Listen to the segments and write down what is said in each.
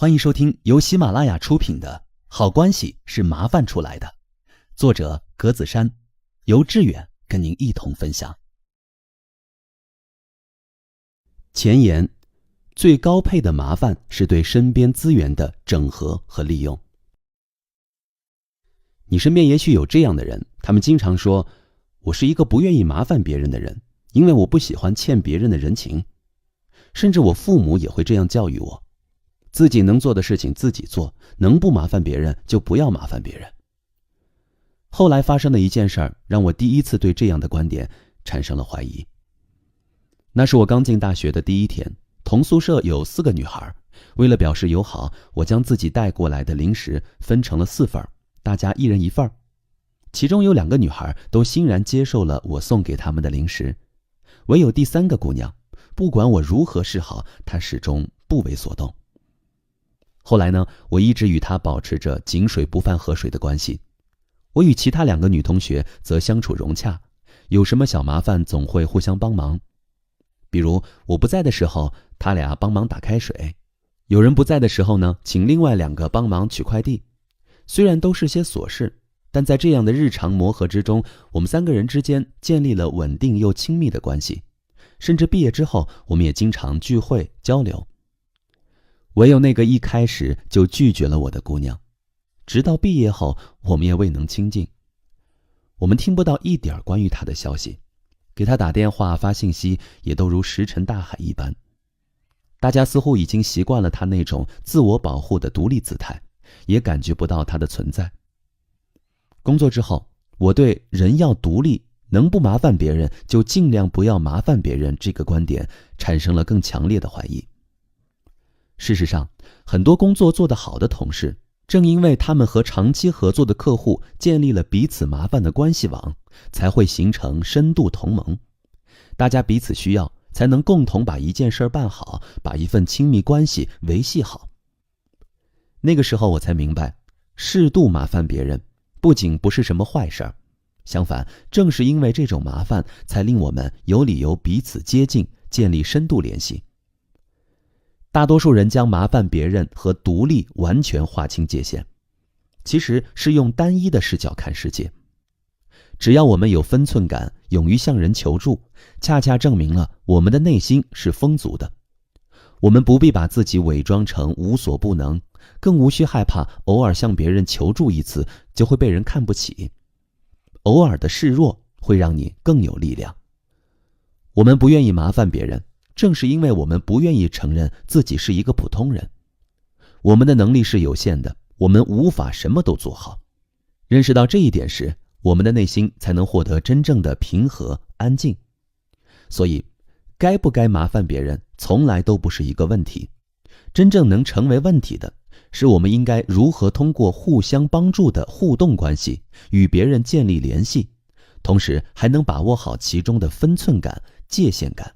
欢迎收听由喜马拉雅出品的《好关系是麻烦出来的》，作者格子珊，由志远跟您一同分享。前言：最高配的麻烦是对身边资源的整合和利用。你身边也许有这样的人，他们经常说，我是一个不愿意麻烦别人的人，因为我不喜欢欠别人的人情。甚至我父母也会这样教育我，自己能做的事情自己做，能不麻烦别人就不要麻烦别人。后来发生的一件事儿，让我第一次对这样的观点产生了怀疑。那是我刚进大学的第一天，同宿舍有4个女孩，为了表示友好，我将自己带过来的零食分成了4份，大家1人1份。其中有2个女孩都欣然接受了我送给她们的零食，唯有第3个姑娘，不管我如何示好，她始终不为所动。后来呢，我一直与她保持着井水不犯河水的关系。我与其他2个女同学则相处融洽，有什么小麻烦总会互相帮忙。比如我不在的时候，她俩帮忙打开水；有人不在的时候呢，请另外2个帮忙取快递。虽然都是些琐事，但在这样的日常磨合之中，我们3个人之间建立了稳定又亲密的关系。甚至毕业之后，我们也经常聚会交流。唯有那个一开始就拒绝了我的姑娘，直到毕业后，我们也未能亲近。我们听不到一点关于她的消息，给她打电话发信息也都如石沉大海一般。大家似乎已经习惯了她那种自我保护的独立姿态，也感觉不到她的存在。工作之后，我对人要独立，能不麻烦别人就尽量不要麻烦别人这个观点产生了更强烈的怀疑。事实上，很多工作做得好的同事，正因为他们和长期合作的客户建立了彼此麻烦的关系网，才会形成深度同盟。大家彼此需要，才能共同把一件事办好，把一份亲密关系维系好。那个时候我才明白，适度麻烦别人不仅不是什么坏事儿，相反，正是因为这种麻烦，才令我们有理由彼此接近，建立深度联系。大多数人将麻烦别人和独立完全划清界限，其实是用单一的视角看世界。只要我们有分寸感，勇于向人求助，恰恰证明了我们的内心是丰足的。我们不必把自己伪装成无所不能，更无需害怕偶尔向别人求助一次就会被人看不起。偶尔的示弱会让你更有力量。我们不愿意麻烦别人，正是因为我们不愿意承认自己是一个普通人。我们的能力是有限的，我们无法什么都做好。认识到这一点时，我们的内心才能获得真正的平和安静。所以，该不该麻烦别人从来都不是一个问题。真正能成为问题的，是我们应该如何通过互相帮助的互动关系与别人建立联系，同时还能把握好其中的分寸感、界限感。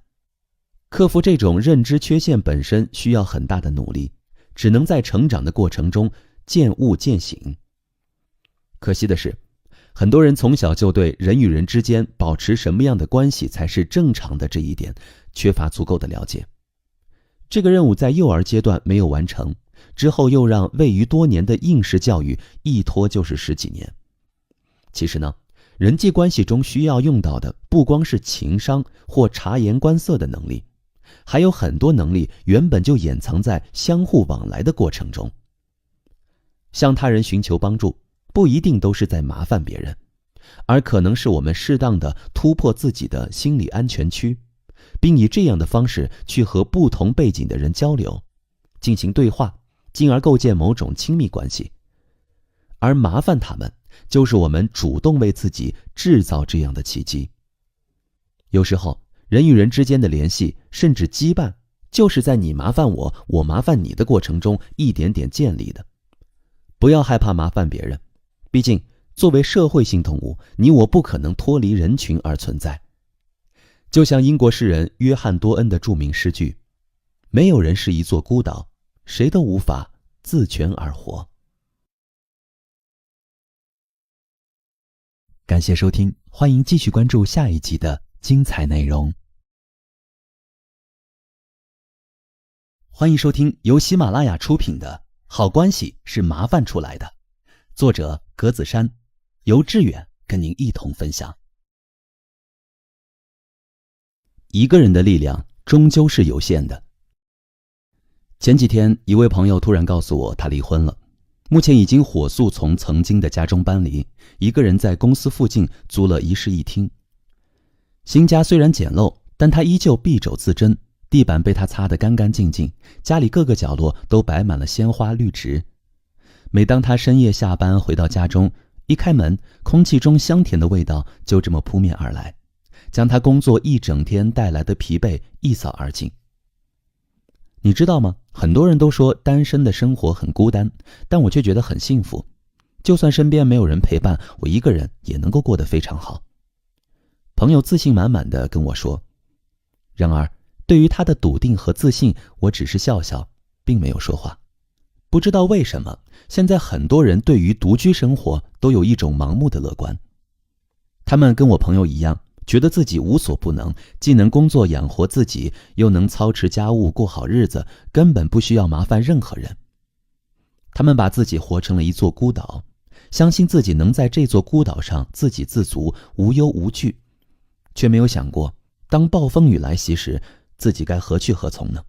克服这种认知缺陷本身需要很大的努力，只能在成长的过程中渐悟渐醒。可惜的是，很多人从小就对人与人之间保持什么样的关系才是正常的这一点缺乏足够的了解。这个任务在幼儿阶段没有完成，之后又让位于多年的应试教育一拖就是10几年。其实呢，人际关系中需要用到的不光是情商或察言观色的能力，还有很多能力原本就掩藏在相互往来的过程中。向他人寻求帮助，不一定都是在麻烦别人，而可能是我们适当的突破自己的心理安全区，并以这样的方式去和不同背景的人交流，进行对话，进而构建某种亲密关系。而麻烦他们，就是我们主动为自己制造这样的奇迹。有时候，人与人之间的联系，甚至羁绊，就是在你麻烦我，我麻烦你的过程中一点点建立的。不要害怕麻烦别人，毕竟作为社会性动物，你我不可能脱离人群而存在。就像英国诗人约翰多恩的著名诗句：没有人是一座孤岛，谁都无法自全而活。感谢收听，欢迎继续关注下一集的精彩内容。欢迎收听由喜马拉雅出品的《好关系是麻烦出来的》，作者格子珊，由志远跟您一同分享。一个人的力量终究是有限的。前几天，一位朋友突然告诉我他离婚了，目前已经火速从曾经的家中搬离，一个人在公司附近租了一室一厅。新家虽然简陋，但他依旧敝帚自珍，地板被他擦得干干净净，家里各个角落都摆满了鲜花绿植。每当他深夜下班回到家中，一开门，空气中香甜的味道就这么扑面而来，将他工作一整天带来的疲惫一扫而尽。你知道吗？很多人都说单身的生活很孤单，但我却觉得很幸福。就算身边没有人陪伴，我一个人也能够过得非常好。朋友自信满满地跟我说，然而对于他的笃定和自信，我只是笑笑，并没有说话。不知道为什么，现在很多人对于独居生活都有一种盲目的乐观。他们跟我朋友一样，觉得自己无所不能，既能工作养活自己，又能操持家务过好日子，根本不需要麻烦任何人。他们把自己活成了一座孤岛，相信自己能在这座孤岛上自给自足，无忧无惧，却没有想过当暴风雨来袭时，自己该何去何从呢？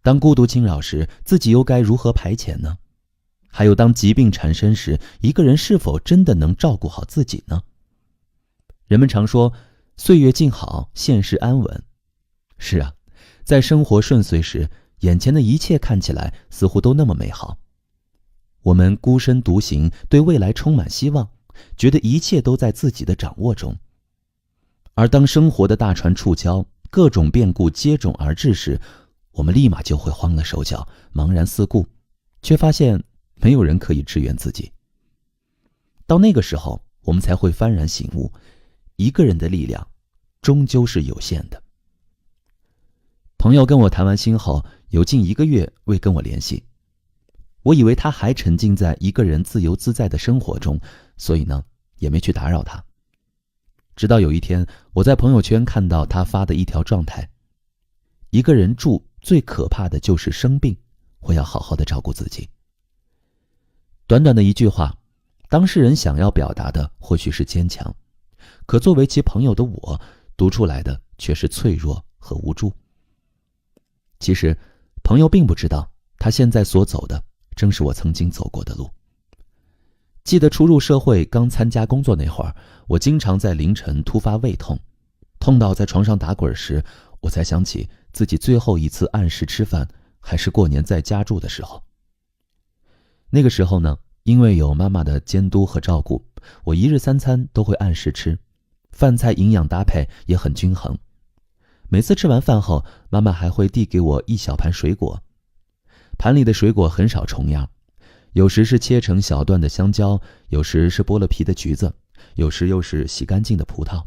当孤独侵扰时，自己又该如何排遣呢？还有当疾病缠身时，一个人是否真的能照顾好自己呢？人们常说岁月静好，现世安稳。是啊，在生活顺遂时，眼前的一切看起来似乎都那么美好。我们孤身独行，对未来充满希望，觉得一切都在自己的掌握中。而当生活的大船触礁，各种变故接踵而至时，我们立马就会慌了手脚，茫然四顾，却发现没有人可以支援自己。到那个时候，我们才会幡然醒悟，一个人的力量终究是有限的。朋友跟我谈完心后，有近1个月未跟我联系。我以为他还沉浸在一个人自由自在的生活中，所以呢，也没去打扰他。直到有一天，我在朋友圈看到他发的一条状态：一个人住最可怕的就是生病，我要好好的照顾自己。短短的一句话，当事人想要表达的或许是坚强，可作为其朋友的我，读出来的却是脆弱和无助。其实，朋友并不知道，他现在所走的正是我曾经走过的路。记得初入社会刚参加工作那会儿，我经常在凌晨突发胃痛，痛到在床上打滚时，我才想起自己最后一次按时吃饭还是过年在家住的时候。那个时候呢，因为有妈妈的监督和照顾，我1日3餐都会按时吃，饭菜营养搭配也很均衡。每次吃完饭后，妈妈还会递给我一小盘水果，盘里的水果很少重样，有时是切成小段的香蕉，有时是剥了皮的橘子，有时又是洗干净的葡萄。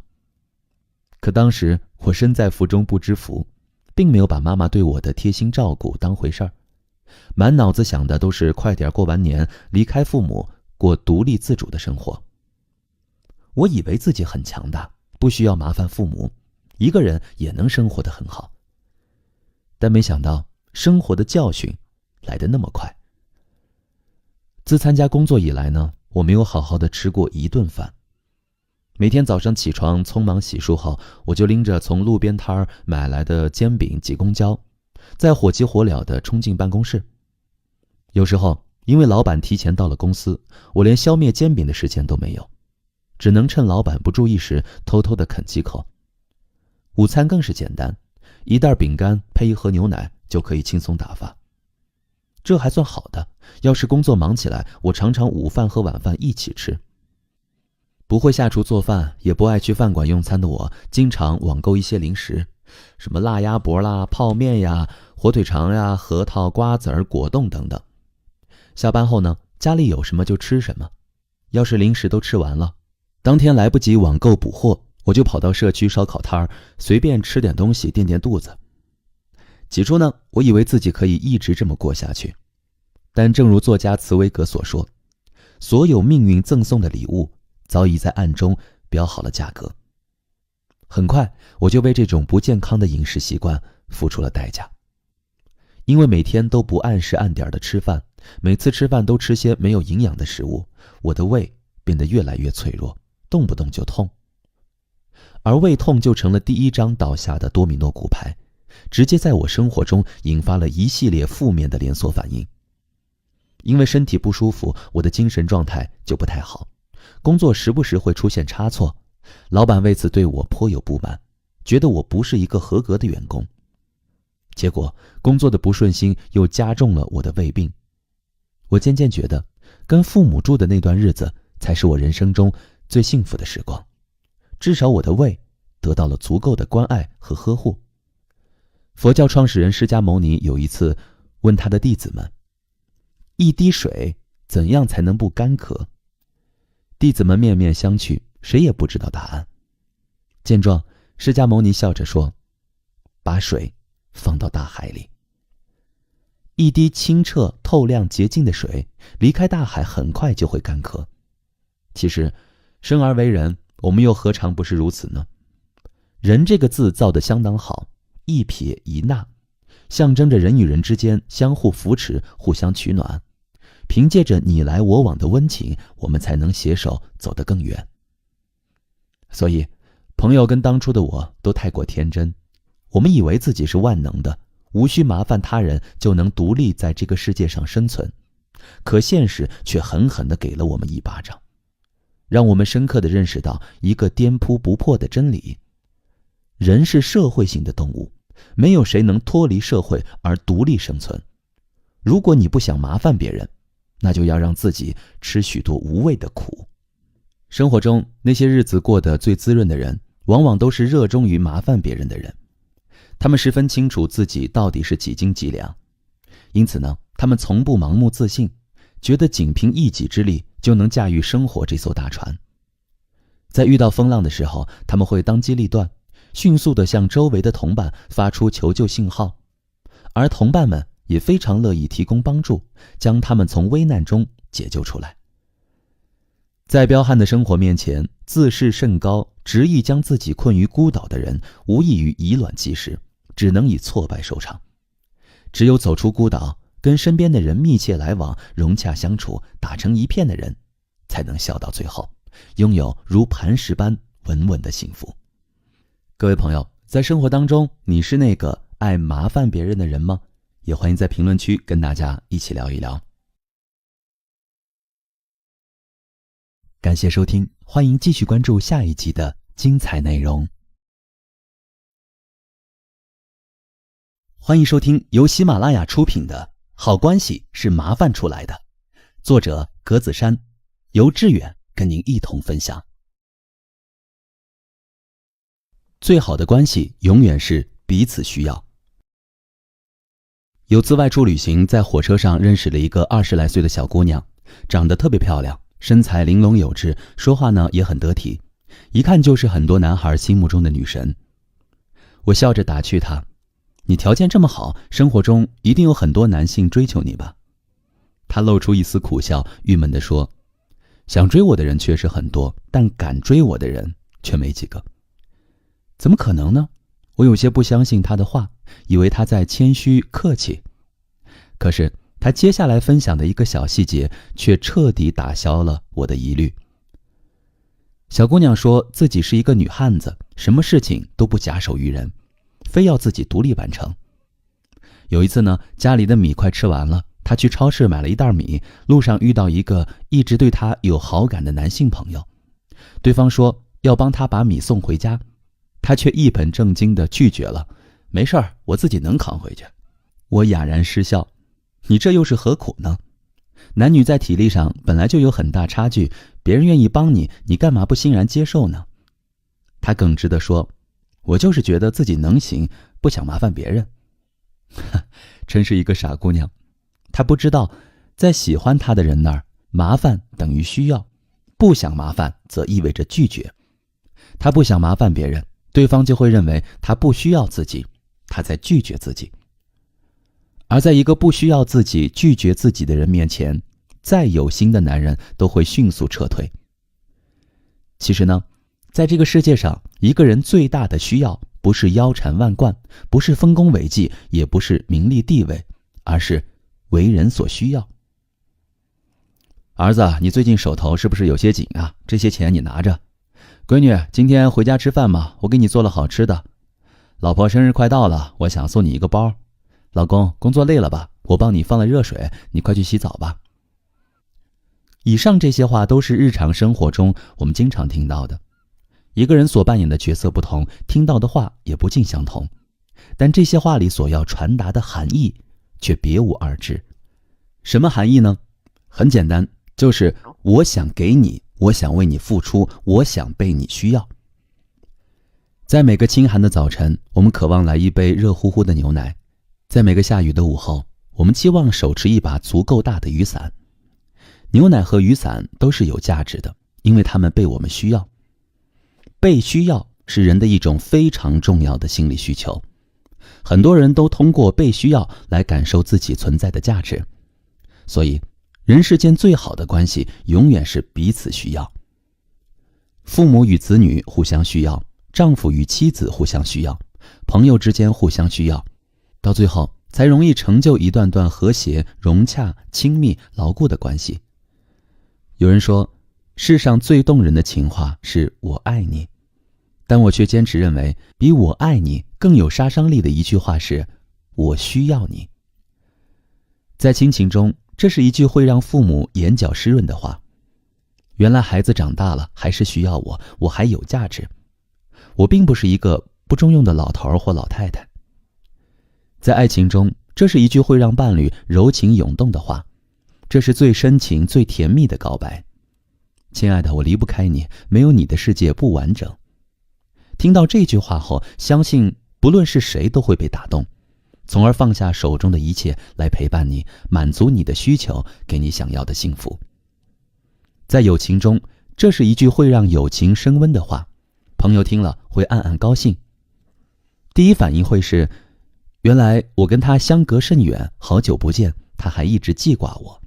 可当时我身在福中不知福，并没有把妈妈对我的贴心照顾当回事儿，满脑子想的都是快点过完年，离开父母，过独立自主的生活。我以为自己很强大，不需要麻烦父母，一个人也能生活得很好。但没想到生活的教训来得那么快。自参加工作以来呢，我没有好好的吃过一顿饭。每天早上起床匆忙洗漱后，我就拎着从路边摊买来的煎饼挤公交，再火急火燎地冲进办公室。有时候因为老板提前到了公司，我连消灭煎饼的时间都没有，只能趁老板不注意时偷偷地啃几口。午餐更是简单，一袋饼干配1盒牛奶就可以轻松打发。这还算好的，要是工作忙起来，我常常午饭和晚饭一起吃。不会下厨做饭，也不爱去饭馆用餐的我，经常网购一些零食，什么辣鸭脖啦、泡面呀、火腿肠呀、核桃、瓜子儿、果冻等等。下班后呢，家里有什么就吃什么。要是零食都吃完了，当天来不及网购补货，我就跑到社区烧烤摊儿，随便吃点东西垫垫肚子。起初呢，我以为自己可以一直这么过下去，但正如作家茨威格所说，所有命运赠送的礼物早已在暗中标好了价格。很快我就为这种不健康的饮食习惯付出了代价。因为每天都不按时按点的吃饭，每次吃饭都吃些没有营养的食物，我的胃变得越来越脆弱，动不动就痛。而胃痛就成了第一张倒下的多米诺骨牌，直接在我生活中引发了一系列负面的连锁反应。因为身体不舒服，我的精神状态就不太好，工作时不时会出现差错，老板为此对我颇有不满，觉得我不是一个合格的员工。结果工作的不顺心又加重了我的胃病。我渐渐觉得跟父母住的那段日子才是我人生中最幸福的时光，至少我的胃得到了足够的关爱和呵护。佛教创始人释迦牟尼有一次问他的弟子们，一滴水怎样才能不干渴？弟子们面面相觑，谁也不知道答案。见状，释迦牟尼笑着说，把水放到大海里。一滴清澈透亮洁净的水离开大海很快就会干渴。其实生而为人，我们又何尝不是如此呢？人这个字造得相当好，一撇一捺，象征着人与人之间相互扶持，互相取暖。凭借着你来我往的温情，我们才能携手走得更远。所以朋友跟当初的我都太过天真，我们以为自己是万能的，无需麻烦他人就能独立在这个世界上生存。可现实却狠狠地给了我们一巴掌，让我们深刻地认识到一个颠扑不破的真理：人是社会性的动物，没有谁能脱离社会而独立生存。如果你不想麻烦别人，那就要让自己吃许多无谓的苦。生活中那些日子过得最滋润的人，往往都是热衷于麻烦别人的人。他们十分清楚自己到底是几斤几两，因此呢，他们从不盲目自信，觉得仅凭一己之力就能驾驭生活这艘大船。在遇到风浪的时候，他们会当机立断，迅速地向周围的同伴发出求救信号，而同伴们也非常乐意提供帮助，将他们从危难中解救出来。在彪悍的生活面前，自视甚高，执意将自己困于孤岛的人，无异于以卵击石，只能以挫败收场。只有走出孤岛，跟身边的人密切来往，融洽相处，打成一片的人，才能笑到最后，拥有如磐石般稳稳的幸福。各位朋友，在生活当中，你是那个爱麻烦别人的人吗？也欢迎在评论区跟大家一起聊一聊。感谢收听，欢迎继续关注下一集的精彩内容。欢迎收听由喜马拉雅出品的《好关系是麻烦出来的》，作者格子珊，由志远跟您一同分享。最好的关系永远是彼此需要。有次外出旅行，在火车上认识了一个20来岁的小姑娘，长得特别漂亮，身材玲珑有致，说话呢也很得体，一看就是很多男孩心目中的女神。我笑着打趣她，你条件这么好，生活中一定有很多男性追求你吧？她露出一丝苦笑，郁闷地说，想追我的人确实很多，但敢追我的人却没几个。怎么可能呢？我有些不相信她的话，以为她在谦虚客气。可是她接下来分享的一个小细节，却彻底打消了我的疑虑。小姑娘说自己是一个女汉子，什么事情都不假手于人，非要自己独立完成。有一次呢，家里的米快吃完了，她去超市买了一袋米，路上遇到一个一直对她有好感的男性朋友，对方说要帮她把米送回家，她却一本正经地拒绝了，没事儿，我自己能扛回去。我哑然失笑，你这又是何苦呢？男女在体力上本来就有很大差距，别人愿意帮你，你干嘛不欣然接受呢？她耿直地说，我就是觉得自己能行，不想麻烦别人。真是一个傻姑娘，她不知道在喜欢她的人那儿，麻烦等于需要，不想麻烦则意味着拒绝。她不想麻烦别人，对方就会认为她不需要自己，她在拒绝自己。而在一个不需要自己、拒绝自己的人面前，再有心的男人都会迅速撤退。其实呢，在这个世界上，一个人最大的需要不是腰缠万贯，不是丰功伟绩，也不是名利地位，而是为人所需要。儿子，你最近手头是不是有些紧啊？这些钱你拿着。闺女，今天回家吃饭吗？我给你做了好吃的。老婆生日快到了，我想送你一个包。老公，工作累了吧？我帮你放了热水，你快去洗澡吧。以上这些话都是日常生活中我们经常听到的。一个人所扮演的角色不同，听到的话也不尽相同，但这些话里所要传达的含义却别无二致。什么含义呢？很简单，就是我想给你，我想为你付出，我想被你需要。在每个清寒的早晨，我们渴望来一杯热乎乎的牛奶；在每个下雨的午后，我们期望手持一把足够大的雨伞。牛奶和雨伞都是有价值的，因为它们被我们需要。被需要是人的一种非常重要的心理需求，很多人都通过被需要来感受自己存在的价值。所以，人世间最好的关系永远是彼此需要。父母与子女互相需要，丈夫与妻子互相需要，朋友之间互相需要，到最后才容易成就一段段和谐、融洽、亲密、牢固的关系。有人说，世上最动人的情话是我爱你，但我却坚持认为，比我爱你更有杀伤力的一句话是我需要你。在亲情中，这是一句会让父母眼角湿润的话。原来孩子长大了还是需要我，我还有价值，我并不是一个不中用的老头或老太太。在爱情中，这是一句会让伴侣柔情涌动的话，这是最深情最甜蜜的告白。亲爱的，我离不开你，没有你的世界不完整。听到这句话后，相信不论是谁都会被打动，从而放下手中的一切来陪伴你，满足你的需求，给你想要的幸福。在友情中，这是一句会让友情升温的话，朋友听了会暗暗高兴。第一反应会是，原来我跟他相隔甚远，好久不见，他还一直记挂我。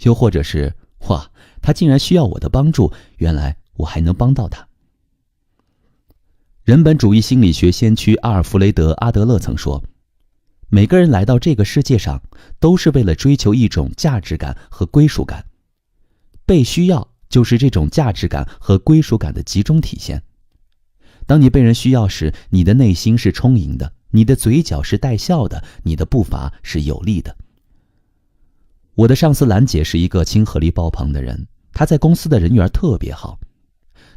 又或者是，哇，他竟然需要我的帮助，原来我还能帮到他。人本主义心理学先驱阿尔弗雷德·阿德勒曾说，每个人来到这个世界上，都是为了追求一种价值感和归属感。被需要就是这种价值感和归属感的集中体现。当你被人需要时，你的内心是充盈的，你的嘴角是带笑的，你的步伐是有力的。我的上司兰姐是一个亲和力爆棚的人，她在公司的人缘特别好。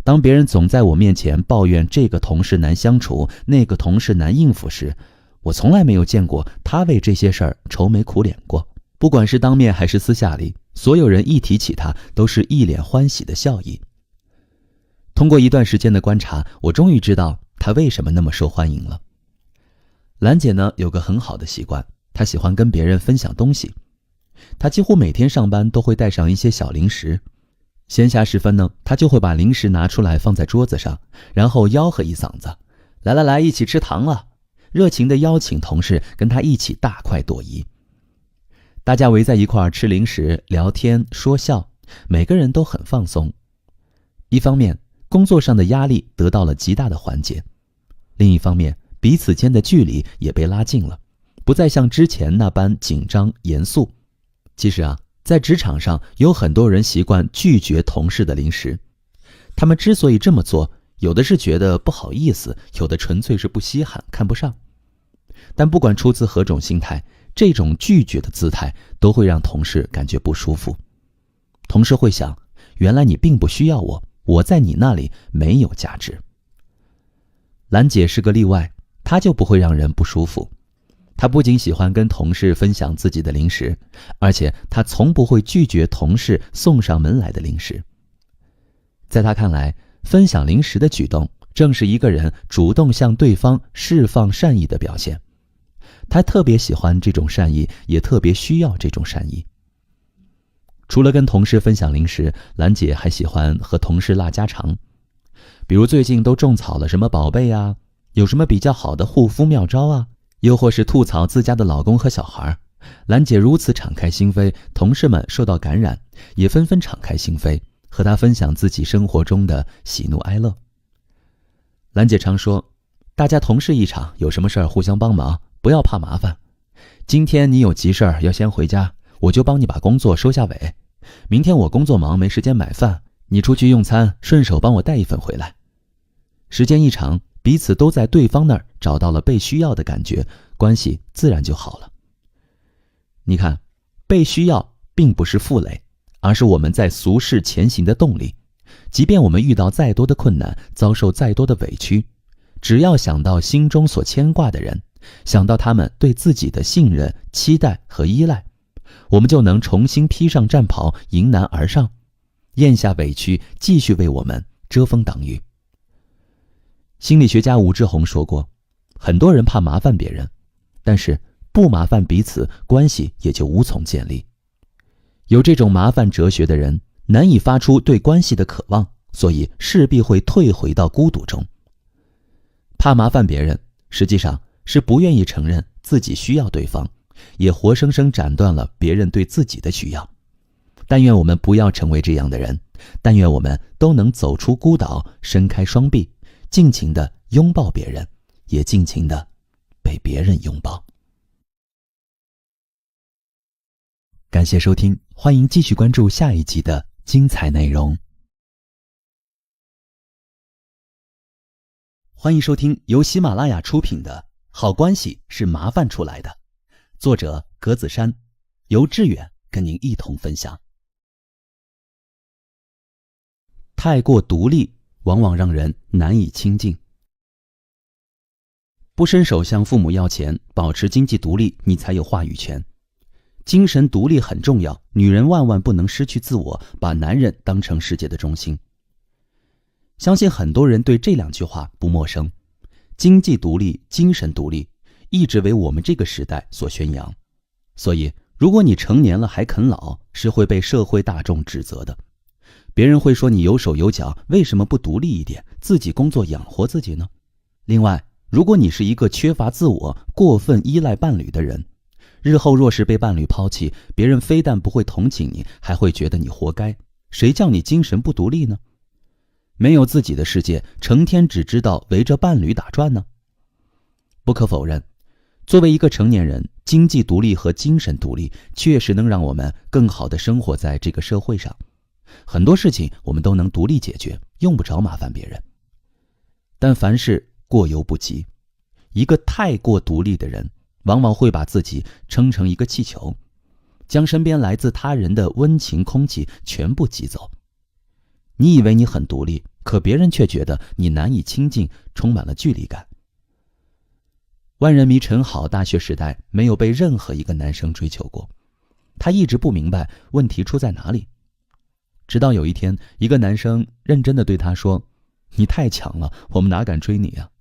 当别人总在我面前抱怨这个同事难相处，那个同事难应付时，我从来没有见过她为这些事儿愁眉苦脸过。不管是当面还是私下里，所有人一提起她，都是一脸欢喜的笑意。通过一段时间的观察，我终于知道她为什么那么受欢迎了。兰姐呢，有个很好的习惯，她喜欢跟别人分享东西。她几乎每天上班都会带上一些小零食，闲暇时分呢，她就会把零食拿出来放在桌子上，然后吆喝一嗓子，来来来，一起吃糖了，热情地邀请同事跟她一起大快朵颐。大家围在一块儿吃零食、聊天、说笑，每个人都很放松。一方面，工作上的压力得到了极大的缓解；另一方面，彼此间的距离也被拉近了，不再像之前那般紧张严肃。其实啊，在职场上有很多人习惯拒绝同事的零食，他们之所以这么做，有的是觉得不好意思，有的纯粹是不稀罕，看不上。但不管出自何种心态，这种拒绝的姿态都会让同事感觉不舒服。同事会想，原来你并不需要我，我在你那里没有价值。兰姐是个例外，她就不会让人不舒服。她不仅喜欢跟同事分享自己的零食，而且她从不会拒绝同事送上门来的零食。在她看来，分享零食的举动正是一个人主动向对方释放善意的表现。她特别喜欢这种善意，也特别需要这种善意。除了跟同事分享零食，兰姐还喜欢和同事拉家常。比如最近都种草了什么宝贝啊，有什么比较好的护肤妙招啊，又或是吐槽自家的老公和小孩。兰姐如此敞开心扉，同事们受到感染，也纷纷敞开心扉，和她分享自己生活中的喜怒哀乐。兰姐常说，大家同事一场，有什么事儿互相帮忙，不要怕麻烦。今天你有急事儿要先回家，我就帮你把工作收下尾。明天我工作忙没时间买饭，你出去用餐，顺手帮我带一份回来。时间一长，彼此都在对方那儿找到了被需要的感觉，关系自然就好了。你看，被需要并不是负累，而是我们在俗世前行的动力。即便我们遇到再多的困难，遭受再多的委屈，只要想到心中所牵挂的人，想到他们对自己的信任、期待和依赖，我们就能重新披上战袍，迎难而上，咽下委屈，继续为我们遮风挡雨。心理学家吴志红说过，很多人怕麻烦别人，但是不麻烦彼此，关系也就无从建立。有这种麻烦哲学的人，难以发出对关系的渴望，所以势必会退回到孤独中。怕麻烦别人，实际上是不愿意承认自己需要对方，也活生生斩断了别人对自己的需要。但愿我们不要成为这样的人，但愿我们都能走出孤岛，伸开双臂，尽情地拥抱别人，也尽情地被别人拥抱。感谢收听，欢迎继续关注下一集的精彩内容。欢迎收听由喜马拉雅出品的《好关系是麻烦出来的》，作者格子珊，由志远跟您一同分享。太过独立，往往让人难以亲近。不伸手向父母要钱，保持经济独立，你才有话语权。精神独立很重要，女人万万不能失去自我，把男人当成世界的中心。相信很多人对这两句话不陌生。经济独立、精神独立一直为我们这个时代所宣扬，所以如果你成年了还啃老，是会被社会大众指责的。别人会说你有手有脚，为什么不独立一点，自己工作养活自己呢？另外，如果你是一个缺乏自我、过分依赖伴侣的人，日后若是被伴侣抛弃，别人非但不会同情你，还会觉得你活该。谁叫你精神不独立呢？没有自己的世界，成天只知道围着伴侣打转呢？不可否认，作为一个成年人，经济独立和精神独立确实能让我们更好地生活在这个社会上。很多事情我们都能独立解决，用不着麻烦别人。但凡事过犹不及，一个太过独立的人，往往会把自己撑成一个气球，将身边来自他人的温情空气全部挤走。你以为你很独立，可别人却觉得你难以亲近，充满了距离感。万人迷陈好大学时代没有被任何一个男生追求过，他一直不明白问题出在哪里。直到有一天，一个男生认真地对他说：“你太强了，我们哪敢追你啊？”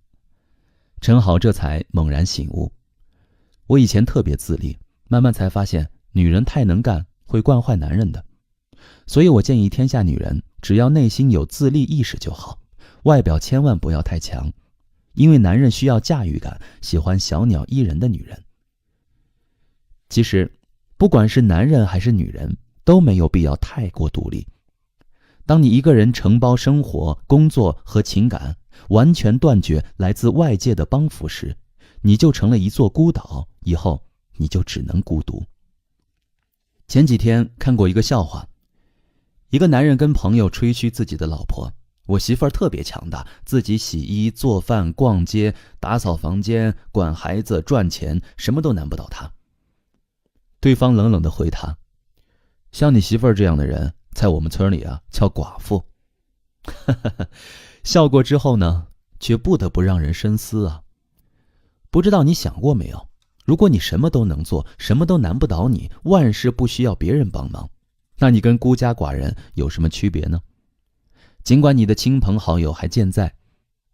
陈好这才猛然醒悟，我以前特别自立，慢慢才发现女人太能干会惯坏男人的。所以我建议天下女人只要内心有自立意识就好，外表千万不要太强，因为男人需要驾驭感，喜欢小鸟依人的女人。其实不管是男人还是女人，都没有必要太过独立。当你一个人承包生活、工作和情感，完全断绝来自外界的帮扶时，你就成了一座孤岛，以后你就只能孤独。前几天看过一个笑话，一个男人跟朋友吹嘘自己的老婆：“我媳妇儿特别强大，自己洗衣、做饭、逛街、打扫房间、管孩子、赚钱，什么都难不倒她。”对方冷冷地回他：“像你媳妇儿这样的人，在我们村里啊，叫寡妇。”笑过之后呢，却不得不让人深思啊。不知道你想过没有，如果你什么都能做，什么都难不倒你，万事不需要别人帮忙，那你跟孤家寡人有什么区别呢？尽管你的亲朋好友还健在，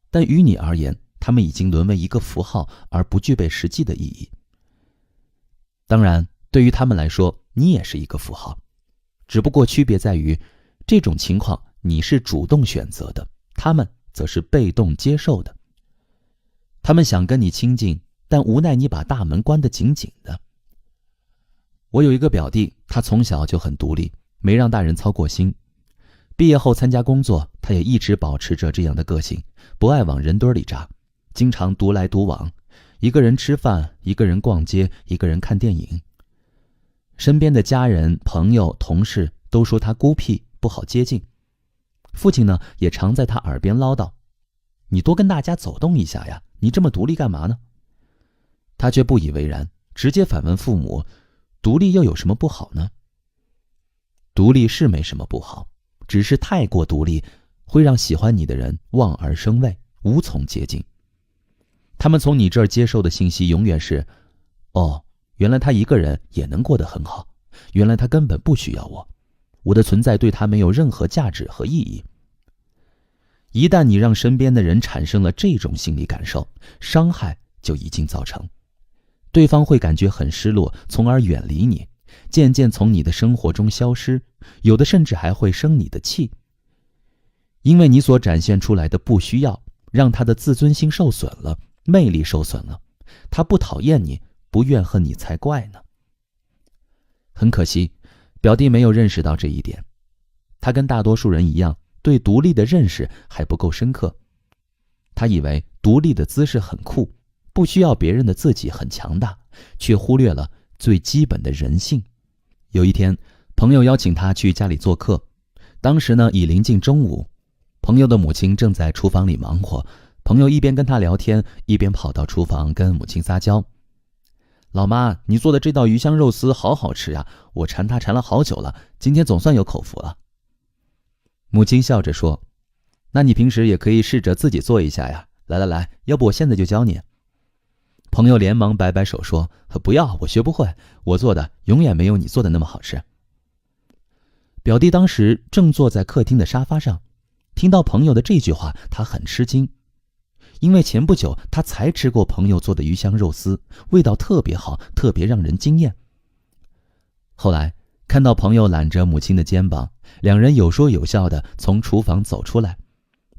但于你而言，他们已经沦为一个符号，而不具备实际的意义。当然，对于他们来说，你也是一个符号，只不过区别在于，这种情况你是主动选择的，他们则是被动接受的。他们想跟你亲近，但无奈你把大门关得紧紧的。我有一个表弟，他从小就很独立，没让大人操过心。毕业后参加工作，他也一直保持着这样的个性，不爱往人堆里扎，经常独来独往，一个人吃饭，一个人逛街，一个人看电影。身边的家人、朋友、同事都说他孤僻，不好接近。父亲呢，也常在他耳边唠叨：“你多跟大家走动一下呀，你这么独立干嘛呢？”他却不以为然，直接反问父母：“独立又有什么不好呢？”独立是没什么不好，只是太过独立，会让喜欢你的人望而生畏，无从接近。他们从你这儿接受的信息永远是：哦，原来他一个人也能过得很好，原来他根本不需要我的存在对他没有任何价值和意义。一旦你让身边的人产生了这种心理感受，伤害就已经造成。对方会感觉很失落，从而远离你，渐渐从你的生活中消失，有的甚至还会生你的气。因为你所展现出来的不需要，让他的自尊心受损了，魅力受损了，他不讨厌你，不怨恨你才怪呢。很可惜，表弟没有认识到这一点。他跟大多数人一样，对独立的认识还不够深刻。他以为独立的姿势很酷，不需要别人的自己很强大，却忽略了最基本的人性。有一天，朋友邀请他去家里做客，当时呢已临近中午，朋友的母亲正在厨房里忙活，朋友一边跟他聊天，一边跑到厨房跟母亲撒娇：“老妈，你做的这道鱼香肉丝好好吃呀，我馋它馋了好久了，今天总算有口福了。”母亲笑着说：“那你平时也可以试着自己做一下呀，来，要不我现在就教你。”朋友连忙摆摆手说：“不要，我学不会，我做的永远没有你做的那么好吃。”表弟当时正坐在客厅的沙发上，听到朋友的这句话，他很吃惊，因为前不久他才吃过朋友做的鱼香肉丝，味道特别好，特别让人惊艳。后来看到朋友揽着母亲的肩膀，两人有说有笑的从厨房走出来，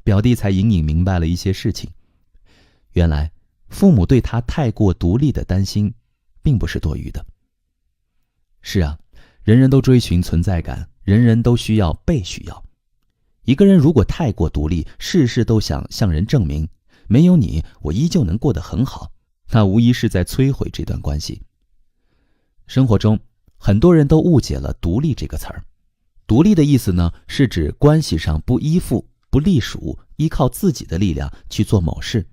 表弟才隐隐明白了一些事情。原来父母对他太过独立的担心并不是多余的。是啊，人人都追寻存在感，人人都需要被需要。一个人如果太过独立，事事都想向人证明，没有你我依旧能过得很好，那无疑是在摧毁这段关系。生活中很多人都误解了独立这个词儿。独立的意思呢，是指关系上不依附、不隶属，依靠自己的力量去做某事，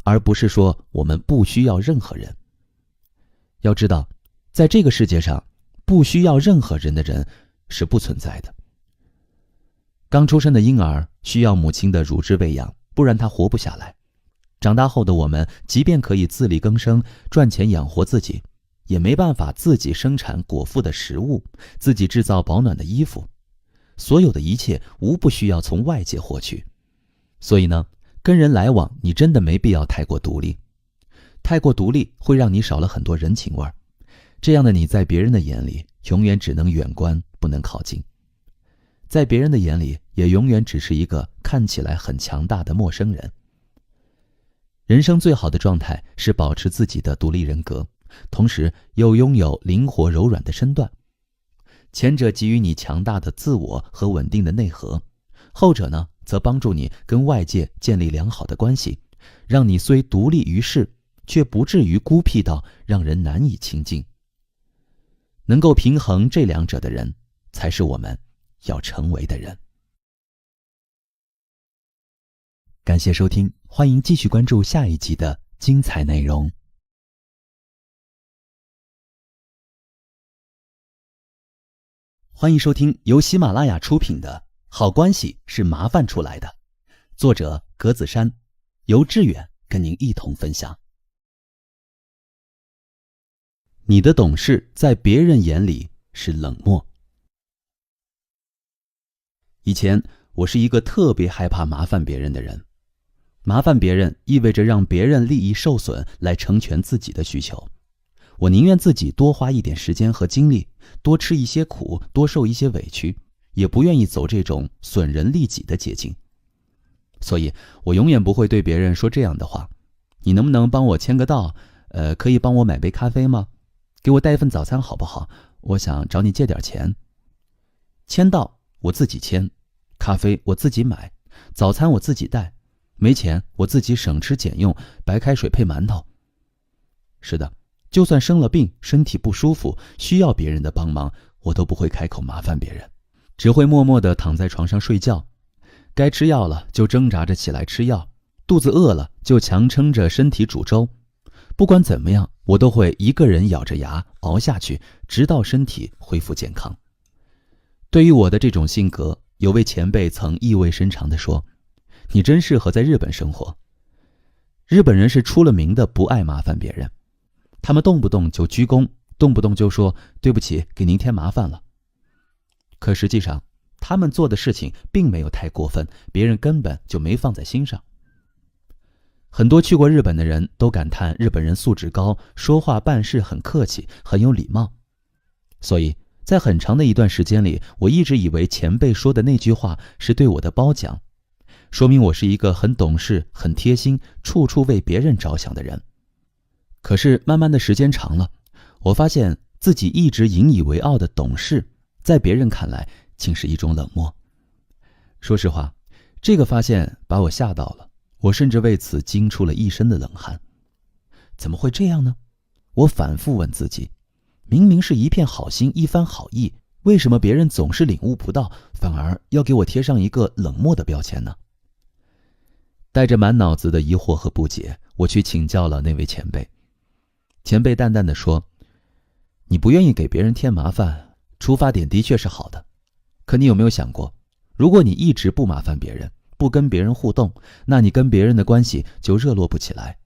而不是说我们不需要任何人。要知道，在这个世界上，不需要任何人的人是不存在的。刚出生的婴儿需要母亲的乳汁喂养，不然他活不下来。长大后的我们，即便可以自力更生，赚钱养活自己，也没办法自己生产果腹的食物，自己制造保暖的衣服。所有的一切无不需要从外界获取。所以呢，跟人来往，你真的没必要太过独立。太过独立会让你少了很多人情味儿，这样的你在别人的眼里永远只能远观，不能靠近。在别人的眼里，也永远只是一个看起来很强大的陌生人。人生最好的状态是保持自己的独立人格，同时又拥有灵活柔软的身段。前者给予你强大的自我和稳定的内核，后者呢，则帮助你跟外界建立良好的关系，让你虽独立于世，却不至于孤僻到让人难以亲近。能够平衡这两者的人，才是我们要成为的人。感谢收听，欢迎继续关注下一集的精彩内容。欢迎收听由喜马拉雅出品的《好关系是麻烦出来的》，作者格子衫，由志远跟您一同分享。你的懂事在别人眼里是冷漠。以前我是一个特别害怕麻烦别人的人，麻烦别人意味着让别人利益受损来成全自己的需求。我宁愿自己多花一点时间和精力，多吃一些苦，多受一些委屈，也不愿意走这种损人利己的捷径。所以我永远不会对别人说这样的话：你能不能帮我签个到？可以帮我买杯咖啡吗？给我带一份早餐好不好？我想找你借点钱。签到我自己签，咖啡我自己买，早餐我自己带，没钱我自己省吃俭用，白开水配馒头。是的，就算生了病，身体不舒服，需要别人的帮忙，我都不会开口麻烦别人，只会默默地躺在床上睡觉。该吃药了就挣扎着起来吃药，肚子饿了就强撑着身体煮粥。不管怎么样，我都会一个人咬着牙熬下去，直到身体恢复健康。对于我的这种性格，有位前辈曾意味深长地说，你真适合在日本生活。日本人是出了名的不爱麻烦别人，他们动不动就鞠躬，动不动就说对不起，给您添麻烦了。可实际上他们做的事情并没有太过分，别人根本就没放在心上。很多去过日本的人都感叹日本人素质高，说话办事很客气，很有礼貌。所以在很长的一段时间里，我一直以为前辈说的那句话是对我的褒奖，说明我是一个很懂事、很贴心、处处为别人着想的人。可是慢慢的时间长了，我发现自己一直引以为傲的懂事，在别人看来竟是一种冷漠。说实话，这个发现把我吓到了，我甚至为此惊出了一身的冷汗。怎么会这样呢？我反复问自己，明明是一片好心，一番好意，为什么别人总是领悟不到，反而要给我贴上一个冷漠的标签呢？带着满脑子的疑惑和不解，我去请教了那位前辈。前辈淡淡地说，你不愿意给别人添麻烦，出发点的确是好的，可你有没有想过，如果你一直不麻烦别人，不跟别人互动，那你跟别人的关系就热络不起来，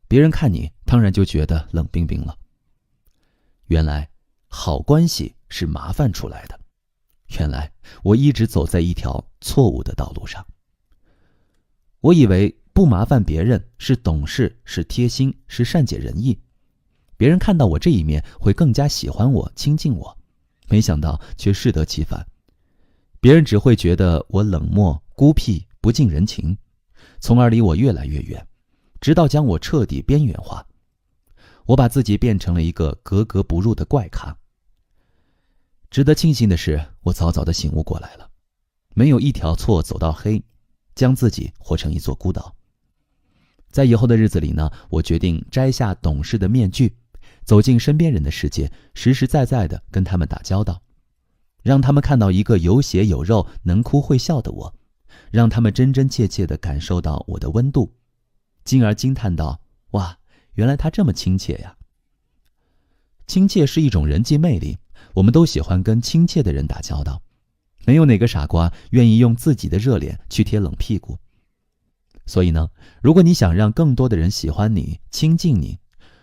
别人看你当然就觉得冷冰冰了。原来好关系是麻烦出来的，原来我一直走在一条错误的道路上。我以为不麻烦别人是懂事，是贴心，是善解人意，别人看到我这一面会更加喜欢我，亲近我，没想到却适得其反。别人只会觉得我冷漠、孤僻、不近人情，从而离我越来越远，直到将我彻底边缘化。我把自己变成了一个格格不入的怪咖。值得庆幸的是，我早早地醒悟过来了，没有一条错走到黑，将自己活成一座孤岛。在以后的日子里呢，我决定摘下懂事的面具，走进身边人的世界，实实在在地跟他们打交道，让他们看到一个有血有肉、能哭会笑的我，让他们真真切切地感受到我的温度，进而惊叹道，哇，原来他这么亲切呀。亲切是一种人际魅力，我们都喜欢跟亲切的人打交道，没有哪个傻瓜愿意用自己的热脸去贴冷屁股。所以呢，如果你想让更多的人喜欢你、亲近你，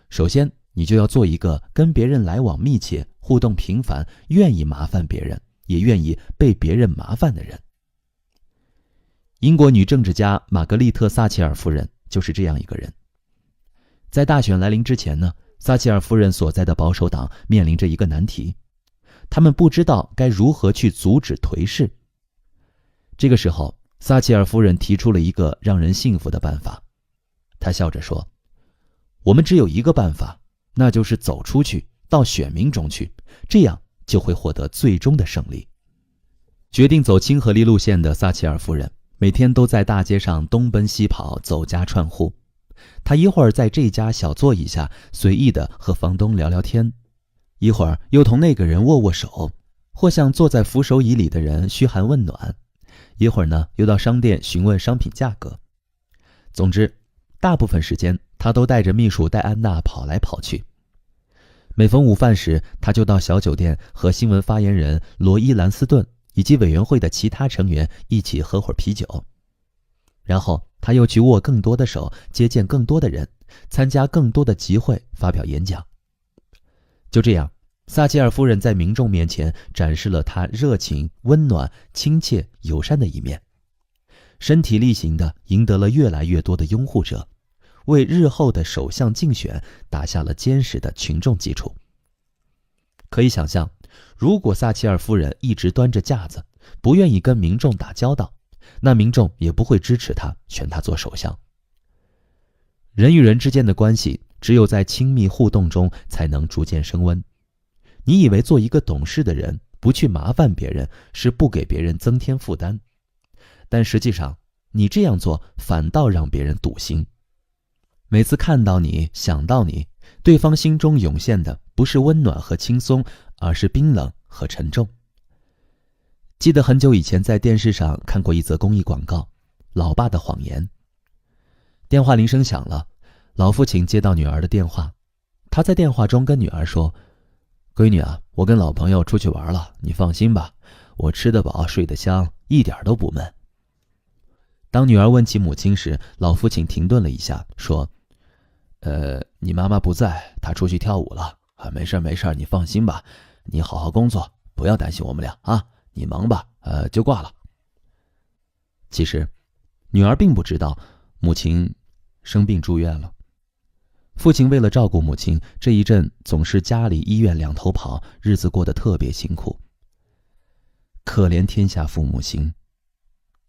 首先你就要做一个跟别人来往密切、互动频繁、愿意麻烦别人，也愿意被别人麻烦的人。英国女政治家玛格丽特·撒切尔夫人就是这样一个人。在大选来临之前呢，撒切尔夫人所在的保守党面临着一个难题，他们不知道该如何去阻止颓势。这个时候，撒切尔夫人提出了一个让人信服的办法。她笑着说，我们只有一个办法，那就是走出去，到选民中去，这样就会获得最终的胜利。决定走亲和力路线的撒切尔夫人每天都在大街上东奔西跑，走家串户。她一会儿在这家小座椅下随意地和房东聊聊天，一会儿又同那个人握握手，或向坐在扶手椅里的人嘘寒问暖，一会儿呢又到商店询问商品价格。总之，大部分时间她都带着秘书戴安娜跑来跑去。每逢午饭时，她就到小酒店和新闻发言人罗伊·兰斯顿以及委员会的其他成员一起喝会儿啤酒，然后他又去握更多的手，接见更多的人，参加更多的集会，发表演讲。就这样，撒切尔夫人在民众面前展示了她热情、温暖、亲切、友善的一面，身体力行地赢得了越来越多的拥护者，为日后的首相竞选打下了坚实的群众基础。可以想象，如果撒切尔夫人一直端着架子，不愿意跟民众打交道，那民众也不会支持他，选他做首相。人与人之间的关系，只有在亲密互动中才能逐渐升温。你以为做一个懂事的人，不去麻烦别人，是不给别人增添负担，但实际上，你这样做反倒让别人堵心。每次看到你、想到你，对方心中涌现的不是温暖和轻松，而是冰冷和沉重。记得很久以前在电视上看过一则公益广告，老爸的谎言。电话铃声响了，老父亲接到女儿的电话，他在电话中跟女儿说：闺女啊，我跟老朋友出去玩了，你放心吧，我吃得饱睡得香，一点都不闷。当女儿问起母亲时，老父亲停顿了一下，说：你妈妈不在，她出去跳舞了啊，没事没事，你放心吧，你好好工作，不要担心我们俩啊，你忙吧，就挂了。其实女儿并不知道母亲生病住院了，父亲为了照顾母亲，这一阵总是家里医院两头跑，日子过得特别辛苦。可怜天下父母心，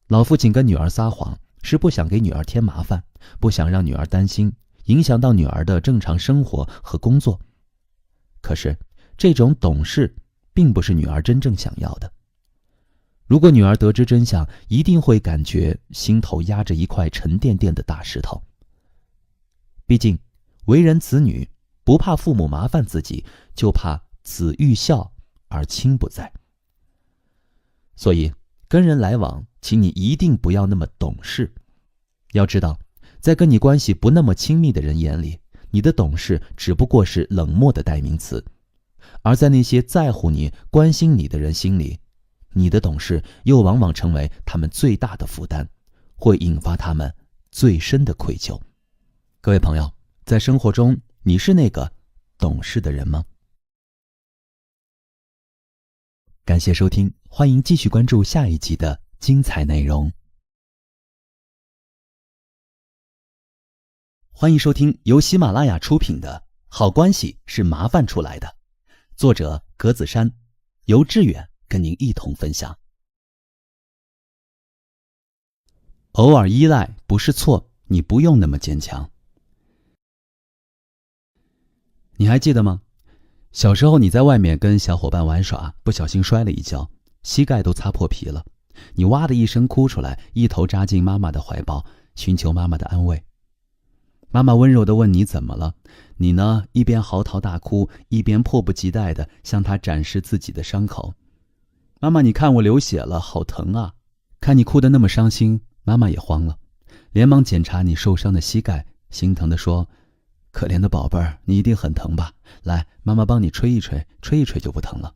老父亲跟女儿撒谎，是不想给女儿添麻烦，不想让女儿担心，影响到女儿的正常生活和工作。可是这种懂事并不是女儿真正想要的。如果女儿得知真相，一定会感觉心头压着一块沉甸甸的大石头。毕竟为人子女，不怕父母麻烦自己，就怕子欲孝而亲不在。所以跟人来往，请你一定不要那么懂事。要知道，在跟你关系不那么亲密的人眼里，你的懂事只不过是冷漠的代名词，而在那些在乎你、关心你的人心里，你的懂事又往往成为他们最大的负担，会引发他们最深的愧疚。各位朋友，在生活中，你是那个懂事的人吗？感谢收听，欢迎继续关注下一集的精彩内容。欢迎收听由喜马拉雅出品的《好关系是麻烦出来的》，作者格子珊，由志远跟您一同分享。偶尔依赖不是错，你不用那么坚强。你还记得吗？小时候你在外面跟小伙伴玩耍，不小心摔了一跤，膝盖都擦破皮了，你哇的一声哭出来，一头扎进妈妈的怀抱，寻求妈妈的安慰。妈妈温柔地问你怎么了，你呢，一边嚎啕大哭，一边迫不及待地向她展示自己的伤口。妈妈，你看我流血了，好疼啊！看你哭得那么伤心，妈妈也慌了，连忙检查你受伤的膝盖，心疼地说：可怜的宝贝儿，你一定很疼吧？来，妈妈帮你吹一吹，吹一吹就不疼了。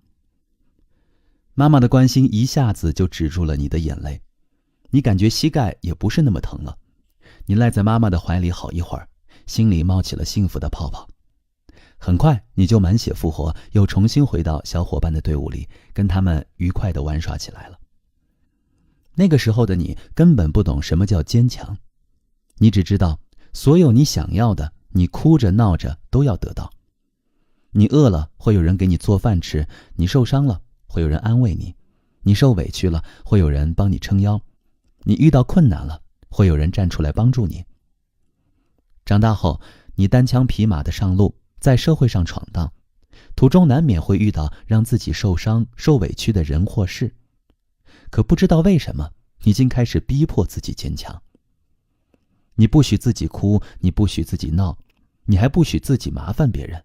妈妈的关心一下子就止住了你的眼泪，你感觉膝盖也不是那么疼了。你赖在妈妈的怀里好一会儿，心里冒起了幸福的泡泡。很快你就满血复活，又重新回到小伙伴的队伍里，跟他们愉快地玩耍起来了。那个时候的你根本不懂什么叫坚强，你只知道所有你想要的，你哭着闹着都要得到。你饿了会有人给你做饭吃，你受伤了会有人安慰你，你受委屈了会有人帮你撑腰，你遇到困难了会有人站出来帮助你。长大后，你单枪匹马地上路，在社会上闯荡，途中难免会遇到让自己受伤、受委屈的人或事。可不知道为什么，你竟开始逼迫自己坚强。你不许自己哭，你不许自己闹，你还不许自己麻烦别人。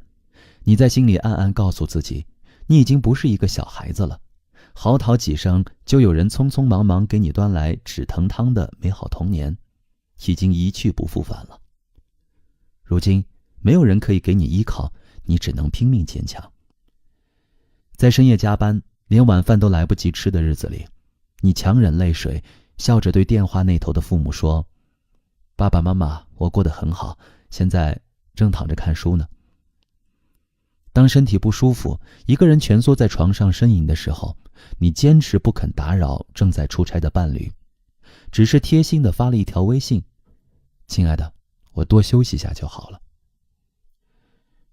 你在心里暗暗告诉自己，你已经不是一个小孩子了，嚎啕几声就有人匆匆忙忙给你端来止疼汤的美好童年，已经一去不复返了。如今没有人可以给你依靠，你只能拼命坚强。在深夜加班，连晚饭都来不及吃的日子里，你强忍泪水，笑着对电话那头的父母说：爸爸妈妈，我过得很好，现在正躺着看书呢。当身体不舒服，一个人蜷缩在床上呻吟的时候，你坚持不肯打扰正在出差的伴侣，只是贴心地发了一条微信：亲爱的，我多休息下就好了。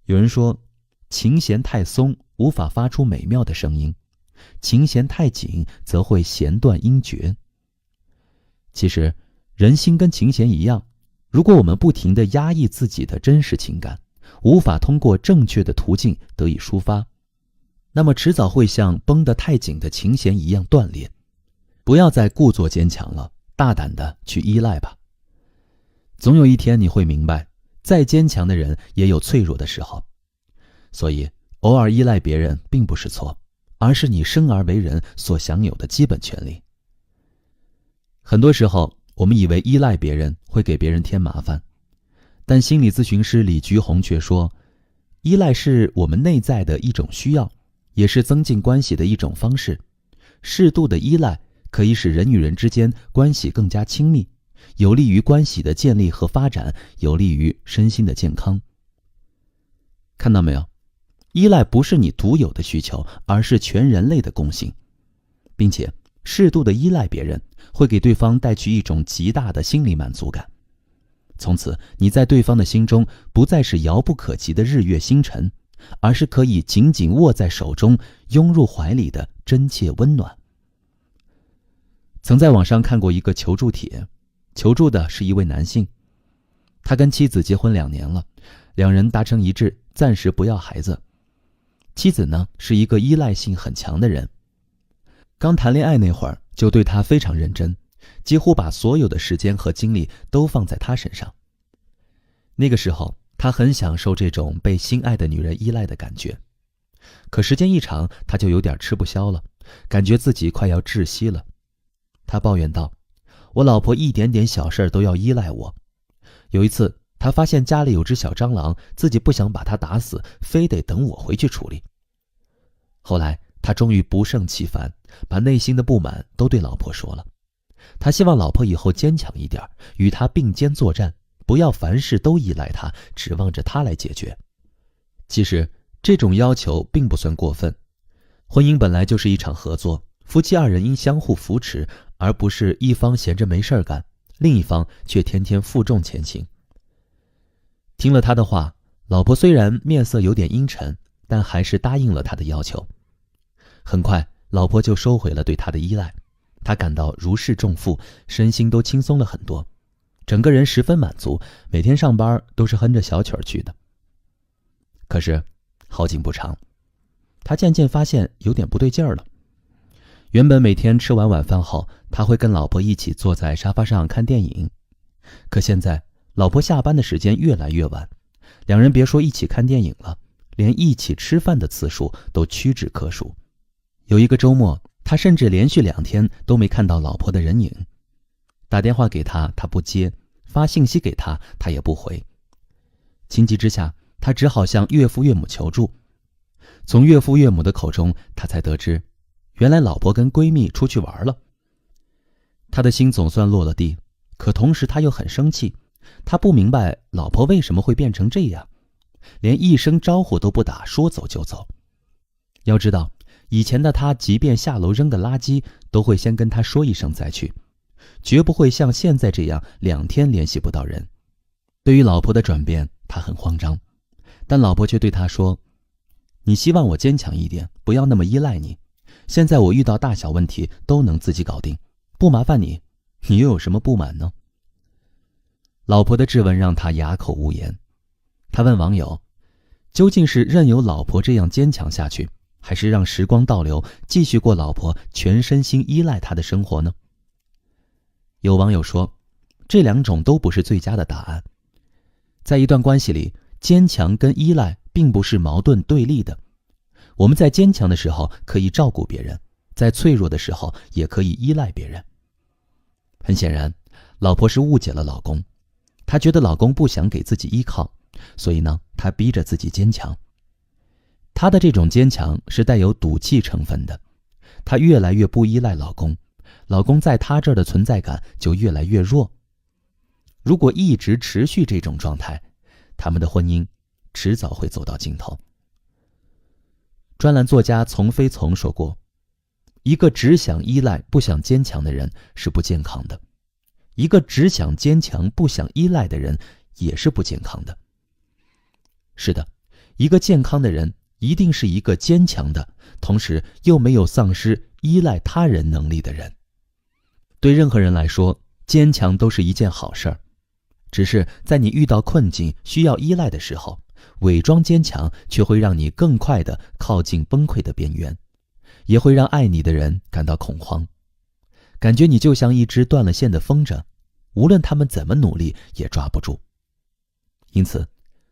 有人说，琴弦太松无法发出美妙的声音，琴弦太紧则会弦断音绝。其实人心跟琴弦一样，如果我们不停地压抑自己的真实情感，无法通过正确的途径得以抒发，那么迟早会像绷得太紧的琴弦一样断裂。不要再故作坚强了，大胆地去依赖吧。总有一天你会明白，再坚强的人也有脆弱的时候，所以偶尔依赖别人并不是错，而是你生而为人所享有的基本权利。很多时候，我们以为依赖别人会给别人添麻烦，但心理咨询师李菊红却说，依赖是我们内在的一种需要，也是增进关系的一种方式。适度的依赖可以使人与人之间关系更加亲密，有利于关系的建立和发展，有利于身心的健康。看到没有？依赖不是你独有的需求，而是全人类的共性，并且适度的依赖别人会给对方带去一种极大的心理满足感。从此，你在对方的心中不再是遥不可及的日月星辰，而是可以紧紧握在手中，拥入怀里的真切温暖。曾在网上看过一个求助帖，求助的是一位男性，他跟妻子结婚2年了，两人达成一致，暂时不要孩子。妻子呢，是一个依赖性很强的人，刚谈恋爱那会儿就对他非常认真，几乎把所有的时间和精力都放在他身上。那个时候，他很享受这种被心爱的女人依赖的感觉，可时间一长，他就有点吃不消了，感觉自己快要窒息了。他抱怨道，我老婆一点点小事都要依赖我。有一次，他发现家里有只小蟑螂，自己不想把它打死，非得等我回去处理。后来他终于不胜其烦，把内心的不满都对老婆说了。他希望老婆以后坚强一点，与他并肩作战，不要凡事都依赖他，指望着他来解决。其实这种要求并不算过分，婚姻本来就是一场合作，夫妻2人应相互扶持，而不是一方闲着没事干，另一方却天天负重前行。听了他的话，老婆虽然面色有点阴沉，但还是答应了他的要求。很快，老婆就收回了对他的依赖，他感到如释重负，身心都轻松了很多，整个人十分满足，每天上班都是哼着小曲儿去的。可是好景不长，他渐渐发现有点不对劲儿了。原本每天吃完晚饭后，他会跟老婆一起坐在沙发上看电影，可现在老婆下班的时间越来越晚，两人别说一起看电影了，连一起吃饭的次数都屈指可数。有一个周末，他甚至连续2天都没看到老婆的人影，打电话给他，他不接；发信息给他，他也不回。情急之下，他只好向岳父岳母求助。从岳父岳母的口中，他才得知，原来老婆跟闺蜜出去玩了。他的心总算落了地，可同时他又很生气，他不明白老婆为什么会变成这样，连一声招呼都不打，说走就走。要知道，以前的他即便下楼扔个垃圾，都会先跟他说一声再去，绝不会像现在这样2天联系不到人。对于老婆的转变，他很慌张，但老婆却对他说，你希望我坚强一点，不要那么依赖你，现在我遇到大小问题都能自己搞定，不麻烦你，你又有什么不满呢？老婆的质问让他哑口无言。他问网友，究竟是任由老婆这样坚强下去，还是让时光倒流，继续过老婆全身心依赖他的生活呢？有网友说，这2种都不是最佳的答案。在一段关系里，坚强跟依赖并不是矛盾对立的。我们在坚强的时候可以照顾别人，在脆弱的时候也可以依赖别人。很显然，老婆是误解了老公，她觉得老公不想给自己依靠，所以呢，她逼着自己坚强。她的这种坚强是带有赌气成分的，她越来越不依赖老公，老公在她这儿的存在感就越来越弱。如果一直持续这种状态，他们的婚姻迟早会走到尽头。专栏作家丛飞从说过，一个只想依赖不想坚强的人是不健康的，一个只想坚强不想依赖的人也是不健康的。是的，一个健康的人一定是一个坚强的，同时又没有丧失依赖他人能力的人。对任何人来说，坚强都是一件好事儿，只是在你遇到困境需要依赖的时候，伪装坚强却会让你更快地靠近崩溃的边缘，也会让爱你的人感到恐慌，感觉你就像一只断了线的风筝，无论他们怎么努力也抓不住。因此，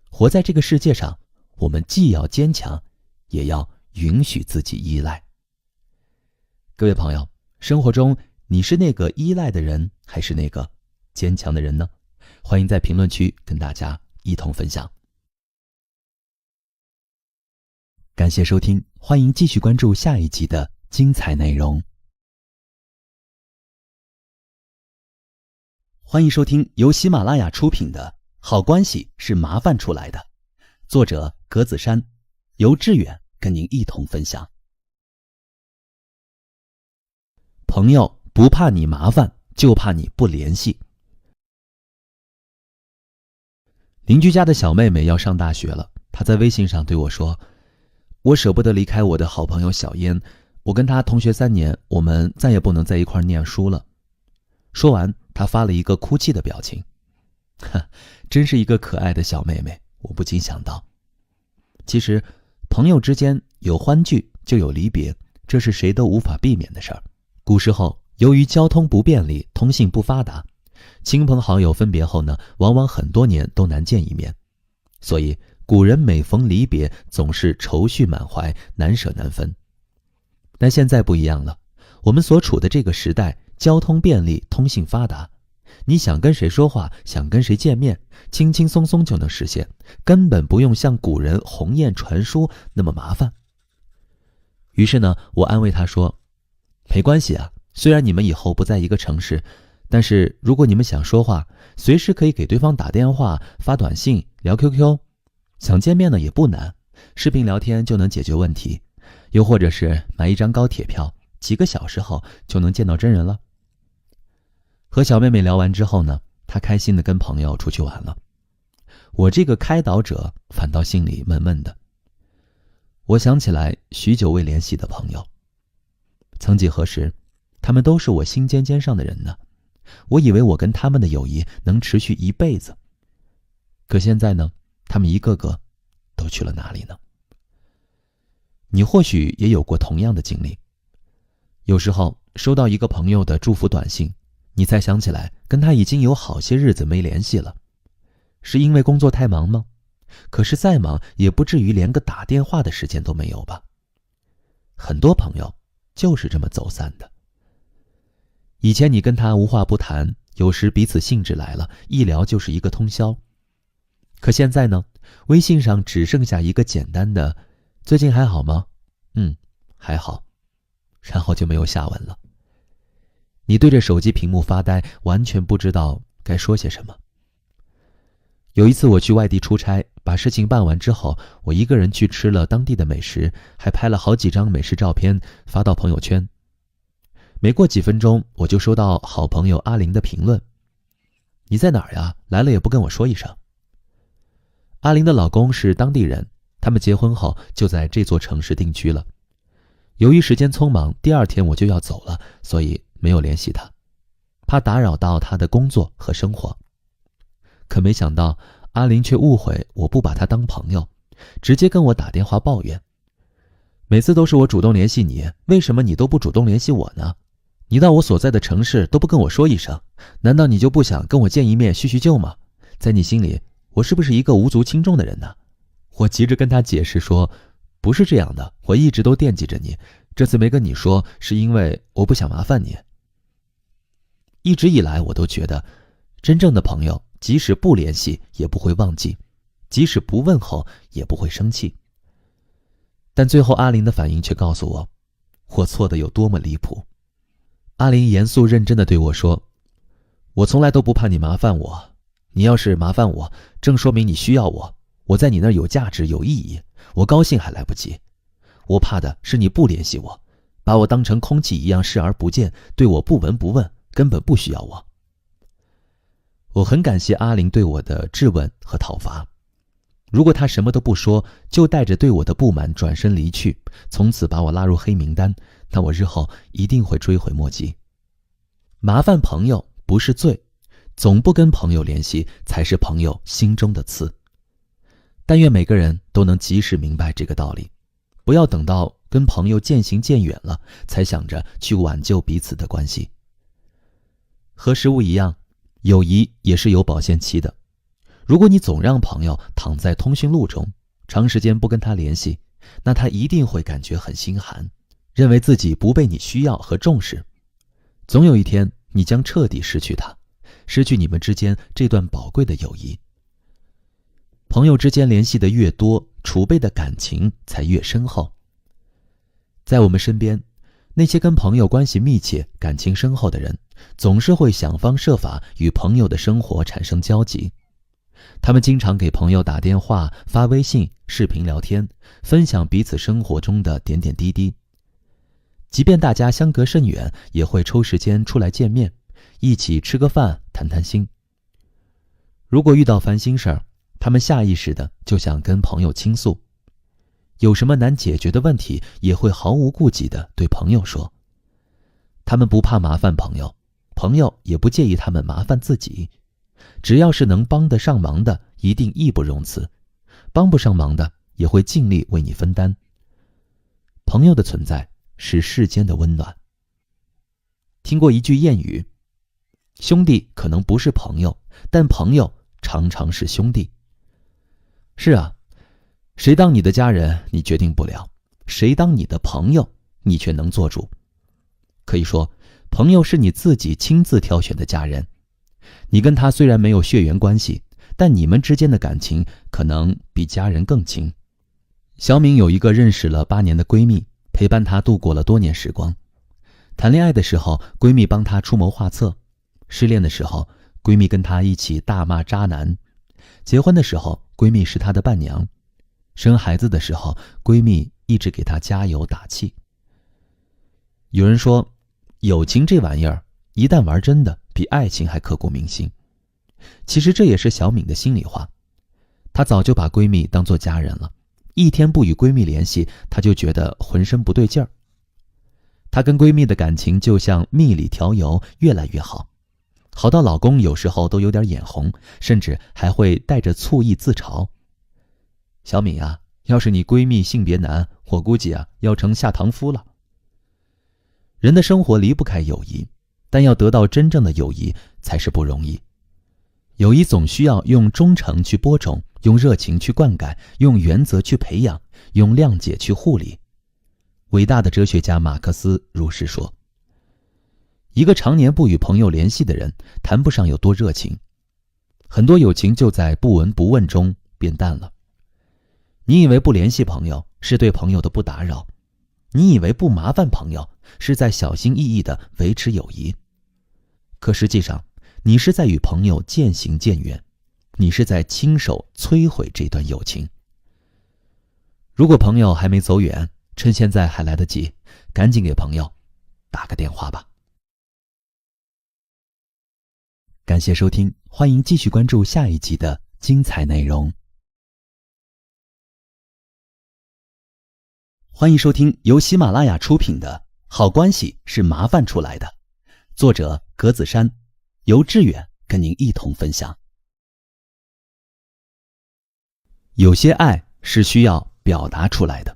活在这个世界上，我们既要坚强，也要允许自己依赖。各位朋友，生活中你是那个依赖的人，还是那个坚强的人呢？欢迎在评论区跟大家一同分享。感谢收听，欢迎继续关注下一集的精彩内容。欢迎收听由喜马拉雅出品的《好关系是麻烦出来的》，作者格子珊，由志远跟您一同分享。朋友不怕你麻烦，就怕你不联系。邻居家的小妹妹要上大学了，她在微信上对我说，我舍不得离开我的好朋友小燕，我跟她同学3年，我们再也不能在一块念书了。说完，她发了一个哭泣的表情。真是一个可爱的小妹妹，我不禁想到，其实朋友之间有欢聚就有离别，这是谁都无法避免的事儿。古时候由于交通不便利，通信不发达，亲朋好友分别后呢，往往很多年都难见一面，所以古人每逢离别总是愁绪满怀，难舍难分。但现在不一样了，我们所处的这个时代，交通便利，通信发达，你想跟谁说话，想跟谁见面，轻轻松松就能实现，根本不用像古人鸿雁传书那么麻烦。于是呢，我安慰他说，没关系啊，虽然你们以后不在一个城市，但是如果你们想说话，随时可以给对方打电话、发短信、聊 QQ， 想见面呢也不难，视频聊天就能解决问题，又或者是买一张高铁票，几个小时后就能见到真人了。和小妹妹聊完之后呢，她开心地跟朋友出去玩了。我这个开导者反倒心里闷闷的。我想起来许久未联系的朋友，曾几何时，他们都是我心尖尖上的人呢。我以为我跟他们的友谊能持续一辈子，可现在呢，他们一个个都去了哪里呢？你或许也有过同样的经历。有时候收到一个朋友的祝福短信，你才想起来跟他已经有好些日子没联系了。是因为工作太忙吗？可是再忙也不至于连个打电话的时间都没有吧。很多朋友就是这么走散的。以前你跟他无话不谈，有时彼此兴致来了，一聊就是一个通宵。可现在呢，微信上只剩下一个简单的最近还好吗？还好，然后就没有下文了。你对着手机屏幕发呆，完全不知道该说些什么。有一次我去外地出差，把事情办完之后，我一个人去吃了当地的美食，还拍了好几张美食照片发到朋友圈。没过几分钟，我就收到好朋友阿玲的评论，你在哪儿呀？来了也不跟我说一声。阿玲的老公是当地人，他们结婚后就在这座城市定居了。由于时间匆忙，第2天我就要走了，所以没有联系他，怕打扰到他的工作和生活。可没想到阿玲却误会我不把他当朋友，直接跟我打电话抱怨，每次都是我主动联系你，为什么你都不主动联系我呢？你到我所在的城市都不跟我说一声，难道你就不想跟我见一面叙叙旧吗？在你心里，我是不是一个无足轻重的人呢？我急着跟他解释说，不是这样的，我一直都惦记着你，这次没跟你说是因为我不想麻烦你。一直以来我都觉得，真正的朋友即使不联系也不会忘记，即使不问候也不会生气。但最后阿玲的反应却告诉我，我错的有多么离谱。阿玲严肃认真地对我说，我从来都不怕你麻烦我，你要是麻烦我，正说明你需要我，我在你那儿有价值有意义，我高兴还来不及。我怕的是你不联系我，把我当成空气一样视而不见，对我不闻不问，根本不需要我。我很感谢阿玲对我的质问和讨伐。如果她什么都不说，就带着对我的不满转身离去，从此把我拉入黑名单，那我日后一定会追悔莫及。麻烦朋友不是罪，总不跟朋友联系才是朋友心中的刺。但愿每个人都能及时明白这个道理，不要等到跟朋友渐行渐远了，才想着去挽救彼此的关系。和食物一样，友谊也是有保鲜期的。如果你总让朋友躺在通讯录中，长时间不跟他联系，那他一定会感觉很心寒，认为自己不被你需要和重视。总有一天，你将彻底失去他，失去你们之间这段宝贵的友谊。朋友之间联系的越多，储备的感情才越深厚。在我们身边，那些跟朋友关系密切、感情深厚的人，总是会想方设法与朋友的生活产生交集。他们经常给朋友打电话、发微信、视频聊天，分享彼此生活中的点点滴滴。即便大家相隔甚远，也会抽时间出来见面，一起吃个饭，谈谈心。如果遇到烦心事儿，他们下意识的就想跟朋友倾诉，有什么难解决的问题，也会毫无顾忌地对朋友说。他们不怕麻烦朋友，朋友也不介意他们麻烦自己。只要是能帮得上忙的，一定义不容辞；帮不上忙的，也会尽力为你分担。朋友的存在是世间的温暖。听过一句谚语：兄弟可能不是朋友，但朋友常常是兄弟。是啊，谁当你的家人你决定不了，谁当你的朋友你却能做主。可以说，朋友是你自己亲自挑选的家人。你跟他虽然没有血缘关系，但你们之间的感情可能比家人更亲。小敏有一个认识了8年的闺蜜，陪伴她度过了多年时光。谈恋爱的时候，闺蜜帮她出谋划策；失恋的时候，闺蜜跟她一起大骂渣男；结婚的时候，闺蜜是她的伴娘；生孩子的时候，闺蜜一直给她加油打气。有人说，友情这玩意儿，一旦玩真的，比爱情还刻骨铭心。其实这也是小敏的心里话，她早就把闺蜜当作家人了，一天不与闺蜜联系，她就觉得浑身不对劲儿。她跟闺蜜的感情就像蜜里调油，越来越好，好到老公有时候都有点眼红，甚至还会带着醋意自嘲。小敏啊，要是你闺蜜性别男，我估计要成下堂夫了。人的生活离不开友谊，但要得到真正的友谊才是不容易。友谊总需要用忠诚去播种，用热情去灌溉，用原则去培养，用谅解去护理。伟大的哲学家马克思如是说。一个常年不与朋友联系的人，谈不上有多热情，很多友情就在不闻不问中变淡了。你以为不联系朋友是对朋友的不打扰，你以为不麻烦朋友是在小心翼翼地维持友谊，可实际上你是在与朋友渐行渐远，你是在亲手摧毁这段友情。如果朋友还没走远，趁现在还来得及，赶紧给朋友打个电话吧。感谢收听，欢迎继续关注下一集的精彩内容。欢迎收听由喜马拉雅出品的《好关系是麻烦出来的》，作者格子珊，由志远跟您一同分享。有些爱是需要表达出来的。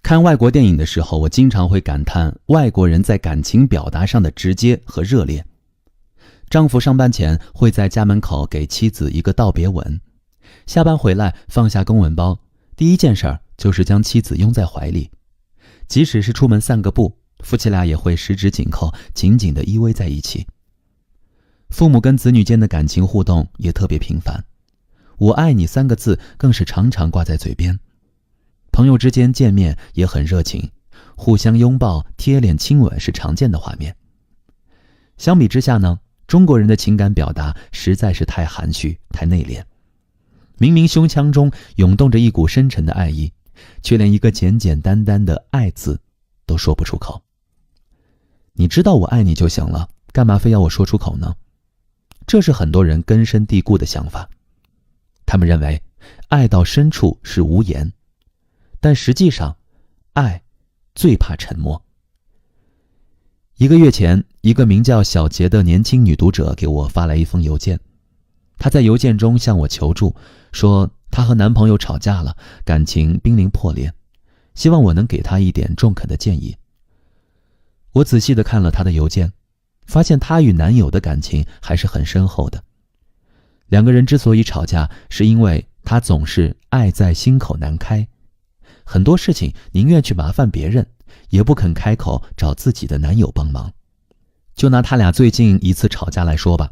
看外国电影的时候，我经常会感叹外国人在感情表达上的直接和热烈。丈夫上班前会在家门口给妻子一个道别吻，下班回来放下公文包，第一件事就是将妻子拥在怀里。即使是出门散个步，夫妻俩也会十指紧扣，紧紧地依偎在一起。父母跟子女间的感情互动也特别频繁，我爱你3个字更是常常挂在嘴边。朋友之间见面也很热情，互相拥抱、贴脸亲吻是常见的画面。相比之下呢，中国人的情感表达实在是太含蓄、太内敛。明明胸腔中涌动着一股深沉的爱意，却连一个简简单单的爱字都说不出口。你知道我爱你就行了，干嘛非要我说出口呢？这是很多人根深蒂固的想法。他们认为爱到深处是无言，但实际上爱最怕沉默。1个月前，一个名叫小杰的年轻女读者给我发来一封邮件。她在邮件中向我求助，说她和男朋友吵架了，感情濒临破裂，希望我能给她一点中肯的建议。我仔细地看了她的邮件，发现她与男友的感情还是很深厚的。两个人之所以吵架，是因为他总是爱在心口难开，很多事情宁愿去麻烦别人，也不肯开口找自己的男友帮忙。就拿他俩最近一次吵架来说吧，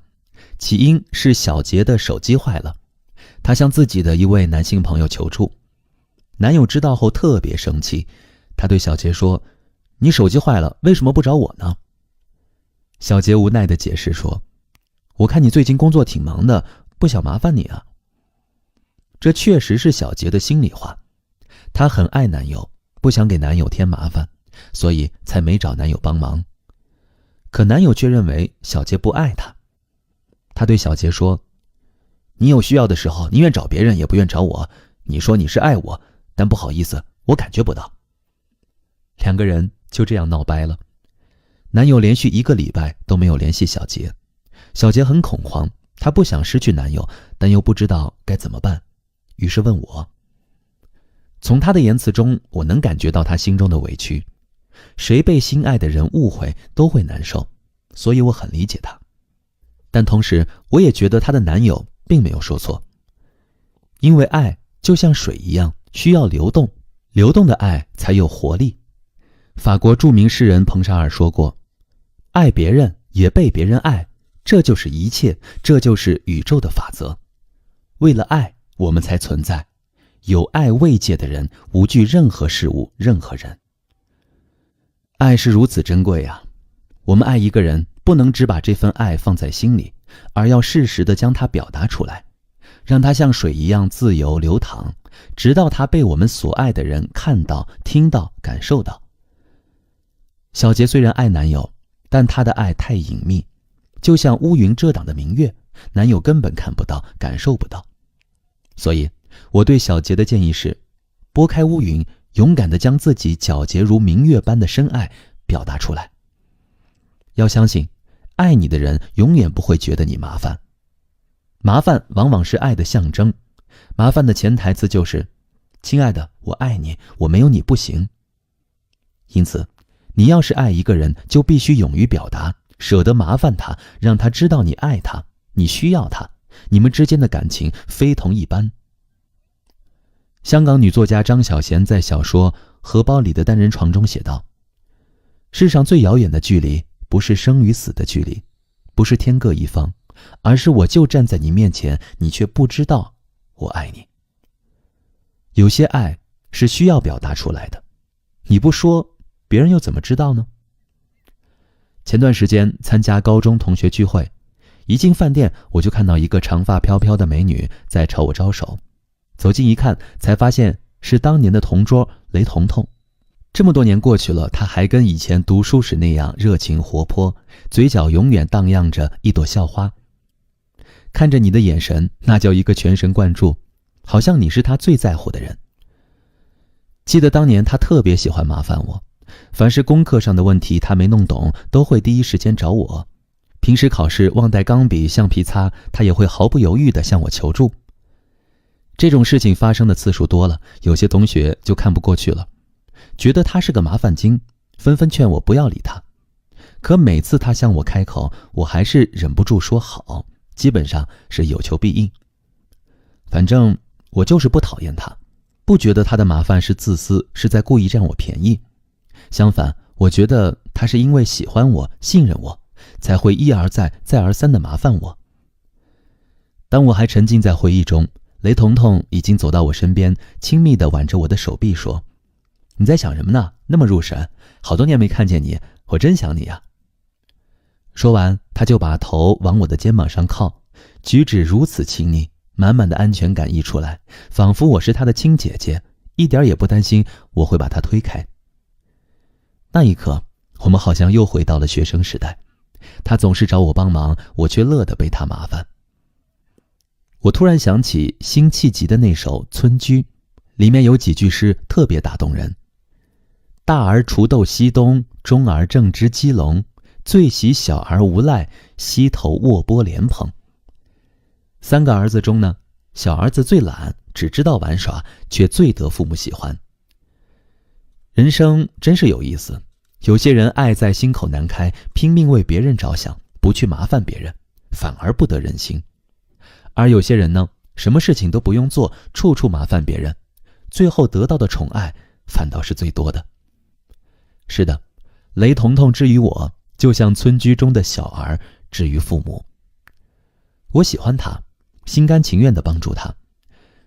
起因是小杰的手机坏了，他向自己的一位男性朋友求助。男友知道后特别生气，他对小杰说：“你手机坏了，为什么不找我呢？”小杰无奈地解释说：“我看你最近工作挺忙的，不想麻烦你啊。”这确实是小杰的心里话，他很爱男友，不想给男友添麻烦，所以才没找男友帮忙。可男友却认为小杰不爱他，他对小杰说：“你有需要的时候宁愿找别人也不愿找我，你说你是爱我，但不好意思，我感觉不到。”两个人就这样闹掰了。男友连续1个礼拜都没有联系小杰，小杰很恐慌，他不想失去男友，但又不知道该怎么办，于是问我。从他的言辞中，我能感觉到他心中的委屈。谁被心爱的人误会都会难受，所以我很理解他。但同时，我也觉得她的男友并没有说错，因为爱就像水一样，需要流动，流动的爱才有活力。法国著名诗人彭沙尔说过：“爱别人也被别人爱，这就是一切，这就是宇宙的法则。为了爱，我们才存在。有爱慰藉的人，无惧任何事物，任何人。”爱是如此珍贵啊！我们爱一个人，不能只把这份爱放在心里，而要适时地将它表达出来，让它像水一样自由流淌，直到它被我们所爱的人看到、听到、感受到。小杰虽然爱男友，但他的爱太隐秘，就像乌云遮挡的明月，男友根本看不到、感受不到。所以，我对小杰的建议是：拨开乌云，勇敢地将自己皎洁如明月般的深爱表达出来。要相信，爱你的人永远不会觉得你麻烦。麻烦往往是爱的象征，麻烦的潜台词就是：亲爱的，我爱你，我没有你不行。因此，你要是爱一个人，就必须勇于表达，舍得麻烦他，让他知道你爱他，你需要他，你们之间的感情非同一般。香港女作家张小娴在小说《荷包里的单人床》中写道：世上最遥远的距离，不是生与死的距离，不是天各一方，而是我就站在你面前，你却不知道我爱你。有些爱是需要表达出来的，你不说，别人又怎么知道呢？前段时间参加高中同学聚会，一进饭店，我就看到一个长发飘飘的美女在朝我招手。走近一看，才发现是当年的同桌雷彤彤。这么多年过去了，她还跟以前读书时那样热情活泼，嘴角永远荡漾着一朵校花。看着你的眼神，那叫一个全神贯注，好像你是她最在乎的人。记得当年她特别喜欢麻烦我，凡是功课上的问题她没弄懂，都会第一时间找我。平时考试忘带钢笔、橡皮擦，她也会毫不犹豫地向我求助。这种事情发生的次数多了，有些同学就看不过去了，觉得他是个麻烦精，纷纷劝我不要理他。可每次他向我开口，我还是忍不住说好，基本上是有求必应。反正我就是不讨厌他，不觉得他的麻烦是自私，是在故意占我便宜。相反，我觉得他是因为喜欢我、信任我，才会一而再、再而三地麻烦我。当我还沉浸在回忆中，雷彤彤已经走到我身边，亲密地挽着我的手臂说：“你在想什么呢？那么入神，好多年没看见你，我真想你啊。”说完，他就把头往我的肩膀上靠，举止如此亲昵，满满的安全感溢出来，仿佛我是他的亲姐姐，一点也不担心我会把他推开。那一刻，我们好像又回到了学生时代，他总是找我帮忙，我却乐得被他麻烦。我突然想起辛弃疾的那首《村居》，里面有几句诗特别打动人：大儿锄豆溪东，中儿正织鸡笼，最喜小儿无赖，溪头卧剥莲蓬。3个儿子中呢，小儿子最懒，只知道玩耍，却最得父母喜欢。人生真是有意思，有些人爱在心口难开，拼命为别人着想，不去麻烦别人，反而不得人心。而有些人呢，什么事情都不用做，处处麻烦别人，最后得到的宠爱反倒是最多的。是的，雷彤彤之于我，就像村居中的小儿之于父母。我喜欢他，心甘情愿地帮助他，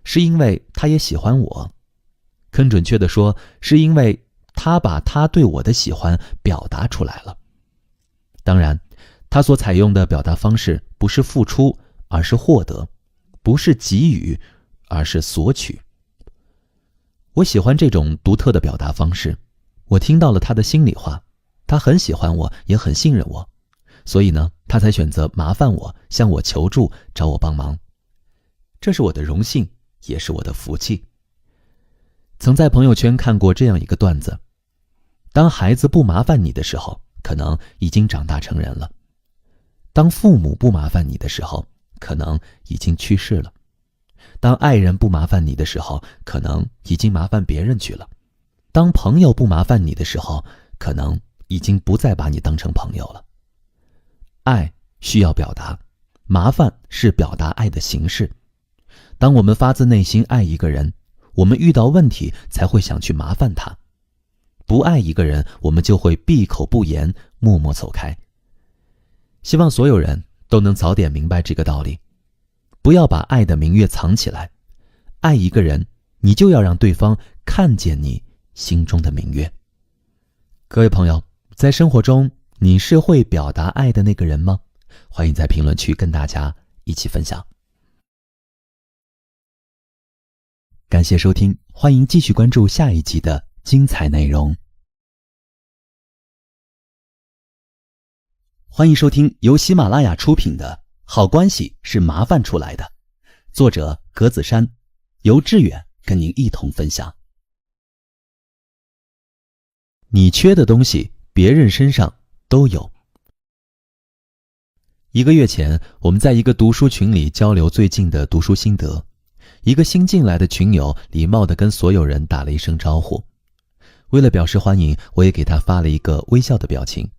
是因为他也喜欢我，更准确地说，是因为他把他对我的喜欢表达出来了。当然，他所采用的表达方式不是付出，而是获得；不是给予，而是索取。我喜欢这种独特的表达方式，我听到了他的心里话，他很喜欢我，也很信任我，所以呢，他才选择麻烦我，向我求助，找我帮忙。这是我的荣幸，也是我的福气。曾在朋友圈看过这样一个段子：当孩子不麻烦你的时候，可能已经长大成人了；当父母不麻烦你的时候，可能已经去世了；当爱人不麻烦你的时候，可能已经麻烦别人去了；当朋友不麻烦你的时候，可能已经不再把你当成朋友了。爱需要表达，麻烦是表达爱的形式。当我们发自内心爱一个人，我们遇到问题才会想去麻烦他；不爱一个人，我们就会闭口不言，默默走开。希望所有人都能早点明白这个道理，不要把爱的明月藏起来。爱一个人，你就要让对方看见你心中的明月。各位朋友，在生活中，你是会表达爱的那个人吗？欢迎在评论区跟大家一起分享。感谢收听，欢迎继续关注下一集的精彩内容。欢迎收听由喜马拉雅出品的《好关系是麻烦出来的》，作者格子珊，由志远跟您一同分享。你缺的东西，别人身上都有。1个月前，我们在一个读书群里交流最近的读书心得。一个新进来的群友礼貌地跟所有人打了一声招呼，为了表示欢迎，我也给他发了一个微笑的表情。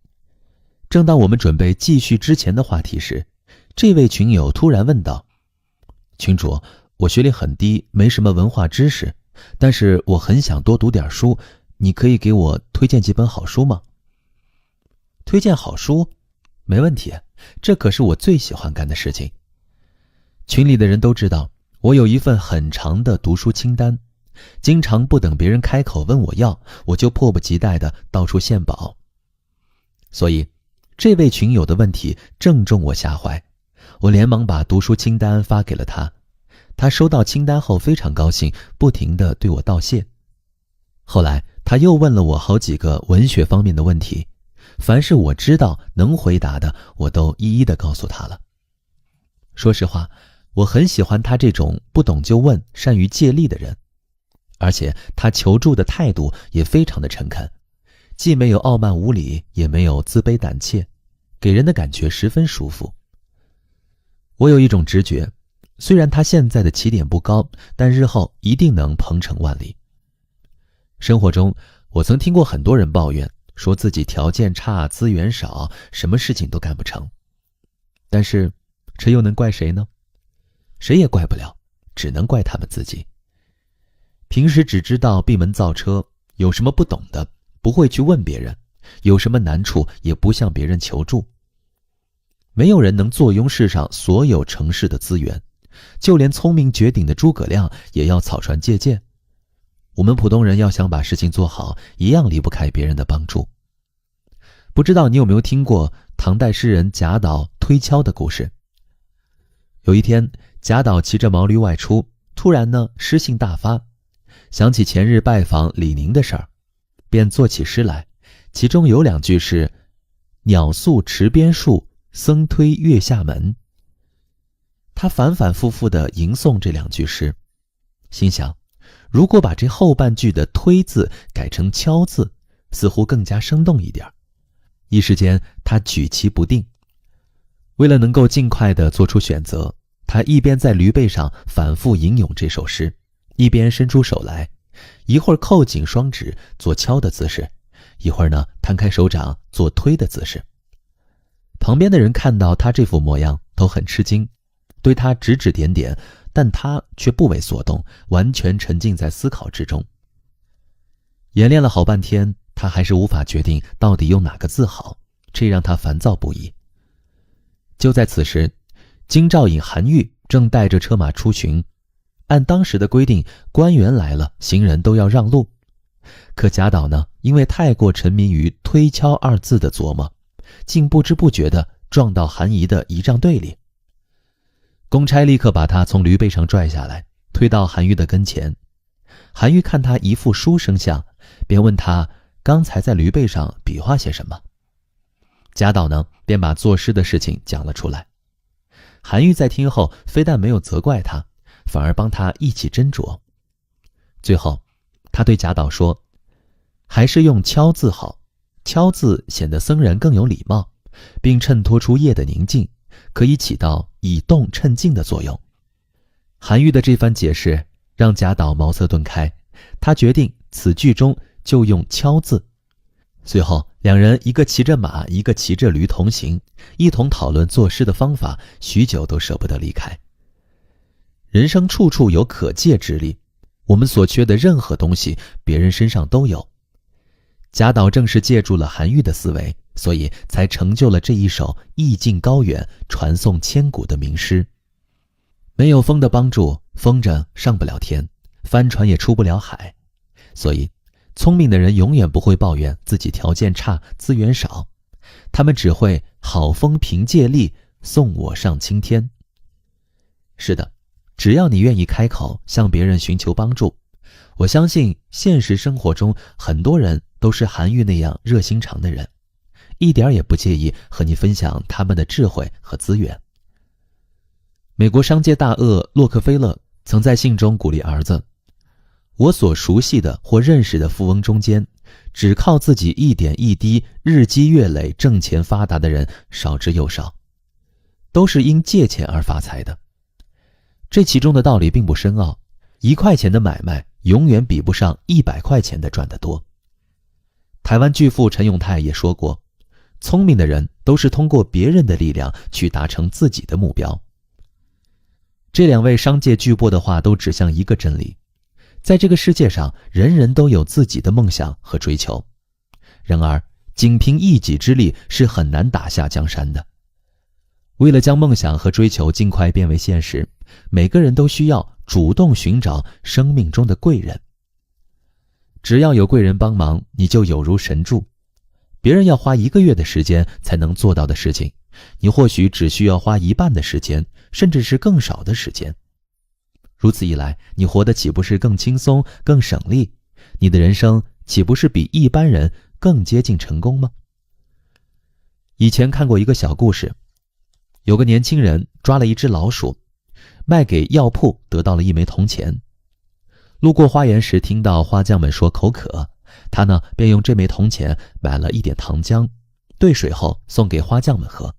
正当我们准备继续之前的话题时，这位群友突然问道：群主，我学历很低，没什么文化知识，但是我很想多读点书，你可以给我推荐几本好书吗？推荐好书？没问题，这可是我最喜欢干的事情。群里的人都知道，我有一份很长的读书清单，经常不等别人开口问我要，我就迫不及待地到处献宝。所以，这位群友的问题正中我下怀，我连忙把读书清单发给了他。他收到清单后非常高兴，不停地对我道谢。后来，他又问了我好几个文学方面的问题，凡是我知道能回答的，我都一一地告诉他了。说实话，我很喜欢他这种不懂就问、善于借力的人，而且他求助的态度也非常的诚恳，既没有傲慢无礼，也没有自卑胆怯，给人的感觉十分舒服。我有一种直觉，虽然他现在的起点不高，但日后一定能鹏程万里。生活中，我曾听过很多人抱怨，说自己条件差、资源少，什么事情都干不成。但是，这又能怪谁呢？谁也怪不了，只能怪他们自己。平时只知道闭门造车，有什么不懂的，不会去问别人，有什么难处也不向别人求助。没有人能坐拥世上所有城市的资源，就连聪明绝顶的诸葛亮也要草船借箭。我们普通人要想把事情做好，一样离不开别人的帮助。不知道你有没有听过唐代诗人贾岛推敲的故事？有一天，贾岛骑着毛驴外出，突然诗兴大发，想起前日拜访李宁的事儿，便作起诗来，其中有2句是鸟宿池边树，僧推月下门。他反反复复地吟诵这2句诗，心想，如果把这后半句的推字改成敲字，似乎更加生动一点。一时间他举棋不定。为了能够尽快地做出选择，他一边在驴背上反复吟咏这首诗，一边伸出手来，一会儿扣紧双指做敲的姿势，一会儿摊开手掌做推的姿势。旁边的人看到他这副模样都很吃惊，对他指指点点，但他却不为所动，完全沉浸在思考之中。演练了好半天，他还是无法决定到底用哪个字好，这让他烦躁不已。就在此时，京兆尹韩愈正带着车马出巡。按当时的规定，官员来了，行人都要让路。可贾岛呢，因为太过沉迷于推敲二字的琢磨，竟不知不觉地撞到韩仪的仪仗队里。公差立刻把他从驴背上拽下来，推到韩愈的跟前。韩愈看他一副书生相，便问他刚才在驴背上比划些什么。贾岛呢，便把作诗的事情讲了出来。韩愈在听后，非但没有责怪他，反而帮他一起斟酌。最后他对贾岛说，还是用敲字好，敲字显得僧人更有礼貌，并衬托出夜的宁静，可以起到以动衬静的作用。韩愈的这番解释让贾岛茅塞顿开，他决定此句中就用敲字。随后两人一个骑着马，一个骑着驴同行，一同讨论作诗的方法，许久都舍不得离开。人生处处有可借之力，我们所缺的任何东西，别人身上都有。贾岛正是借助了韩愈的思维，所以才成就了这一首意境高远、传颂千古的名诗。没有风的帮助，风筝上不了天，帆船也出不了海。所以聪明的人永远不会抱怨自己条件差、资源少，他们只会好风凭借力，送我上青天。是的，只要你愿意开口向别人寻求帮助，我相信现实生活中很多人都是韩愈那样热心肠的人，一点也不介意和你分享他们的智慧和资源。美国商界大鳄洛克菲勒曾在信中鼓励儿子，我所熟悉的或认识的富翁中间，只靠自己一点一滴日积月累挣钱发达的人少之又少，都是因借钱而发财的。这其中的道理并不深奥，1块钱的买卖永远比不上100块钱的赚得多。台湾巨富陈永泰也说过，聪明的人都是通过别人的力量去达成自己的目标。这两位商界巨擘的话都指向一个真理，在这个世界上，人人都有自己的梦想和追求，然而仅凭一己之力是很难打下江山的。为了将梦想和追求尽快变为现实，每个人都需要主动寻找生命中的贵人。只要有贵人帮忙，你就有如神助。别人要花1个月的时间才能做到的事情，你或许只需要花1半的时间，甚至是更少的时间。如此一来，你活得岂不是更轻松、更省力？你的人生岂不是比一般人更接近成功吗？以前看过一个小故事，有个年轻人抓了一只老鼠，卖给药铺得到了1枚铜钱。路过花园时听到花匠们说口渴，他呢便用这枚铜钱买了一点糖浆，兑水后送给花匠们喝。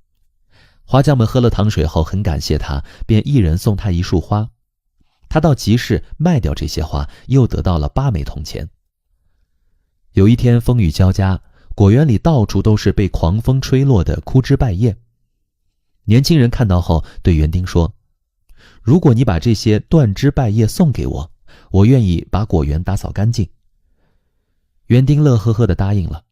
花匠们喝了糖水后很感谢他，便一人送他1束花。他到集市卖掉这些花，又得到了8枚铜钱。有一天风雨交加，果园里到处都是被狂风吹落的枯枝败叶。年轻人看到后对园丁说，如果你把这些断枝败叶送给我，我愿意把果园打扫干净。园丁乐呵呵地答应了。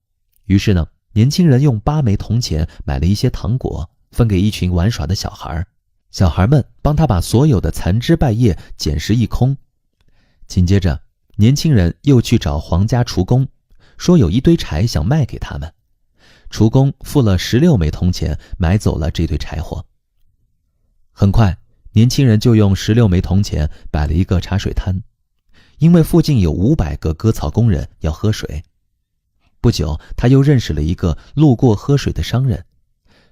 于是呢，年轻人用8枚铜钱买了一些糖果，分给一群玩耍的小孩。小孩们帮他把所有的残枝败叶捡拾一空。紧接着，年轻人又去找皇家厨工，说有一堆柴想卖给他们。厨工付了16枚铜钱，买走了这堆柴火。很快，年轻人就用16枚铜钱摆了一个茶水摊，因为附近有500个割草工人要喝水。不久，他又认识了一个路过喝水的商人。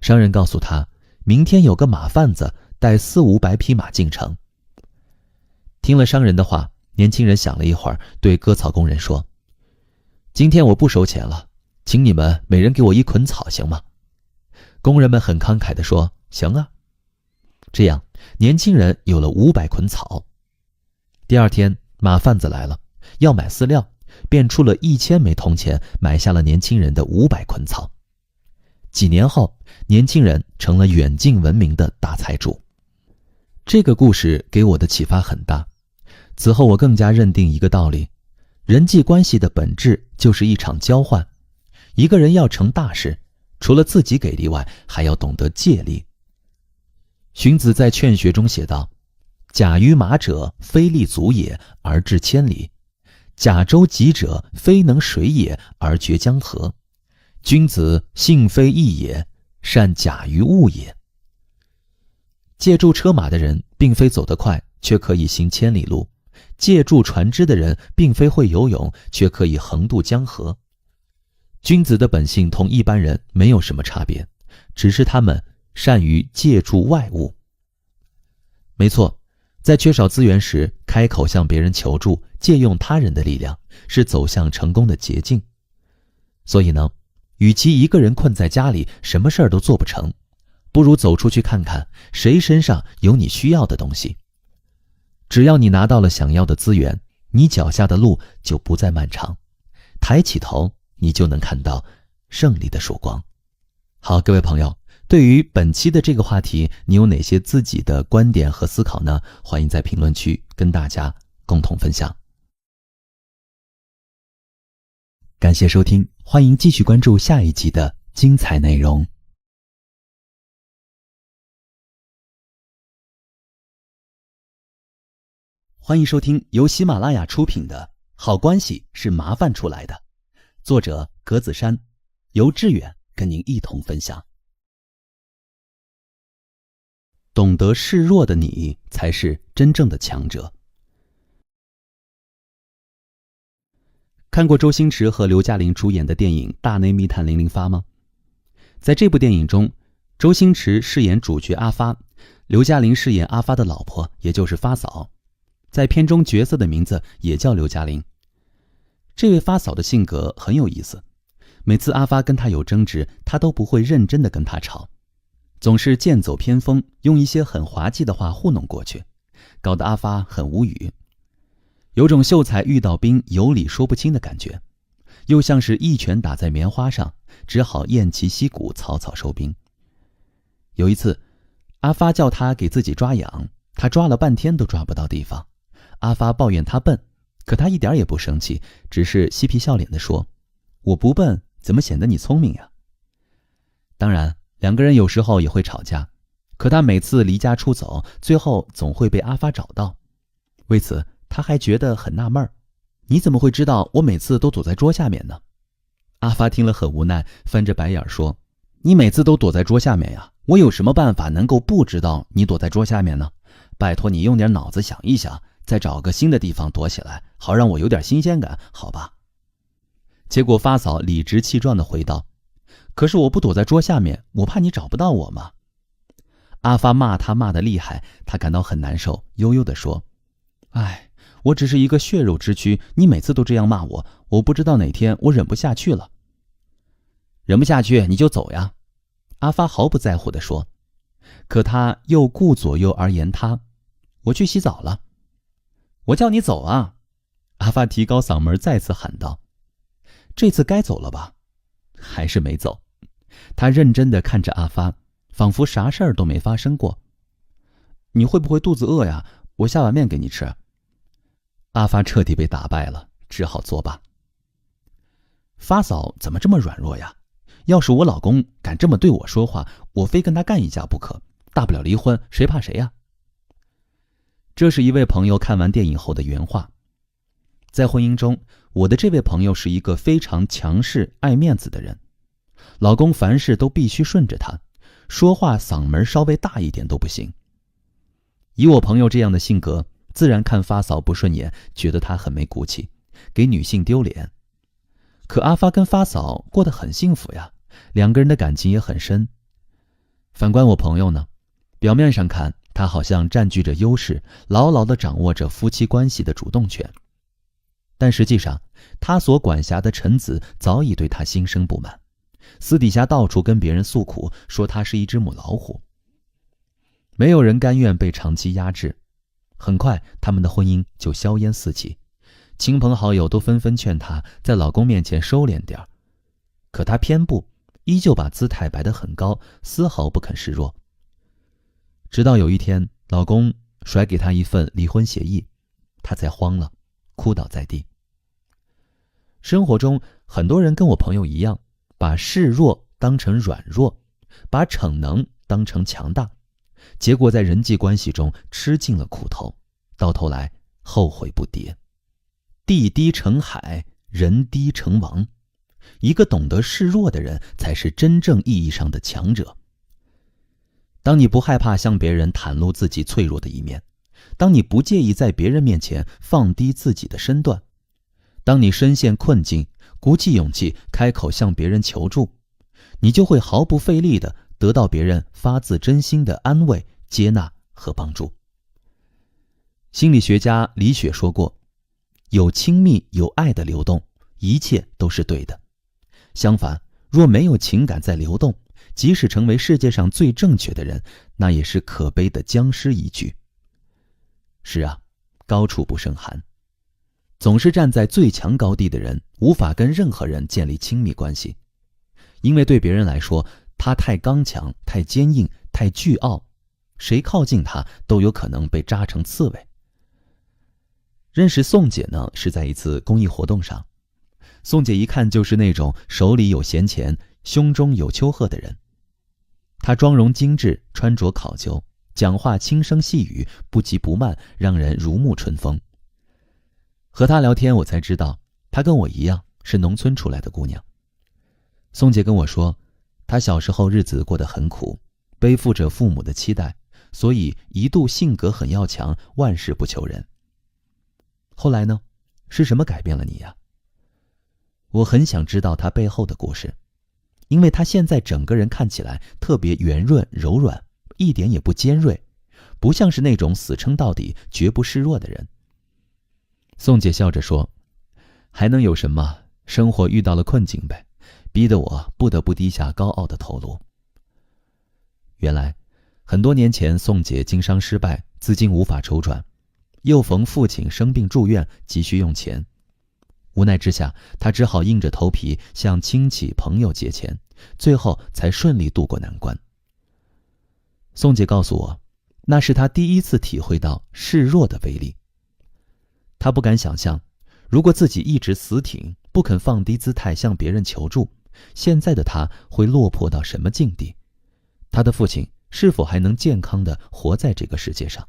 商人告诉他，明天有个马贩子带400-500匹马进城。听了商人的话，年轻人想了一会儿，对割草工人说，今天我不收钱了，请你们每人给我1捆草行吗？工人们很慷慨地说，行啊。这样，年轻人有了500捆草。第二天，马贩子来了，要买饲料，便出了1000枚铜钱，买下了年轻人的500捆草。几年后，年轻人成了远近闻名的大财主。这个故事给我的启发很大。此后我更加认定一个道理，人际关系的本质就是一场交换。一个人要成大事，除了自己给力外，还要懂得借力。荀子在《劝学》中写道：甲于马者，非立足也，而至千里；甲舟楫者，非能水也，而绝江河。君子性非异也，善假于物也。借助车马的人，并非走得快，却可以行千里路；借助船只的人，并非会游泳，却可以横渡江河。君子的本性同一般人没有什么差别，只是他们善于借助外物。没错，在缺少资源时，开口向别人求助，借用他人的力量，是走向成功的捷径。所以呢，与其一个人困在家里，什么事儿都做不成，不如走出去看看，谁身上有你需要的东西。只要你拿到了想要的资源，你脚下的路就不再漫长，抬起头，你就能看到胜利的曙光。好，各位朋友，对于本期的这个话题，你有哪些自己的观点和思考呢？欢迎在评论区跟大家共同分享。感谢收听，欢迎继续关注下一集的精彩内容。欢迎收听由喜马拉雅出品的《好关系是麻烦出来的》，作者格子珊，由志远跟您一同分享。懂得示弱的你，才是真正的强者。看过周星驰和刘嘉玲主演的电影《大内密探零零发》吗？在这部电影中，周星驰饰演主角阿发，刘嘉玲饰演阿发的老婆，也就是发嫂。在片中角色的名字也叫刘嘉玲。这位发嫂的性格很有意思，每次阿发跟她有争执，她都不会认真的跟他吵，总是剑走偏锋，用一些很滑稽的话糊弄过去，搞得阿发很无语，有种秀才遇到兵有理说不清的感觉，又像是一拳打在棉花上，只好偃旗息鼓，草草收兵。有一次，阿发叫他给自己抓痒，他抓了半天都抓不到地方。阿发抱怨他笨，可他一点也不生气，只是嬉皮笑脸地说：我不笨，怎么显得你聪明呀？当然，两个人有时候也会吵架，可他每次离家出走，最后总会被阿发找到。为此，他还觉得很纳闷，你怎么会知道我每次都躲在桌下面呢？阿发听了很无奈，翻着白眼说：你每次都躲在桌下面呀，我有什么办法能够不知道你躲在桌下面呢？拜托你用点脑子想一想，再找个新的地方躲起来，好让我有点新鲜感，好吧？结果发嫂理直气壮地回道：可是我不躲在桌下面，我怕你找不到我嘛。阿发骂他骂得厉害，他感到很难受，悠悠地说：哎，我只是一个血肉之躯，你每次都这样骂我，我不知道哪天我忍不下去了。忍不下去你就走呀，阿发毫不在乎地说。可他又顾左右而言他：我去洗澡了。我叫你走啊！阿发提高嗓门再次喊道。这次该走了吧？还是没走。他认真地看着阿发，仿佛啥事儿都没发生过。你会不会肚子饿呀？我下碗面给你吃。阿发彻底被打败了，只好作罢。发嫂怎么这么软弱呀？要是我老公敢这么对我说话，我非跟他干一架不可，大不了离婚，谁怕谁呀？这是一位朋友看完电影后的原话。在婚姻中，我的这位朋友是一个非常强势、爱面子的人，老公凡事都必须顺着他，说话嗓门稍微大一点都不行。以我朋友这样的性格，自然看发嫂不顺眼，觉得她很没骨气，给女性丢脸。可阿发跟发嫂过得很幸福呀，两个人的感情也很深。反观我朋友呢，表面上看他好像占据着优势，牢牢地掌握着夫妻关系的主动权，但实际上他所管辖的臣子早已对他心生不满，私底下到处跟别人诉苦，说他是一只母老虎。没有人甘愿被长期压制，很快他们的婚姻就硝烟四起，亲朋好友都纷纷劝她在老公面前收敛点，可她偏不，依旧把姿态摆得很高，丝毫不肯示弱。直到有一天，老公甩给她一份离婚协议，她才慌了，哭倒在地。生活中很多人跟我朋友一样，把示弱当成软弱，把逞能当成强大，结果在人际关系中吃尽了苦头，到头来后悔不迭。地低成海，人低成王。一个懂得示弱的人，才是真正意义上的强者。当你不害怕向别人袒露自己脆弱的一面，当你不介意在别人面前放低自己的身段，当你深陷困境，鼓起勇气开口向别人求助，你就会毫不费力地得到别人发自真心的安慰、接纳和帮助。心理学家李雪说过，有亲密有爱的流动，一切都是对的。相反，若没有情感在流动，即使成为世界上最正确的人，那也是可悲的僵尸一具。是啊，高处不胜寒。总是站在最强高地的人，无法跟任何人建立亲密关系，因为对别人来说，他太刚强、太坚硬、太倨傲，谁靠近他都有可能被扎成刺猬。认识宋姐呢，是在一次公益活动上。宋姐一看就是那种手里有闲钱、胸中有丘壑的人。她妆容精致，穿着考究，讲话轻声细语，不急不慢，让人如沐春风。和她聊天，我才知道她跟我一样是农村出来的姑娘。宋姐跟我说，她小时候日子过得很苦，背负着父母的期待，所以一度性格很要强，万事不求人。后来呢，是什么改变了你呀？我很想知道她背后的故事，因为她现在整个人看起来特别圆润柔软，一点也不尖锐，不像是那种死撑到底绝不示弱的人。宋姐笑着说，还能有什么，生活遇到了困境呗，逼得我不得不低下高傲的头颅。原来很多年前，宋姐经商失败，资金无法周转，又逢父亲生病住院，急需用钱。无奈之下，她只好硬着头皮向亲戚朋友借钱，最后才顺利度过难关。宋姐告诉我，那是她第一次体会到示弱的威力。她不敢想象，如果自己一直死挺，不肯放低姿态向别人求助，现在的她会落魄到什么境地？她的父亲是否还能健康地活在这个世界上？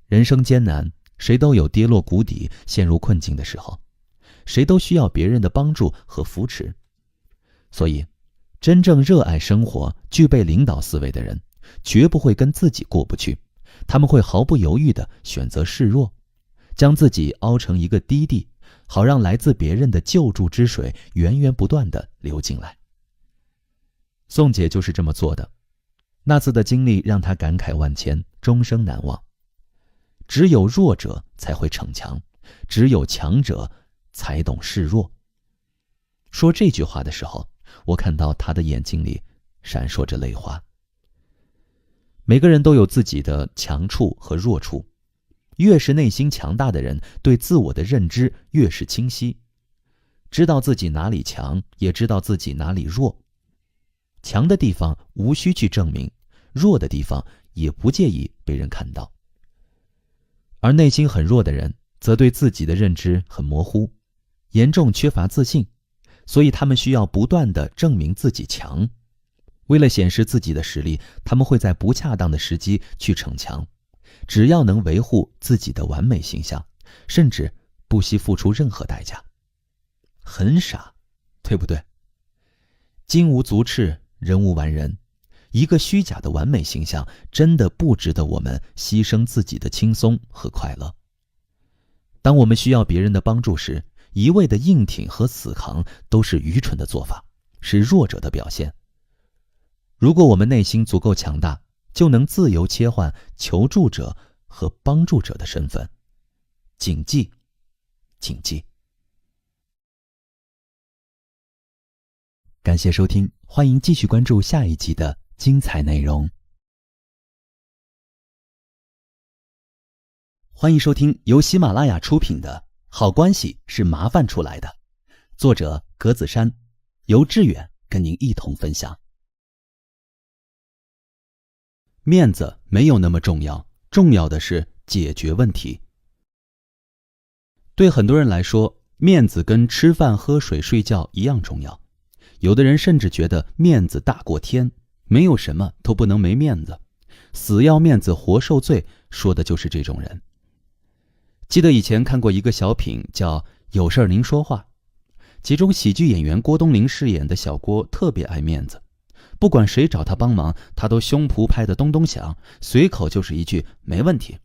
人生艰难，谁都有跌落谷底、陷入困境的时候，谁都需要别人的帮助和扶持。所以，真正热爱生活、具备领导思维的人，绝不会跟自己过不去，他们会毫不犹豫地选择示弱，将自己凹成一个低地，好让来自别人的救助之水源源不断地流进来。宋姐就是这么做的，那次的经历让她感慨万千，终生难忘。只有弱者才会逞强，只有强者才懂示弱。说这句话的时候，我看到他的眼睛里闪烁着泪花。每个人都有自己的强处和弱处，越是内心强大的人，对自我的认知越是清晰，知道自己哪里强，也知道自己哪里弱。强的地方无需去证明，弱的地方也不介意被人看到。而内心很弱的人，则对自己的认知很模糊，严重缺乏自信，所以他们需要不断地证明自己强。为了显示自己的实力，他们会在不恰当的时机去逞强，只要能维护自己的完美形象，甚至不惜付出任何代价。很傻，对不对？金无足赤，人无完人。一个虚假的完美形象，真的不值得我们牺牲自己的轻松和快乐。当我们需要别人的帮助时，一味的硬挺和死扛都是愚蠢的做法，是弱者的表现。如果我们内心足够强大，就能自由切换求助者和帮助者的身份。谨记，谨记。感谢收听，欢迎继续关注下一集的精彩内容。欢迎收听由喜马拉雅出品的《好关系是麻烦出来的》，作者格子珊，由志远跟您一同分享。面子没有那么重要，重要的是解决问题。对很多人来说，面子跟吃饭、喝水、睡觉一样重要。有的人甚至觉得面子大过天，没有什么都不能没面子，死要面子活受罪，说的就是这种人。记得以前看过一个小品叫《有事儿您说话》，其中喜剧演员郭冬临饰演的小郭特别爱面子，不管谁找他帮忙，他都胸脯拍得咚咚响，随口就是一句没问题。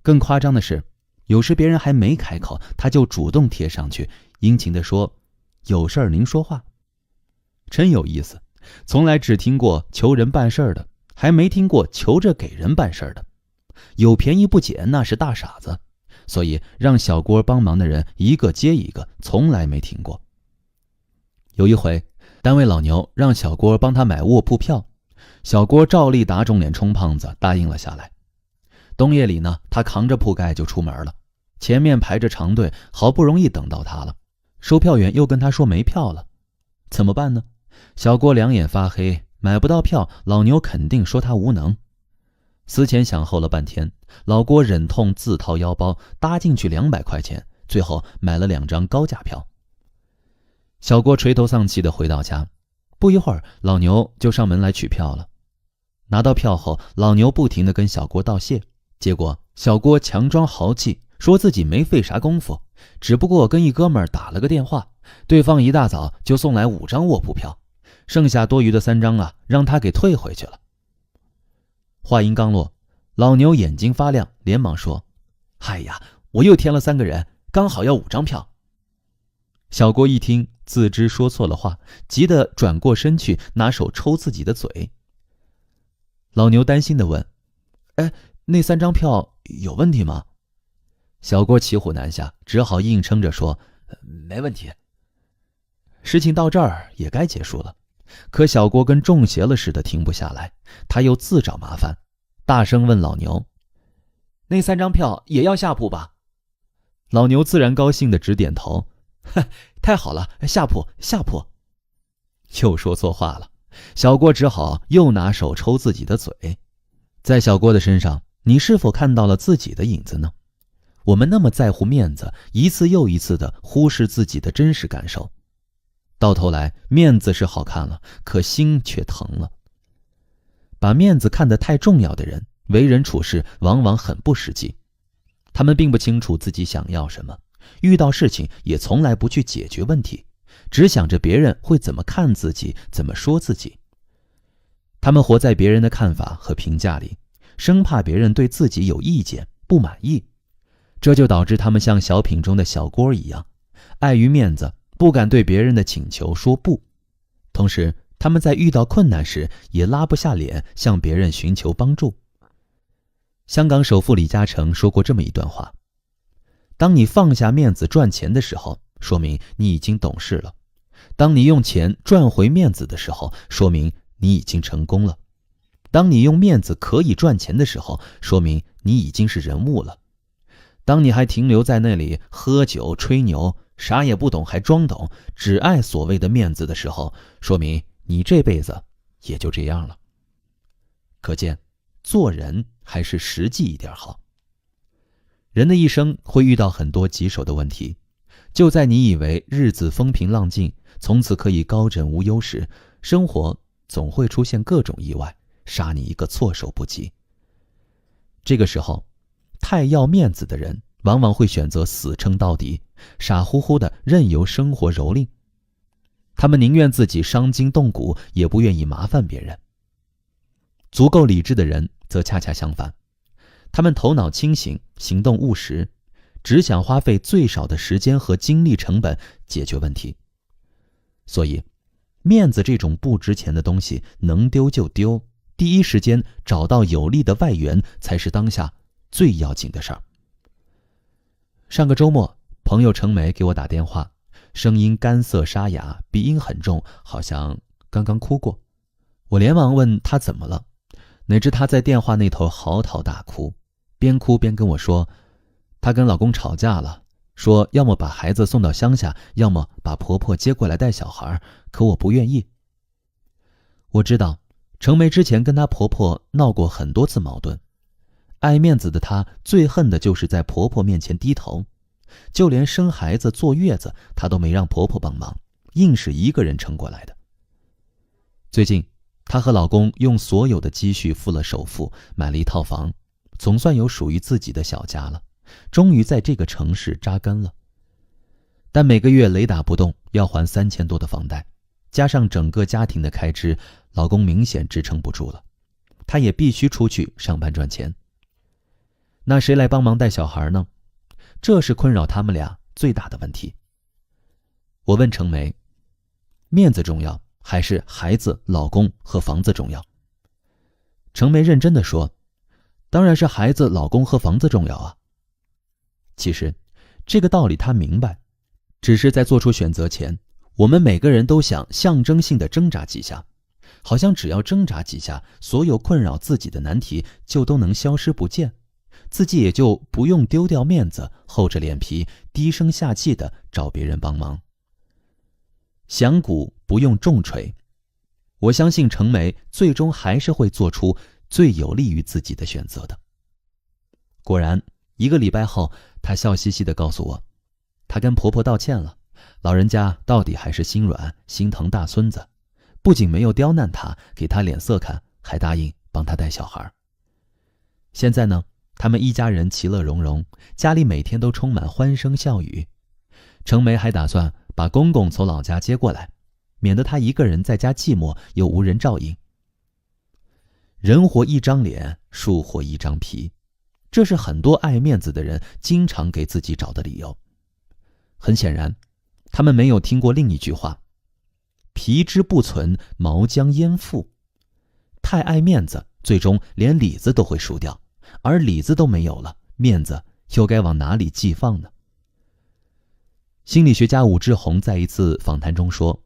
更夸张的是，有时别人还没开口，他就主动贴上去，殷勤地说有事儿您说话。真有意思，从来只听过求人办事的，还没听过求着给人办事的。有便宜不捡那是大傻子，所以让小郭帮忙的人一个接一个，从来没停过。有一回，单位老牛让小郭帮他买卧铺票，小郭照例打肿脸充胖子，答应了下来。冬夜里呢，他扛着铺盖就出门了，前面排着长队，好不容易等到他了，售票员又跟他说没票了，怎么办呢？小郭两眼发黑，买不到票，老牛肯定说他无能。思前想后了半天，老郭忍痛自掏腰包搭进去200块钱，最后买了2张高价票。小郭垂头丧气地回到家，不一会儿老牛就上门来取票了。拿到票后，老牛不停地跟小郭道谢，结果小郭强装豪气，说自己没费啥功夫，只不过跟一哥们儿打了个电话，对方一大早就送来5张卧铺票，剩下多余的3张啊，让他给退回去了。话音刚落，老牛眼睛发亮，连忙说：哎呀，我又添了3个人，刚好要5张票。小郭一听，自知说错了话，急得转过身去，拿手抽自己的嘴。老牛担心地问：那3张票有问题吗？小郭骑虎难下，只好硬撑着说：没问题。事情到这儿也该结束了，可小郭跟中邪了似的停不下来，他又自找麻烦，大声问老牛：那3张票也要下铺吧？老牛自然高兴地直点头：太好了，下铺下铺。又说错话了，小郭只好又拿手抽自己的嘴。在小郭的身上，你是否看到了自己的影子呢？我们那么在乎面子，一次又一次地忽视自己的真实感受，到头来面子是好看了，可心却疼了。把面子看得太重要的人，为人处事往往很不实际。他们并不清楚自己想要什么，遇到事情也从来不去解决问题，只想着别人会怎么看自己，怎么说自己。他们活在别人的看法和评价里，生怕别人对自己有意见，不满意。这就导致他们像小品中的小郭一样，碍于面子，不敢对别人的请求说不。同时，他们在遇到困难时，也拉不下脸向别人寻求帮助。香港首富李嘉诚说过这么一段话：当你放下面子赚钱的时候，说明你已经懂事了；当你用钱赚回面子的时候，说明你已经成功了；当你用面子可以赚钱的时候，说明你已经是人物了；当你还停留在那里喝酒吹牛，啥也不懂还装懂，只爱所谓的面子的时候，说明你这辈子也就这样了。可见，做人还是实际一点好。人的一生会遇到很多棘手的问题，就在你以为日子风平浪静，从此可以高枕无忧时，生活总会出现各种意外，杀你一个措手不及。这个时候，太要面子的人往往会选择死撑到底，傻乎乎的任由生活蹂躏。他们宁愿自己伤筋动骨，也不愿意麻烦别人。足够理智的人则恰恰相反，他们头脑清醒，行动务实，只想花费最少的时间和精力成本解决问题。所以，面子这种不值钱的东西，能丢就丢，第一时间找到有力的外援，才是当下最要紧的事儿。上个周末，朋友程梅给我打电话，声音干涩沙哑，鼻音很重，好像刚刚哭过。我连忙问她怎么了，哪知她在电话那头嚎啕大哭，边哭边跟我说，她跟老公吵架了，说要么把孩子送到乡下，要么把婆婆接过来带小孩，可我不愿意。我知道，程梅之前跟她婆婆闹过很多次矛盾，爱面子的她最恨的就是在婆婆面前低头，就连生孩子坐月子她都没让婆婆帮忙，硬是一个人撑过来的。最近她和老公用所有的积蓄付了首付，买了一套房，总算有属于自己的小家了，终于在这个城市扎根了。但每个月雷打不动要还3000多的房贷，加上整个家庭的开支，老公明显支撑不住了，他也必须出去上班赚钱。那谁来帮忙带小孩呢？这是困扰他们俩最大的问题。我问程梅，面子重要还是孩子、老公和房子重要？程梅认真地说，当然是孩子、老公和房子重要啊。其实这个道理她明白，只是在做出选择前，我们每个人都想象征性的挣扎几下，好像只要挣扎几下，所有困扰自己的难题就都能消失不见，自己也就不用丢掉面子，厚着脸皮低声下气的找别人帮忙。响鼓不用重锤，我相信程梅最终还是会做出最有利于自己的选择的。果然1个礼拜后，她笑嘻嘻地告诉我，她跟婆婆道歉了，老人家到底还是心软，心疼大孙子，不仅没有刁难她，给她脸色看，还答应帮她带小孩。现在呢，他们一家人其乐融融，家里每天都充满欢声笑语。程梅还打算把公公从老家接过来，免得她一个人在家寂寞又无人照应。人活一张脸，树活一张皮，这是很多爱面子的人经常给自己找的理由。很显然，他们没有听过另一句话，皮之不存，毛将焉附。太爱面子，最终连里子都会输掉，而里子都没有了，面子又该往哪里寄放呢？心理学家武志红在一次访谈中说，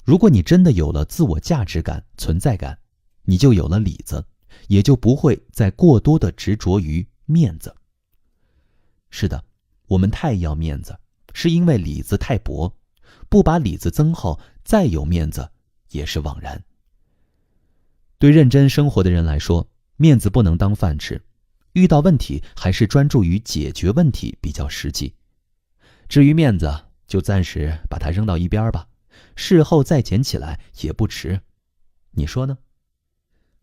如果你真的有了自我价值感、存在感，你就有了里子，也就不会再过多的执着于面子。是的，我们太要面子，是因为里子太薄，不把里子增厚，再有面子也是枉然。对认真生活的人来说，面子不能当饭吃，遇到问题还是专注于解决问题比较实际。至于面子，就暂时把它扔到一边吧，事后再捡起来也不迟。你说呢？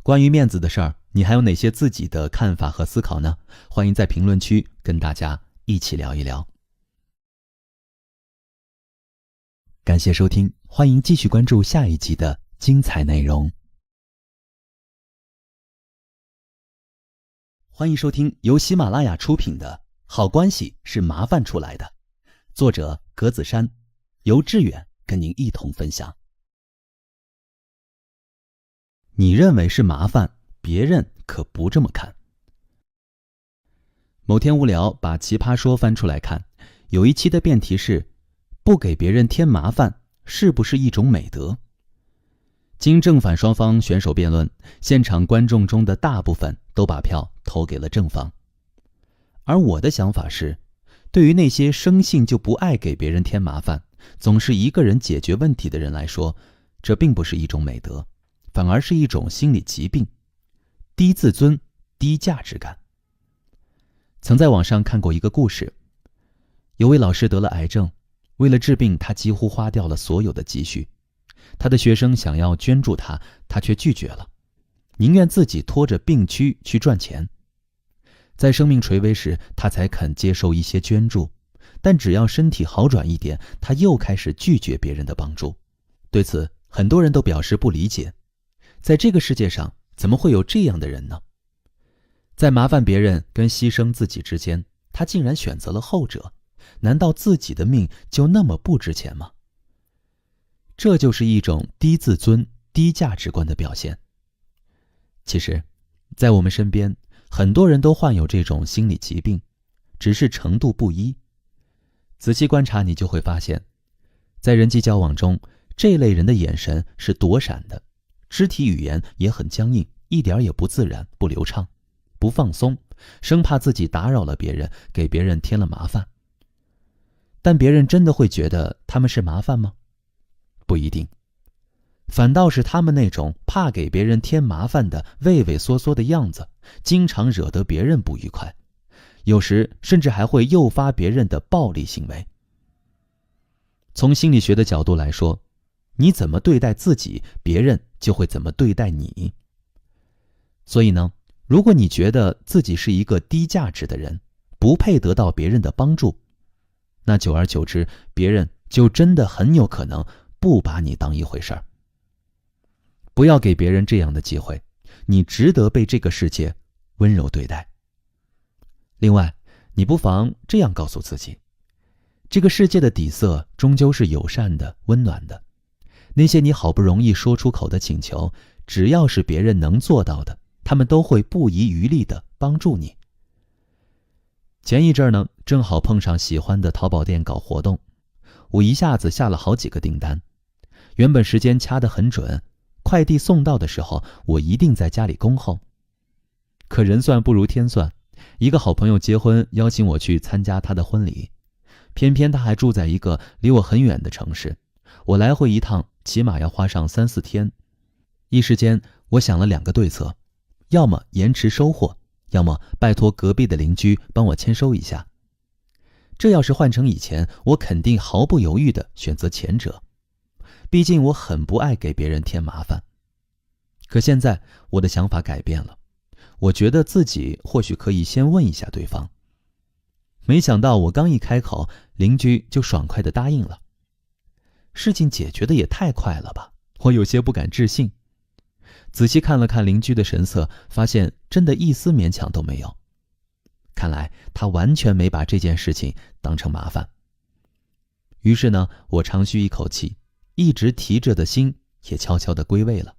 关于面子的事儿，你还有哪些自己的看法和思考呢？欢迎在评论区跟大家一起聊一聊。感谢收听，欢迎继续关注下一集的精彩内容。欢迎收听由喜马拉雅出品的《好关系是麻烦出来的》，作者格子珊，由志远跟您一同分享。你认为是麻烦，别人可不这么看。某天无聊，把奇葩说翻出来看，有一期的辩题是，不给别人添麻烦是不是一种美德？经正反双方选手辩论，现场观众中的大部分都把票投给了正方。而我的想法是，对于那些生性就不爱给别人添麻烦，总是一个人解决问题的人来说，这并不是一种美德，反而是一种心理疾病，低自尊、低价值感。曾在网上看过一个故事，有位老师得了癌症，为了治病，他几乎花掉了所有的积蓄。他的学生想要捐助他，他却拒绝了，宁愿自己拖着病躯去赚钱。在生命垂危时，他才肯接受一些捐助，但只要身体好转一点，他又开始拒绝别人的帮助。对此，很多人都表示不理解，在这个世界上，怎么会有这样的人呢？在麻烦别人跟牺牲自己之间，他竟然选择了后者，难道自己的命就那么不值钱吗？这就是一种低自尊、低价值观的表现。其实，在我们身边，很多人都患有这种心理疾病，只是程度不一。仔细观察，你就会发现，在人际交往中，这类人的眼神是躲闪的，肢体语言也很僵硬，一点也不自然、不流畅、不放松，生怕自己打扰了别人，给别人添了麻烦。但别人真的会觉得他们是麻烦吗？不一定。反倒是他们那种怕给别人添麻烦的畏畏缩缩的样子，经常惹得别人不愉快，有时甚至还会诱发别人的暴力行为。从心理学的角度来说，你怎么对待自己，别人就会怎么对待你。所以呢，如果你觉得自己是一个低价值的人，不配得到别人的帮助，那久而久之，别人就真的很有可能不把你当一回事儿。不要给别人这样的机会，你值得被这个世界温柔对待。另外，你不妨这样告诉自己，这个世界的底色终究是友善的、温暖的。那些你好不容易说出口的请求，只要是别人能做到的，他们都会不遗余力地帮助你。前一阵呢，正好碰上喜欢的淘宝店搞活动，我一下子下了好几个订单。原本时间掐得很准，快递送到的时候，我一定在家里恭候。可人算不如天算，一个好朋友结婚，邀请我去参加他的婚礼，偏偏他还住在一个离我很远的城市，我来回一趟起码要花上3-4天。一时间我想了2个对策，要么延迟收货，要么拜托隔壁的邻居帮我签收一下。这要是换成以前，我肯定毫不犹豫地选择前者，毕竟我很不爱给别人添麻烦。可现在我的想法改变了，我觉得自己或许可以先问一下对方。没想到我刚一开口，邻居就爽快地答应了。事情解决的也太快了吧，我有些不敢置信。仔细看了看邻居的神色，发现真的一丝勉强都没有。看来他完全没把这件事情当成麻烦。于是呢，我长吁一口气，一直提着的心也悄悄地归位了。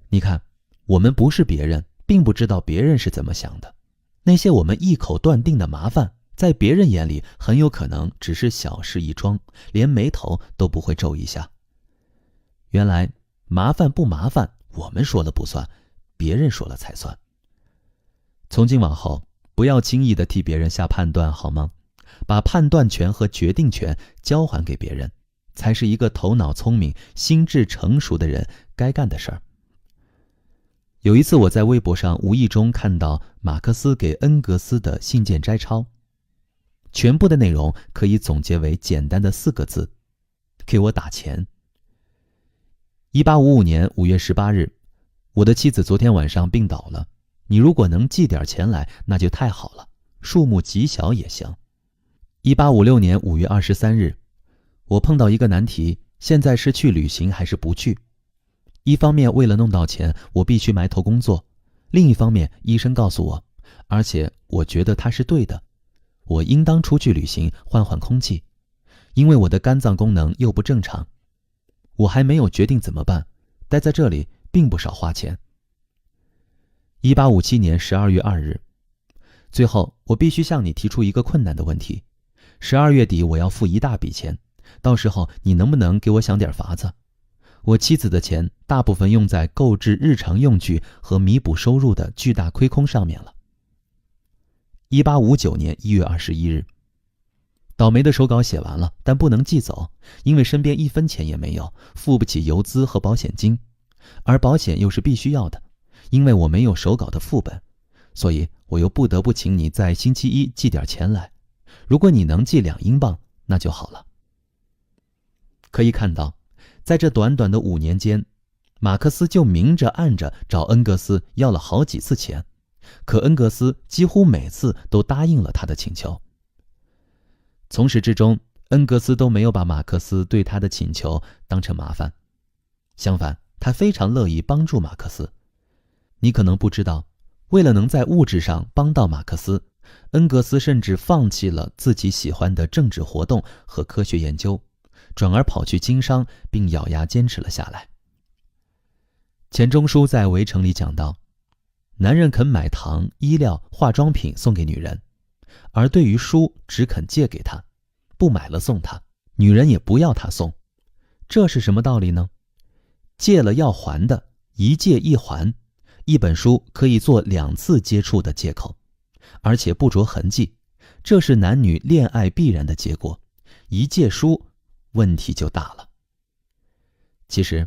你看，我们不是别人，并不知道别人是怎么想的。那些我们一口断定的麻烦，在别人眼里很有可能只是小事一桩，连眉头都不会皱一下。原来麻烦不麻烦，我们说了不算，别人说了才算。从今往后，不要轻易地替别人下判断，好吗？把判断权和决定权交还给别人，才是一个头脑聪明、心智成熟的人该干的事儿。有一次我在微博上无意中看到马克思给恩格斯的信件摘抄，全部的内容可以总结为简单的4个字：给我打钱。1855年5月18日，我的妻子昨天晚上病倒了，你如果能寄点钱来，那就太好了，数目极小也行。1856年5月23日，我碰到一个难题，现在是去旅行还是不去？一方面为了弄到钱，我必须埋头工作；另一方面，医生告诉我，而且我觉得他是对的，我应当出去旅行，换换空气，因为我的肝脏功能又不正常。我还没有决定怎么办，待在这里并不少花钱。1857年12月2日，最后我必须向你提出一个困难的问题：12月底我要付一大笔钱，到时候你能不能给我想点法子？我妻子的钱大部分用在购置日常用具和弥补收入的巨大亏空上面了。1859年1月21日，倒霉的手稿写完了，但不能寄走，因为身边1分钱也没有，付不起邮资和保险金，而保险又是必须要的，因为我没有手稿的副本，所以我又不得不请你在星期一寄点钱来。如果你能寄2英镑，那就好了。可以看到，在这短短的5年间，马克思就明着暗着找恩格斯要了好几次钱，可恩格斯几乎每次都答应了他的请求。从始至终，恩格斯都没有把马克思对他的请求当成麻烦，相反，他非常乐意帮助马克思。你可能不知道，为了能在物质上帮到马克思，恩格斯甚至放弃了自己喜欢的政治活动和科学研究，转而跑去经商，并咬牙坚持了下来。钱钟书在《围城》里讲到，男人肯买糖、衣料、化妆品送给女人，而对于书只肯借给她，不买了送她，女人也不要他送。这是什么道理呢？借了要还的，一借一还，一本书可以做2次接触的借口，而且不着痕迹，这是男女恋爱必然的结果。一借书，问题就大了。其实，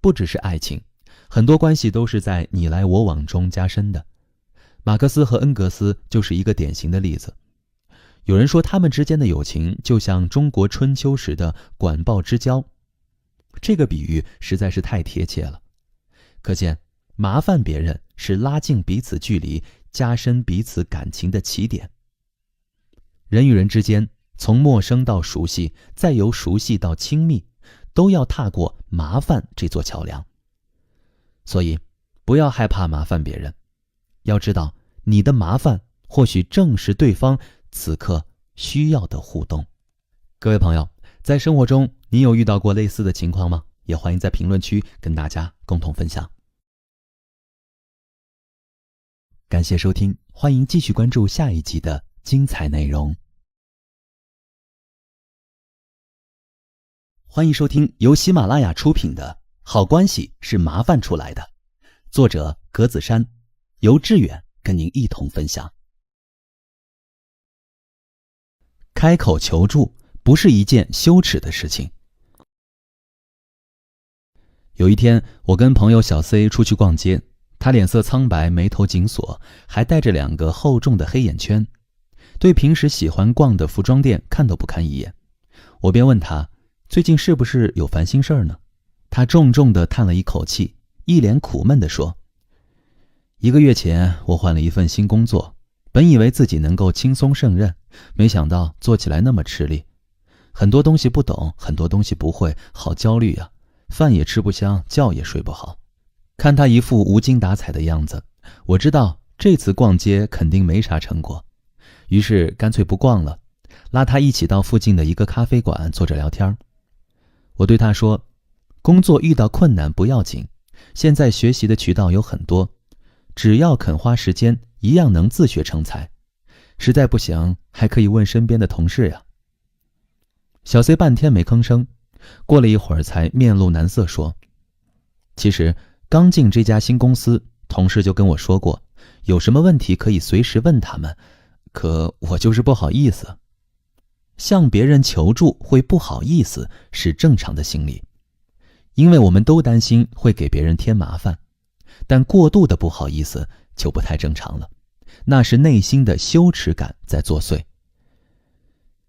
不只是爱情，很多关系都是在你来我往中加深的。马克思和恩格斯就是一个典型的例子。有人说他们之间的友情就像中国春秋时的管鲍之交，这个比喻实在是太贴切了。可见，麻烦别人是拉近彼此距离、加深彼此感情的起点。人与人之间，从陌生到熟悉，再由熟悉到亲密，都要踏过麻烦这座桥梁。所以，不要害怕麻烦别人，要知道，你的麻烦或许正是对方此刻需要的互动。各位朋友，在生活中你有遇到过类似的情况吗？也欢迎在评论区跟大家共同分享。感谢收听，欢迎继续关注下一集的精彩内容。欢迎收听由喜马拉雅出品的《好关系是麻烦出来的》，作者格子珊，由志远跟您一同分享。开口求助不是一件羞耻的事情。有一天，我跟朋友小 C 出去逛街，他脸色苍白，眉头紧锁，还带着2个厚重的黑眼圈，对平时喜欢逛的服装店看都不看一眼。我便问他，最近是不是有烦心事儿呢？他重重地叹了一口气，一脸苦闷地说：1个月前，我换了一份新工作，本以为自己能够轻松胜任，没想到做起来那么吃力，很多东西不懂，很多东西不会，好焦虑啊，饭也吃不香，觉也睡不好。看他一副无精打采的样子，我知道这次逛街肯定没啥成果，于是干脆不逛了，拉他一起到附近的一个咖啡馆坐着聊天。我对他说，工作遇到困难不要紧，现在学习的渠道有很多，只要肯花时间，一样能自学成才，实在不行还可以问身边的同事呀。小 C 半天没吭声，过了一会儿才面露难色说，其实刚进这家新公司，同事就跟我说过，有什么问题可以随时问他们，可我就是不好意思。向别人求助会不好意思是正常的心理，因为我们都担心会给别人添麻烦，但过度的不好意思就不太正常了，那是内心的羞耻感在作祟。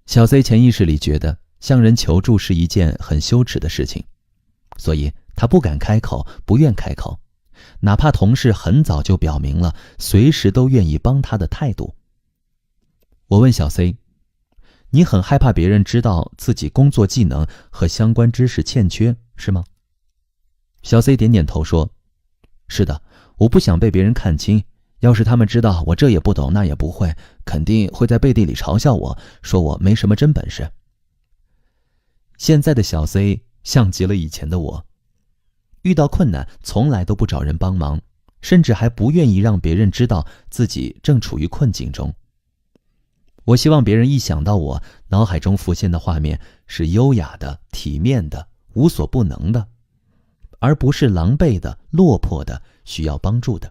小 C 潜意识里觉得向人求助是一件很羞耻的事情，所以他不敢开口，不愿开口，哪怕同事很早就表明了随时都愿意帮他的态度。我问小 C， 你很害怕别人知道自己工作技能和相关知识欠缺，是吗？小 C 点点头说，是的，我不想被别人看清，要是他们知道我这也不懂那也不会，肯定会在背地里嘲笑我，说我没什么真本事。现在的小 C 像极了以前的我，遇到困难从来都不找人帮忙，甚至还不愿意让别人知道自己正处于困境中。我希望别人一想到我，脑海中浮现的画面是优雅的、体面的、无所不能的，而不是狼狈的、落魄的、需要帮助的。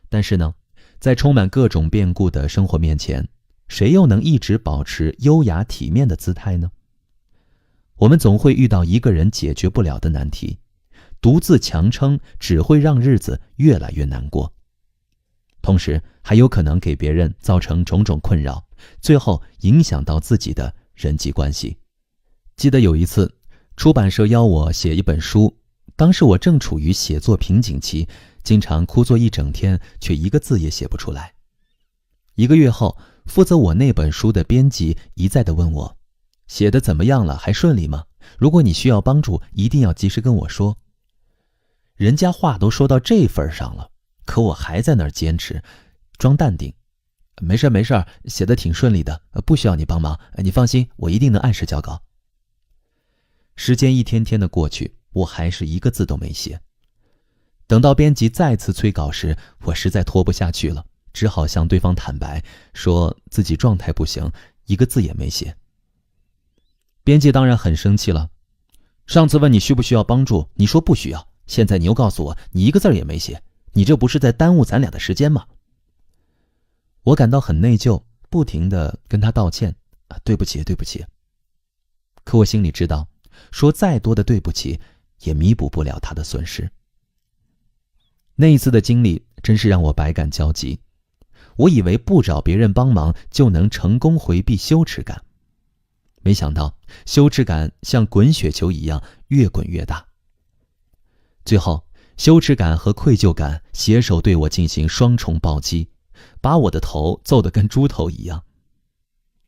但是呢，在充满各种变故的生活面前，谁又能一直保持优雅体面的姿态呢？我们总会遇到一个人解决不了的难题，独自强撑只会让日子越来越难过，同时还有可能给别人造成种种困扰，最后影响到自己的人际关系。记得有一次，出版社邀我写一本书，当时我正处于写作瓶颈期，经常枯坐一整天，却一个字也写不出来。1个月后，负责我那本书的编辑一再地问我，写得怎么样了？还顺利吗？如果你需要帮助，一定要及时跟我说。人家话都说到这份上了，可我还在那儿坚持，装淡定。没事没事，写得挺顺利的，不需要你帮忙，你放心，我一定能按时交稿。时间一天天的过去，我还是一个字都没写。等到编辑再次催稿时，我实在拖不下去了，只好向对方坦白，说自己状态不行，一个字也没写。编辑当然很生气了，上次问你需不需要帮助，你说不需要，现在你又告诉我你一个字也没写，你这不是在耽误咱俩的时间吗？我感到很内疚，不停地跟他道歉，对不起对不起。可我心里知道，说再多的对不起，也弥补不了他的损失。那一次的经历真是让我百感交集。我以为不找别人帮忙就能成功回避羞耻感，没想到羞耻感像滚雪球一样越滚越大。最后，羞耻感和愧疚感携手对我进行双重暴击，把我的头揍得跟猪头一样。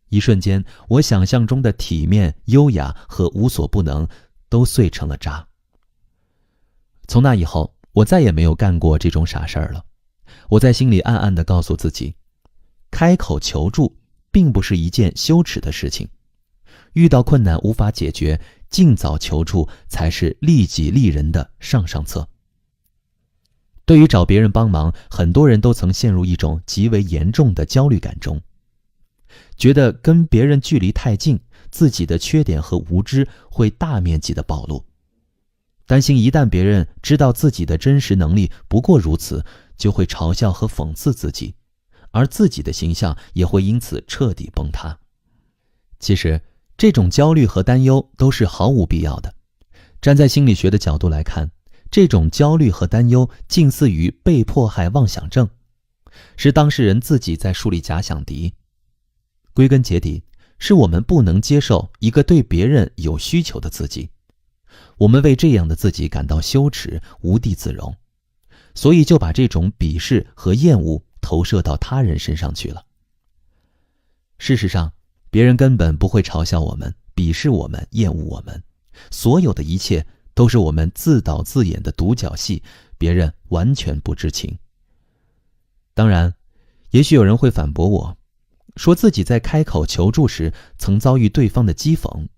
一瞬间，我想象中的体面、优雅和无所不能都碎成了渣。从那以后，我再也没有干过这种傻事儿了。我在心里暗暗地告诉自己，开口求助并不是一件羞耻的事情，遇到困难无法解决，尽早求助才是利己利人的上上策。对于找别人帮忙，很多人都曾陷入一种极为严重的焦虑感中，觉得跟别人距离太近，自己的缺点和无知会大面积的暴露，担心一旦别人知道自己的真实能力不过如此，就会嘲笑和讽刺自己，而自己的形象也会因此彻底崩塌。其实，这种焦虑和担忧都是毫无必要的。站在心理学的角度来看，这种焦虑和担忧近似于被迫害妄想症，是当事人自己在树立假想敌。归根结底，是我们不能接受一个对别人有需求的自己，我们为这样的自己感到羞耻，无地自容，所以就把这种鄙视和厌恶投射到他人身上去了。事实上，别人根本不会嘲笑我们、鄙视我们、厌恶我们，所有的一切都是我们自导自演的独角戏，别人完全不知情。当然，也许有人会反驳我，说自己在开口求助时曾遭遇对方的讥讽。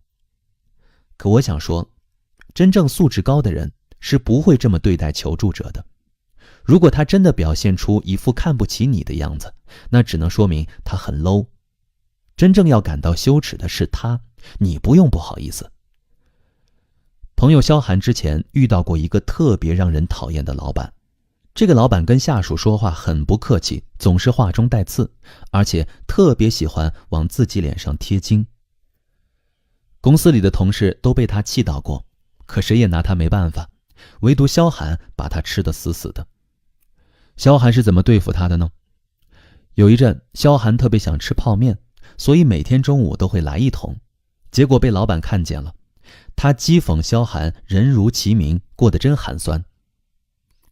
可我想说，真正素质高的人是不会这么对待求助者的。如果他真的表现出一副看不起你的样子，那只能说明他很 low。真正要感到羞耻的是他，你不用不好意思。朋友萧寒之前遇到过一个特别让人讨厌的老板，这个老板跟下属说话很不客气，总是话中带刺，而且特别喜欢往自己脸上贴金。公司里的同事都被他气到过，可谁也拿他没办法，唯独萧寒把他吃得死死的。萧寒是怎么对付他的呢？有一阵，萧寒特别想吃泡面，所以每天中午都会来一桶，结果被老板看见了，他讥讽萧寒人如其名，过得真寒酸。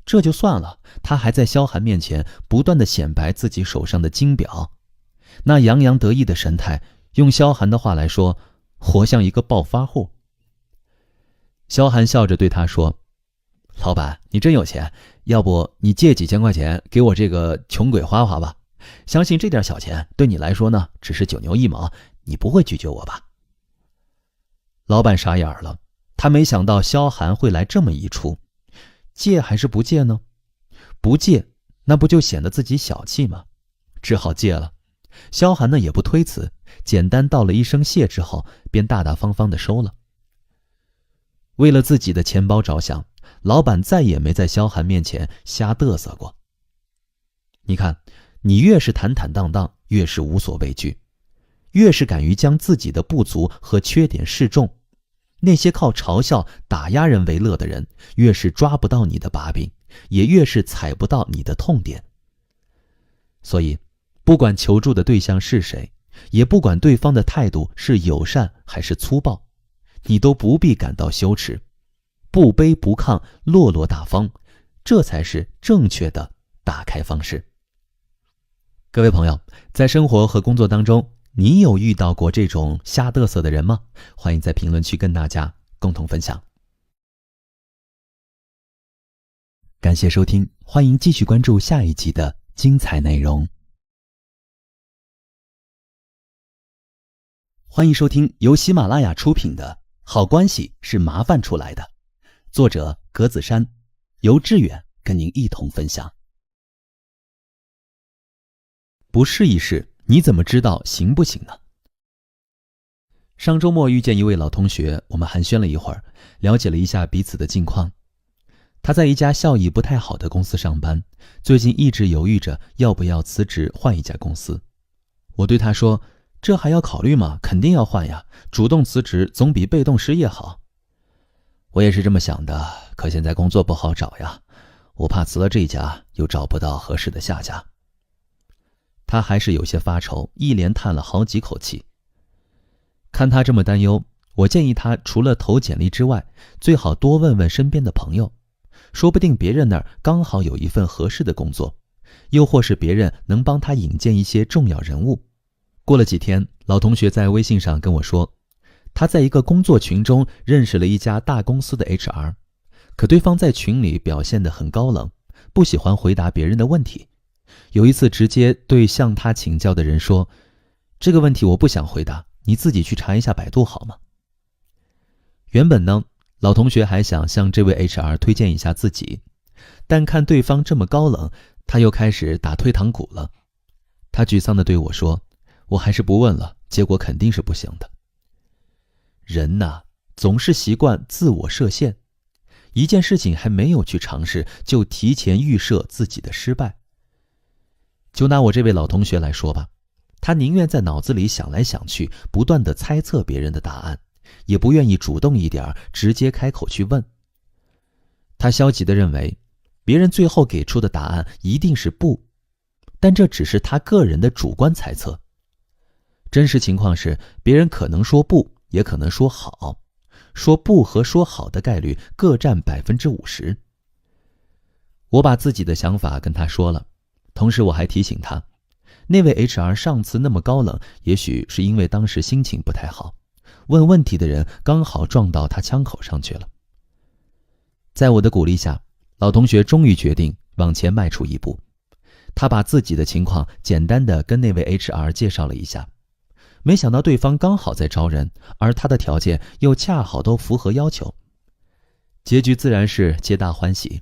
这就算了，他还在萧寒面前不断地显摆自己手上的金表，那洋洋得意的神态，用萧寒的话来说，活像一个暴发户。萧寒笑着对他说，老板，你真有钱，要不你借几千块钱给我这个穷鬼花花吧，相信这点小钱对你来说呢，只是九牛一毛，你不会拒绝我吧？老板傻眼了，他没想到萧寒会来这么一出。借还是不借呢？不借，那不就显得自己小气吗？只好借了。萧寒呢也不推辞，简单道了一声谢之后，便大大方方地收了。为了自己的钱包着想，老板再也没在萧寒面前瞎嘚瑟过。你看，你越是坦坦荡荡，越是无所畏惧，越是敢于将自己的不足和缺点示众，那些靠嘲笑、打压人为乐的人，越是抓不到你的把柄，也越是踩不到你的痛点。所以，不管求助的对象是谁，也不管对方的态度是友善还是粗暴，你都不必感到羞耻，不卑不亢，落落大方，这才是正确的打开方式。各位朋友，在生活和工作当中，你有遇到过这种瞎嘚瑟的人吗？欢迎在评论区跟大家共同分享。感谢收听，欢迎继续关注下一集的精彩内容。欢迎收听由喜马拉雅出品的《好关系是麻烦出来的》，作者格子珊，由志远跟您一同分享。不试一试，你怎么知道行不行呢？上周末遇见一位老同学，我们寒暄了一会儿，了解了一下彼此的近况。他在一家效益不太好的公司上班，最近一直犹豫着要不要辞职换一家公司。我对他说，这还要考虑吗？肯定要换呀，主动辞职总比被动失业好。我也是这么想的，可现在工作不好找呀，我怕辞了这家又找不到合适的下家。他还是有些发愁，一连叹了好几口气。看他这么担忧，我建议他除了投简历之外，最好多问问身边的朋友，说不定别人那儿刚好有一份合适的工作，又或是别人能帮他引荐一些重要人物。过了几天，老同学在微信上跟我说，他在一个工作群中认识了一家大公司的 HR， 可对方在群里表现得很高冷，不喜欢回答别人的问题。有一次直接对向他请教的人说，这个问题我不想回答，你自己去查一下百度好吗？原本呢，老同学还想向这位 HR 推荐一下自己，但看对方这么高冷，他又开始打退堂鼓了。他沮丧地对我说，我还是不问了，结果肯定是不行的。人呐，总是习惯自我设限，一件事情还没有去尝试，就提前预设自己的失败。就拿我这位老同学来说吧，他宁愿在脑子里想来想去，不断地猜测别人的答案，也不愿意主动一点，直接开口去问。他消极地认为，别人最后给出的答案一定是不，但这只是他个人的主观猜测。真实情况是，别人可能说不，也可能说好，说不和说好的概率各占50%。我把自己的想法跟他说了，同时我还提醒他，那位 HR 上次那么高冷，也许是因为当时心情不太好，问问题的人刚好撞到他枪口上去了。在我的鼓励下，老同学终于决定往前迈出一步。他把自己的情况简单的跟那位 HR 介绍了一下，没想到对方刚好在招人，而他的条件又恰好都符合要求。结局自然是皆大欢喜，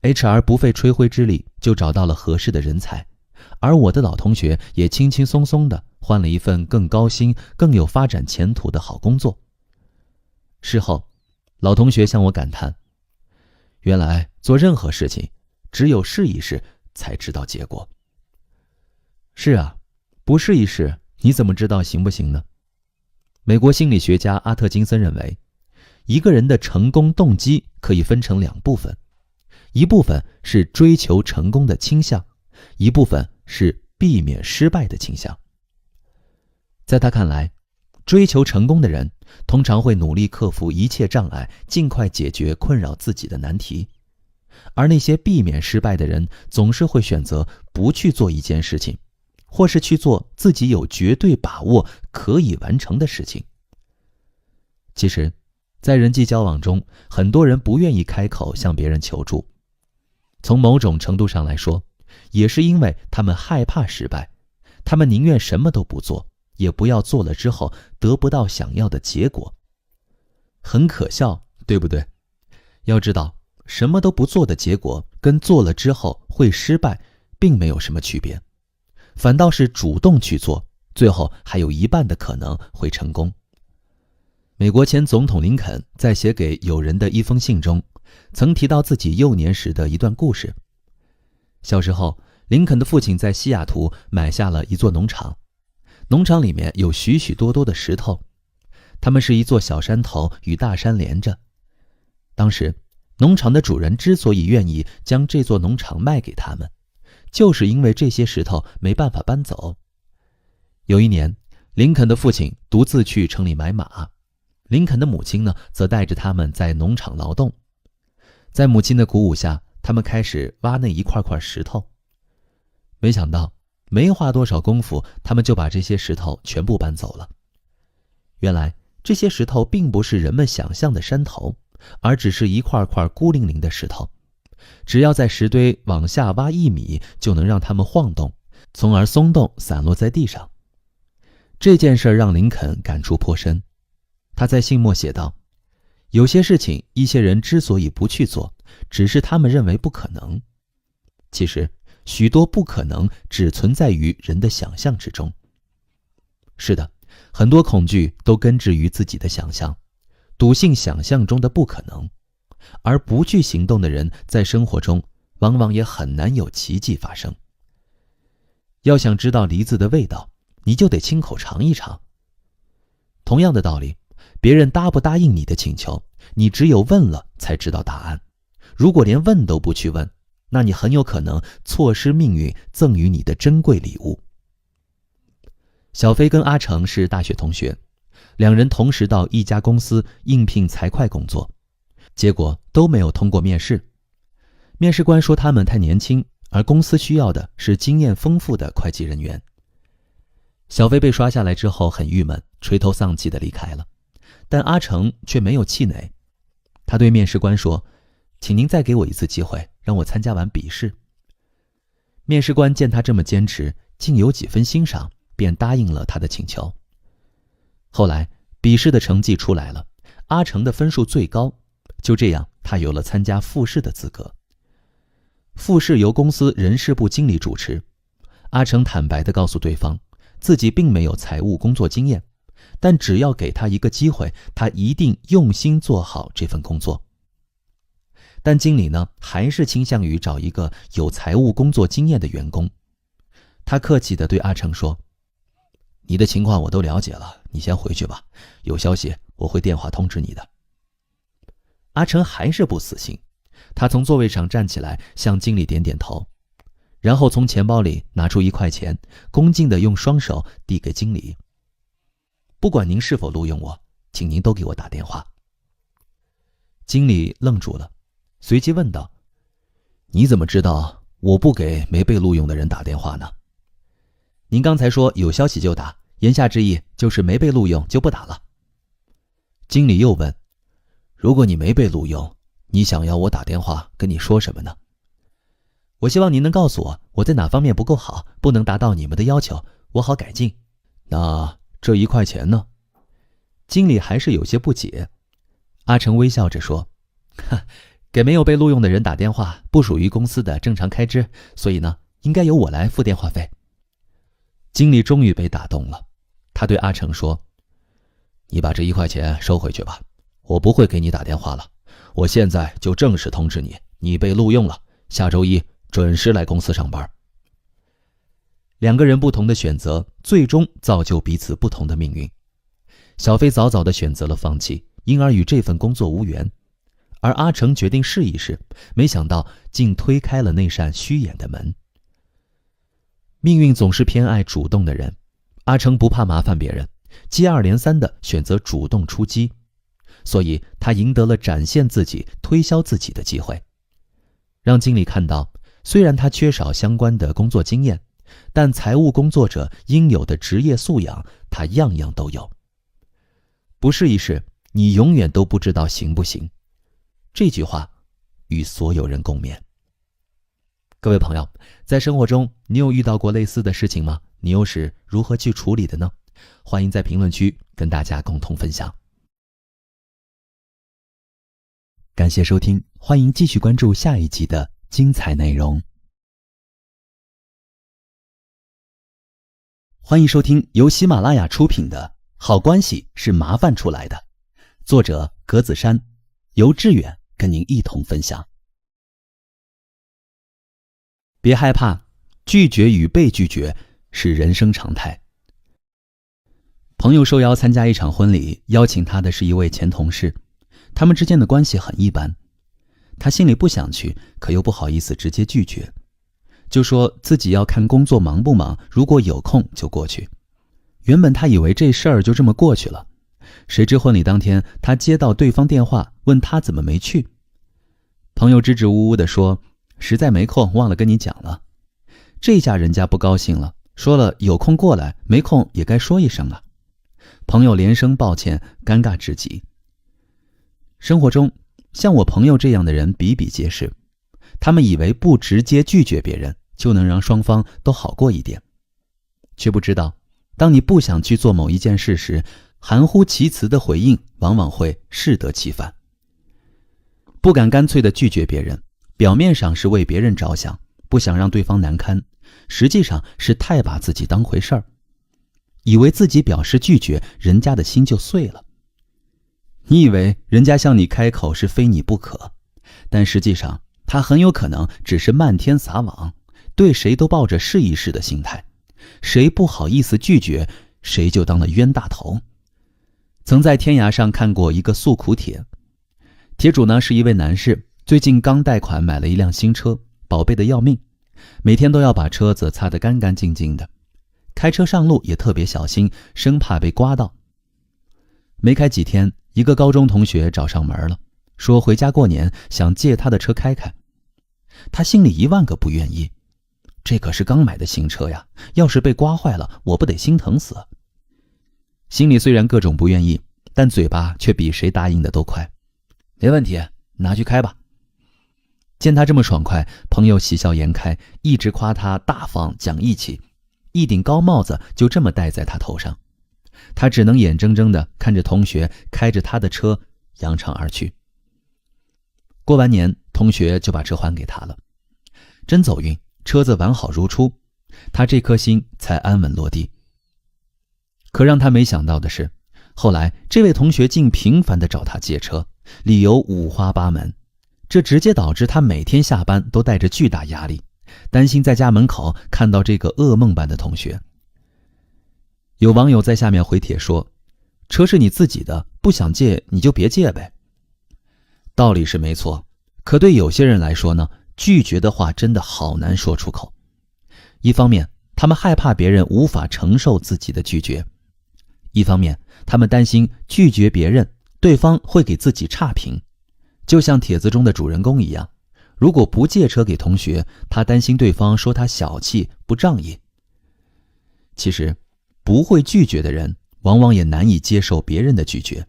HR 不费吹灰之力就找到了合适的人才，而我的老同学也轻轻松松地换了一份更高薪、更有发展前途的好工作。事后，老同学向我感叹，原来做任何事情只有试一试才知道结果。是啊，不试一试你怎么知道行不行呢？美国心理学家阿特金森认为，一个人的成功动机可以分成两部分，一部分是追求成功的倾向，一部分是避免失败的倾向。在他看来，追求成功的人通常会努力克服一切障碍，尽快解决困扰自己的难题，而那些避免失败的人总是会选择不去做一件事情，或是去做自己有绝对把握可以完成的事情。其实，在人际交往中，很多人不愿意开口向别人求助，从某种程度上来说，也是因为他们害怕失败，他们宁愿什么都不做，也不要做了之后得不到想要的结果。很可笑，对不对？要知道，什么都不做的结果跟做了之后会失败并没有什么区别，反倒是主动去做，最后还有一半的可能会成功。美国前总统林肯在写给友人的一封信中，曾提到自己幼年时的一段故事。小时候，林肯的父亲在西雅图买下了一座农场，农场里面有许许多多的石头，它们是一座小山头与大山连着。当时，农场的主人之所以愿意将这座农场卖给他们，就是因为这些石头没办法搬走。有一年，林肯的父亲独自去城里买马，林肯的母亲呢，则带着他们在农场劳动。在母亲的鼓舞下，他们开始挖那一块块石头。没想到，没花多少功夫，他们就把这些石头全部搬走了。原来，这些石头并不是人们想象的山头，而只是一块块孤零零的石头。只要在石堆往下挖1米，就能让它们晃动，从而松动散落在地上。这件事让林肯感触颇深。他在信末写道，有些事情一些人之所以不去做，只是他们认为不可能。其实，许多不可能只存在于人的想象之中。是的，很多恐惧都根植于自己的想象，笃信想象中的不可能。而不去行动的人，在生活中往往也很难有奇迹发生。要想知道梨子的味道，你就得亲口尝一尝。同样的道理，别人答不答应你的请求，你只有问了才知道答案。如果连问都不去问，那你很有可能错失命运赠予你的珍贵礼物。小飞跟阿成是大学同学，两人同时到一家公司应聘财会工作，结果都没有通过面试。面试官说他们太年轻，而公司需要的是经验丰富的会计人员。小飞被刷下来之后很郁闷，垂头丧气地离开了。但阿成却没有气馁，他对面试官说：“请您再给我一次机会，让我参加完笔试。”面试官见他这么坚持，竟有几分欣赏，便答应了他的请求。后来笔试的成绩出来了，阿成的分数最高，就这样他有了参加复试的资格。复试由公司人事部经理主持，阿成坦白地告诉对方，自己并没有财务工作经验，但只要给他一个机会，他一定用心做好这份工作。但经理呢，还是倾向于找一个有财务工作经验的员工。他客气地对阿成说：“你的情况我都了解了，你先回去吧，有消息我会电话通知你的。”阿成还是不死心，他从座位上站起来，向经理点点头，然后从钱包里拿出1块钱，恭敬地用双手递给经理：“不管您是否录用我，请您都给我打电话。”经理愣住了，随即问道：“你怎么知道我不给没被录用的人打电话呢？”“您刚才说有消息就打，言下之意就是没被录用就不打了。”经理又问：“如果你没被录用，你想要我打电话跟你说什么呢？”“我希望您能告诉我在哪方面不够好，不能达到你们的要求，我好改进。”“那这1块钱呢？”经理还是有些不解。阿成微笑着说：“给没有被录用的人打电话不属于公司的正常开支，所以呢，应该由我来付电话费。”经理终于被打动了，他对阿成说：“你把这1块钱收回去吧，我不会给你打电话了。我现在就正式通知你，你被录用了，下周1准时来公司上班。”两个人不同的选择，最终造就彼此不同的命运。小飞早早地选择了放弃，因而与这份工作无缘。而阿成决定试一试，没想到竟推开了那扇虚掩的门。命运总是偏爱主动的人，阿成不怕麻烦别人，接二连三地选择主动出击，所以他赢得了展现自己、推销自己的机会，让经理看到，虽然他缺少相关的工作经验，但财务工作者应有的职业素养，他样样都有。不试一试，你永远都不知道行不行。这句话与所有人共勉。各位朋友，在生活中你有遇到过类似的事情吗？你又是如何去处理的呢？欢迎在评论区跟大家共同分享。感谢收听，欢迎继续关注下一集的精彩内容。欢迎收听由喜马拉雅出品的《好关系是麻烦出来的》，作者格子珊，由志远跟您一同分享。别害怕，拒绝与被拒绝是人生常态。朋友受邀参加一场婚礼，邀请他的是一位前同事，他们之间的关系很一般。他心里不想去，可又不好意思直接拒绝，就说自己要看工作忙不忙，如果有空就过去。原本他以为这事儿就这么过去了，谁知婚礼当天，他接到对方电话，问他怎么没去。朋友支支吾吾地说，实在没空，忘了跟你讲了。这下人家不高兴了，说了有空过来，没空也该说一声啊。朋友连声抱歉，尴尬至极。生活中，像我朋友这样的人比比皆是，他们以为不直接拒绝别人，就能让双方都好过一点，却不知道，当你不想去做某一件事时，含糊其辞的回应往往会适得其反。不敢干脆地拒绝别人，表面上是为别人着想，不想让对方难堪，实际上是太把自己当回事儿，以为自己表示拒绝，人家的心就碎了。你以为人家向你开口是非你不可，但实际上他很有可能只是漫天撒网，对谁都抱着试一试的心态，谁不好意思拒绝，谁就当了冤大头。曾在天涯上看过一个诉苦帖，帖主呢是一位男士，最近刚贷款买了一辆新车，宝贝的要命，每天都要把车子擦得干干净净的，开车上路也特别小心，生怕被刮到。没开几天，一个高中同学找上门了，说回家过年想借他的车开开。他心里1万个不愿意，这可是刚买的新车呀，要是被刮坏了，我不得心疼死。心里虽然各种不愿意，但嘴巴却比谁答应的都快。没问题，拿去开吧。见他这么爽快，朋友喜笑颜开，一直夸他大方讲义气，一顶高帽子就这么戴在他头上。他只能眼睁睁地看着同学开着他的车扬长而去。过完年，同学就把车还给他了，真走运，车子完好如初，他这颗心才安稳落地。可让他没想到的是，后来这位同学竟频繁地找他借车，理由五花八门，这直接导致他每天下班都带着巨大压力，担心在家门口看到这个噩梦般的同学。有网友在下面回帖说，车是你自己的，不想借你就别借呗。道理是没错，可对有些人来说呢，拒绝的话真的好难说出口。一方面，他们害怕别人无法承受自己的拒绝；一方面，他们担心拒绝别人，对方会给自己差评。就像帖子中的主人公一样，如果不借车给同学，他担心对方说他小气不仗义。其实，不会拒绝的人，往往也难以接受别人的拒绝。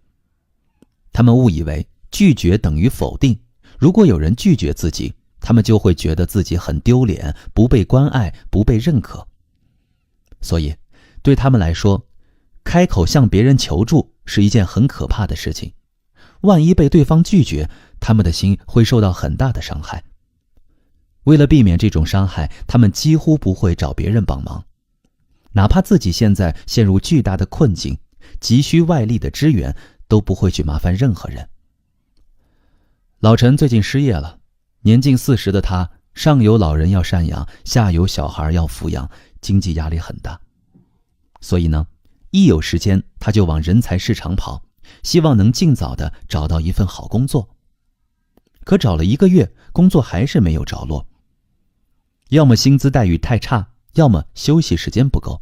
他们误以为拒绝等于否定，如果有人拒绝自己，他们就会觉得自己很丢脸，不被关爱，不被认可。所以，对他们来说，开口向别人求助是一件很可怕的事情。万一被对方拒绝，他们的心会受到很大的伤害。为了避免这种伤害，他们几乎不会找别人帮忙。哪怕自己现在陷入巨大的困境，急需外力的支援，都不会去麻烦任何人。老陈最近失业了，年近40的他，上有老人要赡养，下有小孩要抚养，经济压力很大。所以呢，一有时间他就往人才市场跑，希望能尽早的找到一份好工作。可找了1个月，工作还是没有着落。要么薪资待遇太差，要么休息时间不够。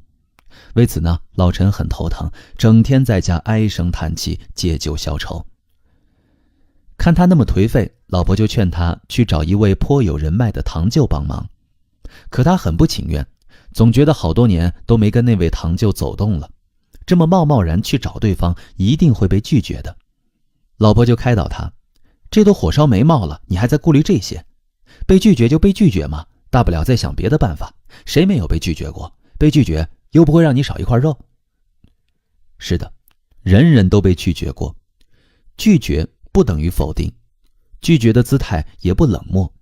为此呢，老陈很头疼，整天在家唉声叹气，借酒消愁。看他那么颓废，老婆就劝他去找一位颇有人脉的堂舅帮忙。可他很不情愿，总觉得好多年都没跟那位堂舅走动了，这么贸然去找对方，一定会被拒绝的。老婆就开导他，这都火烧眉毛了，你还在顾虑这些？被拒绝就被拒绝嘛，大不了再想别的办法，谁没有被拒绝过？被拒绝又不会让你少一块肉。是的，人人都被拒绝过，拒绝不等于否定，拒绝的姿态也不冷漠，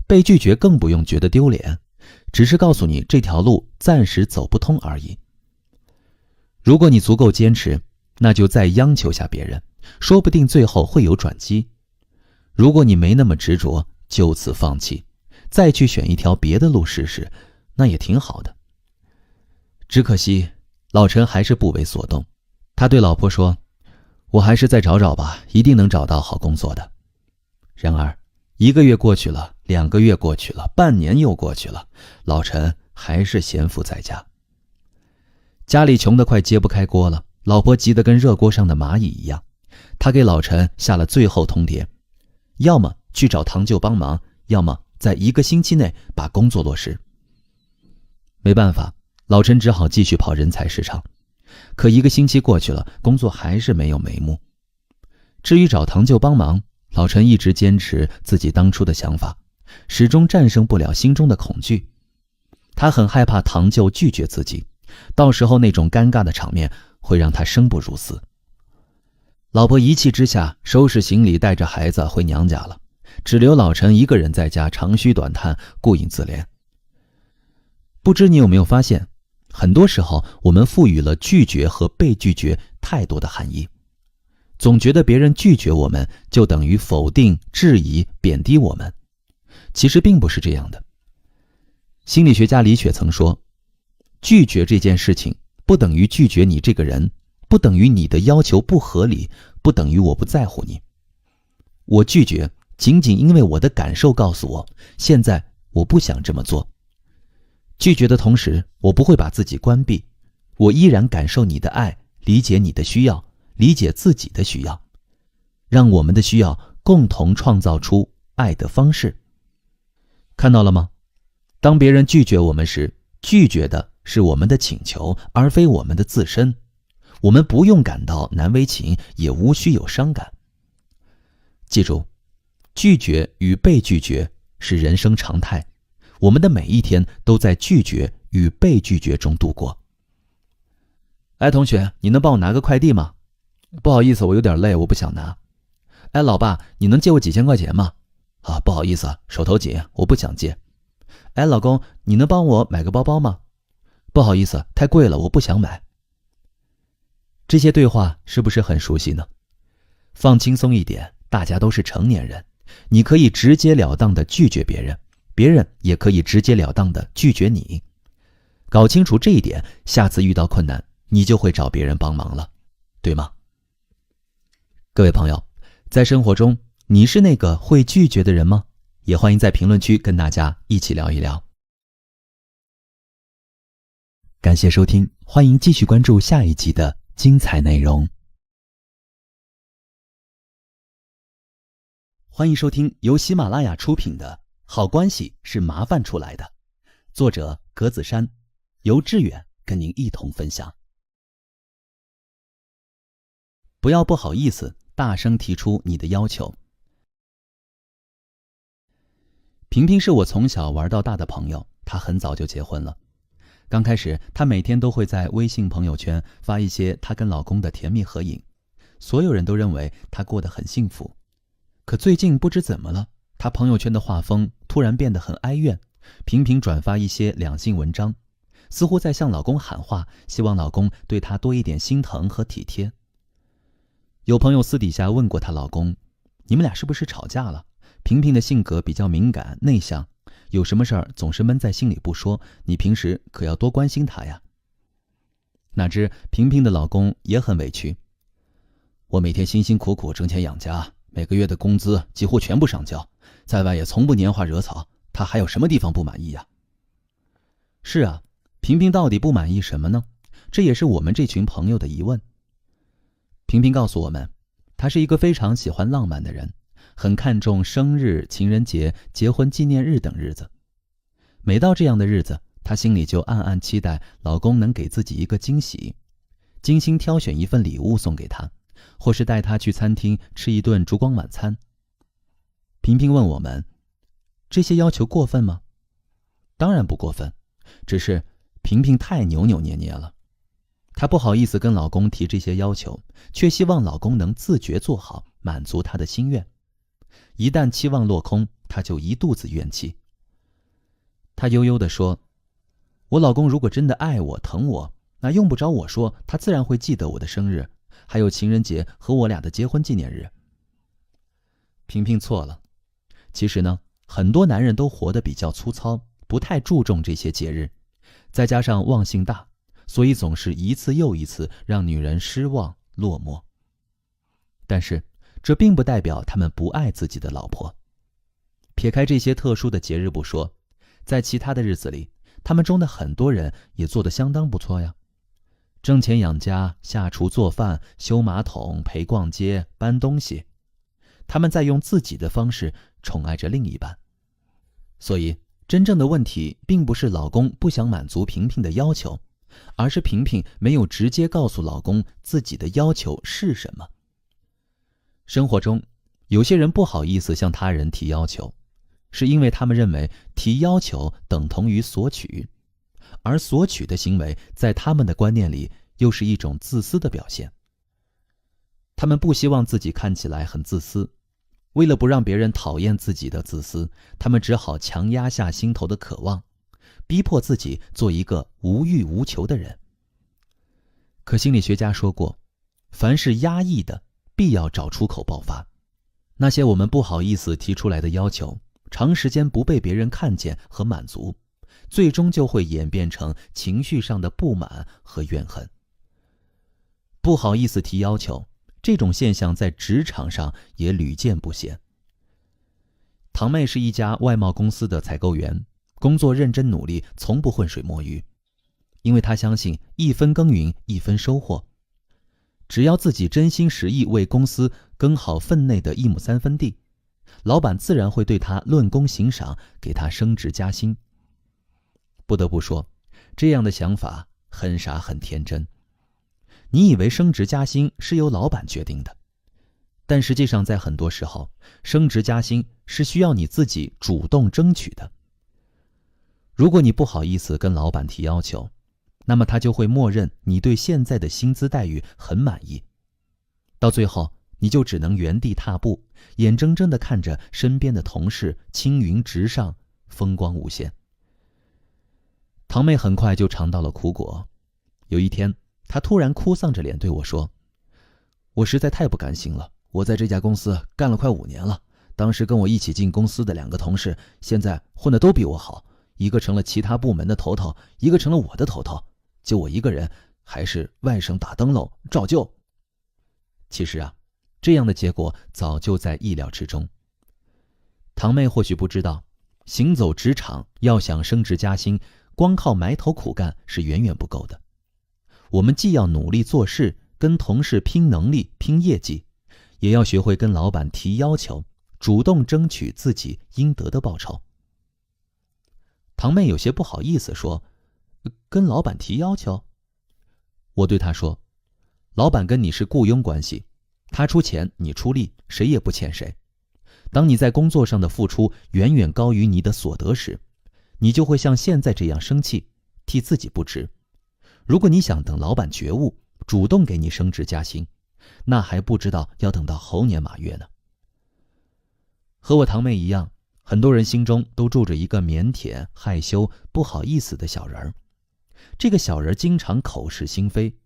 被拒绝更不用觉得丢脸，只是告诉你这条路暂时走不通而已。如果你足够坚持，那就再央求下别人，说不定最后会有转机。如果你没那么执着，就此放弃，再去选一条别的路试试，那也挺好的。只可惜老陈还是不为所动，他对老婆说，我还是再找找吧，一定能找到好工作的。然而1个月过去了，2个月过去了，半年又过去了，老陈还是闲赋在家。家里穷得快揭不开锅了，老婆急得跟热锅上的蚂蚁一样。他给老陈下了最后通牒，要么去找堂舅帮忙，要么在1个星期内把工作落实。没办法，老陈只好继续跑人才市场。可1个星期过去了，工作还是没有眉目。至于找堂舅帮忙，老陈一直坚持自己当初的想法，始终战胜不了心中的恐惧。他很害怕堂舅拒绝自己，到时候那种尴尬的场面会让他生不如死。老婆一气之下收拾行李，带着孩子回娘家了，只留老陈一个人在家长吁短叹，顾影自怜。不知你有没有发现，很多时候我们赋予了拒绝和被拒绝太多的含义，总觉得别人拒绝我们就等于否定、质疑、贬低我们。其实并不是这样的。心理学家李雪曾说，拒绝这件事情不等于拒绝你这个人，不等于你的要求不合理，不等于我不在乎你。我拒绝，仅仅因为我的感受告诉我，现在我不想这么做。拒绝的同时，我不会把自己关闭，我依然感受你的爱，理解你的需要，理解自己的需要，让我们的需要共同创造出爱的方式。看到了吗？当别人拒绝我们时，拒绝的是我们的请求，而非我们的自身。我们不用感到难为情，也无需有伤感。记住，拒绝与被拒绝是人生常态，我们的每一天都在拒绝与被拒绝中度过。哎，同学，你能帮我拿个快递吗？不好意思，我有点累，我不想拿。哎，老爸，你能借我几千块钱吗？不好意思，手头紧，我不想借。哎，老公，你能帮我买个包包吗？不好意思，太贵了，我不想买。这些对话是不是很熟悉呢？放轻松一点，大家都是成年人，你可以直截了当地拒绝别人，别人也可以直截了当地拒绝你。搞清楚这一点，下次遇到困难，你就会找别人帮忙了，对吗？各位朋友，在生活中，你是那个会拒绝的人吗？也欢迎在评论区跟大家一起聊一聊。感谢收听，欢迎继续关注下一集的精彩内容。欢迎收听由喜马拉雅出品的《好关系是麻烦出来的》，作者格子珊，由志远跟您一同分享。不要不好意思，大声提出你的要求。萍萍是我从小玩到大的朋友，她很早就结婚了。刚开始，她每天都会在微信朋友圈发一些她跟老公的甜蜜合影，所有人都认为她过得很幸福。可最近不知怎么了，她朋友圈的画风突然变得很哀怨，频频转发一些两性文章，似乎在向老公喊话，希望老公对她多一点心疼和体贴。有朋友私底下问过她老公，你们俩是不是吵架了？萍萍的性格比较敏感内向，有什么事儿总是闷在心里不说，你平时可要多关心她呀。哪知萍萍的老公也很委屈，我每天辛辛苦苦挣钱养家，每个月的工资几乎全部上交，在外也从不拈花惹草，他还有什么地方不满意呀？是啊，萍萍到底不满意什么呢？这也是我们这群朋友的疑问。萍萍告诉我们，她是一个非常喜欢浪漫的人，很看重生日、情人节、结婚纪念日等日子。每到这样的日子，她心里就暗暗期待老公能给自己一个惊喜，精心挑选一份礼物送给她，或是带她去餐厅吃一顿烛光晚餐。萍萍问我们，这些要求过分吗？当然不过分，只是萍萍太扭扭捏捏了。她不好意思跟老公提这些要求，却希望老公能自觉做好，满足她的心愿。一旦期望落空，她就一肚子怨气。她悠悠地说，我老公如果真的爱我疼我，那用不着我说，他自然会记得我的生日，还有情人节和我俩的结婚纪念日。萍萍错了。其实呢，很多男人都活得比较粗糙，不太注重这些节日，再加上忘性大，所以总是一次又一次让女人失望落寞。但是这并不代表他们不爱自己的老婆。撇开这些特殊的节日不说，在其他的日子里，他们中的很多人也做得相当不错呀。挣钱养家，下厨做饭，修马桶，陪逛街，搬东西，他们在用自己的方式宠爱着另一半。所以真正的问题并不是老公不想满足萍萍的要求，而是萍萍没有直接告诉老公自己的要求是什么。生活中，有些人不好意思向他人提要求，是因为他们认为提要求等同于索取，而索取的行为在他们的观念里又是一种自私的表现。他们不希望自己看起来很自私，为了不让别人讨厌自己的自私，他们只好强压下心头的渴望，逼迫自己做一个无欲无求的人。可心理学家说过，凡是压抑的，必要找出口爆发。那些我们不好意思提出来的要求，长时间不被别人看见和满足，最终就会演变成情绪上的不满和怨恨。不好意思提要求，这种现象在职场上也屡见不鲜。堂妹是一家外贸公司的采购员，工作认真努力，从不浑水摸鱼。因为她相信一分耕耘一分收获，只要自己真心实意为公司耕好分内的1亩3分地，老板自然会对她论功行赏，给她升职加薪。不得不说，这样的想法很傻很天真。你以为升职加薪是由老板决定的，但实际上在很多时候，升职加薪是需要你自己主动争取的。如果你不好意思跟老板提要求，那么他就会默认你对现在的薪资待遇很满意，到最后你就只能原地踏步，眼睁睁地看着身边的同事青云直上，风光无限。堂妹很快就尝到了苦果。有一天，她突然哭丧着脸对我说：“我实在太不甘心了，我在这家公司干了快5年了，当时跟我一起进公司的2个同事，现在混得都比我好，一个成了其他部门的头头，一个成了我的头头，就我一个人还是外省打灯笼照旧。”其实啊，这样的结果早就在意料之中。堂妹或许不知道，行走职场要想升职加薪，光靠埋头苦干是远远不够的。我们既要努力做事，跟同事拼能力拼业绩，也要学会跟老板提要求，主动争取自己应得的报酬。堂妹有些不好意思说：“跟老板提要求？”我对她说：“老板跟你是雇佣关系，他出钱你出力，谁也不欠谁。当你在工作上的付出远远高于你的所得时，你就会像现在这样生气，替自己不值。如果你想等老板觉悟，主动给你升职加薪，那还不知道要等到猴年马月呢。”和我堂妹一样，很多人心中都住着一个腼腆、害羞、不好意思的小人儿。这个小人经常口是心非，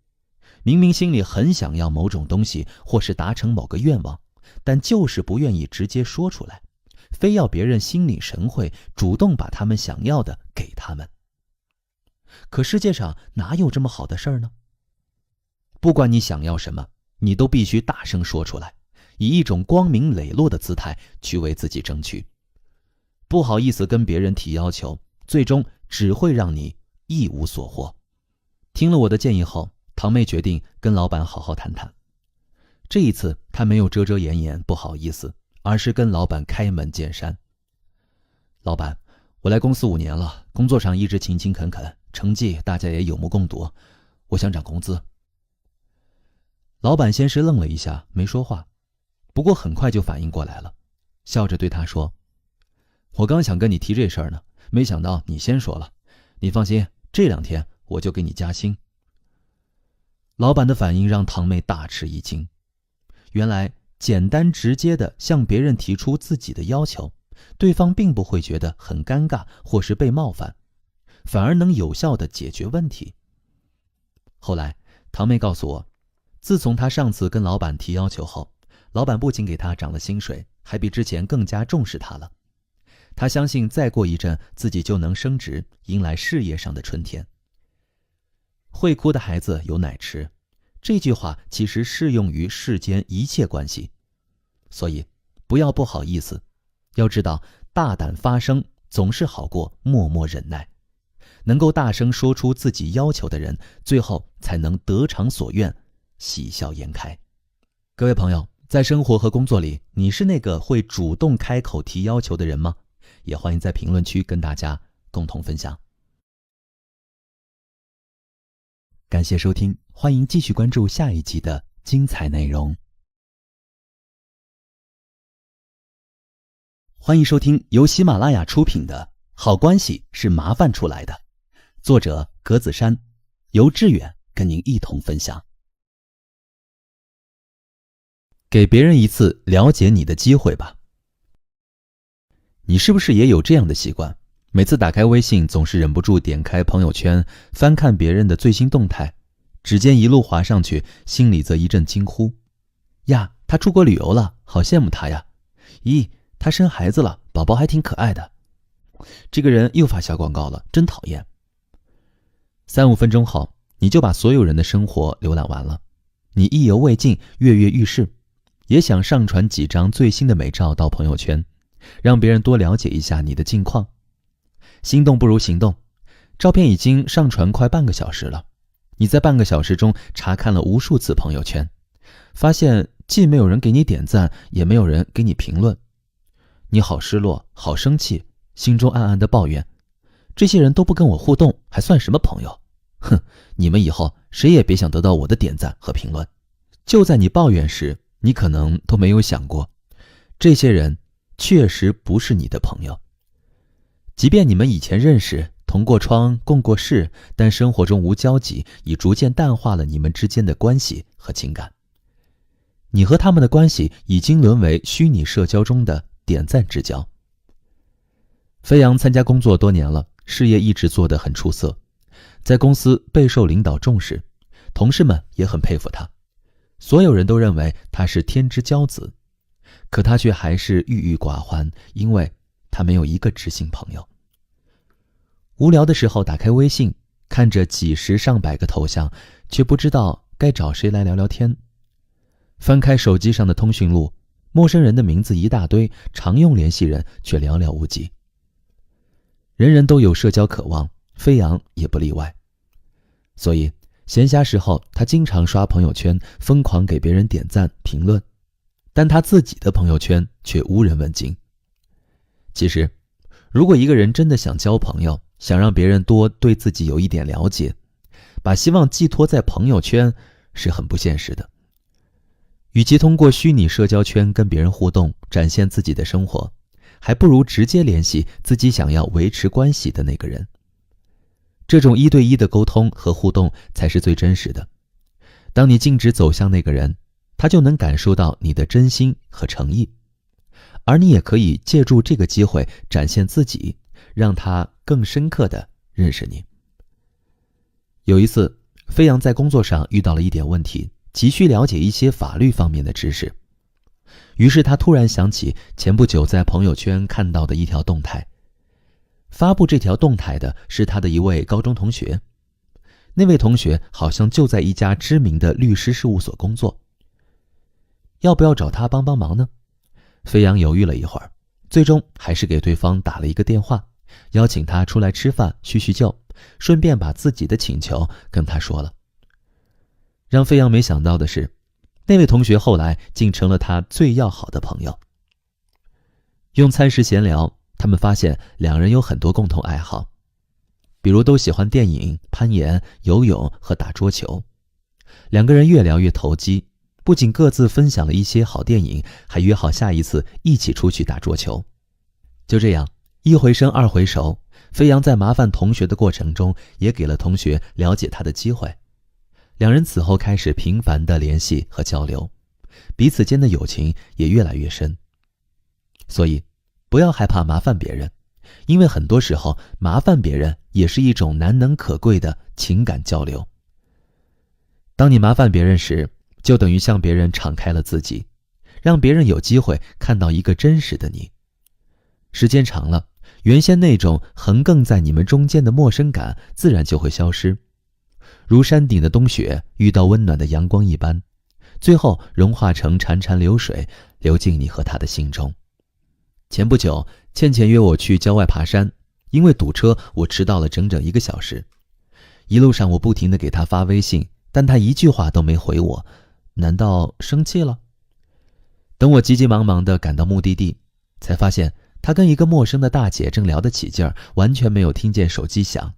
明明心里很想要某种东西，或是达成某个愿望，但就是不愿意直接说出来，非要别人心领神会，主动把他们想要的给他们。可世界上哪有这么好的事儿呢？不管你想要什么，你都必须大声说出来，以一种光明磊落的姿态去为自己争取。不好意思跟别人提要求，最终只会让你一无所获。听了我的建议后，堂妹决定跟老板好好谈谈。这一次她没有遮遮掩掩不好意思，而是跟老板开门见山：“老板，我来公司5年了，工作上一直勤勤恳恳，成绩大家也有目共睹，我想涨工资。”老板先是愣了一下，没说话，不过很快就反应过来了，笑着对他说：“我刚想跟你提这事儿呢，没想到你先说了。你放心，这2天我就给你加薪。”老板的反应让堂妹大吃一惊。原来简单直接地向别人提出自己的要求，对方并不会觉得很尴尬或是被冒犯，反而能有效地解决问题。后来堂妹告诉我，自从她上次跟老板提要求后，老板不仅给她涨了薪水，还比之前更加重视她了。她相信再过一阵自己就能升职，迎来事业上的春天。会哭的孩子有奶吃，这句话其实适用于世间一切关系。所以不要不好意思，要知道大胆发声总是好过默默忍耐。能够大声说出自己要求的人，最后才能得偿所愿，喜笑颜开。各位朋友，在生活和工作里，你是那个会主动开口提要求的人吗？也欢迎在评论区跟大家共同分享。感谢收听，欢迎继续关注下一集的精彩内容。欢迎收听由喜马拉雅出品的《好关系是麻烦出来的》，作者格子珊，由志远跟您一同分享。给别人一次了解你的机会吧。你是不是也有这样的习惯？每次打开微信，总是忍不住点开朋友圈，翻看别人的最新动态，指尖一路滑上去，心里则一阵惊呼：呀，他出国旅游了，好羡慕他呀！咦，他生孩子了，宝宝还挺可爱的。这个人又发小广告了，真讨厌。3-5分钟后，你就把所有人的生活浏览完了，你意犹未尽，跃跃欲试，也想上传几张最新的美照到朋友圈，让别人多了解一下你的近况。心动不如行动，照片已经上传快半个小时了，你在半个小时中查看了无数次朋友圈，发现既没有人给你点赞，也没有人给你评论。你好失落，好生气，心中暗暗的抱怨，这些人都不跟我互动，还算什么朋友？哼，你们以后谁也别想得到我的点赞和评论。就在你抱怨时，你可能都没有想过，这些人确实不是你的朋友。即便你们以前认识，同过窗，共过事，但生活中无交集，已逐渐淡化了你们之间的关系和情感。你和他们的关系已经沦为虚拟社交中的点赞之交。飞扬参加工作多年了，事业一直做得很出色，在公司备受领导重视，同事们也很佩服他，所有人都认为他是天之骄子。可他却还是郁郁寡欢，因为他没有一个知心朋友。无聊的时候打开微信，看着几十上百个头像，却不知道该找谁来聊聊天。翻开手机上的通讯录，陌生人的名字一大堆，常用联系人却寥寥无几。人人都有社交渴望，飞扬也不例外。所以闲暇时候，他经常刷朋友圈，疯狂给别人点赞评论，但他自己的朋友圈却无人问津。其实如果一个人真的想交朋友，想让别人多对自己有一点了解，把希望寄托在朋友圈是很不现实的。与其通过虚拟社交圈跟别人互动，展现自己的生活，还不如直接联系自己想要维持关系的那个人。这种1对1的沟通和互动才是最真实的。当你径直走向那个人，他就能感受到你的真心和诚意，而你也可以借助这个机会展现自己，让他更深刻地认识你。有一次，飞扬在工作上遇到了一点问题，急需了解一些法律方面的知识。于是他突然想起前不久在朋友圈看到的一条动态，发布这条动态的是他的一位高中同学。那位同学好像就在一家知名的律师事务所工作。要不要找他帮帮忙呢？飞扬犹豫了一会儿，最终还是给对方打了一个电话，邀请他出来吃饭叙叙旧，顺便把自己的请求跟他说了。让飞扬没想到的是，那位同学后来竟成了他最要好的朋友。用餐时闲聊，他们发现两人有很多共同爱好，比如都喜欢电影、攀岩、游泳和打桌球。两个人越聊越投机，不仅各自分享了一些好电影，还约好下一次一起出去打桌球。就这样，一回生二回熟，飞扬在麻烦同学的过程中，也给了同学了解他的机会。两人此后开始频繁的联系和交流，彼此间的友情也越来越深。所以，不要害怕麻烦别人，因为很多时候麻烦别人也是一种难能可贵的情感交流。当你麻烦别人时，就等于向别人敞开了自己，让别人有机会看到一个真实的你。时间长了，原先那种横亘在你们中间的陌生感自然就会消失，如山顶的冬雪遇到温暖的阳光一般，最后融化成潺潺流水，流进你和他的心中。前不久，倩倩约我去郊外爬山，因为堵车，我迟到了整整1个小时。一路上我不停地给她发微信，但她一句话都没回我，难道生气了？等我急急忙忙地赶到目的地，才发现她跟一个陌生的大姐正聊得起劲儿，完全没有听见手机响。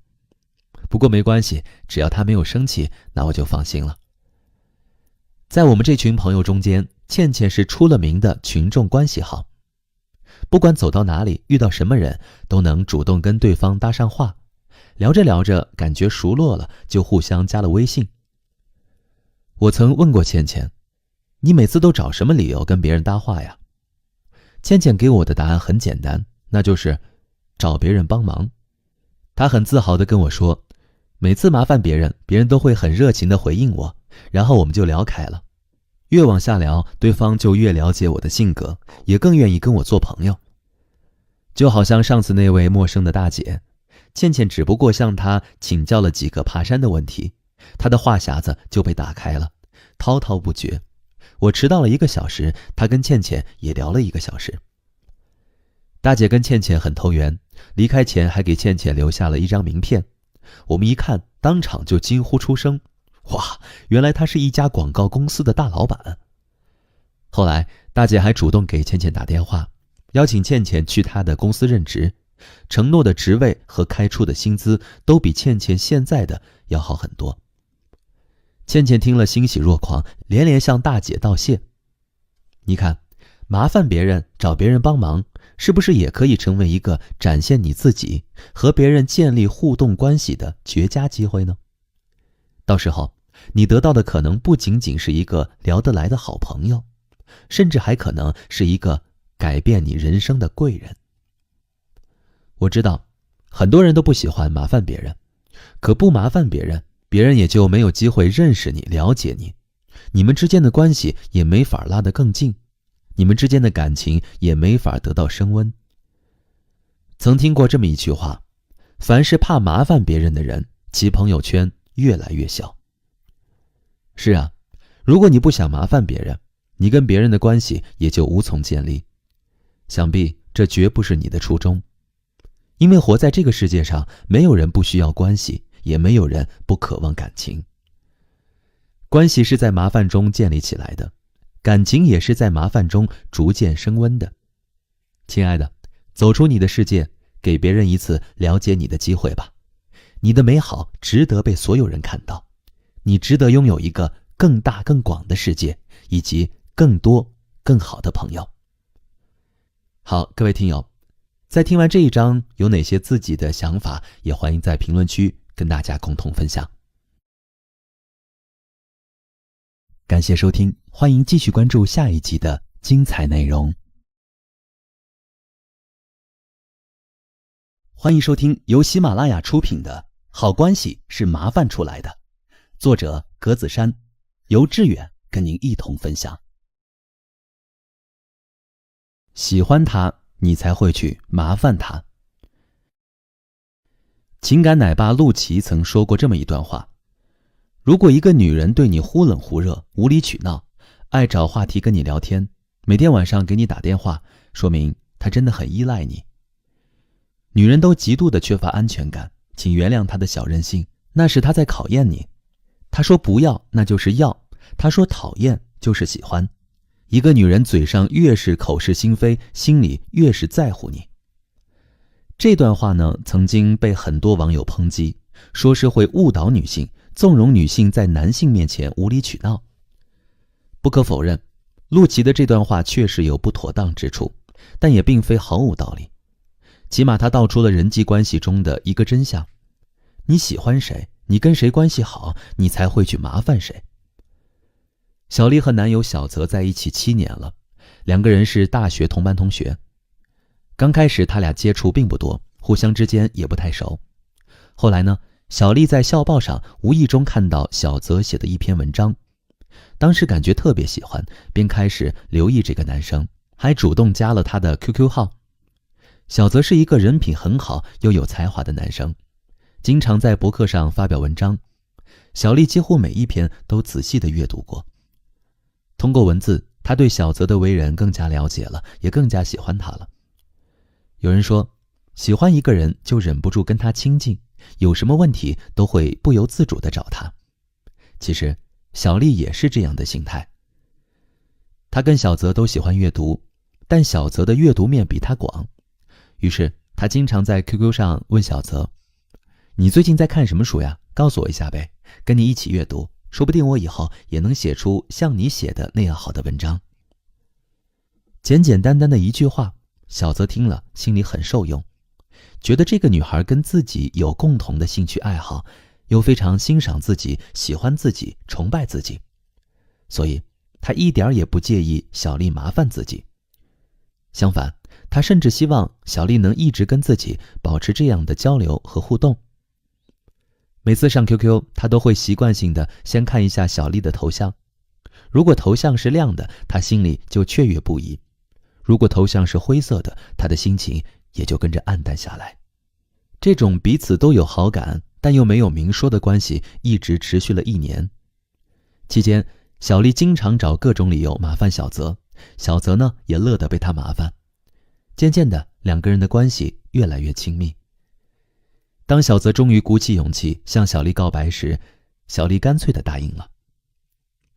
不过没关系，只要她没有生气，那我就放心了。在我们这群朋友中间，倩倩是出了名的群众关系好，不管走到哪里，遇到什么人，都能主动跟对方搭上话，聊着聊着感觉熟络了，就互相加了微信。我曾问过倩倩，你每次都找什么理由跟别人搭话呀？倩倩给我的答案很简单，那就是找别人帮忙。她很自豪地跟我说，每次麻烦别人，别人都会很热情地回应我，然后我们就聊开了。越往下聊，对方就越了解我的性格，也更愿意跟我做朋友。就好像上次那位陌生的大姐，倩倩只不过向她请教了几个爬山的问题，她的话匣子就被打开了，滔滔不绝。我迟到了1个小时，她跟倩倩也聊了1个小时。大姐跟倩倩很投缘，离开前还给倩倩留下了一张名片。我们一看，当场就惊呼出声：哇，原来他是一家广告公司的大老板。后来大姐还主动给倩倩打电话，邀请倩倩去她的公司任职，承诺的职位和开出的薪资都比倩倩现在的要好很多。倩倩听了欣喜若狂，连连向大姐道谢。你看，麻烦别人，找别人帮忙，是不是也可以成为一个展现你自己，和别人建立互动关系的绝佳机会呢？到时候你得到的可能不仅仅是一个聊得来的好朋友，甚至还可能是一个改变你人生的贵人。我知道很多人都不喜欢麻烦别人，可不麻烦别人，别人也就没有机会认识你，了解你，你们之间的关系也没法拉得更近，你们之间的感情也没法得到升温。曾听过这么一句话，凡是怕麻烦别人的人，其朋友圈越来越小。是啊，如果你不想麻烦别人，你跟别人的关系也就无从建立。想必这绝不是你的初衷。因为活在这个世界上，没有人不需要关系，也没有人不渴望感情。关系是在麻烦中建立起来的，感情也是在麻烦中逐渐升温的。亲爱的，走出你的世界，给别人一次了解你的机会吧。你的美好值得被所有人看到，你值得拥有一个更大更广的世界，以及更多更好的朋友。好，各位听友，在听完这一章有哪些自己的想法，也欢迎在评论区跟大家共同分享。感谢收听，欢迎继续关注下一集的精彩内容。欢迎收听由喜马拉雅出品的《好关系是麻烦出来的》，作者格子珊，由志远跟您一同分享。喜欢他，你才会去麻烦他。情感奶爸陆琪曾说过这么一段话：如果一个女人对你忽冷忽热、无理取闹，爱找话题跟你聊天，每天晚上给你打电话，说明她真的很依赖你。女人都极度的缺乏安全感，请原谅她的小任性，那是她在考验你。她说不要，那就是要；她说讨厌，就是喜欢。一个女人嘴上越是口是心非，心里越是在乎你。这段话呢，曾经被很多网友抨击，说是会误导女性，纵容女性在男性面前无理取闹。不可否认，陆琪的这段话确实有不妥当之处，但也并非毫无道理。起码他道出了人际关系中的一个真相：你喜欢谁，你跟谁关系好，你才会去麻烦谁。小丽和男友小泽在一起7年了，两个人是大学同班同学。刚开始他俩接触并不多，互相之间也不太熟。后来呢，小丽在校报上无意中看到小泽写的一篇文章，当时感觉特别喜欢，便开始留意这个男生，还主动加了他的 QQ 号。小泽是一个人品很好又有才华的男生，经常在博客上发表文章，小丽几乎每一篇都仔细地阅读过。通过文字，她对小泽的为人更加了解了，也更加喜欢他了。有人说，喜欢一个人就忍不住跟他亲近，有什么问题都会不由自主地找他。其实小丽也是这样的心态。她跟小泽都喜欢阅读，但小泽的阅读面比她广，于是她经常在 QQ 上问小泽：你最近在看什么书呀？告诉我一下呗，跟你一起阅读，说不定我以后也能写出像你写的那样好的文章。简简单单的一句话，小泽听了心里很受用，觉得这个女孩跟自己有共同的兴趣爱好，又非常欣赏自己，喜欢自己，崇拜自己，所以他一点也不介意小丽麻烦自己。相反，他甚至希望小丽能一直跟自己保持这样的交流和互动。每次上 QQ， 他都会习惯性的先看一下小丽的头像，如果头像是亮的，他心里就雀跃不已；如果头像是灰色的，他的心情也就跟着暗淡下来。这种彼此都有好感但又没有明说的关系一直持续了1年。期间，小丽经常找各种理由麻烦小泽，小泽呢也乐得被她麻烦。渐渐的，两个人的关系越来越亲密。当小泽终于鼓起勇气向小丽告白时，小丽干脆地答应了。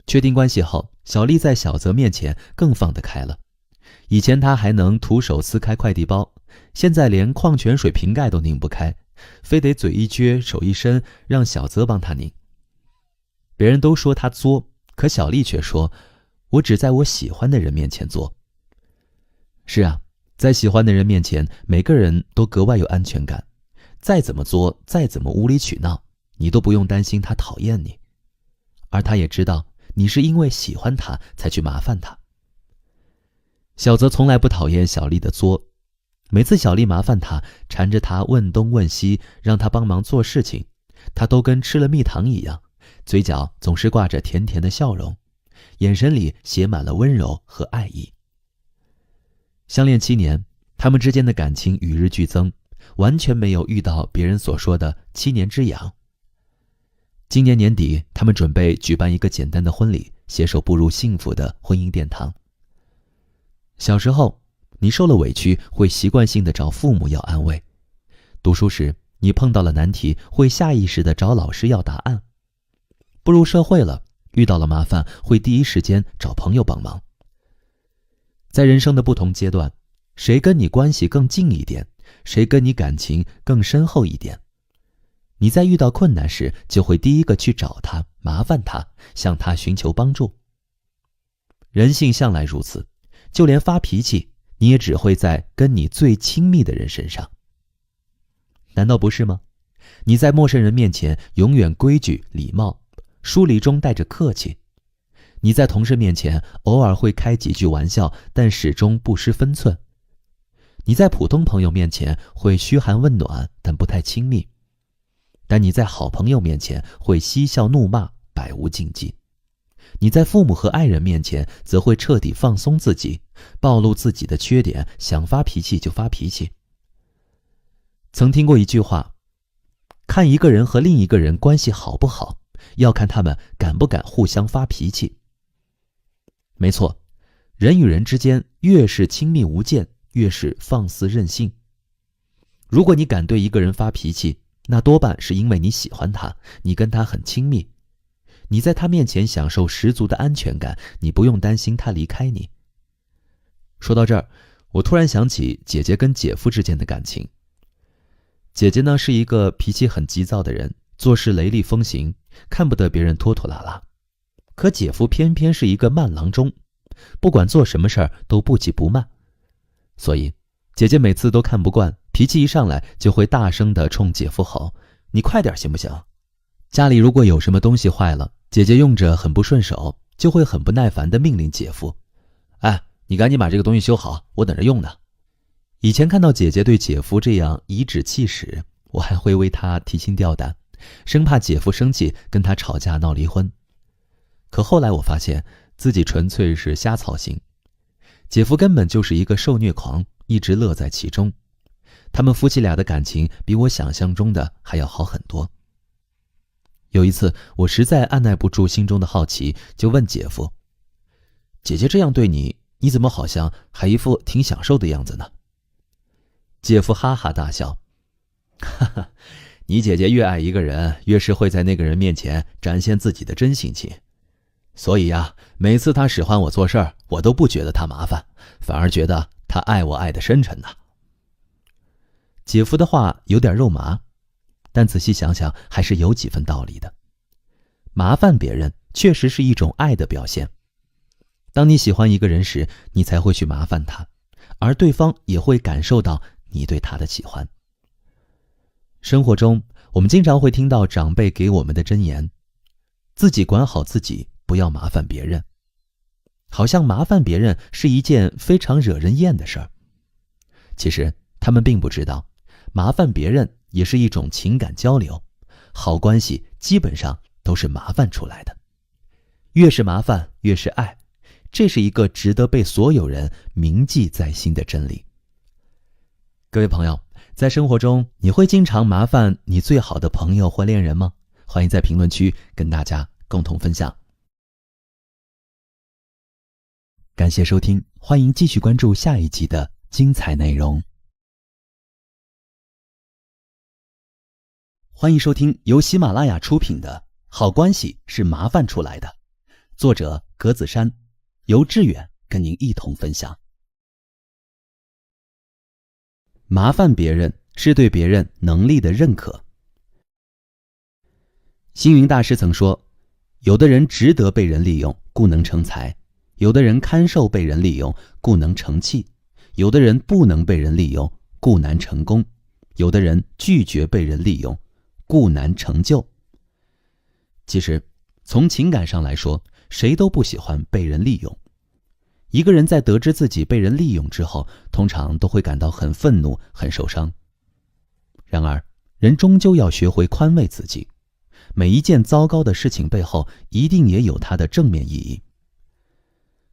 确定关系后，小丽在小泽面前更放得开了。以前她还能徒手撕开快递包，现在连矿泉水瓶盖都拧不开，非得嘴一撅手一伸让小泽帮她拧。别人都说她作，可小丽却说，我只在我喜欢的人面前作。是啊，在喜欢的人面前，每个人都格外有安全感，再怎么作，再怎么无理取闹，你都不用担心他讨厌你。而他也知道你是因为喜欢他才去麻烦他。小泽从来不讨厌小丽的作，每次小丽麻烦他，缠着他问东问西，让他帮忙做事情，他都跟吃了蜜糖一样，嘴角总是挂着甜甜的笑容，眼神里写满了温柔和爱意。相恋7年，他们之间的感情与日俱增，完全没有遇到别人所说的7年之痒。今年年底，他们准备举办一个简单的婚礼，携手步入幸福的婚姻殿堂。小时候，你受了委屈，会习惯性的找父母要安慰；读书时，你碰到了难题，会下意识的找老师要答案；步入社会了，遇到了麻烦，会第一时间找朋友帮忙。在人生的不同阶段，谁跟你关系更近一点，谁跟你感情更深厚一点，你在遇到困难时，就会第一个去找他，麻烦他，向他寻求帮助。人性向来如此，就连发脾气，你也只会在跟你最亲密的人身上。难道不是吗？你在陌生人面前永远规矩礼貌，疏离中带着客气；你在同事面前偶尔会开几句玩笑，但始终不失分寸；你在普通朋友面前会嘘寒问暖，但不太亲密；但你在好朋友面前会嬉笑怒骂，百无禁忌；你在父母和爱人面前则会彻底放松自己，暴露自己的缺点，想发脾气就发脾气。曾听过一句话，看一个人和另一个人关系好不好，要看他们敢不敢互相发脾气。没错，人与人之间越是亲密无间，越是放肆任性。如果你敢对一个人发脾气，那多半是因为你喜欢他，你跟他很亲密，你在他面前享受十足的安全感，你不用担心他离开你。说到这儿，我突然想起姐姐跟姐夫之间的感情。姐姐呢是一个脾气很急躁的人，做事雷厉风行，看不得别人拖拖拉拉。可姐夫偏偏是一个慢郎中，不管做什么事儿都不急不慢。所以姐姐每次都看不惯，脾气一上来就会大声地冲姐夫吼，你快点行不行？家里如果有什么东西坏了，姐姐用着很不顺手，就会很不耐烦地命令姐夫，哎，你赶紧把这个东西修好，我等着用呢。以前看到姐姐对姐夫这样颐指气使，我还会为她提心吊胆，生怕姐夫生气跟她吵架闹离婚。可后来我发现自己纯粹是瞎操心，姐夫根本就是一个受虐狂，一直乐在其中。他们夫妻俩的感情比我想象中的还要好很多。有一次我实在按耐不住心中的好奇，就问姐夫，姐姐这样对你，你怎么好像还一副挺享受的样子呢？姐夫哈哈大笑，哈哈，你姐姐越爱一个人，越是会在那个人面前展现自己的真性情。所以呀，每次她使唤我做事儿，我都不觉得她麻烦，反而觉得她爱我爱得深沉呢。姐夫的话有点肉麻，但仔细想想还是有几分道理的。麻烦别人确实是一种爱的表现。当你喜欢一个人时，你才会去麻烦他，而对方也会感受到你对他的喜欢。生活中，我们经常会听到长辈给我们的箴言，自己管好自己，不要麻烦别人。好像麻烦别人是一件非常惹人厌的事儿。其实他们并不知道，麻烦别人也是一种情感交流，好关系基本上都是麻烦出来的。越是麻烦，越是爱，这是一个值得被所有人铭记在心的真理。各位朋友，在生活中，你会经常麻烦你最好的朋友或恋人吗？欢迎在评论区跟大家共同分享。感谢收听，欢迎继续关注下一集的精彩内容。欢迎收听由喜马拉雅出品的《好关系是麻烦出来的》，作者格子珊，由志远跟您一同分享。麻烦别人是对别人能力的认可。星云大师曾说，有的人值得被人利用，故能成才；有的人堪受被人利用，故能成器；有的人不能被人利用，故难成功；有的人拒绝被人利用，故难成就。其实，从情感上来说，谁都不喜欢被人利用。一个人在得知自己被人利用之后，通常都会感到很愤怒、很受伤。然而，人终究要学会宽慰自己。每一件糟糕的事情背后，一定也有它的正面意义。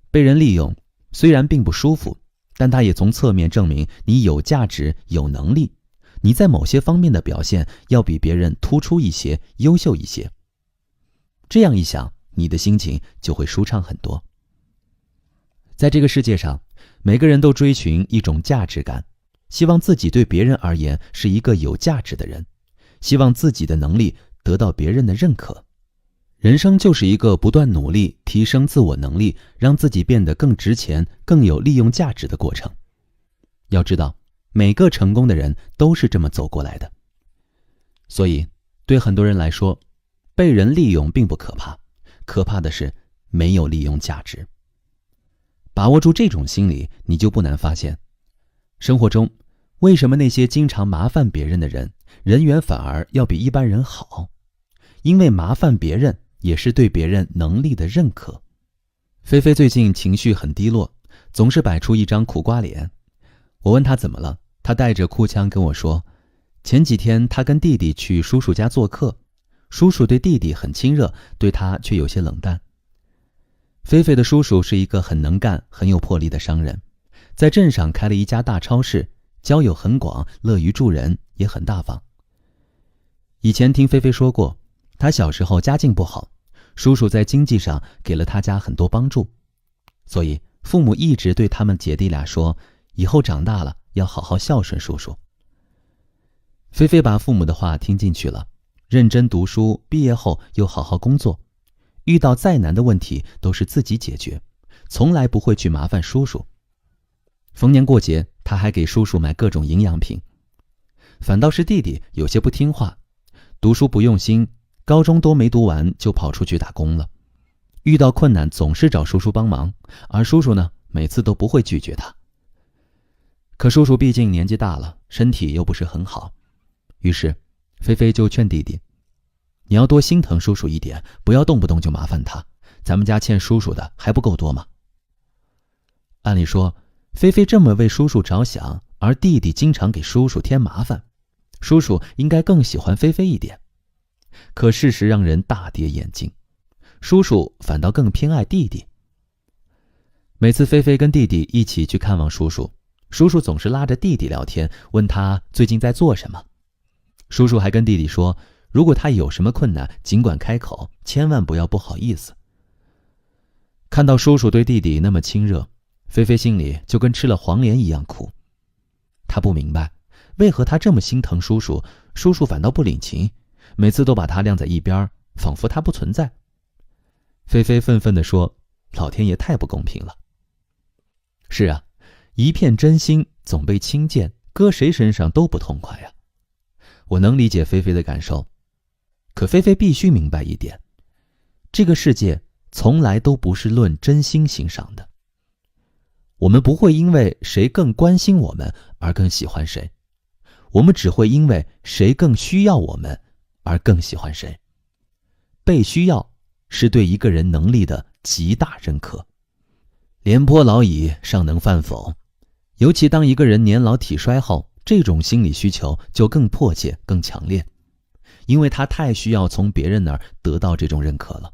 被人利用虽然并不舒服，但它也从侧面证明你有价值、有能力，你在某些方面的表现要比别人突出一些、优秀一些。这样一想，你的心情就会舒畅很多。在这个世界上，每个人都追寻一种价值感，希望自己对别人而言是一个有价值的人，希望自己的能力得到别人的认可。人生就是一个不断努力提升自我能力，让自己变得更值钱、更有利用价值的过程。要知道，每个成功的人都是这么走过来的。所以，对很多人来说，被人利用并不可怕，可怕的是没有利用价值。把握住这种心理，你就不难发现，生活中为什么那些经常麻烦别人的人，人缘反而要比一般人好？因为麻烦别人也是对别人能力的认可。菲菲最近情绪很低落，总是摆出一张苦瓜脸。我问她怎么了，她带着哭腔跟我说，前几天她跟弟弟去叔叔家做客，叔叔对弟弟很亲热，对她却有些冷淡。菲菲的叔叔是一个很能干、很有魄力的商人，在镇上开了一家大超市，交友很广，乐于助人，也很大方。以前听菲菲说过，她小时候家境不好，叔叔在经济上给了她家很多帮助，所以父母一直对他们姐弟俩说，以后长大了要好好孝顺叔叔。菲菲把父母的话听进去了，认真读书，毕业后又好好工作，遇到再难的问题都是自己解决，从来不会去麻烦叔叔。逢年过节，她还给叔叔买各种营养品。反倒是弟弟有些不听话，读书不用心，高中都没读完就跑出去打工了。遇到困难总是找叔叔帮忙，而叔叔呢，每次都不会拒绝他。可叔叔毕竟年纪大了，身体又不是很好，于是菲菲就劝弟弟，你要多心疼叔叔一点，不要动不动就麻烦他，咱们家欠叔叔的还不够多吗？按理说，菲菲这么为叔叔着想，而弟弟经常给叔叔添麻烦，叔叔应该更喜欢菲菲一点。可事实让人大跌眼镜，叔叔反倒更偏爱弟弟。每次菲菲跟弟弟一起去看望叔叔，叔叔总是拉着弟弟聊天，问他最近在做什么。叔叔还跟弟弟说，如果他有什么困难，尽管开口，千万不要不好意思。看到叔叔对弟弟那么亲热，菲菲心里就跟吃了黄连一样苦。她不明白，为何她这么心疼叔叔，叔叔反倒不领情，每次都把他晾在一边，仿佛他不存在。菲菲愤愤地说，老天爷太不公平了。是啊，一片真心总被轻贱，搁谁身上都不痛快啊。我能理解菲菲的感受，可菲菲必须明白一点，这个世界从来都不是论真心欣赏的。我们不会因为谁更关心我们而更喜欢谁，我们只会因为谁更需要我们而更喜欢谁。被需要是对一个人能力的极大认可。廉颇老矣，尚能饭否？尤其当一个人年老体衰后，这种心理需求就更迫切、更强烈，因为他太需要从别人那儿得到这种认可了。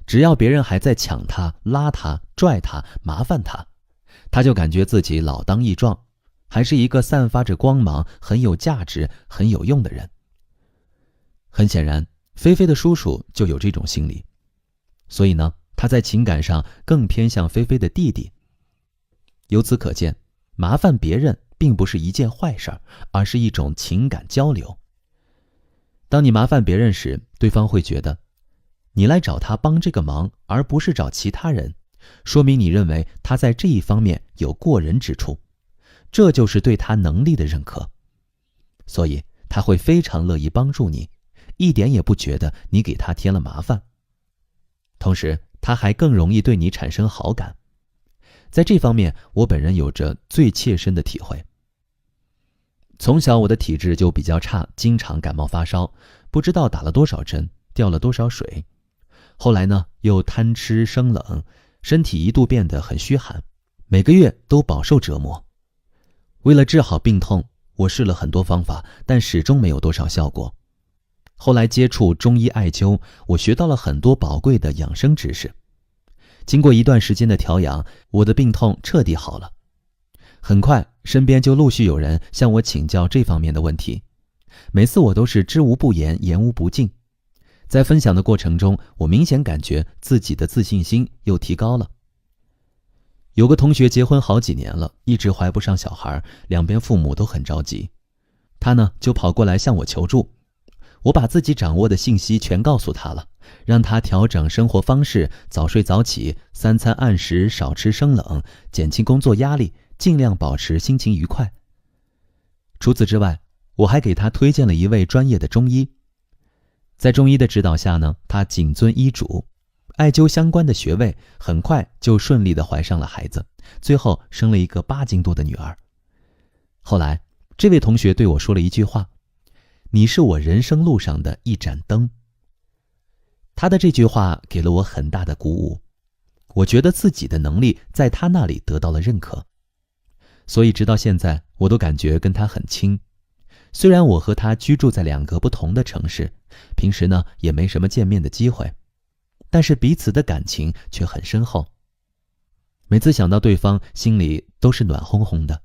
只要别人还在抢他、拉他、拽他、麻烦他，他就感觉自己老当益壮，还是一个散发着光芒、很有价值、很有用的人。很显然，菲菲的叔叔就有这种心理，所以呢，他在情感上更偏向菲菲的弟弟。由此可见，麻烦别人并不是一件坏事，而是一种情感交流。当你麻烦别人时，对方会觉得你来找他帮这个忙，而不是找其他人，说明你认为他在这一方面有过人之处，这就是对他能力的认可。所以他会非常乐意帮助你，一点也不觉得你给他添了麻烦。同时，他还更容易对你产生好感。在这方面，我本人有着最切身的体会。从小我的体质就比较差，经常感冒发烧，不知道打了多少针，掉了多少水。后来呢，又贪吃生冷，身体一度变得很虚寒，每个月都饱受折磨。为了治好病痛，我试了很多方法，但始终没有多少效果。后来接触中医艾灸，我学到了很多宝贵的养生知识。经过一段时间的调养，我的病痛彻底好了。很快，身边就陆续有人向我请教这方面的问题，每次我都是知无不言，言无不尽。在分享的过程中，我明显感觉自己的自信心又提高了。有个同学结婚好几年了，一直怀不上小孩，两边父母都很着急。他呢，就跑过来向我求助。我把自己掌握的信息全告诉他了，让他调整生活方式，早睡早起，3餐按时，少吃生冷，减轻工作压力，尽量保持心情愉快。除此之外，我还给他推荐了一位专业的中医。在中医的指导下呢，他谨遵医嘱，艾灸相关的穴位，很快就顺利地怀上了孩子，最后生了一个8斤多的女儿。后来，这位同学对我说了一句话：你是我人生路上的一盏灯。他的这句话给了我很大的鼓舞，我觉得自己的能力在他那里得到了认可。所以直到现在，我都感觉跟他很亲。虽然我和他居住在2个不同的城市，平时呢也没什么见面的机会，但是彼此的感情却很深厚。每次想到对方，心里都是暖烘烘的。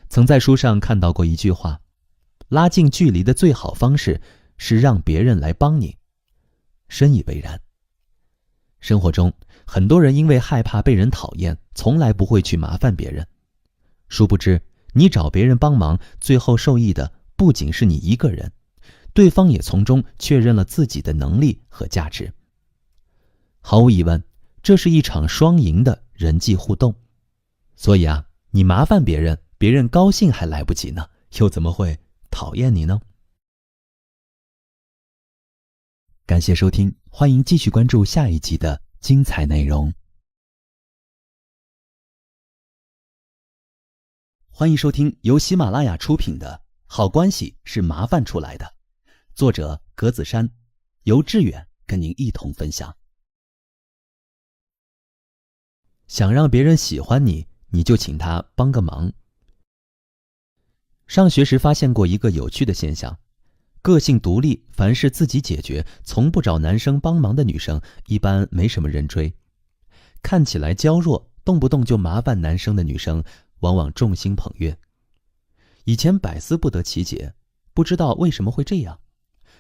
曾在书上看到过一句话：拉近距离的最好方式是让别人来帮你。深以为然。生活中，很多人因为害怕被人讨厌，从来不会去麻烦别人。殊不知，你找别人帮忙，最后受益的不仅是你一个人，对方也从中确认了自己的能力和价值。毫无疑问，这是一场双赢的人际互动。所以啊，你麻烦别人，别人高兴还来不及呢，又怎么会讨厌你呢？感谢收听，欢迎继续关注下一集的精彩内容。欢迎收听由喜马拉雅出品的《好关系是麻烦出来的》，作者格子珊，由志远跟您一同分享。想让别人喜欢你，你就请他帮个忙。上学时发现过一个有趣的现象，个性独立，凡事自己解决，从不找男生帮忙的女生一般没什么人追。看起来娇弱，动不动就麻烦男生的女生往往众星捧月。以前百思不得其解，不知道为什么会这样，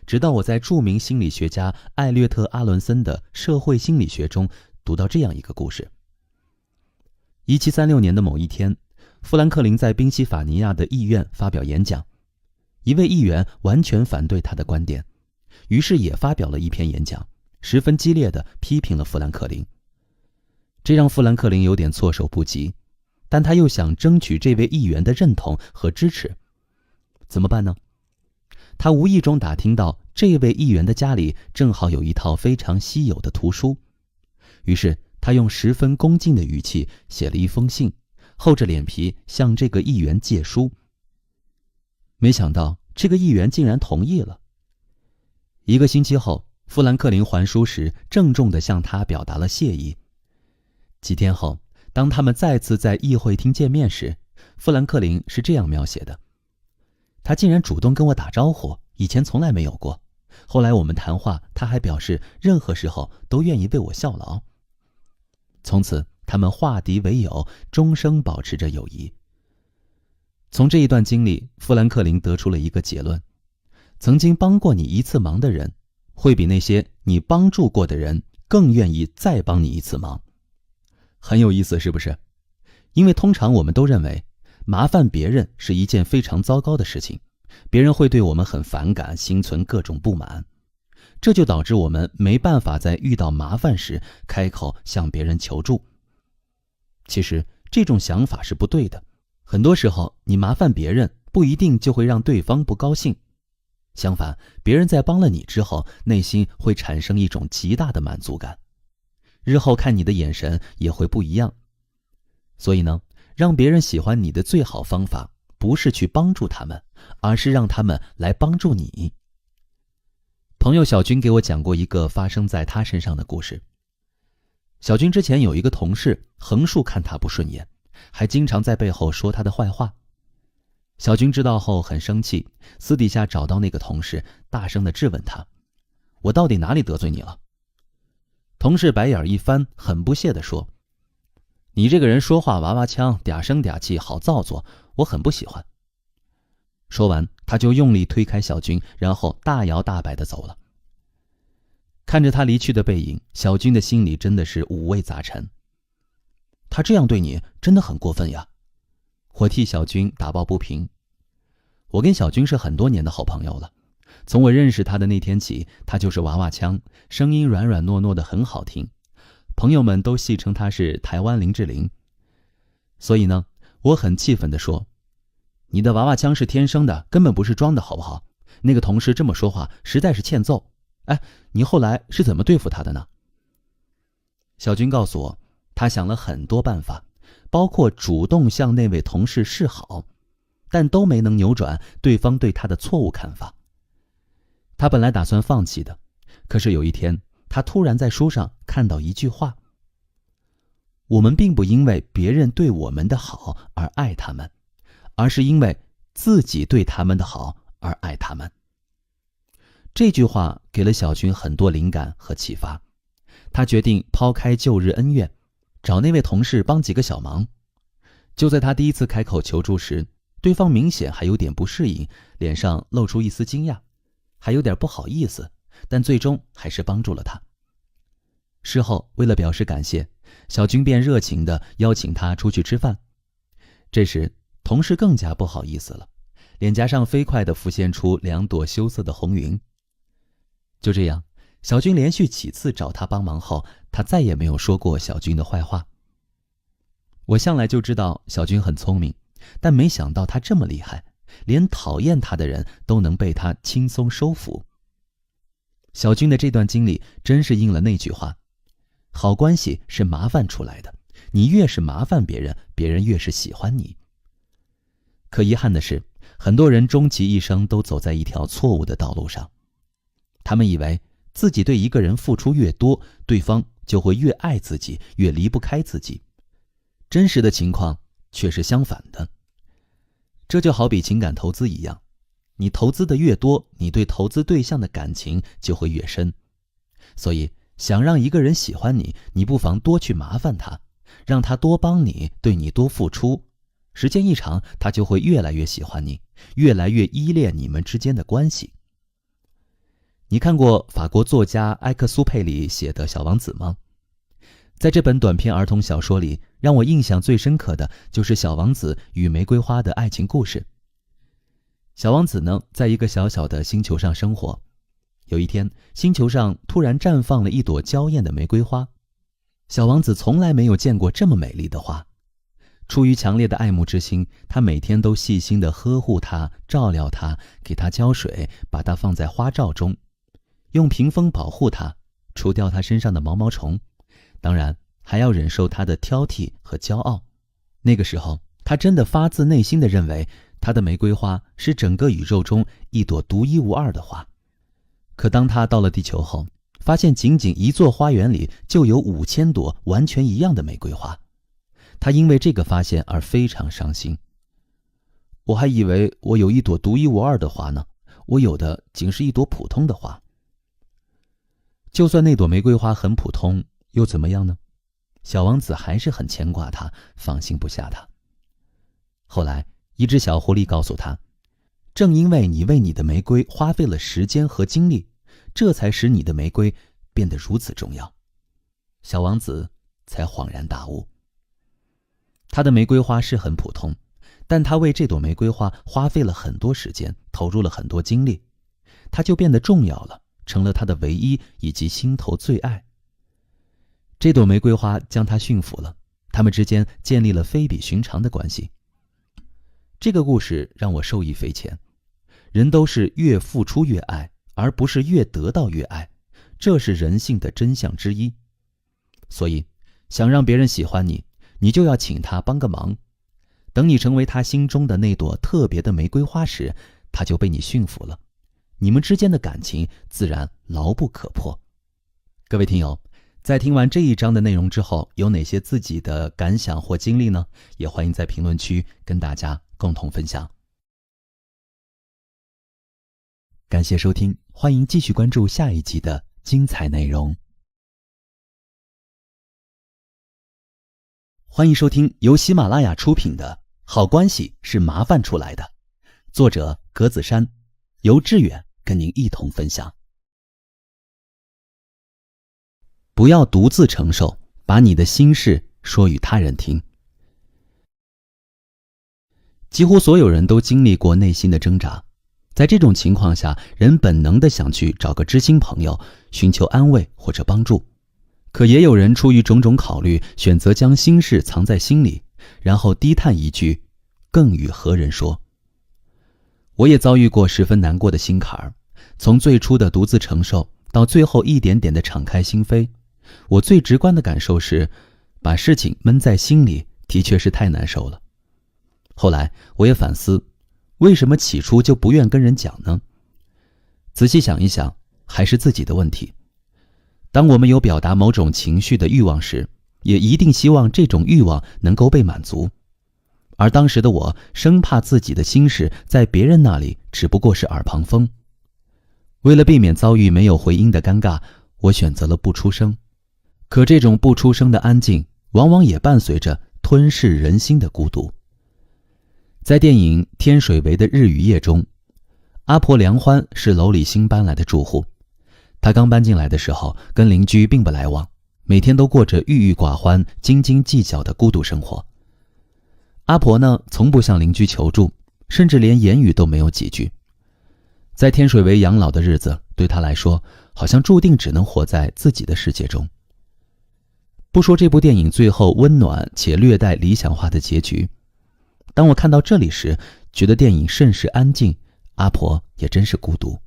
直到我在著名心理学家艾略特·阿伦森的《社会心理学》中读到这样一个故事。1736年的某一天，富兰克林在宾夕法尼亚的议院发表演讲，一位议员完全反对他的观点，于是也发表了一篇演讲，十分激烈地批评了富兰克林。这让富兰克林有点措手不及，但他又想争取这位议员的认同和支持，怎么办呢？他无意中打听到这位议员的家里正好有一套非常稀有的图书，于是他用十分恭敬的语气写了一封信，厚着脸皮向这个议员借书。没想到这个议员竟然同意了。1个星期后，富兰克林还书时郑重地向他表达了谢意。几天后，当他们再次在议会厅见面时，富兰克林是这样描写的：他竟然主动跟我打招呼，以前从来没有过。后来我们谈话，他还表示任何时候都愿意为我效劳。从此他们化敌为友，终生保持着友谊。从这一段经历，富兰克林得出了一个结论：曾经帮过你一次忙的人，会比那些你帮助过的人更愿意再帮你一次忙。很有意思，是不是？因为通常我们都认为麻烦别人是一件非常糟糕的事情，别人会对我们很反感，心存各种不满，这就导致我们没办法在遇到麻烦时开口向别人求助。其实这种想法是不对的，很多时候你麻烦别人不一定就会让对方不高兴，相反，别人在帮了你之后，内心会产生一种极大的满足感，日后看你的眼神也会不一样。所以呢，让别人喜欢你的最好方法不是去帮助他们，而是让他们来帮助你。朋友小军给我讲过一个发生在他身上的故事。小军之前有一个同事横竖看他不顺眼，还经常在背后说他的坏话。小军知道后很生气，私底下找到那个同事，大声地质问他：我到底哪里得罪你了？同事白眼一翻，很不屑地说：你这个人说话娃娃腔，嗲声嗲气，好造作，我很不喜欢。说完，他就用力推开小军，然后大摇大摆地走了。看着他离去的背影，小军的心里真的是五味杂陈。他这样对你真的很过分呀。我替小军打抱不平。我跟小军是很多年的好朋友了，从我认识他的那天起，他就是娃娃腔，声音软软糯糯的很好听，朋友们都戏称他是台湾林志玲。所以呢，我很气愤地说：你的娃娃腔是天生的，根本不是装的，好不好？那个同事这么说话实在是欠揍。哎，你后来是怎么对付他的呢？小军告诉我，他想了很多办法，包括主动向那位同事示好，但都没能扭转对方对他的错误看法。他本来打算放弃的，可是有一天，他突然在书上看到一句话：我们并不因为别人对我们的好而爱他们，而是因为自己对他们的好而爱他们。这句话给了小军很多灵感和启发，他决定抛开旧日恩怨，找那位同事帮几个小忙。就在他第一次开口求助时，对方明显还有点不适应，脸上露出一丝惊讶，还有点不好意思，但最终还是帮助了他。事后，为了表示感谢，小军便热情地邀请他出去吃饭。这时，同事更加不好意思了，脸颊上飞快地浮现出2朵羞涩的红云。就这样，小军连续几次找他帮忙后，他再也没有说过小军的坏话。我向来就知道小军很聪明，但没想到他这么厉害，连讨厌他的人都能被他轻松收服。小军的这段经历真是应了那句话：好关系是麻烦出来的，你越是麻烦别人，别人越是喜欢你。可遗憾的是，很多人终其一生都走在一条错误的道路上。他们以为自己对一个人付出越多，对方就会越爱自己，越离不开自己。真实的情况却是相反的。这就好比情感投资一样，你投资的越多，你对投资对象的感情就会越深。所以，想让一个人喜欢你，你不妨多去麻烦他，让他多帮你，对你多付出。时间一长，他就会越来越喜欢你，越来越依恋你们之间的关系。你看过法国作家埃克苏佩里写的《小王子》吗？在这本短篇儿童小说里，让我印象最深刻的就是小王子与玫瑰花的爱情故事。小王子呢，在一个小小的星球上生活。有一天，星球上突然绽放了一朵娇艳的玫瑰花。小王子从来没有见过这么美丽的花。出于强烈的爱慕之心，他每天都细心地呵护它，照料它，给它浇水，把它放在花罩中，用屏风保护它，除掉它身上的毛毛虫，当然还要忍受它的挑剔和骄傲。那个时候，他真的发自内心地认为他的玫瑰花是整个宇宙中一朵独一无二的花。可当他到了地球后，发现仅仅一座花园里就有5000朵完全一样的玫瑰花。他因为这个发现而非常伤心。我还以为我有一朵独一无二的花呢，我有的仅是一朵普通的花。就算那朵玫瑰花很普通，又怎么样呢？小王子还是很牵挂它，放心不下它。后来，一只小狐狸告诉他，正因为你为你的玫瑰花费了时间和精力，这才使你的玫瑰变得如此重要。小王子才恍然大悟。他的玫瑰花是很普通，但他为这朵玫瑰花花费了很多时间，投入了很多精力，它就变得重要了，成了他的唯一以及心头最爱。这朵玫瑰花将他驯服了，他们之间建立了非比寻常的关系。这个故事让我受益匪浅，人都是越付出越爱，而不是越得到越爱，这是人性的真相之一。所以，想让别人喜欢你，你就要请他帮个忙。等你成为他心中的那朵特别的玫瑰花时，他就被你驯服了，你们之间的感情自然牢不可破。各位听友，在听完这一章的内容之后，有哪些自己的感想或经历呢？也欢迎在评论区跟大家共同分享。感谢收听，欢迎继续关注下一集的精彩内容。欢迎收听由喜马拉雅出品的《好关系是麻烦出来的》，作者格子珊，由志远跟您一同分享。不要独自承受，把你的心事说与他人听。几乎所有人都经历过内心的挣扎，在这种情况下，人本能地想去找个知心朋友，寻求安慰或者帮助。可也有人出于种种考虑，选择将心事藏在心里，然后低叹一句，更与何人说。我也遭遇过十分难过的心坎儿，从最初的独自承受，到最后一点点的敞开心扉。我最直观的感受是，把事情闷在心里的确是太难受了。后来我也反思，为什么起初就不愿跟人讲呢？仔细想一想，还是自己的问题。当我们有表达某种情绪的欲望时，也一定希望这种欲望能够被满足。而当时的我生怕自己的心事在别人那里只不过是耳旁风。为了避免遭遇没有回音的尴尬，我选择了不出声。可这种不出声的安静，往往也伴随着吞噬人心的孤独。在电影《天水围的日与夜》中，阿婆梁欢是楼里新搬来的住户。她刚搬进来的时候，跟邻居并不来往，每天都过着郁郁寡欢、斤斤计较的孤独生活。阿婆呢，从不向邻居求助，甚至连言语都没有几句。在天水围养老的日子，对她来说，好像注定只能活在自己的世界中。不说这部电影最后温暖且略带理想化的结局，当我看到这里时，觉得电影甚是安静，阿婆也真是孤独。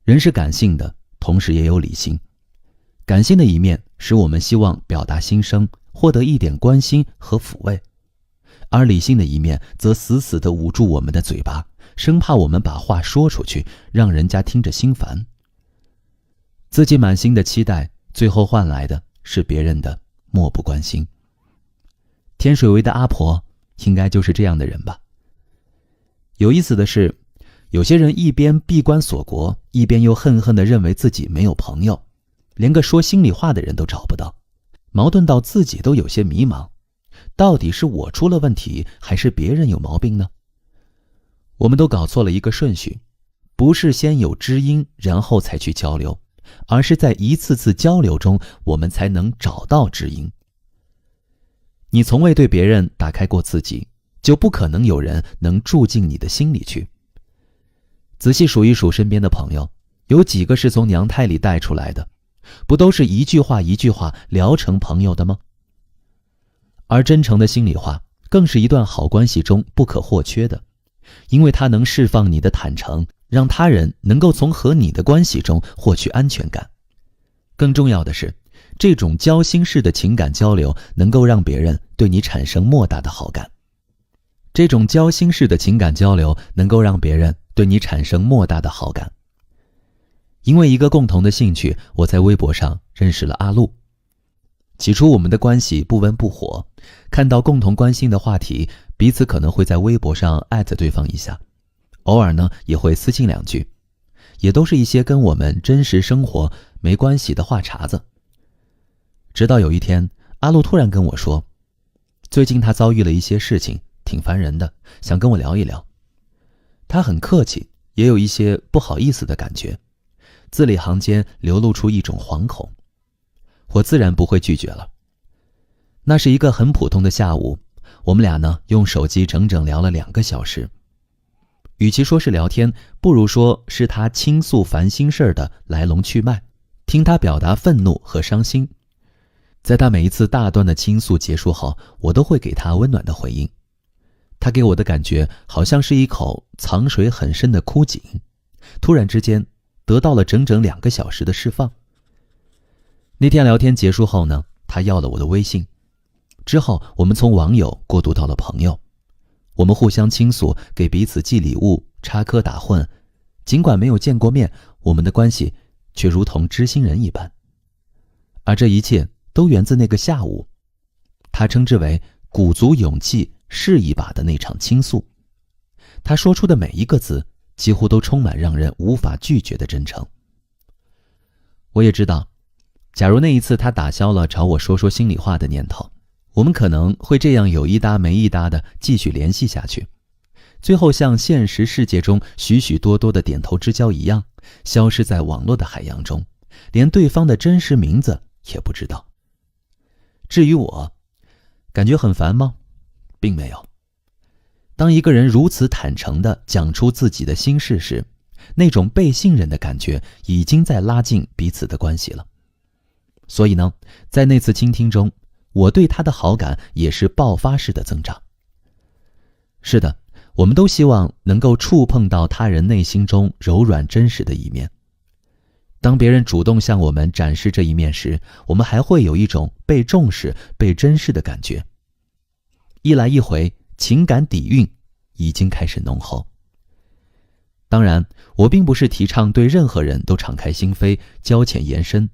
人是感性的，同时也有理性。感性的一面使我们希望表达心声，获得一点关心和抚慰，而理性的一面则死死地捂住我们的嘴巴，生怕我们把话说出去，让人家听着心烦。自己满心的期待，最后换来的是别人的漠不关心。天水围的阿婆应该就是这样的人吧。有意思的是，有些人一边闭关锁国，一边又恨恨地认为自己没有朋友，连个说心里话的人都找不到，矛盾到自己都有些迷茫，到底是我出了问题，还是别人有毛病呢？我们都搞错了一个顺序，不是先有知音，然后才去交流，而是在一次次交流中，我们才能找到知音。你从未对别人打开过自己，就不可能有人能住进你的心里去。仔细数一数身边的朋友，有几个是从娘胎里带出来的？不都是一句话一句话聊成朋友的吗？而真诚的心里话，更是一段好关系中不可或缺的，因为它能释放你的坦诚，让他人能够从和你的关系中获取安全感。更重要的是，这种交心式的情感交流能够让别人对你产生莫大的好感。这种交心式的情感交流能够让别人对你产生莫大的好感。因为一个共同的兴趣，我在微博上认识了阿路。起初我们的关系不温不火，看到共同关心的话题，彼此可能会在微博上艾特对方一下，偶尔呢也会私信两句，也都是一些跟我们真实生活没关系的话茬子。直到有一天，阿路突然跟我说，最近他遭遇了一些事情，挺烦人的，想跟我聊一聊。他很客气，也有一些不好意思的感觉，字里行间流露出一种惶恐。我自然不会拒绝了。那是一个很普通的下午，我们俩呢用手机整整聊了2个小时。与其说是聊天，不如说是他倾诉烦心事儿的来龙去脉，听他表达愤怒和伤心。在他每一次大段的倾诉结束后，我都会给他温暖的回应。他给我的感觉好像是一口藏水很深的枯井，突然之间得到了整整2个小时的释放。那天聊天结束后呢，他要了我的微信。之后我们从网友过渡到了朋友，我们互相倾诉，给彼此寄礼物，插科打诨。尽管没有见过面，我们的关系却如同知心人一般。而这一切都源自那个下午，他称之为鼓足勇气试一把的那场倾诉。他说出的每一个字几乎都充满让人无法拒绝的真诚。我也知道，假如那一次他打消了找我说说心里话的念头，我们可能会这样有一搭没一搭的继续联系下去，最后像现实世界中许许多多的点头之交一样，消失在网络的海洋中，连对方的真实名字也不知道。至于我，感觉很烦吗？并没有。当一个人如此坦诚地讲出自己的心事时，那种被信任的感觉已经在拉近彼此的关系了。所以呢，在那次倾听中，我对他的好感也是爆发式的增长。是的，我们都希望能够触碰到他人内心中柔软真实的一面。当别人主动向我们展示这一面时，我们还会有一种被重视、被珍视的感觉。一来一回，情感底蕴已经开始浓厚。当然，我并不是提倡对任何人都敞开心扉、交浅言深，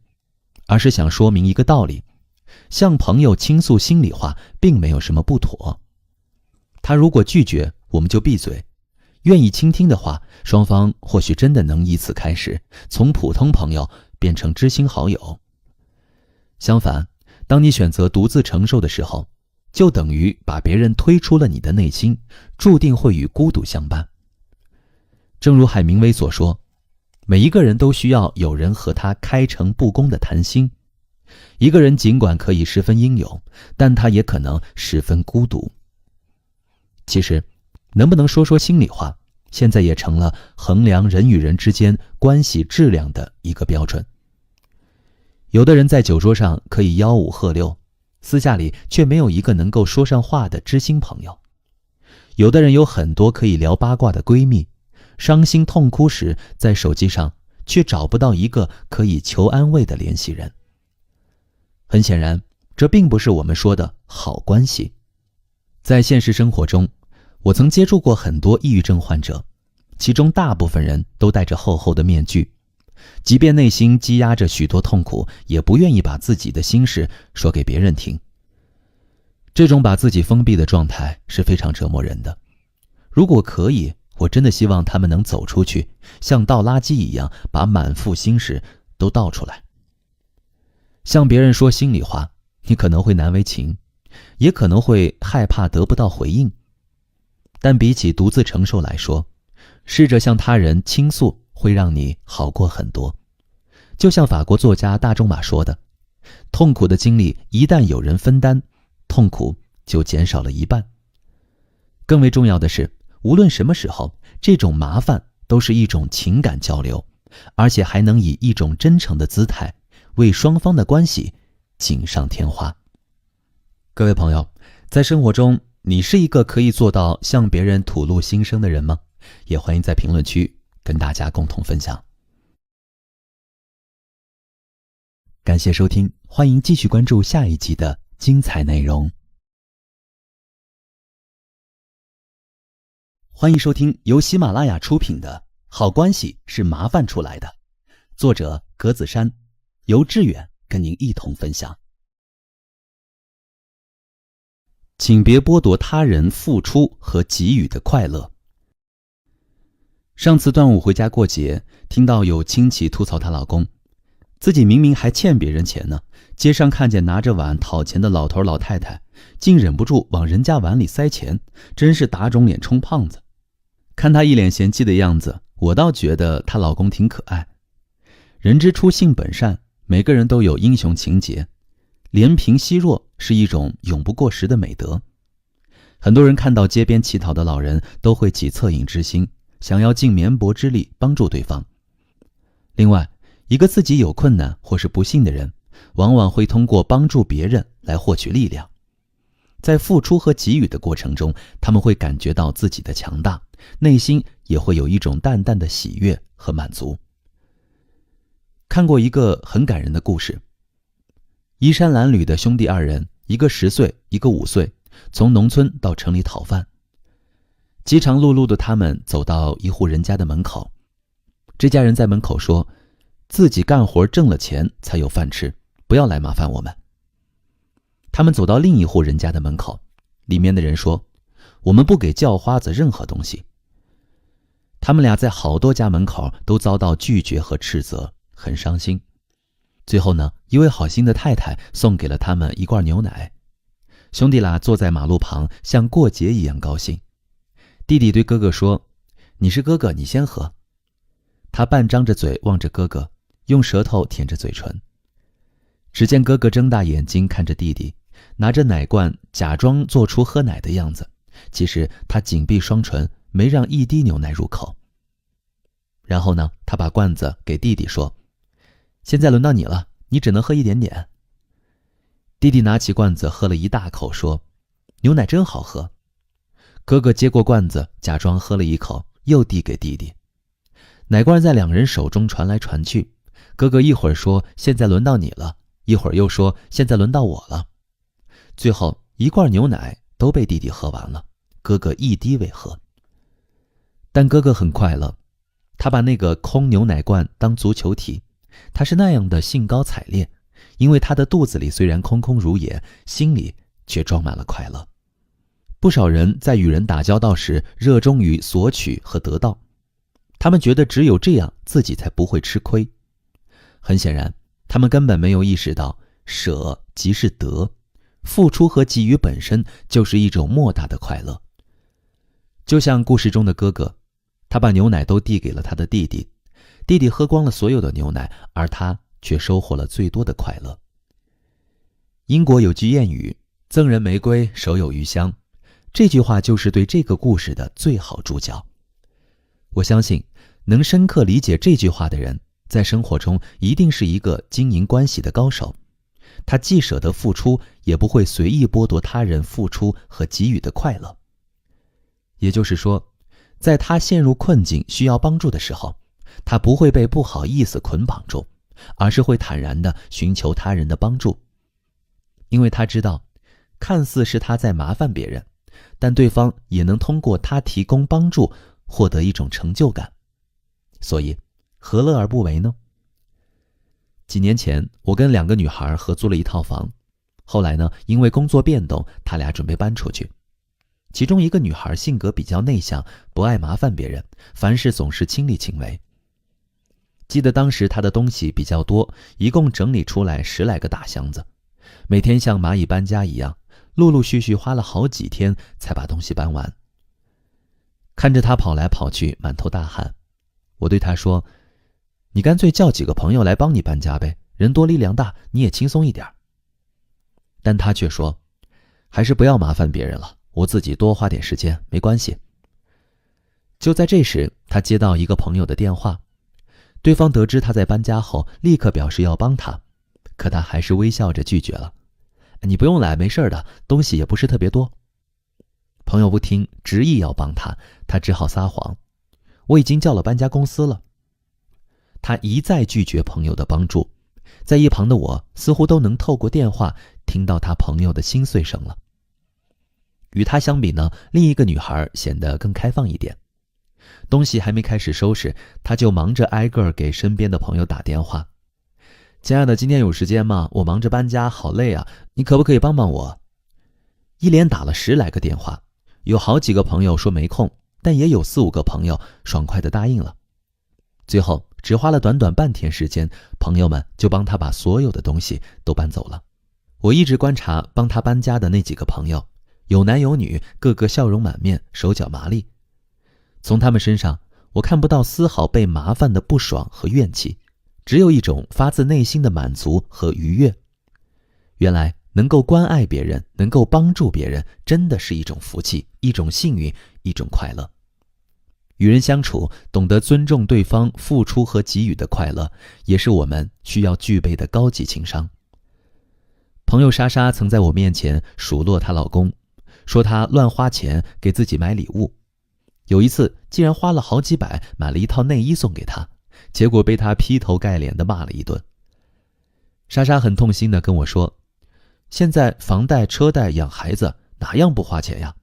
而是想说明一个道理：向朋友倾诉心里话并没有什么不妥。他如果拒绝，我们就闭嘴；愿意倾听的话，双方或许真的能以此开始，从普通朋友变成知心好友。相反，当你选择独自承受的时候，就等于把别人推出了你的内心，注定会与孤独相伴。正如海明威所说，每一个人都需要有人和他开诚布公的谈心。一个人尽管可以十分英勇，但他也可能十分孤独。其实，能不能说说心里话，现在也成了衡量人与人之间关系质量的一个标准。有的人在酒桌上可以吆五喝六，私下里却没有一个能够说上话的知心朋友。有的人有很多可以聊八卦的闺蜜，伤心痛哭时在手机上却找不到一个可以求安慰的联系人。很显然，这并不是我们说的好关系。在现实生活中，我曾接触过很多抑郁症患者，其中大部分人都戴着厚厚的面具，即便内心积压着许多痛苦，也不愿意把自己的心事说给别人听。这种把自己封闭的状态是非常折磨人的。如果可以，我真的希望他们能走出去，像倒垃圾一样把满腹心事都倒出来。向别人说心里话，你可能会难为情，也可能会害怕得不到回应。但比起独自承受来说，试着向他人倾诉会让你好过很多。就像法国作家大仲马说的，痛苦的经历一旦有人分担，痛苦就减少了一半。更为重要的是，无论什么时候，这种麻烦都是一种情感交流，而且还能以一种真诚的姿态为双方的关系锦上添花。各位朋友，在生活中，你是一个可以做到向别人吐露心声的人吗？也欢迎在评论区跟大家共同分享。感谢收听，欢迎继续关注下一集的精彩内容。欢迎收听由喜马拉雅出品的《好关系是麻烦出来的》，作者格子珊，由志远跟您一同分享。请别剥夺他人付出和给予的快乐。上次端午回家过节，听到有亲戚吐槽她老公，自己明明还欠别人钱呢，街上看见拿着碗讨钱的老头老太太，竟忍不住往人家碗里塞钱，真是打肿脸充胖子。看她一脸嫌弃的样子，我倒觉得她老公挺可爱。人之初性本善，每个人都有英雄情节，怜贫惜弱是一种永不过时的美德。很多人看到街边乞讨的老人都会起恻隐之心，想要尽绵薄之力帮助对方。另外，一个自己有困难或是不幸的人，往往会通过帮助别人来获取力量。在付出和给予的过程中，他们会感觉到自己的强大，内心也会有一种淡淡的喜悦和满足。看过一个很感人的故事，衣衫褴褛的兄弟二人，一个10岁，一个5岁，从农村到城里讨饭。饥肠辘辘的他们走到一户人家的门口，这家人在门口说，自己干活挣了钱才有饭吃，不要来麻烦我们。他们走到另一户人家的门口，里面的人说，我们不给叫花子任何东西。他们俩在好多家门口都遭到拒绝和斥责，很伤心。最后呢，一位好心的太太送给了他们一罐牛奶。兄弟俩坐在马路旁，像过节一样高兴。弟弟对哥哥说，你是哥哥，你先喝。他半张着嘴望着哥哥，用舌头舔着嘴唇。只见哥哥睁大眼睛看着弟弟，拿着奶罐假装做出喝奶的样子，其实他紧闭双唇，没让一滴牛奶入口。然后呢，他把罐子给弟弟说，现在轮到你了，你只能喝一点点。弟弟拿起罐子喝了一大口，说，牛奶真好喝。哥哥接过罐子，假装喝了一口，又递给弟弟。奶罐在两人手中传来传去，哥哥一会儿说，现在轮到你了，一会儿又说，现在轮到我了。最后一罐牛奶都被弟弟喝完了，哥哥一滴未喝。但哥哥很快乐，他把那个空牛奶罐当足球踢，他是那样的兴高采烈，因为他的肚子里虽然空空如也，心里却装满了快乐。不少人在与人打交道时热衷于索取和得到，他们觉得只有这样自己才不会吃亏。很显然，他们根本没有意识到舍即是得，付出和给予本身就是一种莫大的快乐。就像故事中的哥哥，他把牛奶都递给了他的弟弟，弟弟喝光了所有的牛奶，而他却收获了最多的快乐。英国有句谚语，赠人玫瑰，手有余香，这句话就是对这个故事的最好注脚。我相信能深刻理解这句话的人，在生活中一定是一个经营关系的高手。他既舍得付出，也不会随意剥夺他人付出和给予的快乐。也就是说，在他陷入困境需要帮助的时候，他不会被不好意思捆绑住，而是会坦然地寻求他人的帮助。因为他知道，看似是他在麻烦别人，但对方也能通过他提供帮助获得一种成就感。所以何乐而不为呢？几年前，我跟2个女孩合租了一套房，后来呢，因为工作变动，她俩准备搬出去。其中一个女孩性格比较内向，不爱麻烦别人，凡事总是亲力亲为。记得当时她的东西比较多，一共整理出来10来个大箱子，每天像蚂蚁搬家一样，陆陆续续花了好几天才把东西搬完。看着她跑来跑去，满头大汗，我对她说，你干脆叫几个朋友来帮你搬家呗，人多力量大，你也轻松一点。但她却说，还是不要麻烦别人了，我自己多花点时间没关系。就在这时，她接到一个朋友的电话，对方得知她在搬家后，立刻表示要帮她，可她还是微笑着拒绝了。你不用来，没事的，东西也不是特别多。朋友不听，执意要帮她，她只好撒谎，我已经叫了搬家公司了。她一再拒绝朋友的帮助，在一旁的我似乎都能透过电话听到她朋友的心碎声了。与她相比呢，另一个女孩显得更开放一点。东西还没开始收拾，她就忙着挨个给身边的朋友打电话。亲爱的，今天有时间吗？我忙着搬家，好累啊，你可不可以帮帮我？一连打了10来个电话，有好几个朋友说没空，但也有4、5个朋友爽快地答应了。最后只花了短短半天时间，朋友们就帮他把所有的东西都搬走了。我一直观察帮他搬家的那几个朋友，有男有女，个个笑容满面，手脚麻利。从他们身上，我看不到丝毫被麻烦的不爽和怨气，只有一种发自内心的满足和愉悦。原来能够关爱别人，能够帮助别人，真的是一种福气，一种幸运，一种快乐。与人相处，懂得尊重对方付出和给予的快乐，也是我们需要具备的高级情商。朋友莎莎曾在我面前数落她老公，说她乱花钱给自己买礼物，有一次竟然花了好几百买了一套内衣送给他，结果被他劈头盖脸地骂了一顿。莎莎很痛心地跟我说，现在房贷车贷养孩子哪样不花钱呀？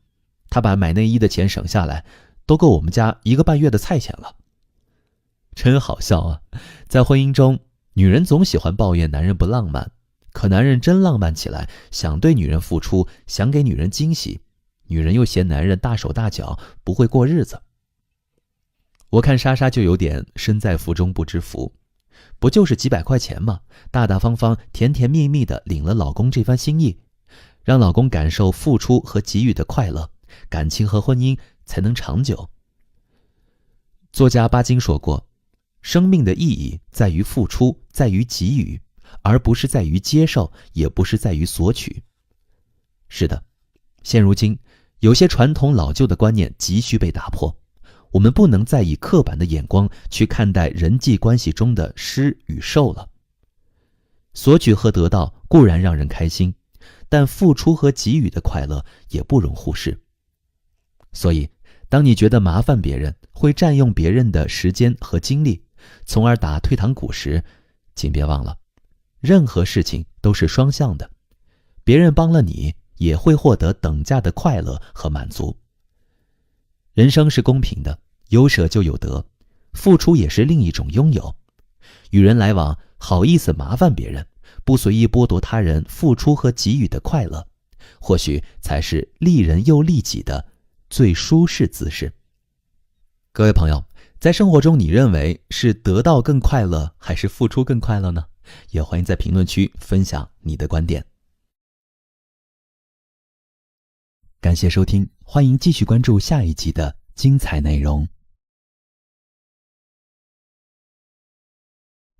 他把买内衣的钱省下来，都够我们家1个半月的菜钱了。真好笑啊！在婚姻中，女人总喜欢抱怨男人不浪漫，可男人真浪漫起来，想对女人付出，想给女人惊喜，女人又嫌男人大手大脚，不会过日子。我看莎莎就有点身在福中不知福，不就是几百块钱吗？大大方方甜甜蜜蜜地领了老公这番心意，让老公感受付出和给予的快乐，感情和婚姻才能长久。作家巴金说过，生命的意义在于付出，在于给予，而不是在于接受，也不是在于索取。是的，现如今有些传统老旧的观念急需被打破，我们不能再以刻板的眼光去看待人际关系中的施与受了。索取和得到固然让人开心，但付出和给予的快乐也不容忽视。所以当你觉得麻烦别人，会占用别人的时间和精力，从而打退堂鼓时，请别忘了，任何事情都是双向的，别人帮了你，也会获得等价的快乐和满足。人生是公平的，有舍就有得，付出也是另一种拥有。与人来往，好意思麻烦别人，不随意剥夺他人付出和给予的快乐，或许才是利人又利己的最舒适姿势。各位朋友，在生活中你认为是得到更快乐，还是付出更快乐呢？也欢迎在评论区分享你的观点。感谢收听，欢迎继续关注下一集的精彩内容。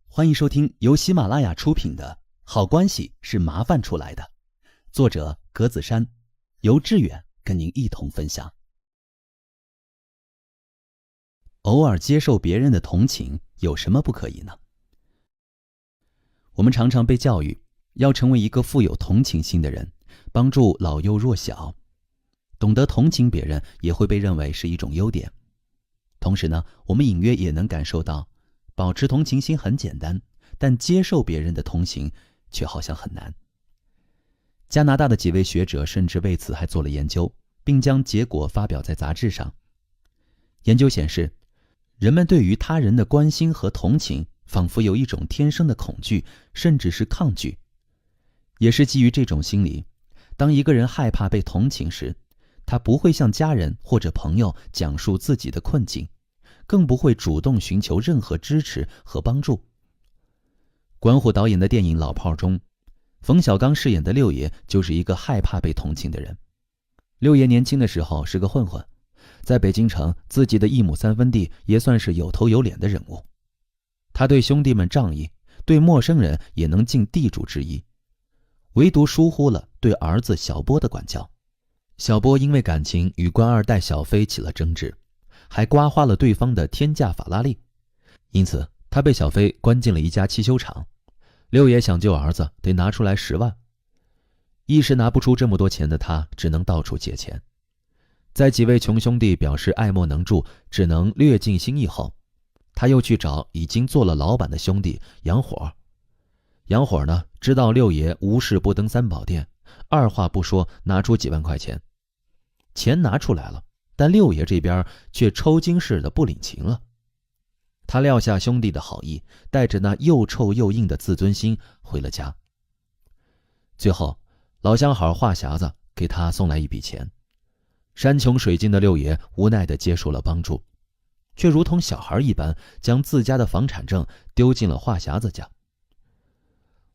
欢迎收听由喜马拉雅出品的《好关系是麻烦出来的》，作者格子珊，由志远跟您一同分享。偶尔接受别人的同情，有什么不可以呢？我们常常被教育要成为一个富有同情心的人，帮助老幼弱小。懂得同情别人也会被认为是一种优点。同时呢，我们隐约也能感受到，保持同情心很简单，但接受别人的同情却好像很难。加拿大的几位学者甚至为此还做了研究，并将结果发表在杂志上。研究显示，人们对于他人的关心和同情仿佛有一种天生的恐惧，甚至是抗拒。也是基于这种心理，当一个人害怕被同情时，他不会向家人或者朋友讲述自己的困境，更不会主动寻求任何支持和帮助。关虎导演的电影《老炮儿》中，冯小刚饰演的六爷就是一个害怕被同情的人。六爷年轻的时候是个混混，在北京城自己的1亩3分地也算是有头有脸的人物。他对兄弟们仗义，对陌生人也能尽地主之谊，唯独疏忽了对儿子小波的管教。小波因为感情与官二代小飞起了争执，还刮花了对方的天价法拉利，因此他被小飞关进了一家汽修厂。六爷想救儿子，得拿出来10万，一时拿不出这么多钱的他，只能到处借钱。在几位穷兄弟表示爱莫能助，只能略尽心意后，他又去找已经做了老板的兄弟杨火。杨火呢，知道六爷无事不登3宝殿，二话不说拿出几万块钱。钱拿出来了，但六爷这边却抽筋似的不领情了。他撂下兄弟的好意，带着那又臭又硬的自尊心回了家。最后老相好话匣子给他送来一笔钱，山穷水尽的六爷无奈地接受了帮助，却如同小孩一般将自家的房产证丢进了话匣子家。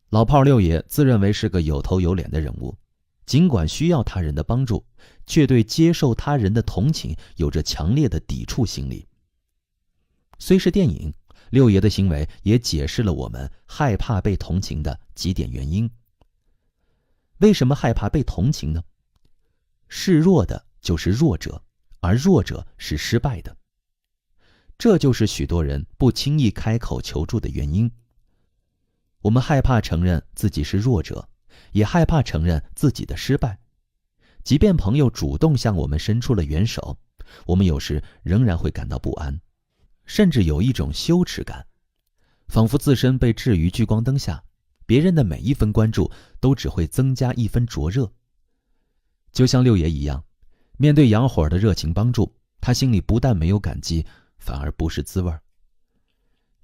老炮六爷自认为是个有头有脸的人物，尽管需要他人的帮助，却对接受他人的同情有着强烈的抵触心理。虽是电影，六爷的行为也解释了我们害怕被同情的几点原因。为什么害怕被同情呢？示弱的就是弱者，而弱者是失败的。这就是许多人不轻易开口求助的原因。我们害怕承认自己是弱者，也害怕承认自己的失败。即便朋友主动向我们伸出了援手，我们有时仍然会感到不安，甚至有一种羞耻感，仿佛自身被置于聚光灯下，别人的每一分关注都只会增加一分灼热。就像六爷一样，面对杨火的热情帮助，他心里不但没有感激，反而不是滋味。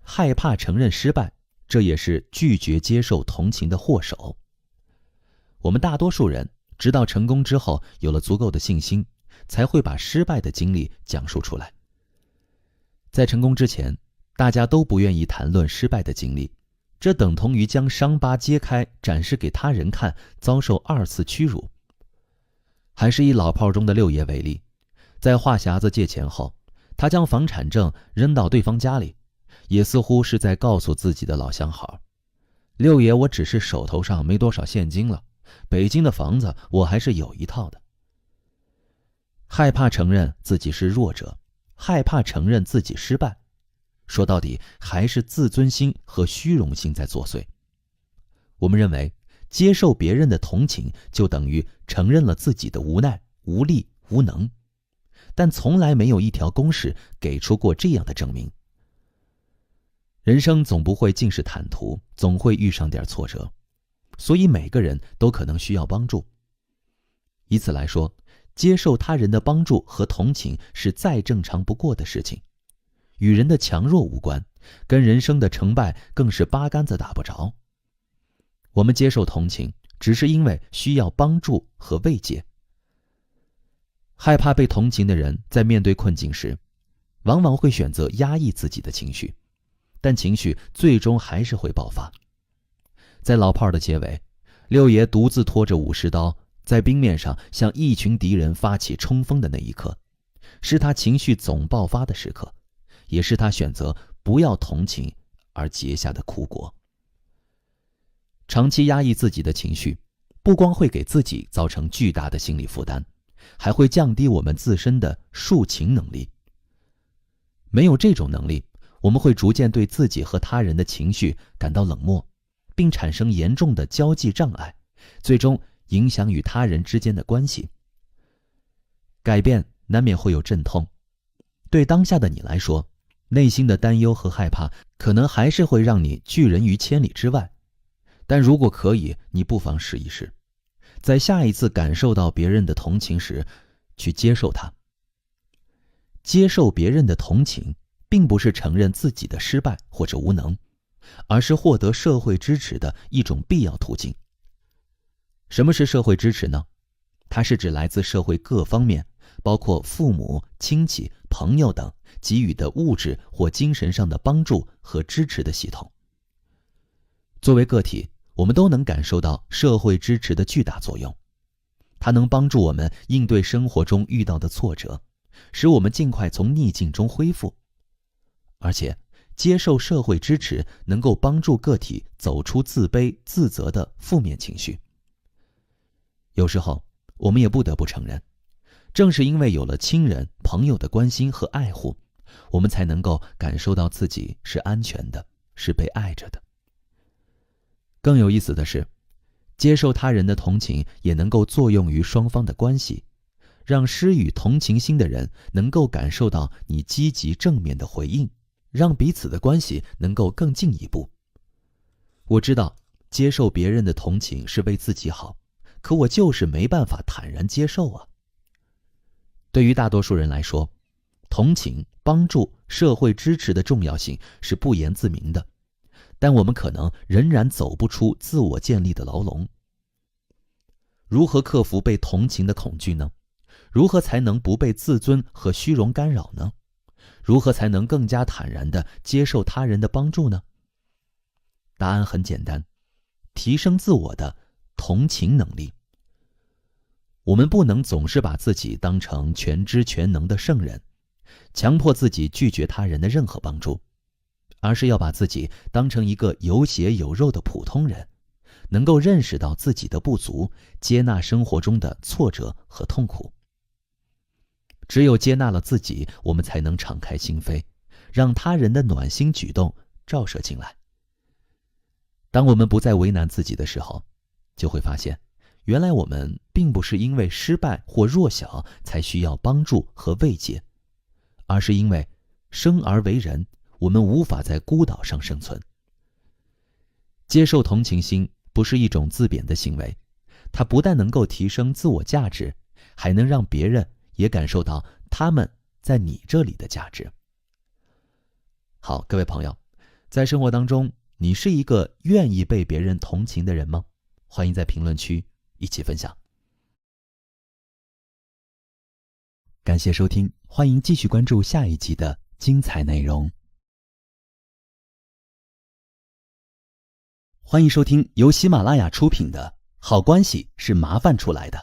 害怕承认失败，这也是拒绝接受同情的祸首。我们大多数人直到成功之后有了足够的信心，才会把失败的经历讲述出来。在成功之前，大家都不愿意谈论失败的经历，这等同于将伤疤揭开展示给他人看，遭受2次屈辱。还是以老炮中的六爷为例，在话匣子借钱后，他将房产证扔到对方家里，也似乎是在告诉自己的老相好，六爷，我只是手头上没多少现金了，北京的房子我还是有一套的。害怕承认自己是弱者，害怕承认自己失败，说到底还是自尊心和虚荣心在作祟。我们认为接受别人的同情就等于承认了自己的无奈、无力、无能，但从来没有一条公式给出过这样的证明。人生总不会尽是坦途，总会遇上点挫折，所以每个人都可能需要帮助。以此来说，接受他人的帮助和同情是再正常不过的事情，与人的强弱无关，跟人生的成败更是八竿子打不着。我们接受同情，只是因为需要帮助和慰藉。害怕被同情的人在面对困境时，往往会选择压抑自己的情绪，但情绪最终还是会爆发。在老炮的结尾，六爷独自拖着武士刀在冰面上向一群敌人发起冲锋的那一刻，是他情绪总爆发的时刻，也是他选择不要同情而结下的苦果。长期压抑自己的情绪，不光会给自己造成巨大的心理负担，还会降低我们自身的抒情能力。没有这种能力，我们会逐渐对自己和他人的情绪感到冷漠，并产生严重的交际障碍，最终影响与他人之间的关系。改变难免会有阵痛，对当下的你来说，内心的担忧和害怕可能还是会让你拒人于千里之外。但如果可以，你不妨试一试，在下一次感受到别人的同情时，去接受它。接受别人的同情，并不是承认自己的失败或者无能，而是获得社会支持的一种必要途径。什么是社会支持呢？它是指来自社会各方面，包括父母、亲戚、朋友等给予的物质或精神上的帮助和支持的系统。作为个体，我们都能感受到社会支持的巨大作用，它能帮助我们应对生活中遇到的挫折，使我们尽快从逆境中恢复。而且，接受社会支持能够帮助个体走出自卑、自责的负面情绪。有时候，我们也不得不承认，正是因为有了亲人、朋友的关心和爱护，我们才能够感受到自己是安全的，是被爱着的。更有意思的是，接受他人的同情也能够作用于双方的关系，让施予同情心的人能够感受到你积极正面的回应，让彼此的关系能够更进一步。我知道接受别人的同情是为自己好，可我就是没办法坦然接受啊。对于大多数人来说，同情、帮助、社会支持的重要性是不言自明的，但我们可能仍然走不出自我建立的牢笼。如何克服被同情的恐惧呢？如何才能不被自尊和虚荣干扰呢？如何才能更加坦然地接受他人的帮助呢？答案很简单，提升自我的同情能力。我们不能总是把自己当成全知全能的圣人，强迫自己拒绝他人的任何帮助，而是要把自己当成一个有血有肉的普通人，能够认识到自己的不足，接纳生活中的挫折和痛苦。只有接纳了自己，我们才能敞开心扉，让他人的暖心举动照射进来。当我们不再为难自己的时候，就会发现，原来我们并不是因为失败或弱小才需要帮助和慰藉，而是因为生而为人，我们无法在孤岛上生存。接受同情心不是一种自贬的行为，它不但能够提升自我价值，还能让别人也感受到他们在你这里的价值。好，各位朋友，在生活当中，你是一个愿意被别人同情的人吗？欢迎在评论区一起分享。感谢收听，欢迎继续关注下一集的精彩内容。欢迎收听由喜马拉雅出品的《好关系是麻烦出来的》，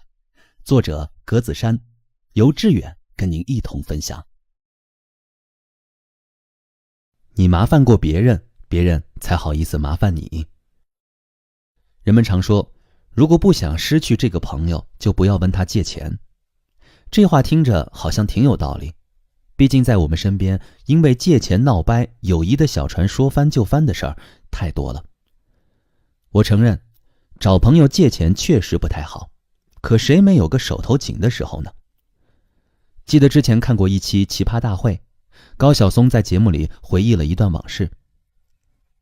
作者格子珊，由志远跟您一同分享。你麻烦过别人，别人才好意思麻烦你。人们常说，如果不想失去这个朋友，就不要问他借钱。这话听着好像挺有道理，毕竟在我们身边，因为借钱闹掰、友谊的小船说翻就翻的事儿太多了。我承认，找朋友借钱确实不太好，可谁没有个手头紧的时候呢？记得之前看过一期《奇葩大会》，高晓松在节目里回忆了一段往事。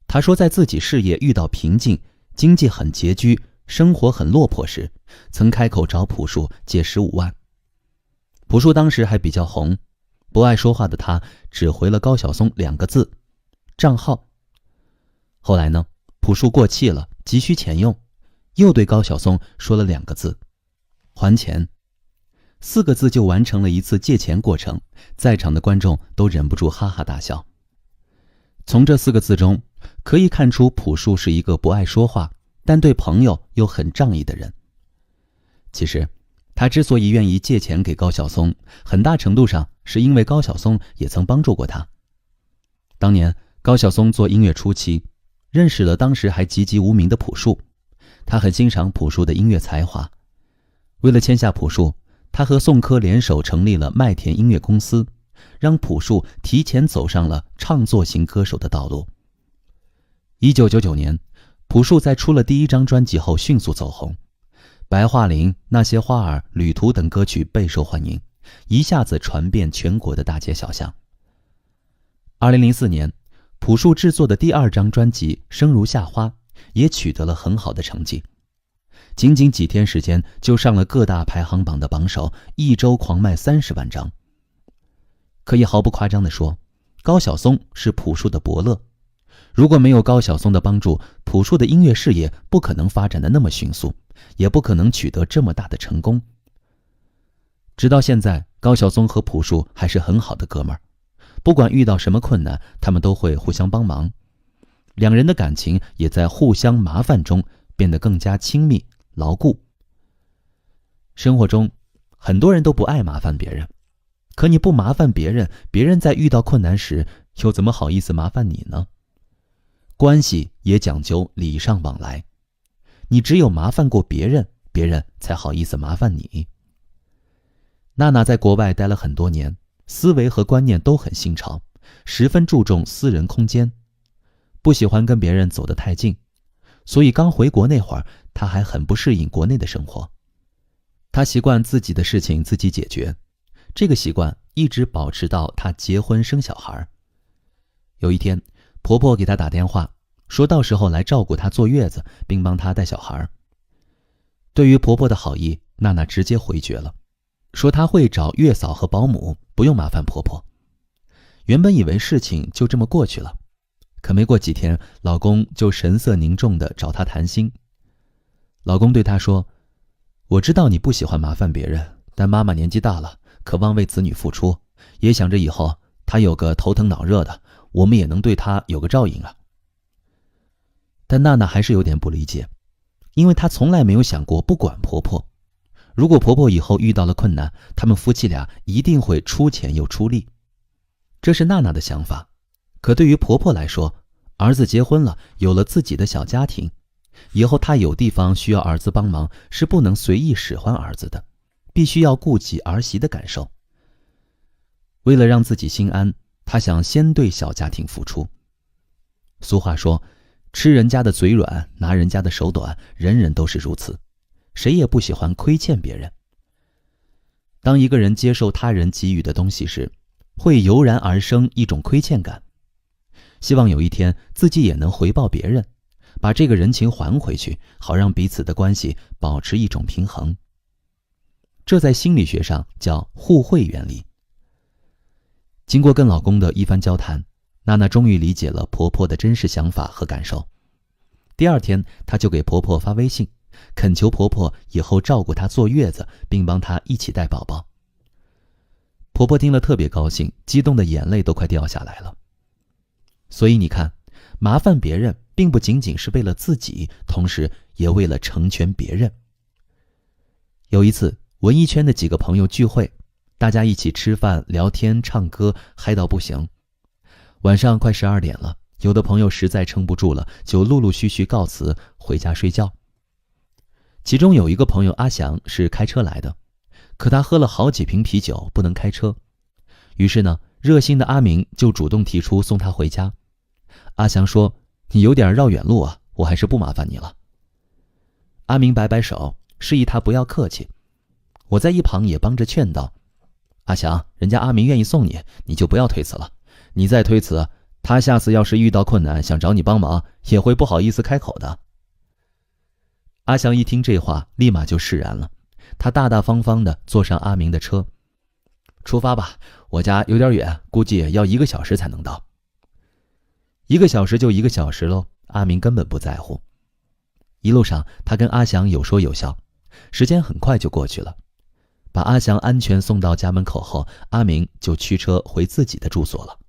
他说，在自己事业遇到瓶颈，经济很拮据，生活很落魄时，曾开口找朴树借15万。朴树当时还比较红，不爱说话的他只回了高晓松2个字：账号。后来呢，朴树过气了，急需钱用，又对高晓松说了2个字：还钱。4个字就完成了一次借钱过程，在场的观众都忍不住哈哈大笑。从这4个字中，可以看出朴树是一个不爱说话，但对朋友又很仗义的人。其实，他之所以愿意借钱给高晓松，很大程度上是因为高晓松也曾帮助过他。当年，高晓松做音乐初期，认识了当时还籍籍无名的朴树，他很欣赏朴树的音乐才华。为了签下朴树，他和宋柯联手成立了麦田音乐公司，让朴树提前走上了唱作型歌手的道路。1999年，朴树在出了第1张专辑后迅速走红，白桦林、那些花儿、旅途等歌曲备受欢迎，一下子传遍全国的大街小巷。2004年，朴树制作的第2张专辑《生如夏花》也取得了很好的成绩，仅仅几天时间就上了各大排行榜的榜首，1周狂卖30万张。可以毫不夸张地说，高晓松是朴树的伯乐。如果没有高晓松的帮助，朴树的音乐事业不可能发展得那么迅速，也不可能取得这么大的成功。直到现在，高晓松和朴树还是很好的哥们儿，不管遇到什么困难，他们都会互相帮忙。2人的感情也在互相麻烦中变得更加亲密、牢固。生活中，很多人都不爱麻烦别人，可你不麻烦别人，别人在遇到困难时，又怎么好意思麻烦你呢？关系也讲究礼尚往来，你只有麻烦过别人，别人才好意思麻烦你。娜娜在国外待了很多年，思维和观念都很新潮，十分注重私人空间，不喜欢跟别人走得太近，所以刚回国那会儿，她还很不适应国内的生活。她习惯自己的事情自己解决，这个习惯一直保持到她结婚生小孩。有一天，婆婆给她打电话，说到时候来照顾她坐月子，并帮她带小孩。对于婆婆的好意，娜娜直接回绝了，说她会找月嫂和保姆，不用麻烦婆婆。原本以为事情就这么过去了，可没过几天，老公就神色凝重地找她谈心。老公对她说，我知道你不喜欢麻烦别人，但妈妈年纪大了，渴望为子女付出，也想着以后她有个头疼脑热的，我们也能对她有个照应啊。但娜娜还是有点不理解，因为她从来没有想过不管婆婆。如果婆婆以后遇到了困难，他们夫妻俩一定会出钱又出力。这是娜娜的想法，可对于婆婆来说，儿子结婚了，有了自己的小家庭，以后她有地方需要儿子帮忙，是不能随意使唤儿子的，必须要顾及儿媳的感受。为了让自己心安，她想先对小家庭付出。俗话说，吃人家的嘴软，拿人家的手短，人人都是如此，谁也不喜欢亏欠别人。当一个人接受他人给予的东西时，会油然而生一种亏欠感，希望有一天自己也能回报别人，把这个人情还回去，好让彼此的关系保持一种平衡。这在心理学上叫互惠原理。经过跟老公的一番交谈，娜娜终于理解了婆婆的真实想法和感受。第二天，她就给婆婆发微信，恳求婆婆以后照顾她坐月子，并帮她一起带宝宝。婆婆听了特别高兴，激动的眼泪都快掉下来了。所以你看，麻烦别人并不仅仅是为了自己，同时也为了成全别人。有一次，文艺圈的几个朋友聚会，大家一起吃饭、聊天、唱歌，嗨到不行。晚上快12点了，有的朋友实在撑不住了，就陆陆续续告辞回家睡觉。其中有一个朋友阿翔是开车来的，可他喝了好几瓶啤酒，不能开车。于是呢，热心的阿明就主动提出送他回家。阿翔说：“你有点绕远路啊，我还是不麻烦你了。”阿明摆摆手，示意他不要客气。我在一旁也帮着劝道：“阿翔，人家阿明愿意送你，你就不要推辞了。你再推辞，他下次要是遇到困难想找你帮忙，也会不好意思开口的。”阿翔一听这话，立马就释然了。他大大方方地坐上阿明的车。出发吧，我家有点远，估计要1个小时才能到。1个小时就1个小时喽，阿明根本不在乎。一路上，他跟阿翔有说有笑，时间很快就过去了。把阿翔安全送到家门口后，阿明就驱车回自己的住所了。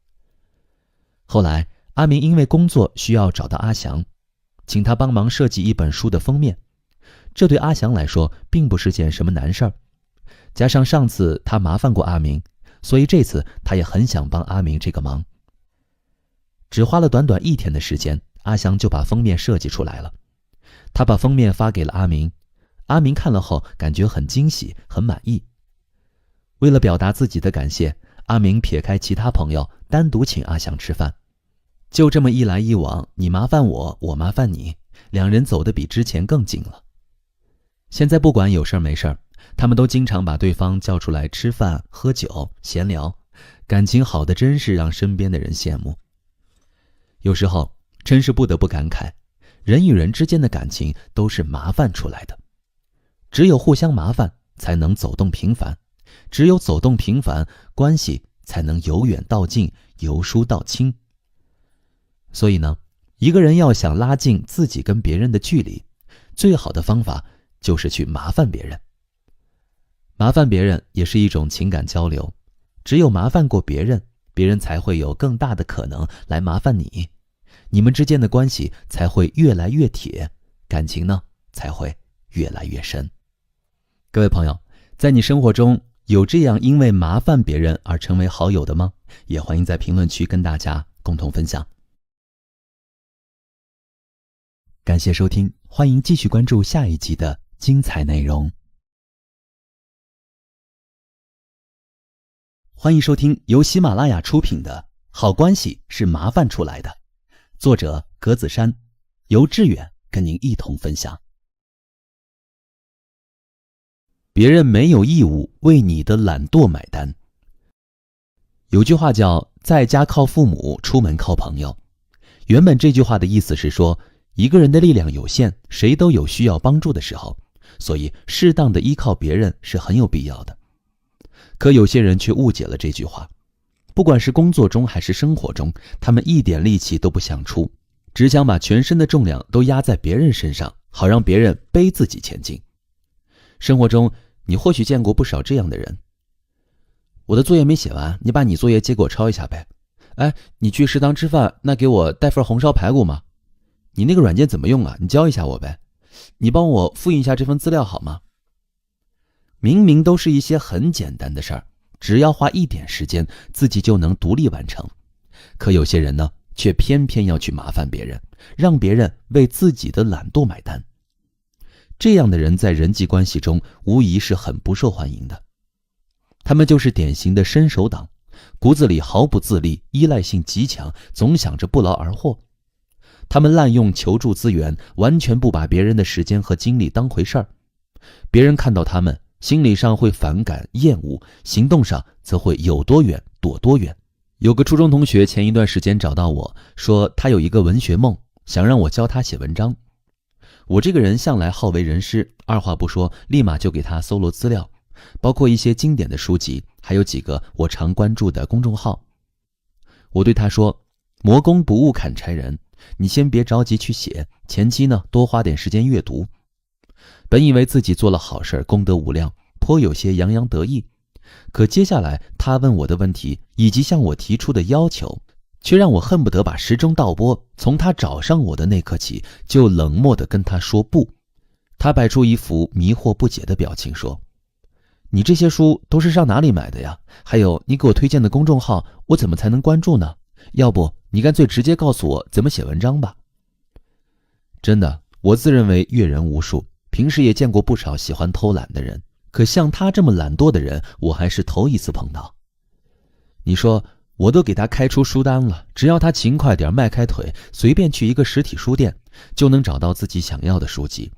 后来，阿明因为工作需要找到阿翔，请他帮忙设计一本书的封面。这对阿翔来说并不是件什么难事儿，加上上次他麻烦过阿明，所以这次他也很想帮阿明这个忙。只花了短短1天的时间，阿翔就把封面设计出来了。他把封面发给了阿明，阿明看了后感觉很惊喜，很满意。为了表达自己的感谢，阿明撇开其他朋友，单独请阿翔吃饭。就这么一来一往，你麻烦我，我麻烦你，两人走得比之前更近了。现在不管有事没事，他们都经常把对方叫出来吃饭、喝酒、闲聊，感情好的真是让身边的人羡慕。有时候真是不得不感慨，人与人之间的感情都是麻烦出来的。只有互相麻烦，才能走动频繁；只有走动频繁，关系才能由远到近，由疏到亲。所以呢，一个人要想拉近自己跟别人的距离，最好的方法就是去麻烦别人。麻烦别人也是一种情感交流，只有麻烦过别人，别人才会有更大的可能来麻烦你，你们之间的关系才会越来越铁，感情呢才会越来越深。各位朋友，在你生活中有这样因为麻烦别人而成为好友的吗？也欢迎在评论区跟大家共同分享。感谢收听，欢迎继续关注下一集的精彩内容。欢迎收听由喜马拉雅出品的《好关系是麻烦出来的》，作者格子珊，由志远跟您一同分享。别人没有义务为你的懒惰买单。有句话叫在家靠父母，出门靠朋友。原本这句话的意思是说，一个人的力量有限，谁都有需要帮助的时候，所以适当的依靠别人是很有必要的。可有些人却误解了这句话，不管是工作中还是生活中，他们一点力气都不想出，只想把全身的重量都压在别人身上，好让别人背自己前进。生活中你或许见过不少这样的人，我的作业没写完，你把你作业借给我抄一下呗。哎，你去食堂吃饭，那给我带份红烧排骨吗？你那个软件怎么用啊？你教一下我呗。你帮我复印一下这份资料好吗？明明都是一些很简单的事儿，只要花一点时间，自己就能独立完成。可有些人呢，却偏偏要去麻烦别人，让别人为自己的懒惰买单。这样的人在人际关系中无疑是很不受欢迎的。他们就是典型的伸手党，骨子里毫不自立，依赖性极强，总想着不劳而获。他们滥用求助资源，完全不把别人的时间和精力当回事儿。别人看到他们，心理上会反感、厌恶，行动上则会有多远躲多远。有个初中同学前一段时间找到我，说他有一个文学梦，想让我教他写文章。我这个人向来好为人师，二话不说，立马就给他搜罗资料，包括一些经典的书籍，还有几个我常关注的公众号。我对他说，磨工不误砍柴人，你先别着急去写，前期呢多花点时间阅读。本以为自己做了好事，功德无量，颇有些洋洋得意。可接下来他问我的问题以及向我提出的要求，却让我恨不得把时钟倒拨，从他找上我的那刻起就冷漠地跟他说不。他摆出一副迷惑不解的表情说，你这些书都是上哪里买的呀？还有你给我推荐的公众号，我怎么才能关注呢？要不你干脆直接告诉我怎么写文章吧。真的，我自认为阅人无数，平时也见过不少喜欢偷懒的人，可像他这么懒惰的人，我还是头一次碰到。你说我都给他开出书单了，只要他勤快点，迈开腿，随便去一个实体书店，就能找到自己想要的书籍。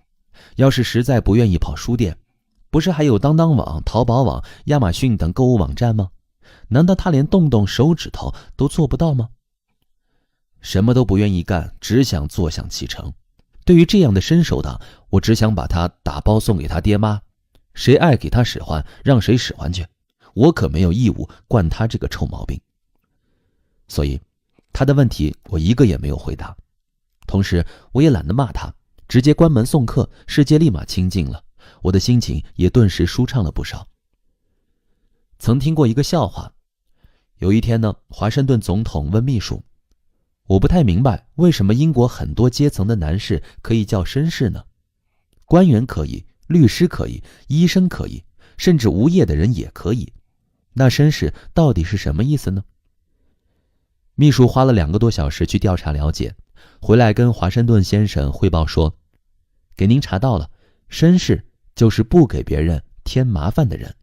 要是实在不愿意跑书店，不是还有当当网、淘宝网、亚马逊等购物网站吗？难道他连动动手指头都做不到吗？什么都不愿意干，只想坐享其成。对于这样的伸手党，我只想把他打包送给他爹妈，谁爱给他使唤，让谁使唤去，我可没有义务惯他这个臭毛病。所以他的问题我一个也没有回答，同时我也懒得骂他，直接关门送客，世界立马清静了，我的心情也顿时舒畅了不少。曾听过一个笑话，有一天呢，华盛顿总统问秘书，我不太明白为什么英国很多阶层的男士可以叫绅士呢？官员可以，律师可以，医生可以，甚至无业的人也可以，那绅士到底是什么意思呢？秘书花了2个多小时去调查了解，回来跟华盛顿先生汇报说，给您查到了，绅士就是不给别人添麻烦的人。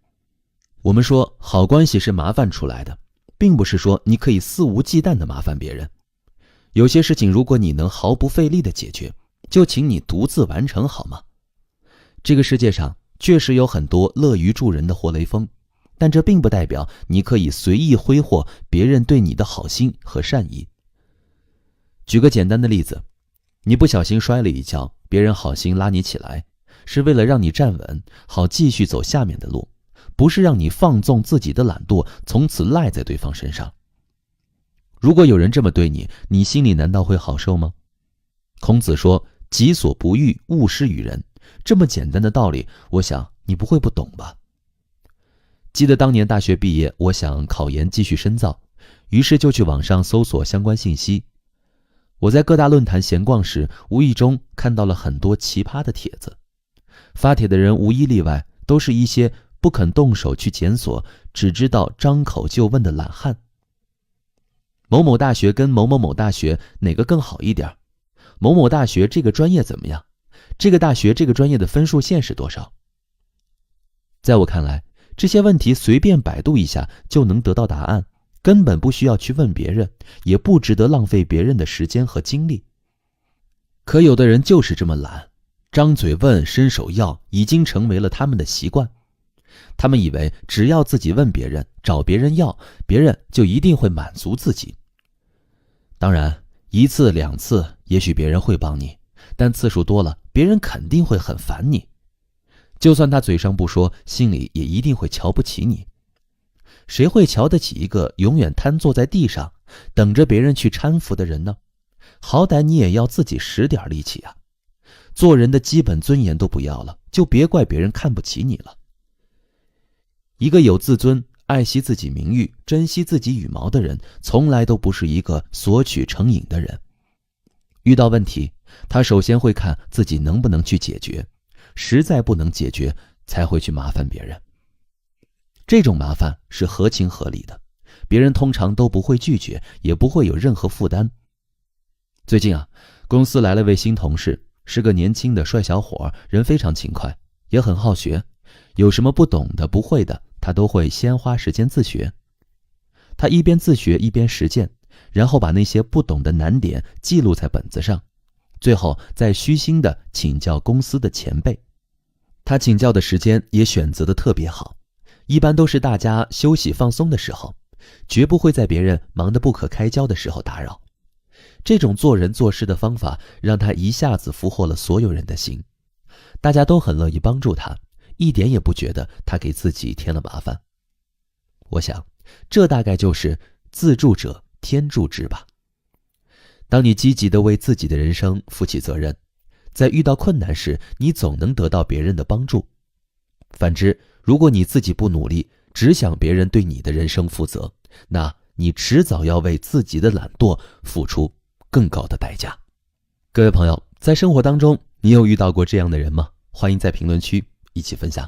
我们说好关系是麻烦出来的，并不是说你可以肆无忌惮地麻烦别人。有些事情如果你能毫不费力地解决，就请你独自完成好吗？这个世界上确实有很多乐于助人的活雷锋，但这并不代表你可以随意挥霍别人对你的好心和善意。举个简单的例子，你不小心摔了一跤，别人好心拉你起来，是为了让你站稳，好继续走下面的路，不是让你放纵自己的懒惰，从此赖在对方身上。如果有人这么对你，你心里难道会好受吗？孔子说，己所不欲，勿施于人。这么简单的道理，我想你不会不懂吧？记得当年大学毕业，我想考研继续深造，于是就去网上搜索相关信息。我在各大论坛闲逛时，无意中看到了很多奇葩的帖子，发帖的人无一例外都是一些不肯动手去检索，只知道张口就问的懒汉。某某大学跟某某某大学哪个更好一点？某某大学这个专业怎么样？这个大学这个专业的分数线是多少？在我看来，这些问题随便百度一下就能得到答案，根本不需要去问别人，也不值得浪费别人的时间和精力。可有的人就是这么懒，张嘴问，伸手要，已经成为了他们的习惯。他们以为只要自己问别人，找别人要，别人就一定会满足自己。当然，1次2次也许别人会帮你，但次数多了，别人肯定会很烦你。就算他嘴上不说，心里也一定会瞧不起你。谁会瞧得起一个永远瘫坐在地上，等着别人去搀扶的人呢？好歹你也要自己使点力气啊！做人的基本尊严都不要了，就别怪别人看不起你了。一个有自尊、爱惜自己名誉、珍惜自己羽毛的人，从来都不是一个索取成瘾的人。遇到问题，他首先会看自己能不能去解决，实在不能解决，才会去麻烦别人。这种麻烦是合情合理的，别人通常都不会拒绝，也不会有任何负担。最近公司来了位新同事，是个年轻的帅小伙，人非常勤快，也很好学，有什么不懂的不会的，他都会先花时间自学。他一边自学一边实践，然后把那些不懂的难点记录在本子上，最后再虚心地请教公司的前辈。他请教的时间也选择得特别好，一般都是大家休息放松的时候，绝不会在别人忙得不可开交的时候打扰。这种做人做事的方法让他一下子俘获了所有人的心，大家都很乐意帮助他，一点也不觉得他给自己添了麻烦。我想，这大概就是自助者天助之吧。当你积极地为自己的人生负起责任，在遇到困难时，你总能得到别人的帮助。反之，如果你自己不努力，只想别人对你的人生负责，那你迟早要为自己的懒惰付出更高的代价。各位朋友，在生活当中，你有遇到过这样的人吗？欢迎在评论区一起分享。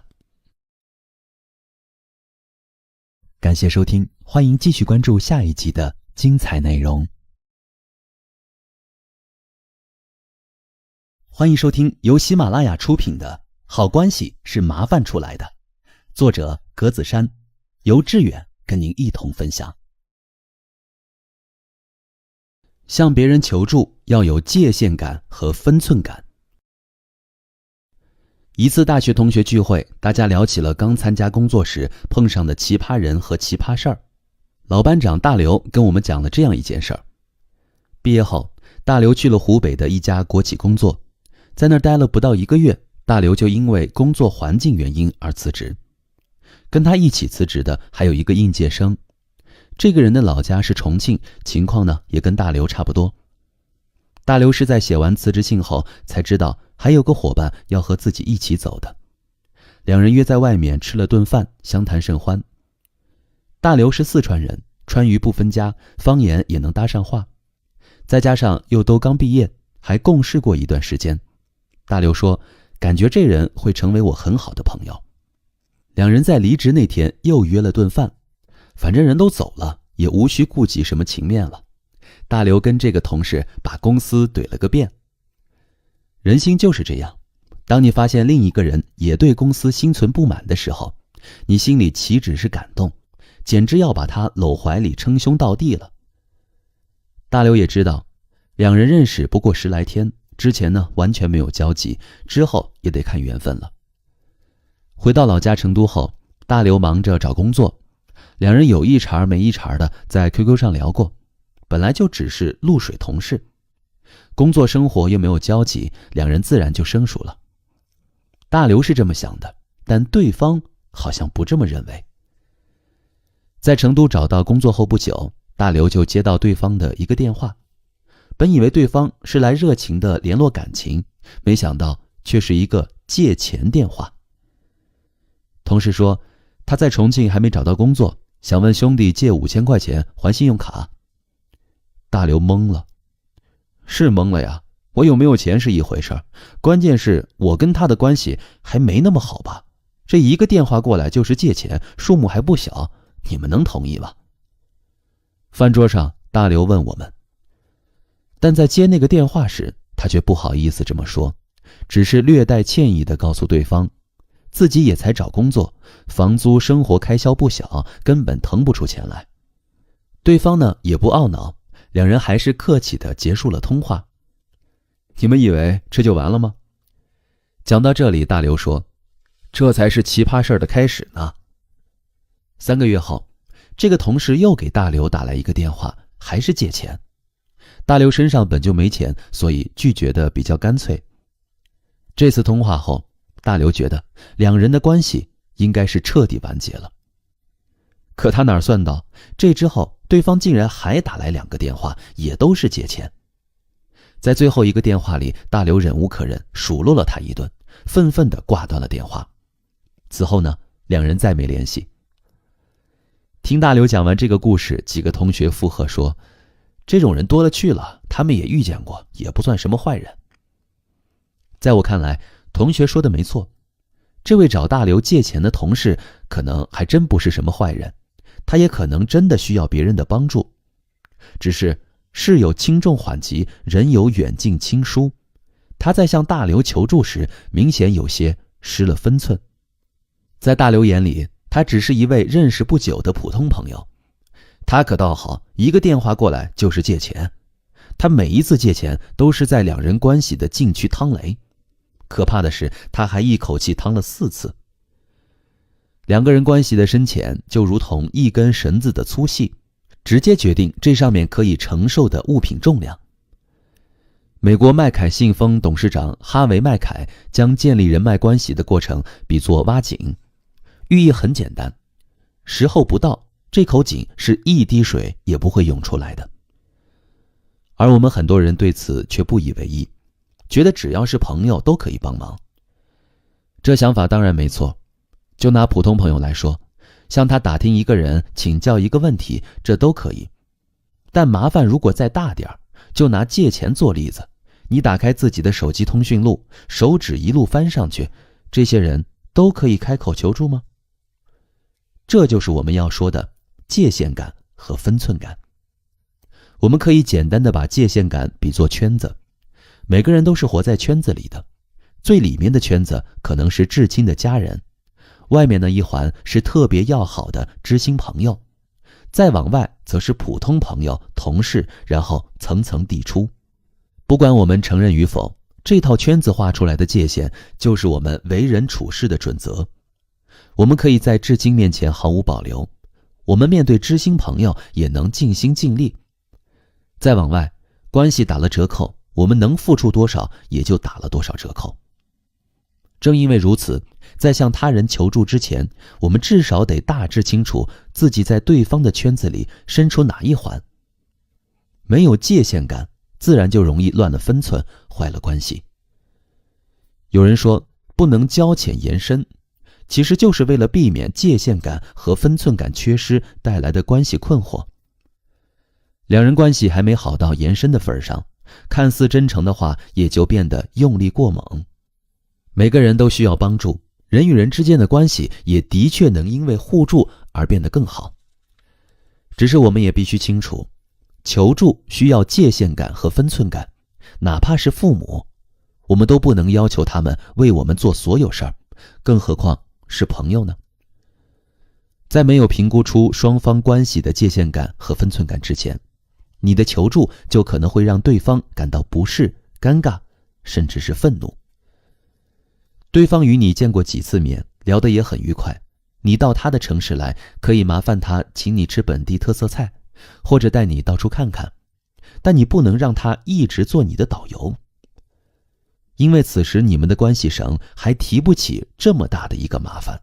感谢收听，欢迎继续关注下一集的精彩内容。欢迎收听由喜马拉雅出品的《好关系是麻烦出来的》，作者格子珊，由志远跟您一同分享。向别人求助要有界限感和分寸感。一次大学同学聚会，大家聊起了刚参加工作时碰上的奇葩人和奇葩事儿。老班长大刘跟我们讲了这样一件事儿。毕业后，大刘去了湖北的一家国企工作，在那儿待了不到1个月，大刘就因为工作环境原因而辞职。跟他一起辞职的还有一个应届生，这个人的老家是重庆，情况呢也跟大刘差不多。大刘是在写完辞职信后才知道还有个伙伴要和自己一起走的，两人约在外面吃了顿饭，相谈甚欢。大刘是四川人，川渝不分家，方言也能搭上话，再加上又都刚毕业，还共事过一段时间。大刘说，感觉这人会成为我很好的朋友。两人在离职那天又约了顿饭，反正人都走了，也无需顾及什么情面了。大刘跟这个同事把公司怼了个遍。人心就是这样，当你发现另一个人也对公司心存不满的时候，你心里岂止是感动，简直要把他搂怀里称兄道弟了。大刘也知道，两人认识不过10来天，之前呢完全没有交集，之后也得看缘分了。回到老家成都后，大刘忙着找工作，两人有一茬没一茬的在 QQ 上聊过，本来就只是露水同事，工作生活又没有交集，两人自然就生疏了。大刘是这么想的，但对方好像不这么认为。在成都找到工作后不久，大刘就接到对方的一个电话，本以为对方是来热情的联络感情，没想到却是一个借钱电话。同事说他在重庆还没找到工作，想问兄弟借5000块钱还信用卡。大刘懵了，是懵了呀，我有没有钱是一回事，关键是我跟他的关系还没那么好吧，这一个电话过来就是借钱，数目还不小，你们能同意吗？饭桌上大刘问我们，但在接那个电话时，他却不好意思这么说，只是略带歉意地告诉对方，自己也才找工作，房租生活开销不小，根本腾不出钱来。对方呢也不懊恼，两人还是客气地结束了通话。你们以为这就完了吗？讲到这里，大刘说，这才是奇葩事儿的开始呢。3个月后，这个同事又给大刘打来一个电话，还是借钱。大刘身上本就没钱，所以拒绝的比较干脆。这次通话后，大刘觉得两人的关系应该是彻底完结了。可他哪算到，这之后对方竟然还打来2个电话，也都是借钱。在最后一个电话里，大刘忍无可忍，数落了他一顿，愤愤地挂断了电话。此后呢，两人再没联系。听大刘讲完这个故事，几个同学附和说，这种人多了去了，他们也遇见过，也不算什么坏人。在我看来，同学说的没错，这位找大刘借钱的同事可能还真不是什么坏人，他也可能真的需要别人的帮助，只是事有轻重缓急，人有远近亲疏，他在向大刘求助时明显有些失了分寸。在大刘眼里，他只是一位认识不久的普通朋友，他可倒好，一个电话过来就是借钱，他每一次借钱都是在两人关系的禁区趟雷，可怕的是他还一口气趟了4次。两个人关系的深浅就如同一根绳子的粗细，直接决定这上面可以承受的物品重量。美国麦凯信封董事长哈维·麦凯将建立人脉关系的过程比作挖井，寓意很简单，时候不到，这口井是一滴水也不会涌出来的。而我们很多人对此却不以为意，觉得只要是朋友都可以帮忙。这想法当然没错，就拿普通朋友来说，向他打听一个人，请教一个问题，这都可以。但麻烦如果再大点，就拿借钱做例子，你打开自己的手机通讯录，手指一路翻上去，这些人都可以开口求助吗？这就是我们要说的界限感和分寸感。我们可以简单的把界限感比作圈子，每个人都是活在圈子里的，最里面的圈子可能是至亲的家人，外面的一环是特别要好的知心朋友，再往外则是普通朋友、同事，然后层层递出。不管我们承认与否，这套圈子画出来的界限就是我们为人处事的准则。我们可以在至亲面前毫无保留，我们面对知心朋友也能尽心尽力。再往外，关系打了折扣，我们能付出多少也就打了多少折扣。正因为如此，在向他人求助之前，我们至少得大致清楚自己在对方的圈子里身处哪一环。没有界限感，自然就容易乱了分寸，坏了关系。有人说不能交浅言深，其实就是为了避免界限感和分寸感缺失带来的关系困惑。两人关系还没好到言深的份上，看似真诚的话也就变得用力过猛。每个人都需要帮助，人与人之间的关系也的确能因为互助而变得更好。只是我们也必须清楚，求助需要界限感和分寸感，哪怕是父母，我们都不能要求他们为我们做所有事儿，更何况是朋友呢？在没有评估出双方关系的界限感和分寸感之前，你的求助就可能会让对方感到不适、尴尬，甚至是愤怒。对方与你见过几次面，聊得也很愉快，你到他的城市来，可以麻烦他请你吃本地特色菜，或者带你到处看看，但你不能让他一直做你的导游，因为此时你们的关系绳还提不起这么大的一个麻烦，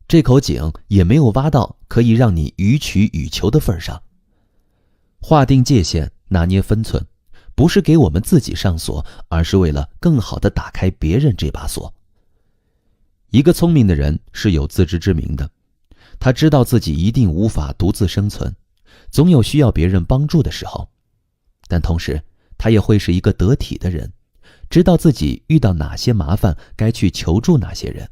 这口井也没有挖到可以让你予取予求的份上。划定界限，拿捏分寸，不是给我们自己上锁，而是为了更好地打开别人这把锁。一个聪明的人是有自知之明的，他知道自己一定无法独自生存，总有需要别人帮助的时候，但同时他也会是一个得体的人，知道自己遇到哪些麻烦该去求助哪些人。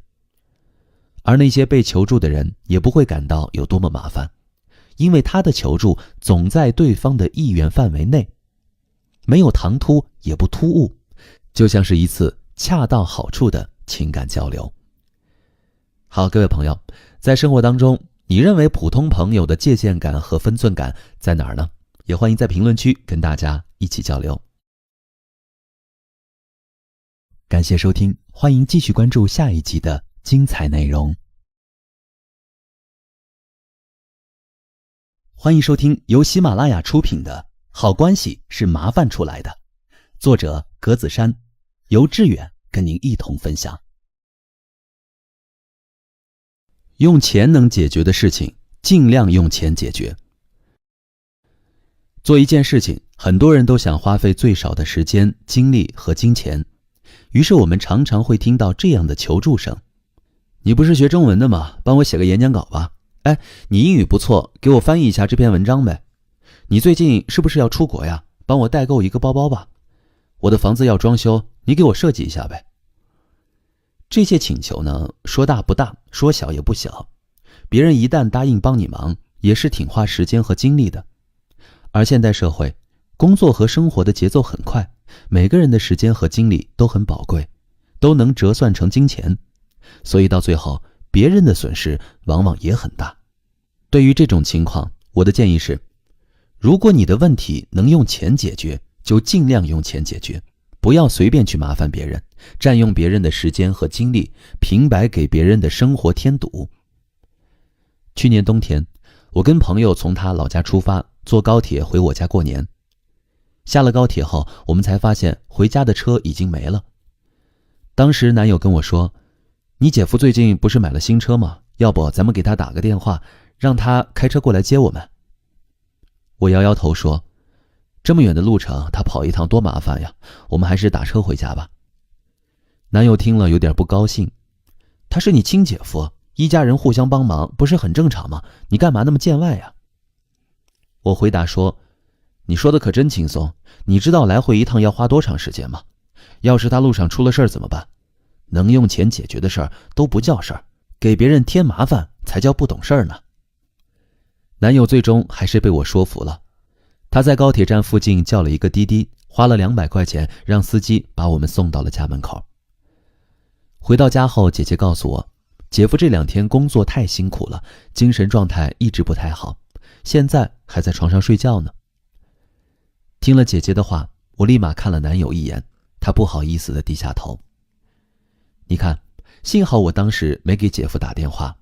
而那些被求助的人也不会感到有多么麻烦，因为他的求助总在对方的意愿范围内，没有唐突也不突兀，就像是一次恰到好处的情感交流。好，各位朋友，在生活当中，你认为普通朋友的界限感和分寸感在哪儿呢？也欢迎在评论区跟大家一起交流。感谢收听，欢迎继续关注下一集的精彩内容。欢迎收听由喜马拉雅出品的《好关系是麻烦出来的》，作者格子珊，由志远跟您一同分享。用钱能解决的事情，尽量用钱解决。做一件事情，很多人都想花费最少的时间、精力和金钱，于是我们常常会听到这样的求助声：你不是学中文的吗？帮我写个演讲稿吧。哎，你英语不错，给我翻译一下这篇文章呗。你最近是不是要出国呀？帮我代购一个包包吧。我的房子要装修，你给我设计一下呗。这些请求呢，说大不大，说小也不小，别人一旦答应帮你忙，也是挺花时间和精力的。而现代社会，工作和生活的节奏很快，每个人的时间和精力都很宝贵，都能折算成金钱，所以到最后，别人的损失往往也很大。对于这种情况，我的建议是，如果你的问题能用钱解决，就尽量用钱解决，不要随便去麻烦别人，占用别人的时间和精力，平白给别人的生活添堵。去年冬天，我跟朋友从他老家出发，坐高铁回我家过年。下了高铁后，我们才发现回家的车已经没了。当时男友跟我说，你姐夫最近不是买了新车吗？要不咱们给他打个电话，让他开车过来接我们。我摇摇头说，这么远的路程他跑一趟多麻烦呀，我们还是打车回家吧。男友听了有点不高兴，他是你亲姐夫，一家人互相帮忙不是很正常吗？你干嘛那么见外呀？我回答说，你说的可真轻松，你知道来回一趟要花多长时间吗？要是他路上出了事儿怎么办？能用钱解决的事儿都不叫事儿，给别人添麻烦才叫不懂事儿呢。男友最终还是被我说服了，他在高铁站附近叫了一个滴滴，花了200块钱让司机把我们送到了家门口。回到家后，姐姐告诉我，姐夫这2天工作太辛苦了，精神状态一直不太好，现在还在床上睡觉呢。听了姐姐的话，我立马看了男友一眼，他不好意思地低下头。你看，幸好我当时没给姐夫打电话，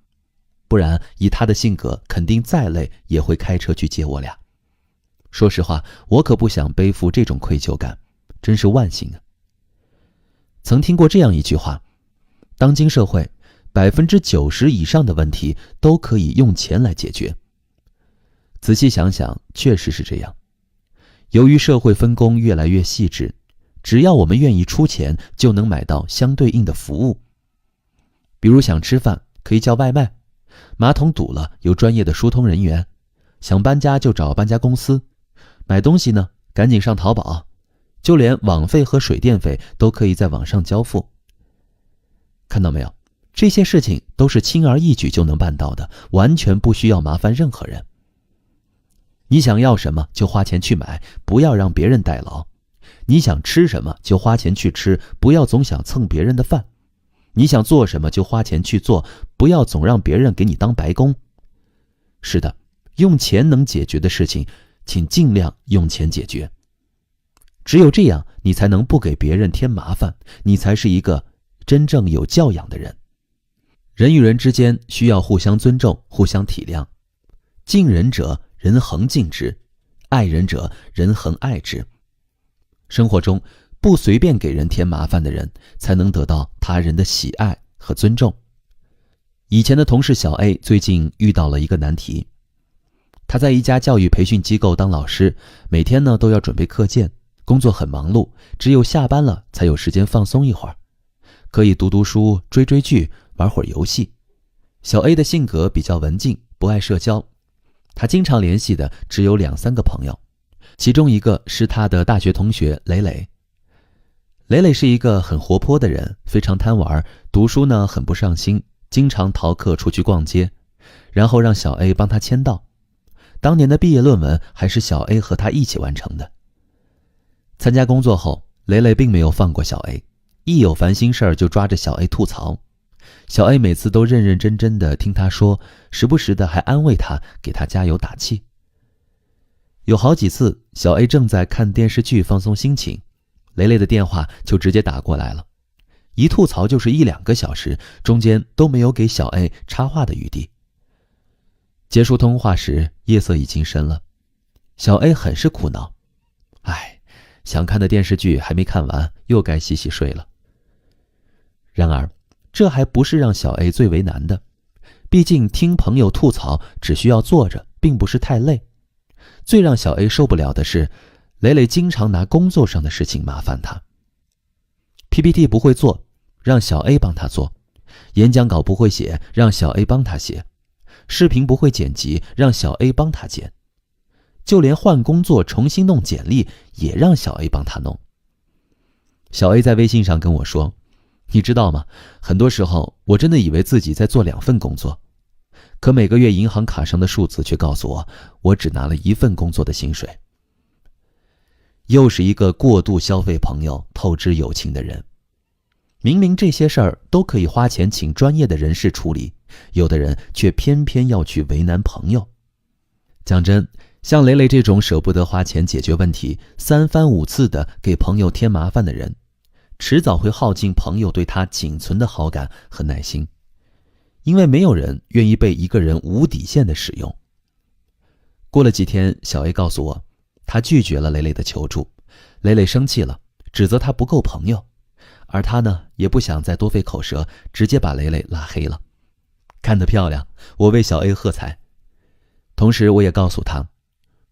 不然以他的性格，肯定再累也会开车去接我俩。说实话，我可不想背负这种愧疚感，真是万幸啊。曾听过这样一句话，当今社会90%以上的问题都可以用钱来解决。仔细想想，确实是这样。由于社会分工越来越细致，只要我们愿意出钱，就能买到相对应的服务。比如想吃饭，可以叫外卖，马桶堵了有专业的疏通人员，想搬家就找搬家公司，买东西呢赶紧上淘宝，就连网费和水电费都可以在网上交付。看到没有，这些事情都是轻而易举就能办到的，完全不需要麻烦任何人。你想要什么就花钱去买，不要让别人代劳。你想吃什么就花钱去吃，不要总想蹭别人的饭。你想做什么就花钱去做，不要总让别人给你当白工。是的，用钱能解决的事情，请尽量用钱解决。只有这样，你才能不给别人添麻烦，你才是一个真正有教养的人。人与人之间需要互相尊重，互相体谅。敬人者，人恒敬之；爱人者，人恒爱之。生活中不随便给人添麻烦的人，才能得到他人的喜爱和尊重。以前的同事小 A 最近遇到了一个难题，他在一家教育培训机构当老师，每天呢都要准备课件，工作很忙碌，只有下班了才有时间放松一会儿，可以读读书、追追剧、玩会儿游戏。小 A 的性格比较文静，不爱社交，他经常联系的只有2-3个朋友，其中一个是他的大学同学磊磊。磊磊是一个很活泼的人，非常贪玩，读书呢很不上心，经常逃课出去逛街，然后让小 A 帮他签到。当年的毕业论文还是小 A 和他一起完成的。参加工作后，磊磊并没有放过小 A， 一有烦心事儿就抓着小 A 吐槽。小 A 每次都认认真真的听他说，时不时的还安慰他，给他加油打气。有好几次，小 A 正在看电视剧放松心情，磊磊的电话就直接打过来了，一吐槽就是1-2个小时，中间都没有给小 A 插话的余地。结束通话时，夜色已经深了，小 A 很是苦恼，想看的电视剧还没看完，又该洗洗睡了。然而，这还不是让小 A 最为难的，毕竟听朋友吐槽只需要坐着，并不是太累。最让小 A 受不了的是，磊磊经常拿工作上的事情麻烦他。PPT 不会做，让小 A 帮他做；演讲稿不会写，让小 A 帮他写；视频不会剪辑，让小 A 帮他剪；就连换工作重新弄简历，也让小 A 帮他弄。小 A 在微信上跟我说，你知道吗？很多时候我真的以为自己在做2份工作。可每个月银行卡上的数字却告诉我，我只拿了1份工作的薪水。又是一个过度消费朋友、透支友情的人。明明这些事儿都可以花钱请专业的人士处理，有的人却偏偏要去为难朋友。讲真，像雷雷这种舍不得花钱解决问题，3番5次的给朋友添麻烦的人，迟早会耗尽朋友对他仅存的好感和耐心。因为没有人愿意被一个人无底线的使用。过了几天，小 A 告诉我，他拒绝了雷雷的求助。雷雷生气了，指责他不够朋友，而他呢，也不想再多费口舌，直接把雷雷拉黑了。干得漂亮，我为小 A 喝彩。同时我也告诉他，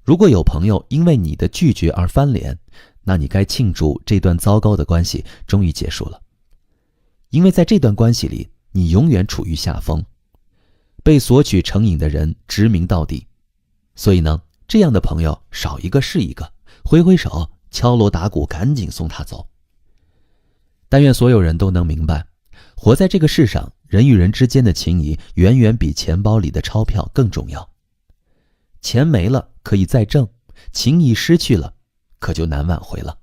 如果有朋友因为你的拒绝而翻脸，那你该庆祝这段糟糕的关系终于结束了。因为在这段关系里，你永远处于下风，被索取成瘾的人殖民到底。所以呢，这样的朋友少一个是一个，挥挥手，敲锣打鼓，赶紧送他走。但愿所有人都能明白，活在这个世上，人与人之间的情谊远远比钱包里的钞票更重要。钱没了可以再挣，情谊失去了可就难挽回了。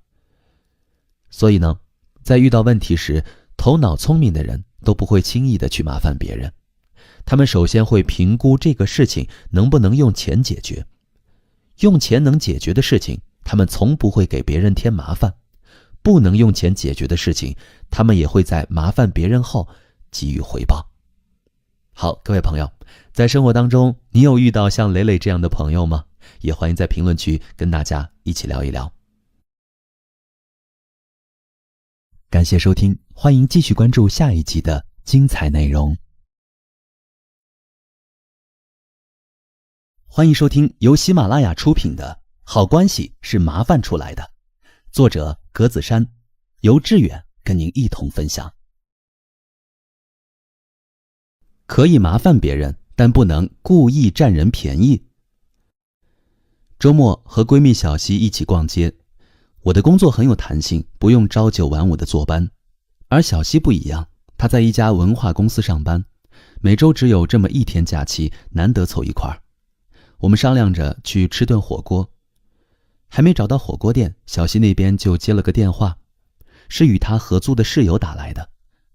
所以呢，在遇到问题时，头脑聪明的人都不会轻易的去麻烦别人，他们首先会评估这个事情能不能用钱解决。用钱能解决的事情，他们从不会给别人添麻烦；不能用钱解决的事情，他们也会在麻烦别人后给予回报。好，各位朋友，在生活当中，你有遇到像雷雷这样的朋友吗？也欢迎在评论区跟大家一起聊一聊。感谢收听，欢迎继续关注下一集的精彩内容。欢迎收听由喜马拉雅出品的《好关系是麻烦出来的》，作者格子珊，由志远跟您一同分享。可以麻烦别人，但不能故意占人便宜。周末和闺蜜小西一起逛街，我的工作很有弹性，不用朝9晚5的坐班，而小西不一样，她在一家文化公司上班，每周只有这么1天假期，难得凑一块儿。我们商量着去吃顿火锅，还没找到火锅店，小西那边就接了个电话，是与她合租的室友打来的。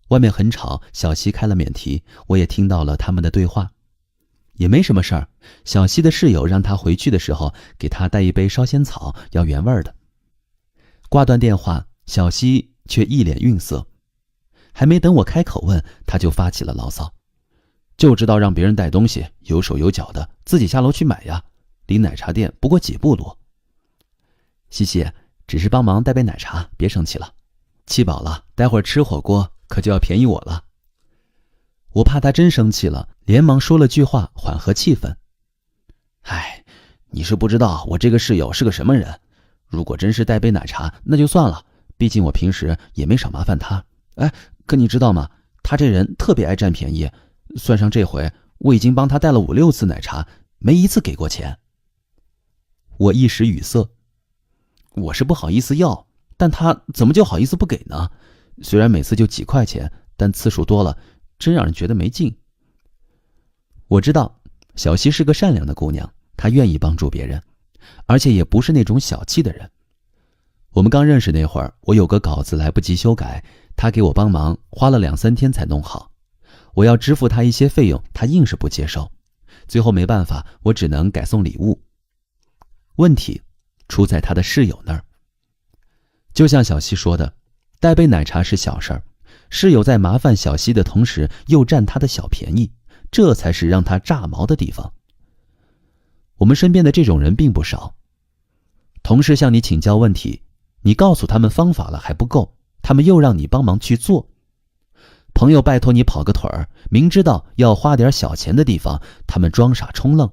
外面很吵，小西开了免提，我也听到了他们的对话。也没什么事儿，小西的室友让她回去的时候给她带一杯烧仙草，要原味的。挂断电话，小西却一脸愠色，还没等我开口问，她就发起了牢骚，就知道让别人带东西，有手有脚的，自己下楼去买呀，离奶茶店不过几步路。西西，只是帮忙带杯奶茶，别生气了，气饱了待会儿吃火锅可就要便宜我了。我怕他真生气了，连忙说了句话缓和气氛。哎，你是不知道我这个室友是个什么人，如果真是带杯奶茶那就算了，毕竟我平时也没少麻烦他。哎，可你知道吗，他这人特别爱占便宜，算上这回我已经帮他带了5、6次奶茶，没一次给过钱。我一时语塞，我是不好意思要，但他怎么就好意思不给呢？虽然每次就几块钱，但次数多了真让人觉得没劲。我知道小西是个善良的姑娘，她愿意帮助别人，而且也不是那种小气的人。我们刚认识那会儿，我有个稿子来不及修改，她给我帮忙，花了2、3天才弄好。我要支付她一些费用，她硬是不接受。最后没办法，我只能改送礼物。问题出在她的室友那儿。就像小西说的，带杯奶茶是小事儿，室友在麻烦小西的同时又占她的小便宜，这才是让她炸毛的地方。我们身边的这种人并不少。同事向你请教问题，你告诉他们方法了还不够，他们又让你帮忙去做。朋友拜托你跑个腿儿，明知道要花点小钱的地方，他们装傻充愣。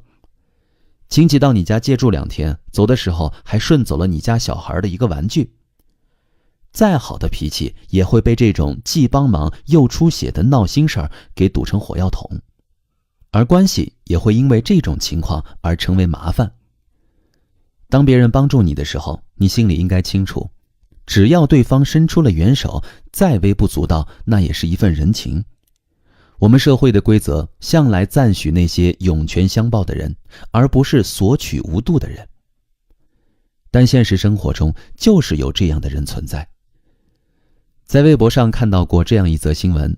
亲戚到你家借住2天，走的时候还顺走了你家小孩的一个玩具。再好的脾气也会被这种既帮忙又出血的闹心事儿给堵成火药桶，而关系也会因为这种情况而成为麻烦。当别人帮助你的时候，你心里应该清楚，只要对方伸出了援手，再微不足道，那也是一份人情。我们社会的规则向来赞许那些涌泉相报的人，而不是索取无度的人。但现实生活中就是有这样的人存在。在微博上看到过这样一则新闻，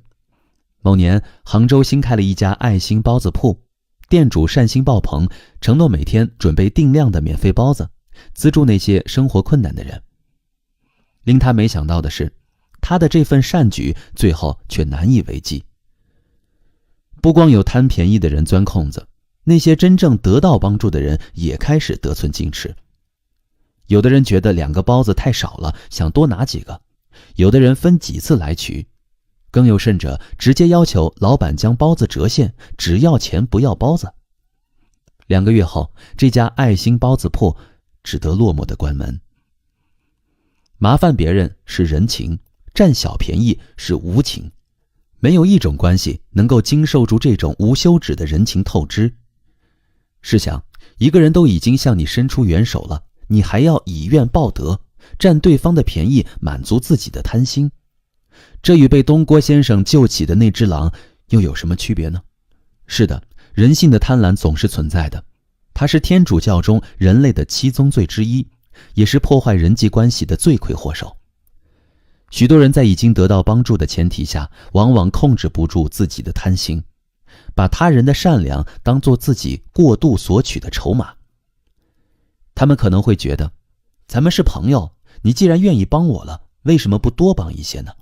某年杭州新开了一家爱心包子铺，店主善心爆棚，承诺每天准备定量的免费包子，资助那些生活困难的人。令他没想到的是，他的这份善举最后却难以为继。不光有贪便宜的人钻空子，那些真正得到帮助的人也开始得寸进尺。有的人觉得2个包子太少了，想多拿几个，有的人分几次来取，更有甚者直接要求老板将包子折现，只要钱不要包子。2个月后，这家爱心包子铺只得落寞地关门。麻烦别人是人情，占小便宜是无情，没有一种关系能够经受住这种无休止的人情透支。试想，一个人都已经向你伸出援手了，你还要以怨报德，占对方的便宜，满足自己的贪心，这与被东郭先生救起的那只狼又有什么区别呢？是的，人性的贪婪总是存在的，它是天主教中人类的7宗罪之一，也是破坏人际关系的罪魁祸首。许多人在已经得到帮助的前提下，往往控制不住自己的贪心，把他人的善良当作自己过度索取的筹码。他们可能会觉得，咱们是朋友，你既然愿意帮我了，为什么不多帮一些呢？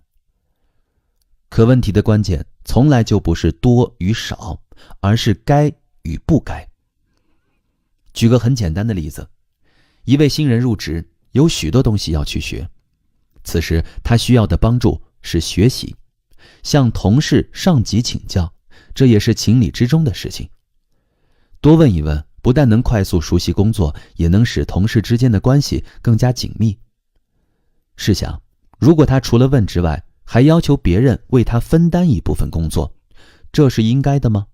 可问题的关键从来就不是多与少，而是该与不该。举个很简单的例子，一位新人入职，有许多东西要去学，此时他需要的帮助是学习，向同事上级请教，这也是情理之中的事情。多问一问，不但能快速熟悉工作，也能使同事之间的关系更加紧密。试想，如果他除了问之外，还要求别人为他分担一部分工作，这是应该的吗？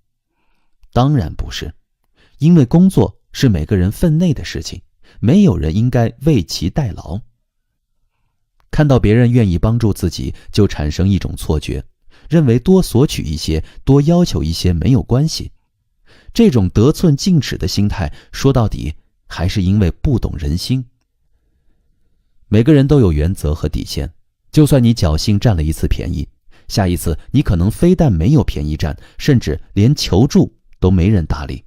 当然不是，因为工作是每个人分内的事情，没有人应该为其代劳。看到别人愿意帮助自己，就产生一种错觉，认为多索取一些，多要求一些没有关系。这种得寸进尺的心态，说到底还是因为不懂人心。每个人都有原则和底线，就算你侥幸占了一次便宜，下一次你可能非但没有便宜占，甚至连求助都没人搭理。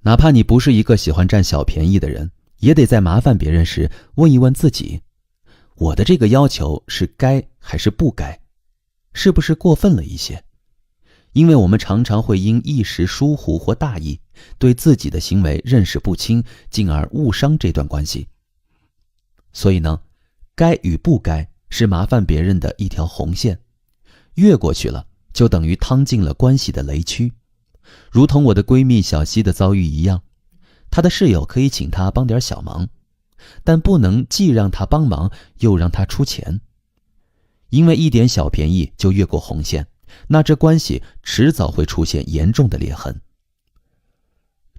哪怕你不是一个喜欢占小便宜的人，也得在麻烦别人时问一问自己，我的这个要求是该还是不该？是不是过分了一些？因为我们常常会因一时疏忽或大意，对自己的行为认识不清，进而误伤这段关系。所以呢，该与不该是麻烦别人的一条红线，越过去了，就等于趟进了关系的雷区。如同我的闺蜜小西的遭遇一样，她的室友可以请她帮点小忙，但不能既让她帮忙，又让她出钱。因为一点小便宜就越过红线，那这关系迟早会出现严重的裂痕。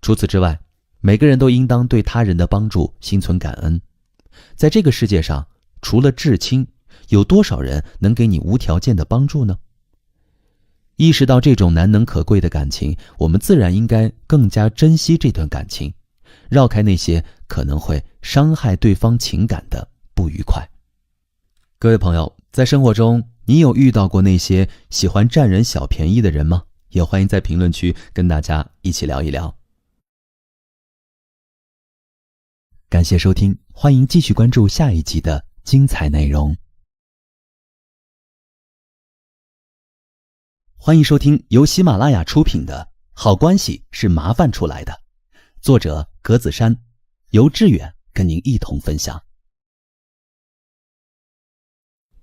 除此之外，每个人都应当对他人的帮助心存感恩。在这个世界上，除了至亲，有多少人能给你无条件的帮助呢？意识到这种难能可贵的感情，我们自然应该更加珍惜这段感情，绕开那些可能会伤害对方情感的不愉快。各位朋友，在生活中，你有遇到过那些喜欢占人小便宜的人吗？也欢迎在评论区跟大家一起聊一聊。感谢收听，欢迎继续关注下一集的精彩内容。欢迎收听由喜马拉雅出品的《好关系是麻烦出来的》，作者格子珊，由志远跟您一同分享。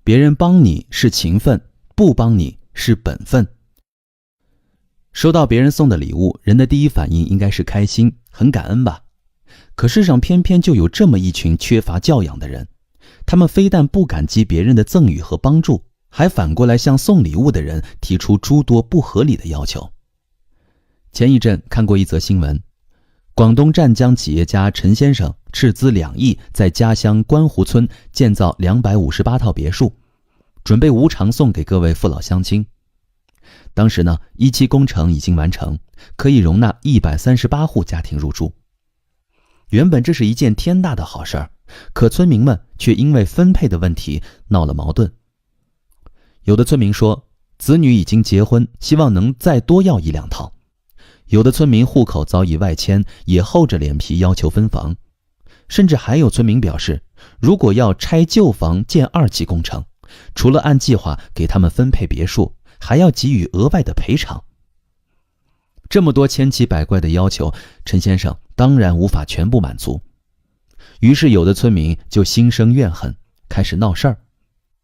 别人帮你是情分，不帮你是本分。收到别人送的礼物，人的第一反应应该是开心，很感恩吧。可世上偏偏就有这么一群缺乏教养的人，他们非但不感激别人的赠与和帮助，还反过来向送礼物的人提出诸多不合理的要求。前一阵看过一则新闻，广东湛江企业家陈先生斥资2亿在家乡观湖村建造258套别墅，准备无偿送给各位父老乡亲。当时呢，1期工程已经完成，可以容纳138户家庭入住。原本这是一件天大的好事儿，可村民们却因为分配的问题闹了矛盾。有的村民说，子女已经结婚，希望能再多要1、2套。有的村民户口早已外迁，也厚着脸皮要求分房。甚至还有村民表示，如果要拆旧房建2期工程，除了按计划给他们分配别墅，还要给予额外的赔偿。这么多千奇百怪的要求，陈先生当然无法全部满足。于是有的村民就心生怨恨，开始闹事儿。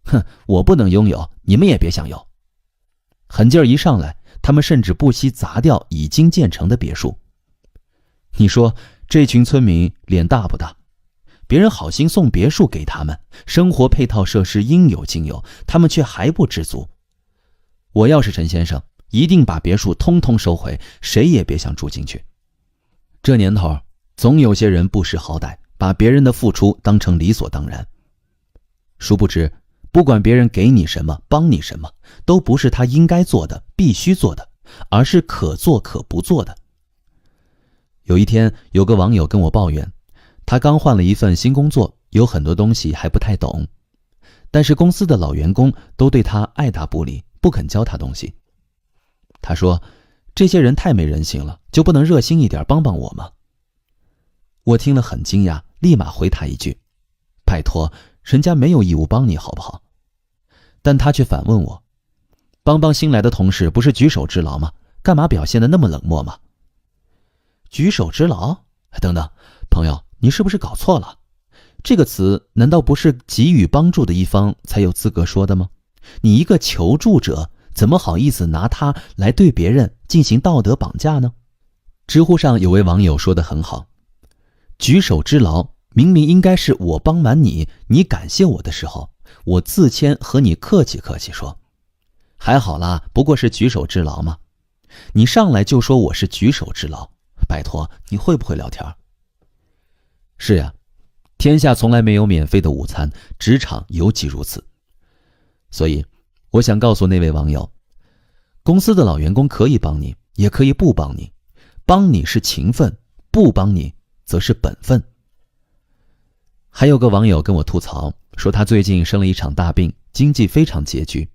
哼，我不能拥有，你们也别想有。狠劲儿一上来，他们甚至不惜砸掉已经建成的别墅。你说这群村民脸大不大？别人好心送别墅给他们，生活配套设施应有尽有，他们却还不知足。我要是陈先生，一定把别墅通通收回，谁也别想住进去。这年头，总有些人不识好歹，把别人的付出当成理所当然。殊不知，不管别人给你什么，帮你什么，都不是他应该做的，必须做的，而是可做可不做的。有一天，有个网友跟我抱怨，他刚换了一份新工作，有很多东西还不太懂，但是公司的老员工都对他爱答不理，不肯教他东西。他说，这些人太没人性了，就不能热心一点帮帮我吗？我听了很惊讶，立马回他一句，拜托，人家没有义务帮你好不好？但他却反问我，帮新来的同事不是举手之劳吗？干嘛表现得那么冷漠吗？举手之劳？等等，朋友，你是不是搞错了？这个词难道不是给予帮助的一方才有资格说的吗？你一个求助者，怎么好意思拿它来对别人进行道德绑架呢？知乎上有位网友说得很好，举手之劳明明应该是我帮完你，你感谢我的时候，我自谦和你客气客气说，还好啦，不过是举手之劳嘛。你上来就说我是举手之劳，拜托，你会不会聊天？是呀，天下从来没有免费的午餐，职场尤其如此。所以我想告诉那位网友，公司的老员工可以帮你，也可以不帮你，帮你是情分，不帮你则是本分。还有个网友跟我吐槽，说他最近生了一场大病，经济非常拮据，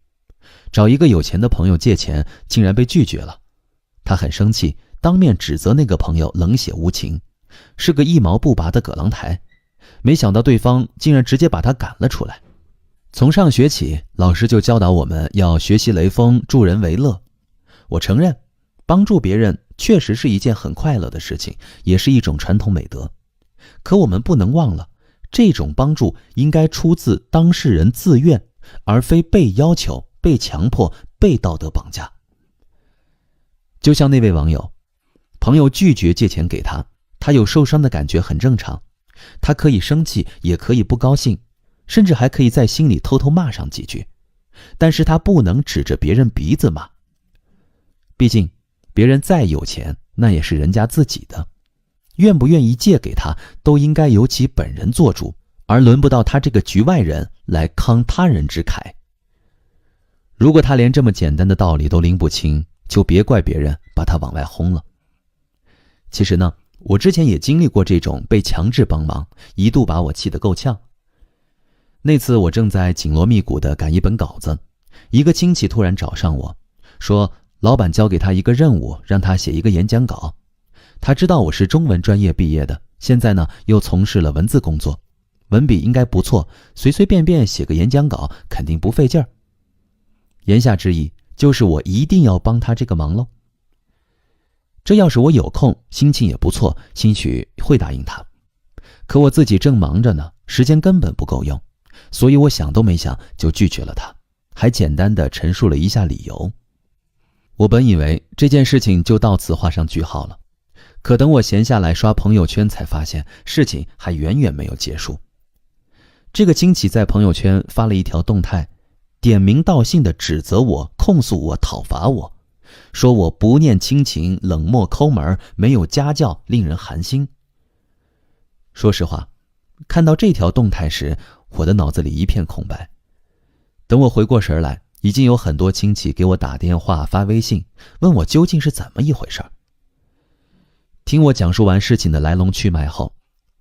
找一个有钱的朋友借钱，竟然被拒绝了。他很生气，当面指责那个朋友冷血无情，是个一毛不拔的葛朗台，没想到对方竟然直接把他赶了出来。从上学起，老师就教导我们要学习雷锋，助人为乐。我承认，帮助别人确实是一件很快乐的事情，也是一种传统美德。可我们不能忘了，这种帮助应该出自当事人自愿，而非被要求、被强迫、被道德绑架。就像那位网友，朋友拒绝借钱给他，他有受伤的感觉很正常，他可以生气，也可以不高兴，甚至还可以在心里偷偷骂上几句，但是他不能指着别人鼻子骂。毕竟别人再有钱，那也是人家自己的，愿不愿意借给他，都应该由其本人做主，而轮不到他这个局外人来慷他人之慨。如果他连这么简单的道理都拎不清，就别怪别人把他往外轰了。其实呢，我之前也经历过这种被强制帮忙，一度把我气得够呛。那次我正在紧锣密鼓地赶一本稿子，一个亲戚突然找上我，说老板交给他一个任务，让他写一个演讲稿。他知道我是中文专业毕业的，现在呢又从事了文字工作，文笔应该不错，随随便便写个演讲稿肯定不费劲儿。言下之意就是我一定要帮他这个忙咯。这要是我有空，心情也不错，兴许会答应他。可我自己正忙着呢，时间根本不够用，所以我想都没想就拒绝了他，还简单地陈述了一下理由。我本以为这件事情就到此画上句号了，可等我闲下来刷朋友圈，才发现事情还远远没有结束。这个亲戚在朋友圈发了一条动态，点名道姓地指责我、控诉我、讨伐我，说我不念亲情、冷漠抠门、没有家教，令人寒心。说实话，看到这条动态时，我的脑子里一片空白。等我回过神来，已经有很多亲戚给我打电话发微信，问我究竟是怎么一回事。听我讲述完事情的来龙去脉后，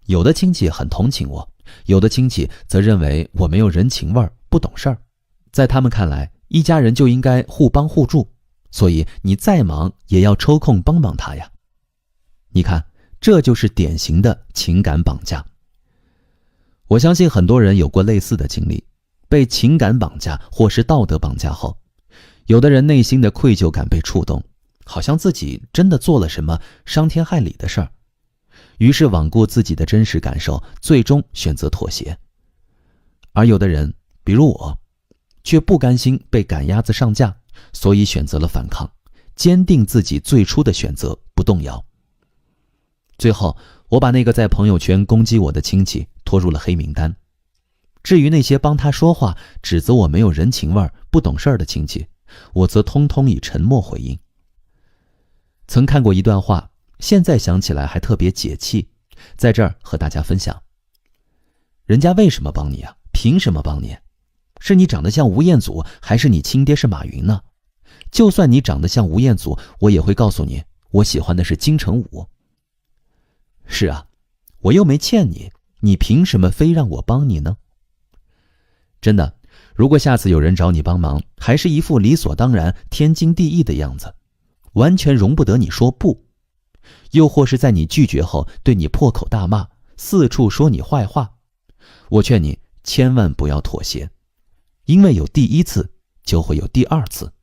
有的亲戚很同情我，有的亲戚则认为我没有人情味儿，不懂事儿。在他们看来，一家人就应该互帮互助，所以你再忙也要抽空帮帮他呀。你看，这就是典型的情感绑架。我相信很多人有过类似的经历，被情感绑架或是道德绑架后，有的人内心的愧疚感被触动，好像自己真的做了什么伤天害理的事儿，于是罔顾自己的真实感受，最终选择妥协。而有的人，比如我，却不甘心被赶鸭子上架，所以选择了反抗，坚定自己最初的选择，不动摇。最后，我把那个在朋友圈攻击我的亲戚拖入了黑名单。至于那些帮他说话、指责我没有人情味、不懂事儿的亲戚，我则通通以沉默回应。曾看过一段话，现在想起来还特别解气，在这儿和大家分享。人家为什么帮你啊？凭什么帮你？是你长得像吴彦祖，还是你亲爹是马云呢？就算你长得像吴彦祖，我也会告诉你，我喜欢的是金城武。是啊，我又没欠你，你凭什么非让我帮你呢？真的，如果下次有人找你帮忙，还是一副理所当然、天经地义的样子，完全容不得你说不，又或是在你拒绝后对你破口大骂，四处说你坏话，我劝你千万不要妥协，因为有第一次就会有第二次。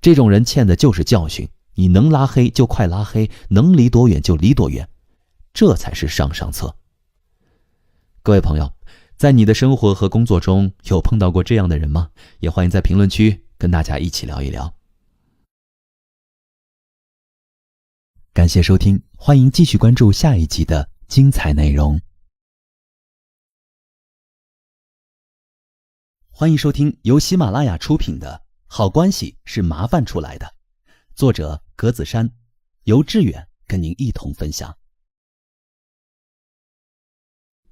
这种人欠的就是教训，你能拉黑就快拉黑，能离多远就离多远，这才是上策。各位朋友，在你的生活和工作中有碰到过这样的人吗？也欢迎在评论区跟大家一起聊一聊。感谢收听，欢迎继续关注下一集的精彩内容。欢迎收听由喜马拉雅出品的《好关系是麻烦出来的》，作者格子珊，由志远跟您一同分享。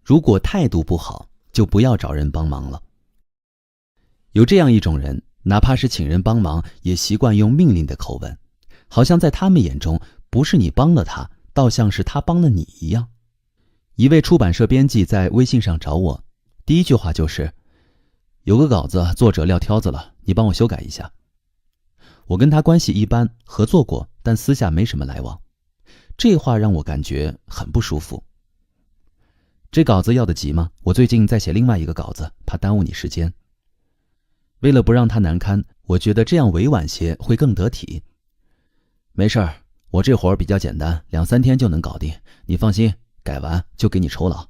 如果态度不好，就不要找人帮忙了。有这样一种人，哪怕是请人帮忙，也习惯用命令的口吻，好像在他们眼中，不是你帮了他，倒像是他帮了你一样。一位出版社编辑在微信上找我，第一句话就是：有个稿子作者撂挑子了，你帮我修改一下。我跟他关系一般，合作过，但私下没什么来往。这话让我感觉很不舒服。这稿子要得急吗？我最近在写另外一个稿子，怕耽误你时间。为了不让他难堪，我觉得这样委婉些会更得体。没事儿，我这活儿比较简单，2-3天就能搞定，你放心，改完就给你酬劳。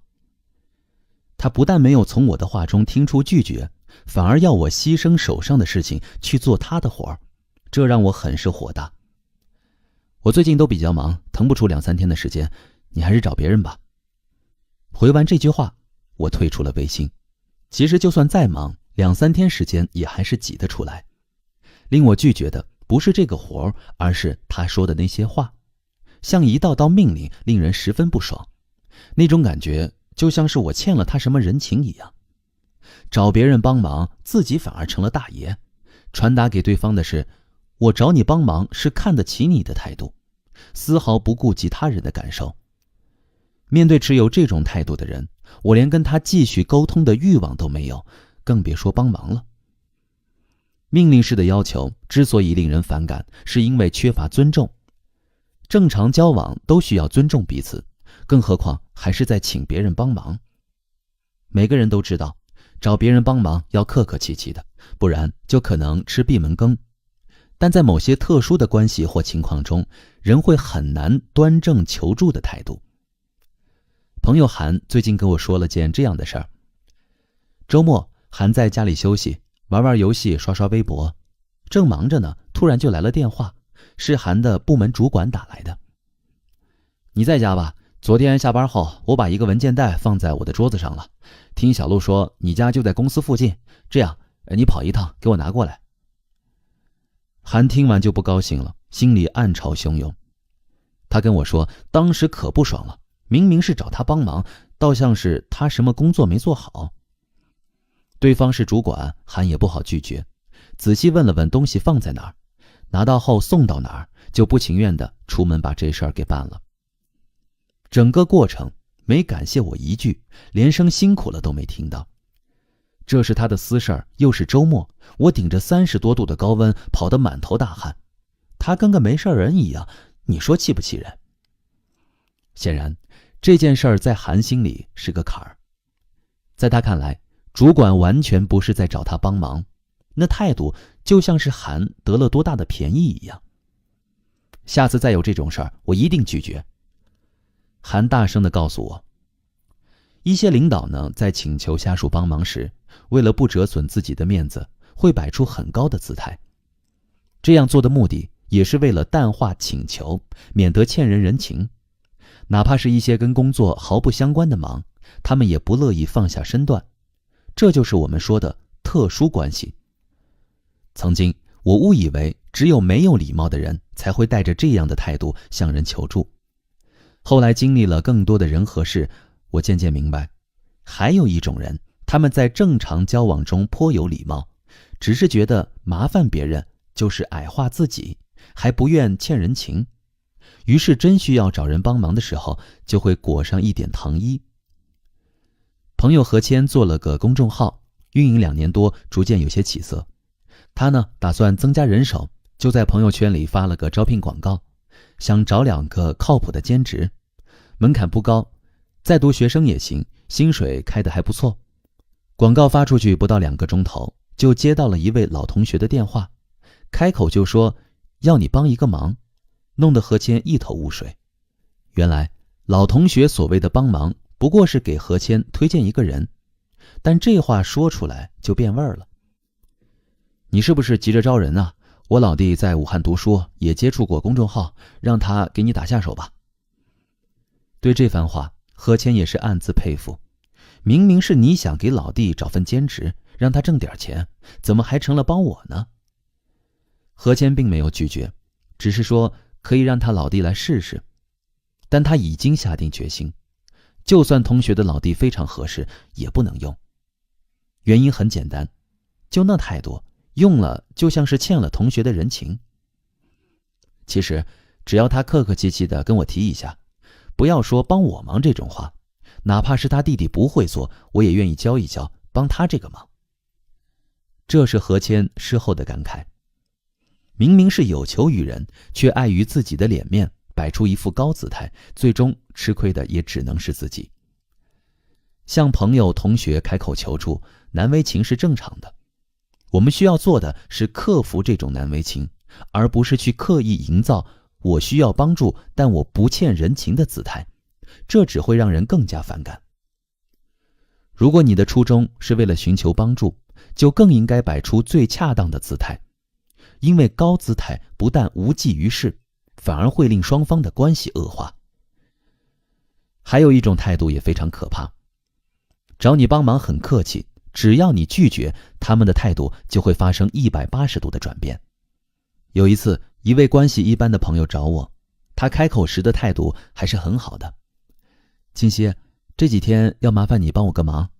他不但没有从我的话中听出拒绝，反而要我牺牲手上的事情去做他的活儿，这让我很是火大。我最近都比较忙，腾不出2-3天的时间，你还是找别人吧。回完这句话，我退出了微信。其实就算再忙，2-3天时间也还是挤得出来。令我拒绝的不是这个活儿，而是他说的那些话，像一道道命令，令人十分不爽。那种感觉就像是我欠了他什么人情一样。找别人帮忙，自己反而成了大爷，传达给对方的是我找你帮忙是看得起你的态度，丝毫不顾及他人的感受。面对持有这种态度的人，我连跟他继续沟通的欲望都没有，更别说帮忙了。命令式的要求之所以令人反感，是因为缺乏尊重。正常交往都需要尊重彼此，更何况还是在请别人帮忙。每个人都知道，找别人帮忙要客客气气的，不然就可能吃闭门羹。但在某些特殊的关系或情况中，人会很难端正求助的态度。朋友韩最近跟我说了件这样的事儿。周末，韩在家里休息，玩玩游戏，刷刷微博，正忙着呢，突然就来了电话，是韩的部门主管打来的。你在家吧？昨天下班后，我把一个文件袋放在我的桌子上了。听小路说你家就在公司附近，这样，你跑一趟给我拿过来。韩听完就不高兴了，心里暗潮汹涌。他跟我说，当时可不爽了，明明是找他帮忙，倒像是他什么工作没做好。对方是主管，韩也不好拒绝，仔细问了问东西放在哪儿，拿到后送到哪儿，就不情愿地出门把这事儿给办了。整个过程没感谢我一句，连声辛苦了都没听到。这是他的私事儿，又是周末，我顶着30多度的高温跑得满头大汗，他跟个没事人一样，你说气不气人？显然这件事儿在韩心里是个坎儿，在他看来，主管完全不是在找他帮忙，那态度就像是韩得了多大的便宜一样。下次再有这种事儿，我一定拒绝。韩大声地告诉我，一些领导呢，在请求下属帮忙时，为了不折损自己的面子，会摆出很高的姿态。这样做的目的也是为了淡化请求，免得欠人人情。哪怕是一些跟工作毫不相关的忙，他们也不乐意放下身段。这就是我们说的特殊关系。曾经我误以为只有没有礼貌的人才会带着这样的态度向人求助。后来经历了更多的人和事，我渐渐明白，还有一种人，他们在正常交往中颇有礼貌，只是觉得麻烦别人就是矮化自己，还不愿欠人情，于是真需要找人帮忙的时候，就会裹上一点糖衣。朋友何谦做了个公众号，运营2年多，逐渐有些起色。他呢，打算增加人手，就在朋友圈里发了个招聘广告，想找2个靠谱的兼职，门槛不高，在读学生也行，薪水开得还不错。广告发出去不到2个钟头，就接到了一位老同学的电话，开口就说要你帮一个忙，弄得何谦一头雾水。原来老同学所谓的帮忙不过是给何谦推荐一个人，但这话说出来就变味儿了。你是不是急着招人啊？我老弟在武汉读书，也接触过公众号，让他给你打下手吧。对这番话，何谦也是暗自佩服。明明是你想给老弟找份兼职，让他挣点钱，怎么还成了帮我呢？何谦并没有拒绝，只是说可以让他老弟来试试。但他已经下定决心，就算同学的老弟非常合适，也不能用。原因很简单，就那态度，用了就像是欠了同学的人情。其实只要他客客气气的跟我提一下，不要说帮我忙这种话，哪怕是他弟弟不会做，我也愿意教一教，帮他这个忙。这是何谦事后的感慨。明明是有求于人，却碍于自己的脸面，摆出一副高姿态，最终吃亏的也只能是自己。向朋友同学开口求助，难为情是正常的，我们需要做的是克服这种难为情，而不是去刻意营造我需要帮助但我不欠人情的姿态，这只会让人更加反感。如果你的初衷是为了寻求帮助，就更应该摆出最恰当的姿态，因为高姿态不但无济于事，反而会令双方的关系恶化。还有一种态度也非常可怕，找你帮忙很客气，只要你拒绝，他们的态度就会发生180度的转变。有一次，一位关系一般的朋友找我，他开口时的态度还是很好的。清溪，这几天要麻烦你帮我个忙。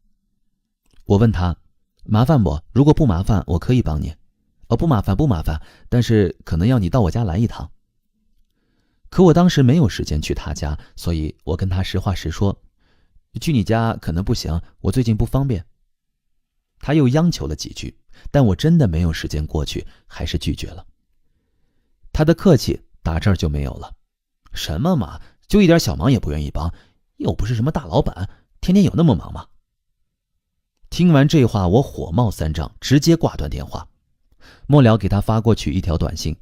我问他，麻烦不？如果不麻烦，我可以帮你。不麻烦，但是可能要你到我家来一趟。可我当时没有时间去他家，所以我跟他实话实说，去你家可能不行，我最近不方便。他又央求了几句，但我真的没有时间过去，还是拒绝了。他的客气打这儿就没有了。什么嘛，就一点小忙也不愿意帮，又不是什么大老板，天天有那么忙吗？听完这话，我火冒三丈，直接挂断电话。末了给他发过去一条短信，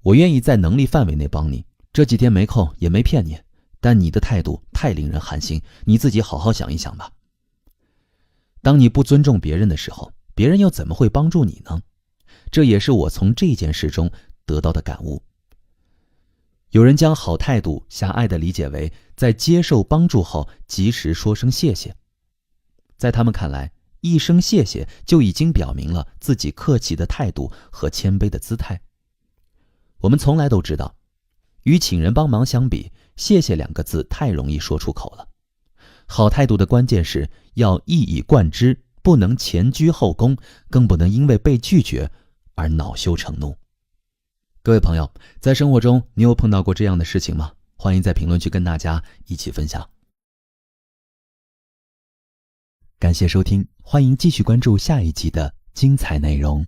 我愿意在能力范围内帮你，这几天没空也没骗你，但你的态度太令人寒心，你自己好好想一想吧。当你不尊重别人的时候，别人又怎么会帮助你呢？这也是我从这件事中得到的感悟。有人将好态度狭隘地理解为在接受帮助后及时说声谢谢，在他们看来，一声谢谢就已经表明了自己客气的态度和谦卑的姿态。我们从来都知道，与请人帮忙相比，谢谢2个字太容易说出口了。好态度的关键是要一以贯之，不能前居后恭，更不能因为被拒绝而恼羞成怒。各位朋友，在生活中你有碰到过这样的事情吗？欢迎在评论区跟大家一起分享。感谢收听，欢迎继续关注下一集的精彩内容。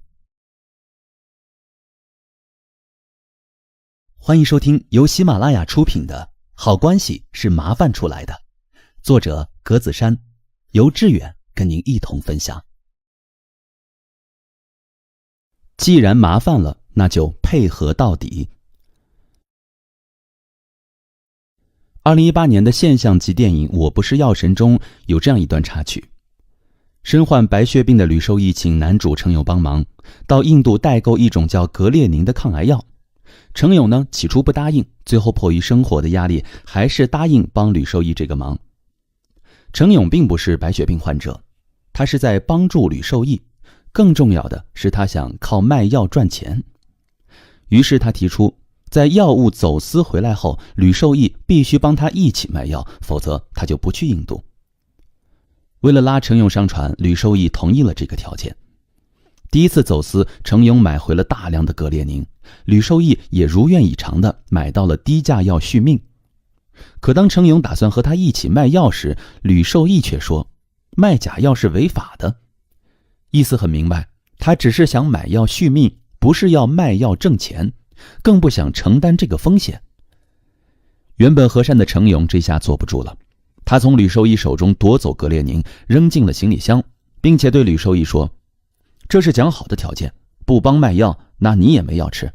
欢迎收听由喜马拉雅出品的《好关系是麻烦出来的》，作者格子珊，由志远跟您一同分享。既然麻烦了，那就配合到底。2018年的现象级电影《我不是药神》中有这样一段插曲：身患白血病的吕受益请男主程勇帮忙到印度代购一种叫格列宁的抗癌药。程勇呢，起初不答应，最后迫于生活的压力，还是答应帮吕受益这个忙。程勇并不是白血病患者，他是在帮助吕受益，更重要的是他想靠卖药赚钱。于是他提出，在药物走私回来后，吕受益必须帮他一起卖药，否则他就不去印度。为了拉程勇上船，吕受益同意了这个条件。第一次走私，程勇买回了大量的格列宁，吕受益也如愿以偿地买到了低价药续命。可当程勇打算和他一起卖药时，吕受益却说卖假药是违法的。意思很明白，他只是想买药续命，不是要卖药挣钱，更不想承担这个风险。原本和善的程勇这下坐不住了，他从吕受益手中夺走格列宁，扔进了行李箱，并且对吕受益说，这是讲好的条件，不帮卖药，那你也没药吃。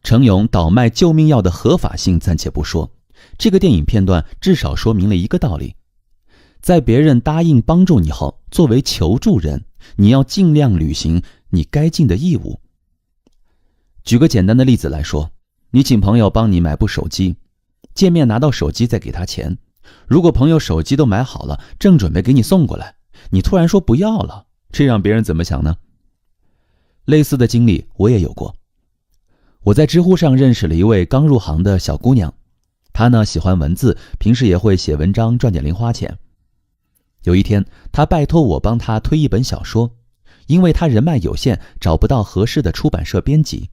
程勇倒卖救命药的合法性暂且不说，这个电影片段至少说明了一个道理：在别人答应帮助你后，作为求助人，你要尽量履行你该尽的义务。举个简单的例子来说，你请朋友帮你买部手机，见面拿到手机再给他钱，如果朋友手机都买好了，正准备给你送过来，你突然说不要了，这让别人怎么想呢？类似的经历我也有过。我在知乎上认识了一位刚入行的小姑娘，她呢喜欢文字，平时也会写文章赚点零花钱。有一天，她拜托我帮她推一本小说，因为她人脉有限，找不到合适的出版社编辑。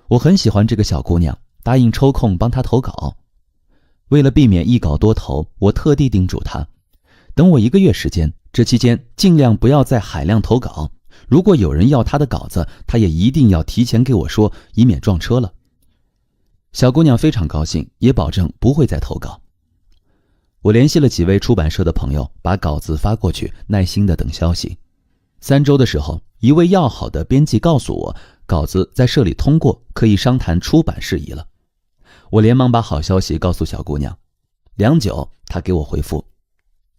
我很喜欢这个小姑娘，答应抽空帮她投稿。为了避免一稿多投，我特地叮嘱她，等我1个月时间，这期间尽量不要再海量投稿，如果有人要她的稿子，她也一定要提前给我说，以免撞车了。小姑娘非常高兴，也保证不会再投稿。我联系了几位出版社的朋友，把稿子发过去，耐心地等消息。3周的时候，一位要好的编辑告诉我，稿子在社里通过，可以商谈出版事宜了。我连忙把好消息告诉小姑娘。良久，她给我回复，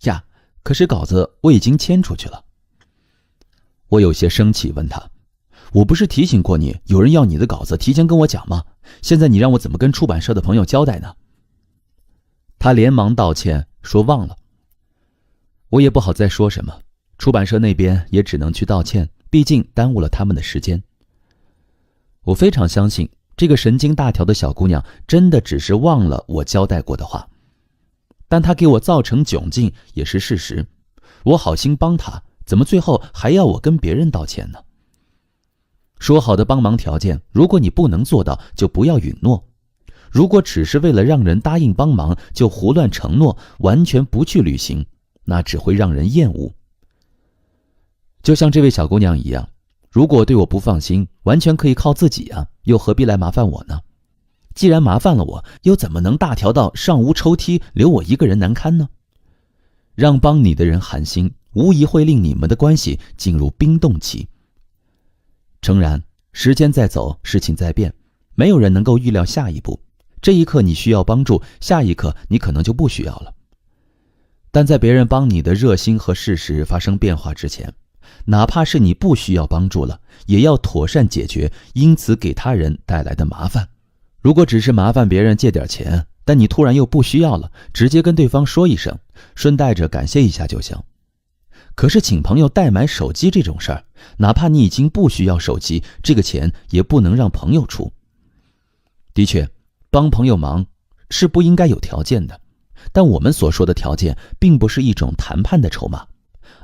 呀，可是稿子我已经签出去了。我有些生气，问她，我不是提醒过你，有人要你的稿子提前跟我讲吗？现在你让我怎么跟出版社的朋友交代呢？她连忙道歉，说忘了。我也不好再说什么，出版社那边也只能去道歉，毕竟耽误了他们的时间。我非常相信这个神经大条的小姑娘真的只是忘了我交代过的话，但她给我造成窘境也是事实。我好心帮她，怎么最后还要我跟别人道歉呢？说好的帮忙条件，如果你不能做到，就不要允诺。如果只是为了让人答应帮忙就胡乱承诺，完全不去履行，那只会让人厌恶。就像这位小姑娘一样，如果对我不放心，完全可以靠自己啊，又何必来麻烦我呢？既然麻烦了我，又怎么能大条到上无抽屉，留我一个人难堪呢？让帮你的人寒心，无疑会令你们的关系进入冰冻期。诚然，时间在走，事情在变，没有人能够预料下一步。这一刻你需要帮助，下一刻你可能就不需要了。但在别人帮你的热心和事实发生变化之前，哪怕是你不需要帮助了，也要妥善解决因此给他人带来的麻烦。如果只是麻烦别人借点钱，但你突然又不需要了，直接跟对方说一声，顺带着感谢一下就行。可是请朋友代买手机这种事儿，哪怕你已经不需要手机，这个钱也不能让朋友出。的确，帮朋友忙是不应该有条件的，但我们所说的条件并不是一种谈判的筹码，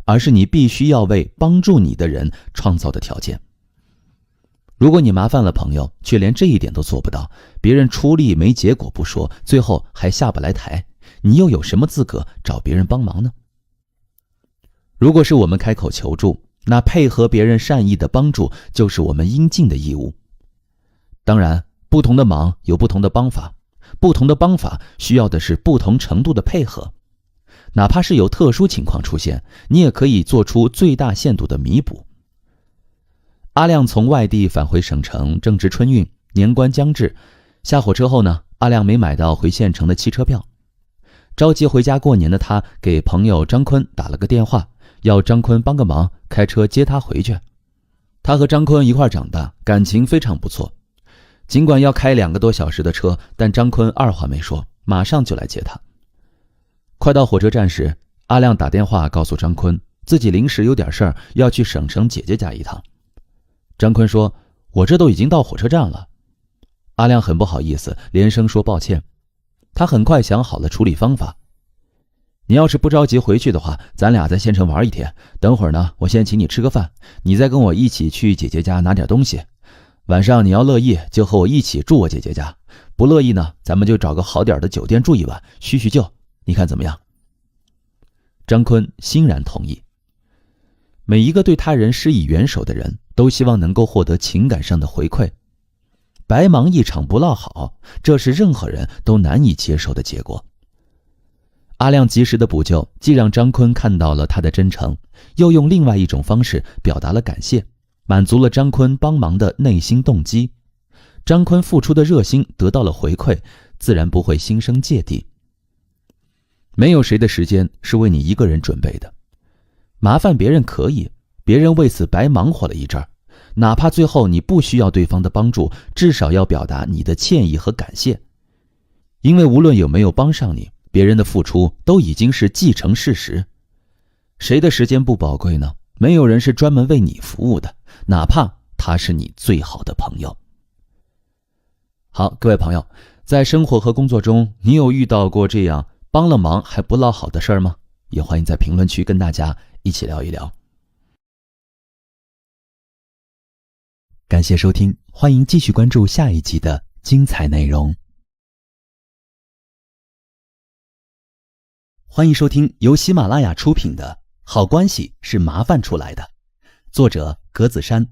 而是你必须要为帮助你的人创造的条件。如果你麻烦了朋友，却连这一点都做不到，别人出力没结果不说，最后还下不来台，你又有什么资格找别人帮忙呢？如果是我们开口求助，那配合别人善意的帮助就是我们应尽的义务。当然，不同的忙有不同的帮法，不同的帮法需要的是不同程度的配合。哪怕是有特殊情况出现，你也可以做出最大限度的弥补。阿亮从外地返回省城，正值春运，年关将至，下火车后呢，阿亮没买到回县城的汽车票。着急回家过年的他给朋友张坤打了个电话，要张坤帮个忙，开车接他回去。他和张坤一块长大，感情非常不错。尽管要开2个多小时的车，但张坤二话没说，马上就来接他。快到火车站时，阿亮打电话告诉张坤，自己临时有点事儿，要去省城姐姐家一趟。张坤说：“我这都已经到火车站了。”阿亮很不好意思，连声说抱歉。他很快想好了处理方法：“你要是不着急回去的话，咱俩在县城玩一天，等会儿呢，我先请你吃个饭，你再跟我一起去姐姐家拿点东西。晚上你要乐意，就和我一起住我姐姐家，不乐意呢，咱们就找个好点的酒店住一晚，叙叙旧，你看怎么样？”张坤欣然同意。每一个对他人施以援手的人，都希望能够获得情感上的回馈。白忙一场不落好，这是任何人都难以接受的结果。阿亮及时的补救，既让张坤看到了他的真诚，又用另外一种方式表达了感谢，满足了张坤帮忙的内心动机。张坤付出的热心得到了回馈，自然不会心生芥蒂。没有谁的时间是为你一个人准备的，麻烦别人可以，别人为此白忙活了一阵儿，哪怕最后你不需要对方的帮助，至少要表达你的歉意和感谢。因为无论有没有帮上你，别人的付出都已经是既成事实。谁的时间不宝贵呢？没有人是专门为你服务的，哪怕他是你最好的朋友。好，各位朋友，在生活和工作中，你有遇到过这样帮了忙还不落好的事儿吗？也欢迎在评论区跟大家一起聊一聊。感谢收听，欢迎继续关注下一集的精彩内容。欢迎收听由喜马拉雅出品的《好关系是麻烦出来的》，作者格子珊，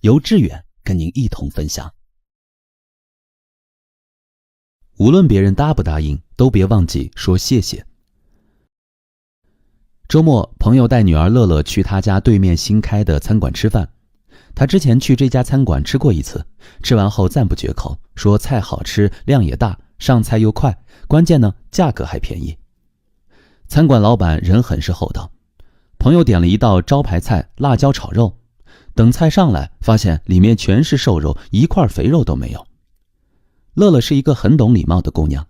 由志远跟您一同分享。无论别人答不答应，都别忘记说谢谢。周末，朋友带女儿乐乐去他家对面新开的餐馆吃饭。他之前去这家餐馆吃过一次，吃完后赞不绝口，说菜好吃，量也大，上菜又快，关键呢，价格还便宜。餐馆老板人很是厚道，朋友点了一道招牌菜辣椒炒肉，等菜上来，发现里面全是瘦肉，一块肥肉都没有。乐乐是一个很懂礼貌的姑娘，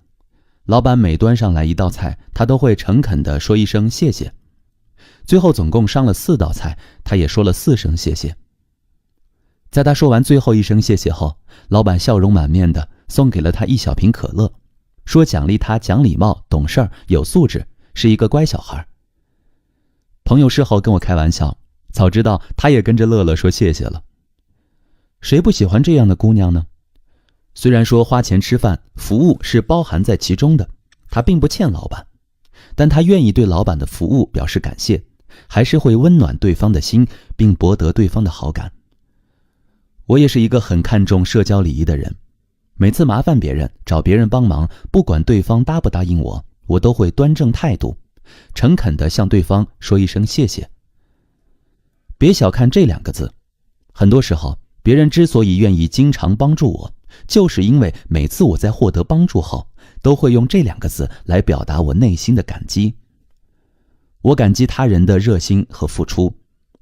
老板每端上来一道菜，她都会诚恳地说一声谢谢。最后总共上了4道菜，她也说了4声谢谢。在她说完最后一声谢谢后，老板笑容满面的送给了她1小瓶可乐，说奖励她讲礼貌、懂事儿、有素质，是一个乖小孩。朋友事后跟我开玩笑，早知道她也跟着乐乐说谢谢了。谁不喜欢这样的姑娘呢？虽然说花钱吃饭，服务是包含在其中的，她并不欠老板，但她愿意对老板的服务表示感谢，还是会温暖对方的心，并博得对方的好感。我也是一个很看重社交礼仪的人，每次麻烦别人，找别人帮忙，不管对方答不答应我，我都会端正态度，诚恳地向对方说一声谢谢。别小看这2个字，很多时候别人之所以愿意经常帮助我，就是因为每次我在获得帮助后，都会用这2个字来表达我内心的感激。我感激他人的热心和付出，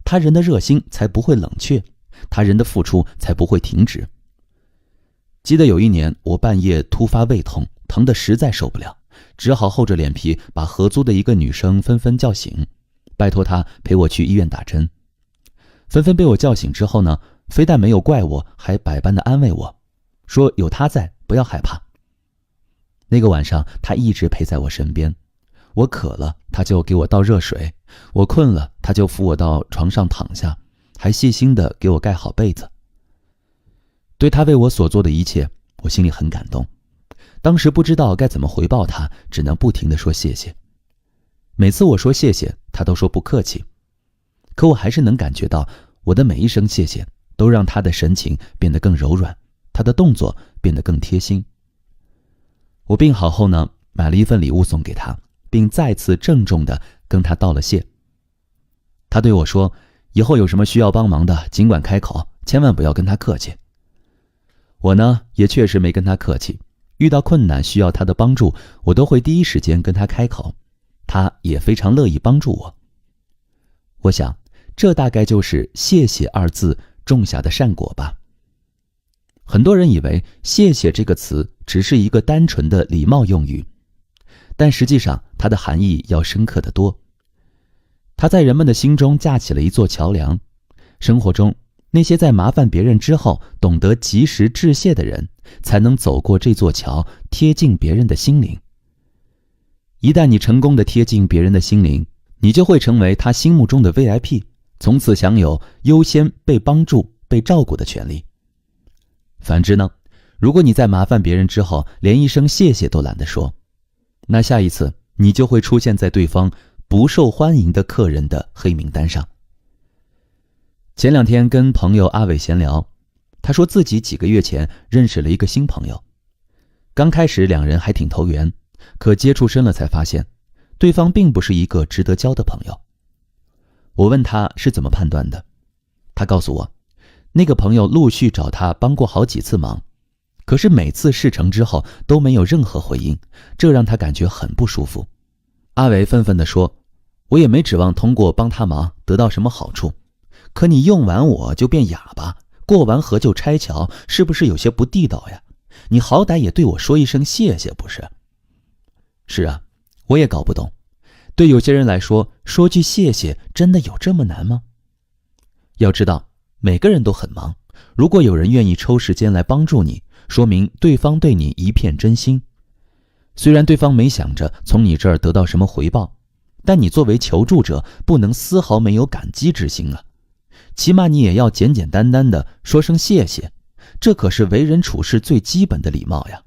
他人的热心才不会冷却，他人的付出才不会停止。记得有一年，我半夜突发胃痛，疼得实在受不了，只好厚着脸皮把合租的一个女生芬芬叫醒，拜托她陪我去医院打针。芬芬被我叫醒之后呢，非但没有怪我，还百般的安慰我，说有她在，不要害怕。那个晚上她一直陪在我身边，我渴了她就给我倒热水，我困了他就扶我到床上躺下，还细心地给我盖好被子。对他为我所做的一切，我心里很感动。当时不知道该怎么回报他，只能不停地说谢谢。每次我说谢谢，他都说不客气。可我还是能感觉到，我的每一声谢谢都让他的神情变得更柔软，他的动作变得更贴心。我病好后呢，买了一份礼物送给他，并再次郑重地跟他道了谢。他对我说，以后有什么需要帮忙的尽管开口，千万不要跟他客气。我呢，也确实没跟他客气，遇到困难需要他的帮助，我都会第一时间跟他开口，他也非常乐意帮助我。我想，这大概就是谢谢二字种下的善果吧。很多人以为谢谢这个词只是一个单纯的礼貌用语，但实际上它的含义要深刻得多。它在人们的心中架起了一座桥梁。生活中那些在麻烦别人之后懂得及时致谢的人，才能走过这座桥，贴近别人的心灵。一旦你成功地贴近别人的心灵，你就会成为他心目中的 VIP， 从此享有优先被帮助、被照顾的权利。反之呢，如果你在麻烦别人之后连一声谢谢都懒得说，那下一次你就会出现在对方不受欢迎的客人的黑名单上。前2天跟朋友阿伟闲聊，他说自己几个月前认识了一个新朋友，刚开始2人还挺投缘，可接触深了才发现，对方并不是一个值得交的朋友。我问他是怎么判断的，他告诉我，那个朋友陆续找他帮过好几次忙，可是每次事成之后都没有任何回应，这让他感觉很不舒服。阿伟愤愤地说，我也没指望通过帮他忙得到什么好处，可你用完我就变哑巴，过完河就拆桥，是不是有些不地道呀？你好歹也对我说一声谢谢不是？是啊，我也搞不懂，对有些人来说，说句谢谢真的有这么难吗？要知道，每个人都很忙，如果有人愿意抽时间来帮助你，说明对方对你一片真心。虽然对方没想着从你这儿得到什么回报，但你作为求助者不能丝毫没有感激之心啊，起码你也要简简单单的说声谢谢，这可是为人处事最基本的礼貌呀。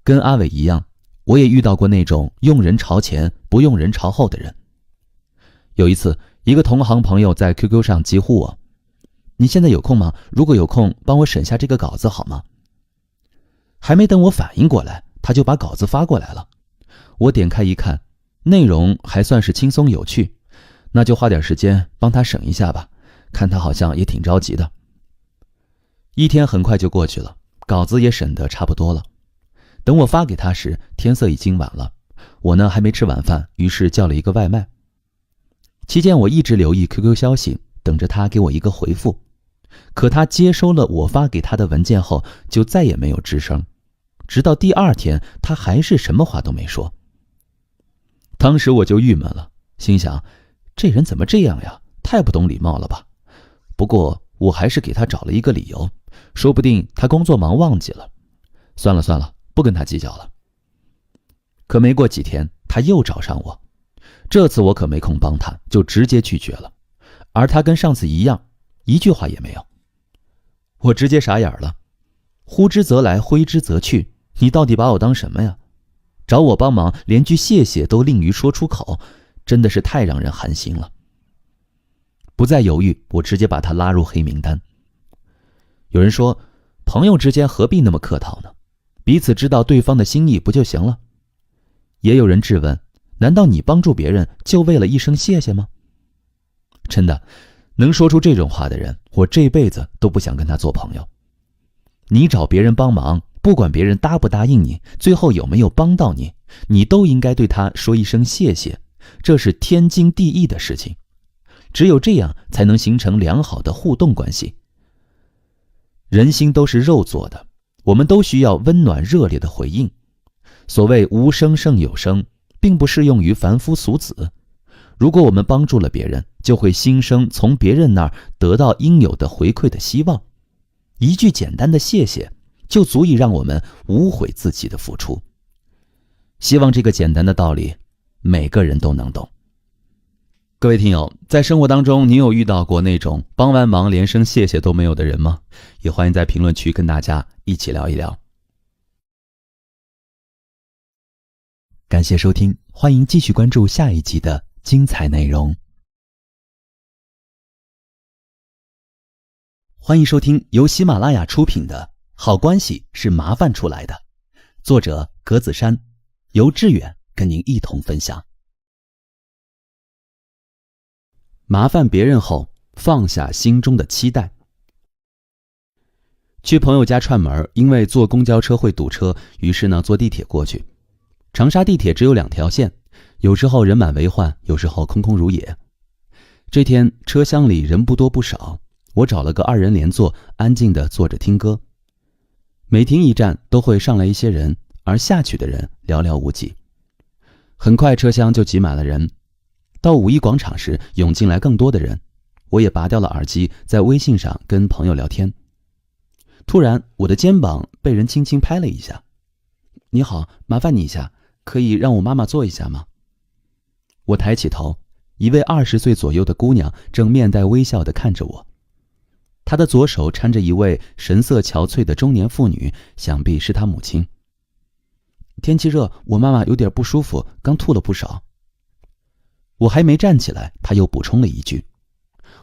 跟阿伟一样，我也遇到过那种用人朝前不用人朝后的人。有一次，一个同行朋友在 QQ 上疾呼我，你现在有空吗？如果有空帮我审下这个稿子好吗？还没等我反应过来，他就把稿子发过来了。我点开一看，内容还算是轻松有趣，那就花点时间帮他审一下吧，看他好像也挺着急的。1天很快就过去了，稿子也审得差不多了。等我发给他时，天色已经晚了，我呢还没吃晚饭，于是叫了一个外卖。期间我一直留意 QQ 消息，等着他给我一个回复，可他接收了我发给他的文件后，就再也没有吱声，直到第2天，他还是什么话都没说。当时我就郁闷了，心想，这人怎么这样呀？太不懂礼貌了吧？不过我还是给他找了一个理由，说不定他工作忙忘记了。算了，不跟他计较了。可没过几天，他又找上我，这次我可没空帮他，就直接拒绝了。而他跟上次一样，一句话也没有。我直接傻眼了，呼之则来，挥之则去，你到底把我当什么呀？找我帮忙，连句谢谢都吝于说出口，真的是太让人寒心了。不再犹豫，我直接把他拉入黑名单。有人说，朋友之间何必那么客套呢？彼此知道对方的心意不就行了？也有人质问，难道你帮助别人就为了一声谢谢吗？真的，能说出这种话的人，我这辈子都不想跟他做朋友。你找别人帮忙，不管别人答不答应你，最后有没有帮到你，你都应该对他说一声谢谢，这是天经地义的事情。只有这样才能形成良好的互动关系。人心都是肉做的，我们都需要温暖热烈的回应。所谓无声胜有声，并不适用于凡夫俗子。如果我们帮助了别人，就会心生从别人那儿得到应有的回馈的希望。一句简单的谢谢，就足以让我们无悔自己的付出。希望这个简单的道理，每个人都能懂。各位听友，在生活当中，你有遇到过那种帮完忙连声谢谢都没有的人吗？也欢迎在评论区跟大家一起聊一聊。感谢收听，欢迎继续关注下一集的精彩内容。欢迎收听由喜马拉雅出品的《好关系是麻烦出来的》，作者格子珊，由志远跟您一同分享。麻烦别人后，放下心中的期待。去朋友家串门，因为坐公交车会堵车，于是坐地铁过去。长沙地铁只有2条线，有时候人满为患，有时候空空如也。这天车厢里人不多不少，我找了个2人连座，安静地坐着听歌。每停一站都会上来一些人，而下去的人寥寥无几。很快车厢就挤满了人。到五一广场时，涌进来更多的人，我也拔掉了耳机，在微信上跟朋友聊天。突然，我的肩膀被人轻轻拍了一下。你好，麻烦你一下，可以让我妈妈坐一下吗？我抬起头，一位20岁左右的姑娘正面带微笑地看着我。她的左手搀着一位神色憔悴的中年妇女，想必是她母亲。天气热，我妈妈有点不舒服，刚吐了不少。我还没站起来，他又补充了一句。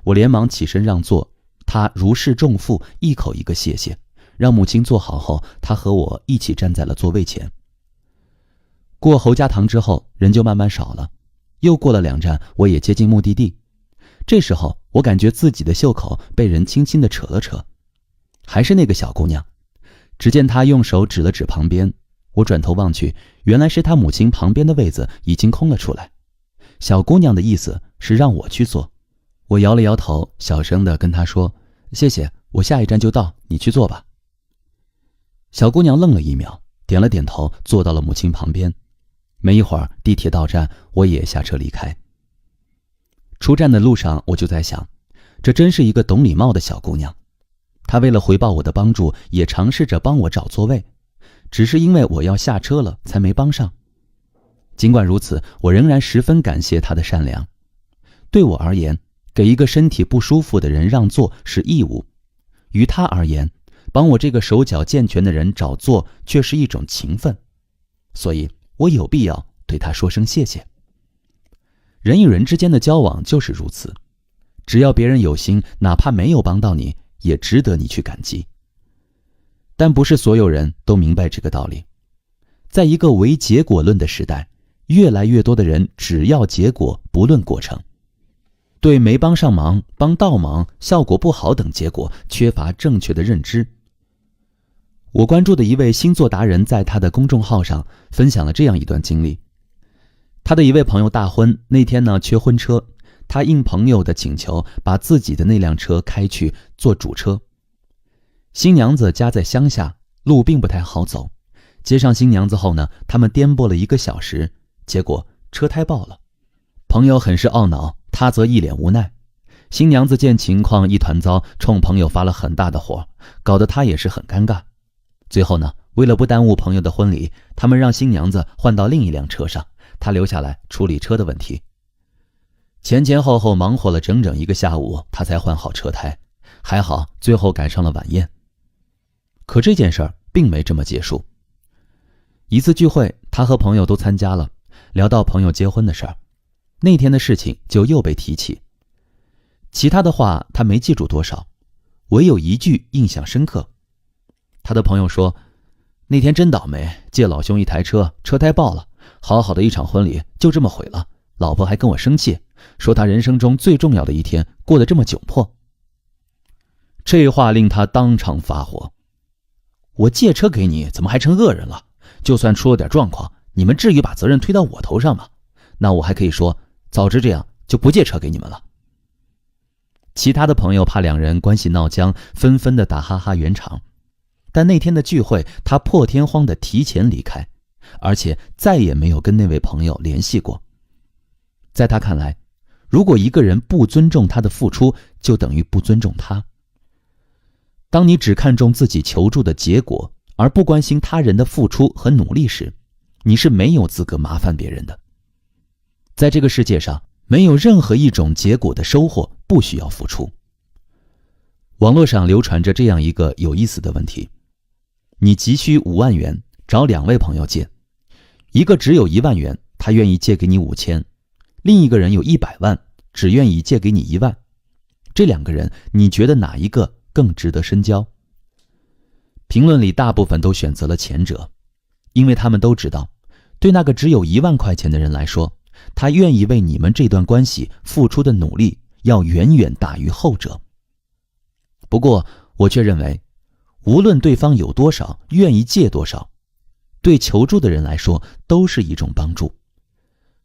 我连忙起身让座，他如释重负，一口一个谢谢，让母亲坐好后，他和我一起站在了座位前。过侯家塘之后，人就慢慢少了，又过了2站，我也接近目的地。这时候我感觉自己的袖口被人轻轻地扯了扯，还是那个小姑娘。只见她用手指了指旁边，我转头望去，原来是她母亲旁边的位子已经空了出来。小姑娘的意思是让我去坐，我摇了摇头，小声地跟她说：谢谢，我下一站就到，你去坐吧。小姑娘愣了1秒，点了点头，坐到了母亲旁边。没一会儿，地铁到站，我也下车离开。出站的路上，我就在想，这真是一个懂礼貌的小姑娘。她为了回报我的帮助，也尝试着帮我找座位，只是因为我要下车了，才没帮上。尽管如此，我仍然十分感谢她的善良。对我而言，给一个身体不舒服的人让座是义务，于她而言，帮我这个手脚健全的人找座却是一种情分，所以我有必要对她说声谢谢。人与人之间的交往就是如此，只要别人有心，哪怕没有帮到你，也值得你去感激。但不是所有人都明白这个道理。在一个唯结果论的时代，越来越多的人只要结果，不论过程。对没帮上忙、帮倒忙、效果不好等结果缺乏正确的认知。我关注的一位星座达人在他的公众号上分享了这样一段经历。他的一位朋友大婚，那天缺婚车，他应朋友的请求，把自己的那辆车开去做主车。新娘子家在乡下，路并不太好走。接上新娘子后他们颠簸了1个小时，结果车胎爆了。朋友很是懊恼，他则一脸无奈。新娘子见情况一团糟，冲朋友发了很大的火，搞得他也是很尴尬。最后为了不耽误朋友的婚礼，他们让新娘子换到另一辆车上，他留下来处理车的问题。前前后后忙活了整整1个下午，他才换好车胎，还好最后赶上了晚宴。可这件事儿并没这么结束。一次聚会，他和朋友都参加了，聊到朋友结婚的事儿，那天的事情就又被提起。其他的话他没记住多少，唯有一句印象深刻。他的朋友说，那天真倒霉，借老兄一台车，车胎爆了，好好的一场婚礼就这么毁了，老婆还跟我生气，说他人生中最重要的一天过得这么窘迫。这话令他当场发火。我借车给你，怎么还成恶人了？就算出了点状况，你们至于把责任推到我头上吗？那我还可以说，早知这样就不借车给你们了。其他的朋友怕2人关系闹僵，纷纷的打哈哈圆场。但那天的聚会，他破天荒的提前离开，而且再也没有跟那位朋友联系过。在他看来，如果一个人不尊重他的付出，就等于不尊重他。当你只看重自己求助的结果，而不关心他人的付出和努力时，你是没有资格麻烦别人的。在这个世界上，没有任何一种结果的收获不需要付出。网络上流传着这样一个有意思的问题：你急需5万元，找2位朋友借，一个只有1万元，他愿意借给你5000，另一个人有100万，只愿意借给你1万。这2个人，你觉得哪一个更值得深交？评论里大部分都选择了前者，因为他们都知道，对那个只有1万块钱的人来说，他愿意为你们这段关系付出的努力要远远大于后者。不过我却认为，无论对方有多少，愿意借多少，对求助的人来说都是一种帮助。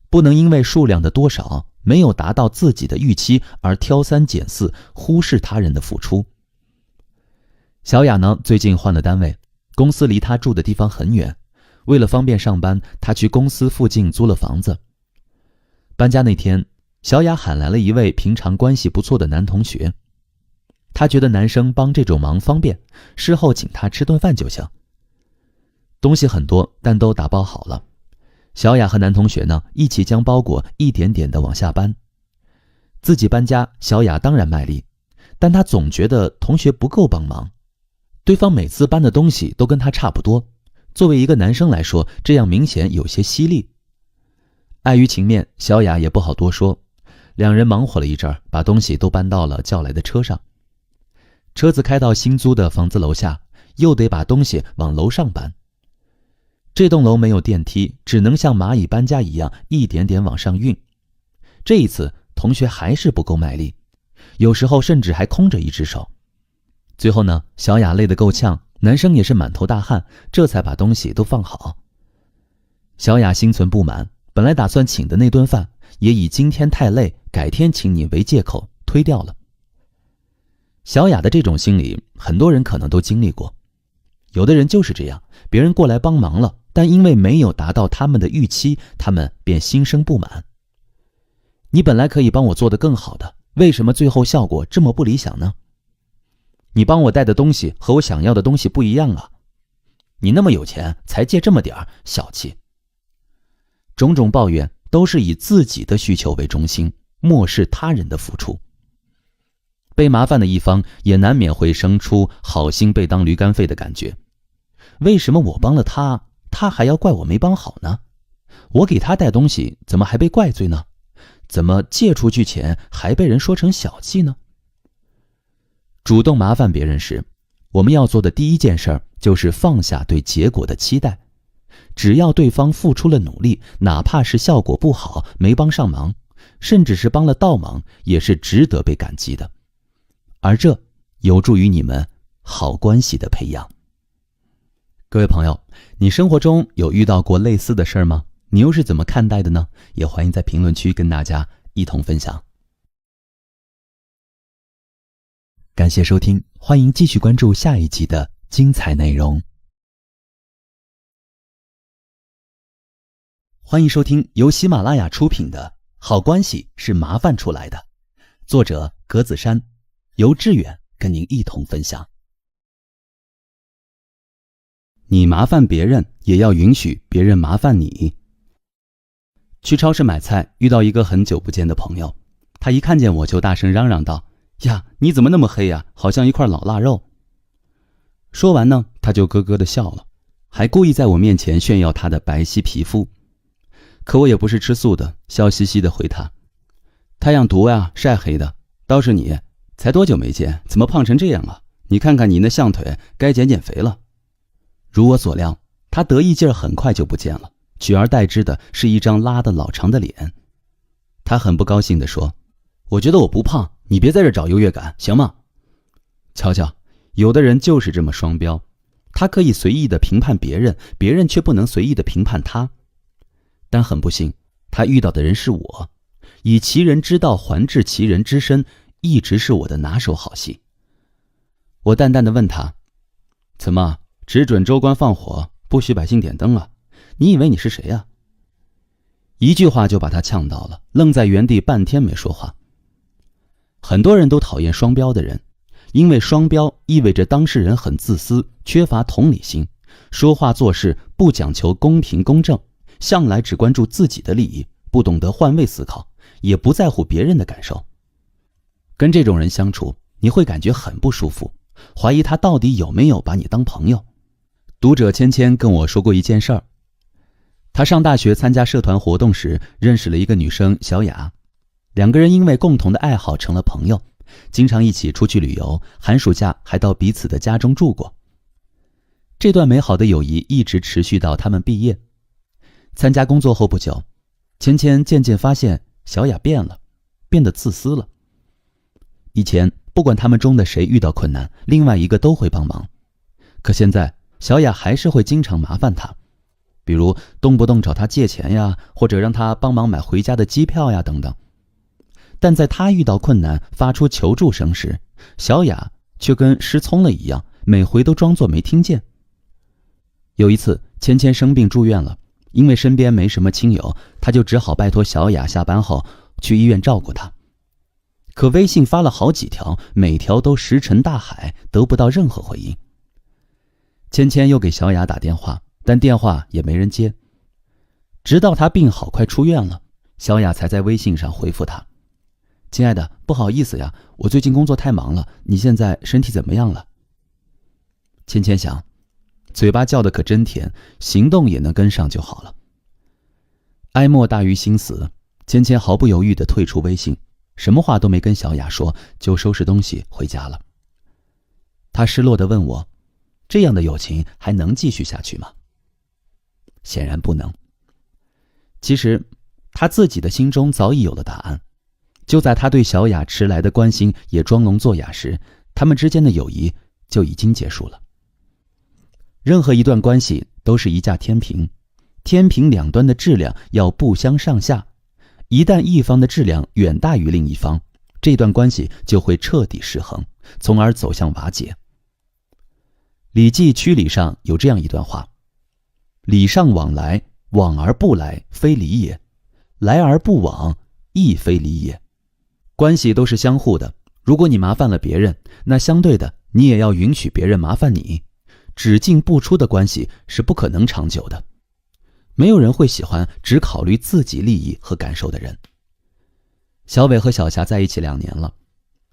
不能因为数量的多少没有达到自己的预期而挑三拣四，忽视他人的付出。小雅呢，最近换了单位，公司离她住的地方很远，为了方便上班，她去公司附近租了房子。搬家那天，小雅喊来了一位平常关系不错的男同学，她觉得男生帮这种忙方便，事后请他吃顿饭就行。东西很多，但都打包好了。小雅和男同学呢，一起将包裹一点点地往下搬。自己搬家，小雅当然卖力，但她总觉得同学不够帮忙。对方每次搬的东西都跟她差不多，作为一个男生来说，这样明显有些犀利。碍于情面，小雅也不好多说，两人忙活了一阵儿，把东西都搬到了叫来的车上。车子开到新租的房子楼下，又得把东西往楼上搬。这栋楼没有电梯，只能像蚂蚁搬家一样一点点往上运。这一次同学还是不够卖力，有时候甚至还空着一只手。最后呢，小雅累得够呛，男生也是满头大汗，这才把东西都放好。小雅心存不满，本来打算请的那顿饭，也以今天太累，改天请你为借口推掉了。小雅的这种心理，很多人可能都经历过。有的人就是这样，别人过来帮忙了，但因为没有达到他们的预期，他们便心生不满。你本来可以帮我做得更好的，为什么最后效果这么不理想呢？你帮我带的东西和我想要的东西不一样啊！你那么有钱，才借这么点儿，小气。种种抱怨都是以自己的需求为中心，漠视他人的付出。被麻烦的一方也难免会生出好心被当驴肝肺的感觉。为什么我帮了他，他还要怪我没帮好呢？我给他带东西，怎么还被怪罪呢？怎么借出去钱还被人说成小气呢？主动麻烦别人时，我们要做的第一件事就是放下对结果的期待。只要对方付出了努力，哪怕是效果不好，没帮上忙，甚至是帮了倒忙，也是值得被感激的。而这有助于你们好关系的培养。各位朋友，你生活中有遇到过类似的事吗？你又是怎么看待的呢？也欢迎在评论区跟大家一同分享。感谢收听，欢迎继续关注下一集的精彩内容。欢迎收听由喜马拉雅出品的《好关系是麻烦出来的》，作者格子珊，由志远跟您一同分享。你麻烦别人，也要允许别人麻烦你。去超市买菜，遇到一个很久不见的朋友，他一看见我就大声嚷嚷道：呀，你怎么那么黑呀，好像一块老腊肉。说完呢，他就咯咯地笑了，还故意在我面前炫耀他的白皙皮肤。可我也不是吃素的，笑嘻嘻地回他：太阳毒呀，晒黑的。倒是你，才多久没见，怎么胖成这样了？你看看你那象腿，该减减肥了。如我所料，他得意劲儿很快就不见了，取而代之的是一张拉得老长的脸。他很不高兴地说：我觉得我不胖，你别在这找优越感，行吗？瞧瞧，有的人就是这么双标，他可以随意地评判别人，别人却不能随意地评判他。但很不幸，他遇到的人是我，以其人之道还治其人之身，一直是我的拿手好戏。我淡淡地问他：怎么只准州官放火，不许百姓点灯啊？你以为你是谁啊？一句话就把他呛到了，愣在原地半天没说话。很多人都讨厌双标的人，因为双标意味着当事人很自私，缺乏同理心，说话做事不讲求公平公正，向来只关注自己的利益，不懂得换位思考，也不在乎别人的感受。跟这种人相处，你会感觉很不舒服，怀疑他到底有没有把你当朋友。读者芊芊跟我说过一件事儿，她上大学参加社团活动时认识了一个女生小雅，两个人因为共同的爱好成了朋友，经常一起出去旅游，寒暑假还到彼此的家中住过。这段美好的友谊一直持续到他们毕业。参加工作后不久，芊芊渐渐发现小雅变了，变得自私了。以前不管他们中的谁遇到困难，另外一个都会帮忙，可现在小雅还是会经常麻烦他，比如动不动找他借钱呀，或者让他帮忙买回家的机票呀等等。但在他遇到困难发出求助声时，小雅却跟失聪了一样，每回都装作没听见。有一次芊芊生病住院了，因为身边没什么亲友，他就只好拜托小雅下班后去医院照顾她。可微信发了好几条，每条都石沉大海，得不到任何回应。芊芊又给小雅打电话，但电话也没人接。直到她病好快出院了，小雅才在微信上回复她：亲爱的，不好意思呀，我最近工作太忙了，你现在身体怎么样了？芊芊想，嘴巴叫的可真甜，行动也能跟上就好了。哀莫大于心死，芊芊毫不犹豫地退出微信，什么话都没跟小雅说，就收拾东西回家了。她失落地问我，这样的友情还能继续下去吗？显然不能。其实她自己的心中早已有了答案。就在她对小雅迟来的关心也装聋作哑时，他们之间的友谊就已经结束了。任何一段关系都是一架天平，天平两端的质量要不相上下，一旦一方的质量远大于另一方，这段关系就会彻底失衡，从而走向瓦解。礼记曲礼上有这样一段话：礼尚往来，往而不来，非礼也；来而不往，亦非礼也。关系都是相互的，如果你麻烦了别人，那相对的你也要允许别人麻烦你。只进不出的关系是不可能长久的。没有人会喜欢只考虑自己利益和感受的人。小伟和小霞在一起2年了，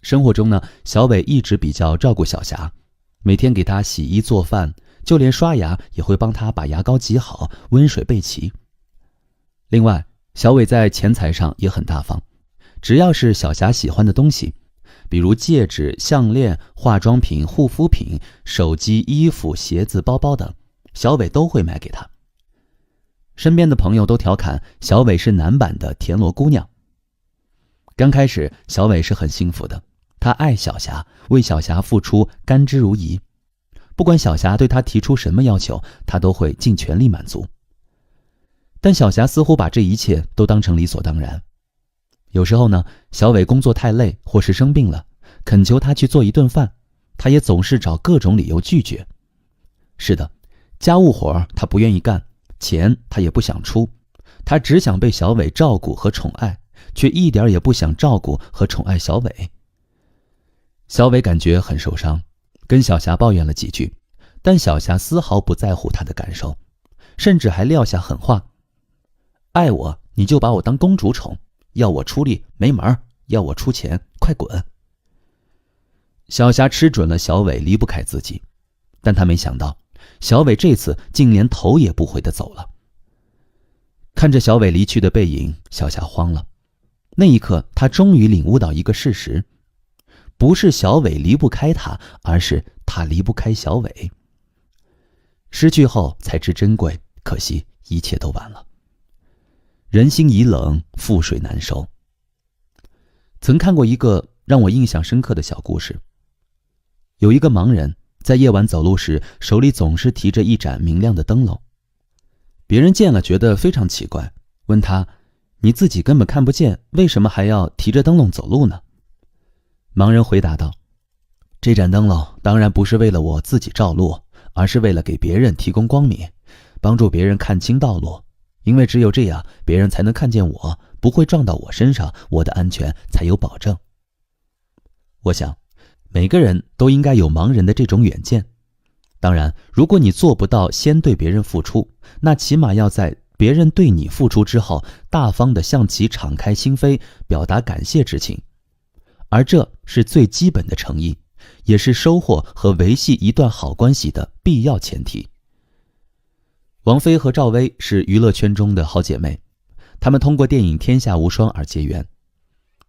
生活中呢，小伟一直比较照顾小霞，每天给她洗衣做饭，就连刷牙也会帮她把牙膏挤好，温水备齐。另外，小伟在钱财上也很大方，只要是小霞喜欢的东西，比如戒指、项链、化妆品、护肤品、手机、衣服、鞋子、包包等，小伟都会买给她。身边的朋友都调侃小伟是男版的田螺姑娘。刚开始小伟是很幸福的，他爱小霞，为小霞付出甘之如饴，不管小霞对他提出什么要求，他都会尽全力满足。但小霞似乎把这一切都当成理所当然。有时候呢，小伟工作太累或是生病了，恳求他去做一顿饭，他也总是找各种理由拒绝。是的，家务活他不愿意干，钱他也不想出，他只想被小伟照顾和宠爱，却一点也不想照顾和宠爱小伟。小伟感觉很受伤，跟小霞抱怨了几句，但小霞丝毫不在乎他的感受，甚至还撂下狠话：爱我你就把我当公主宠，要我出力没门，要我出钱快滚。小霞吃准了小伟离不开自己，但她没想到小伟这次竟连头也不回地走了。看着小伟离去的背影，小霞慌了。那一刻她终于领悟到一个事实，不是小伟离不开她，而是她离不开小伟。失去后才知珍贵，可惜一切都晚了。人心已冷，覆水难收。曾看过一个让我印象深刻的小故事。有一个盲人在夜晚走路时，手里总是提着一盏明亮的灯笼。别人见了觉得非常奇怪，问他：你自己根本看不见，为什么还要提着灯笼走路呢？盲人回答道：这盏灯笼当然不是为了我自己照路，而是为了给别人提供光明，帮助别人看清道路。因为只有这样，别人才能看见我，不会撞到我身上，我的安全才有保证。我想，每个人都应该有盲人的这种远见。当然，如果你做不到先对别人付出，那起码要在别人对你付出之后，大方地向其敞开心扉，表达感谢之情，而这是最基本的诚意，也是收获和维系一段好关系的必要前提。王菲和赵薇是娱乐圈中的好姐妹，她们通过电影《天下无双》而结缘。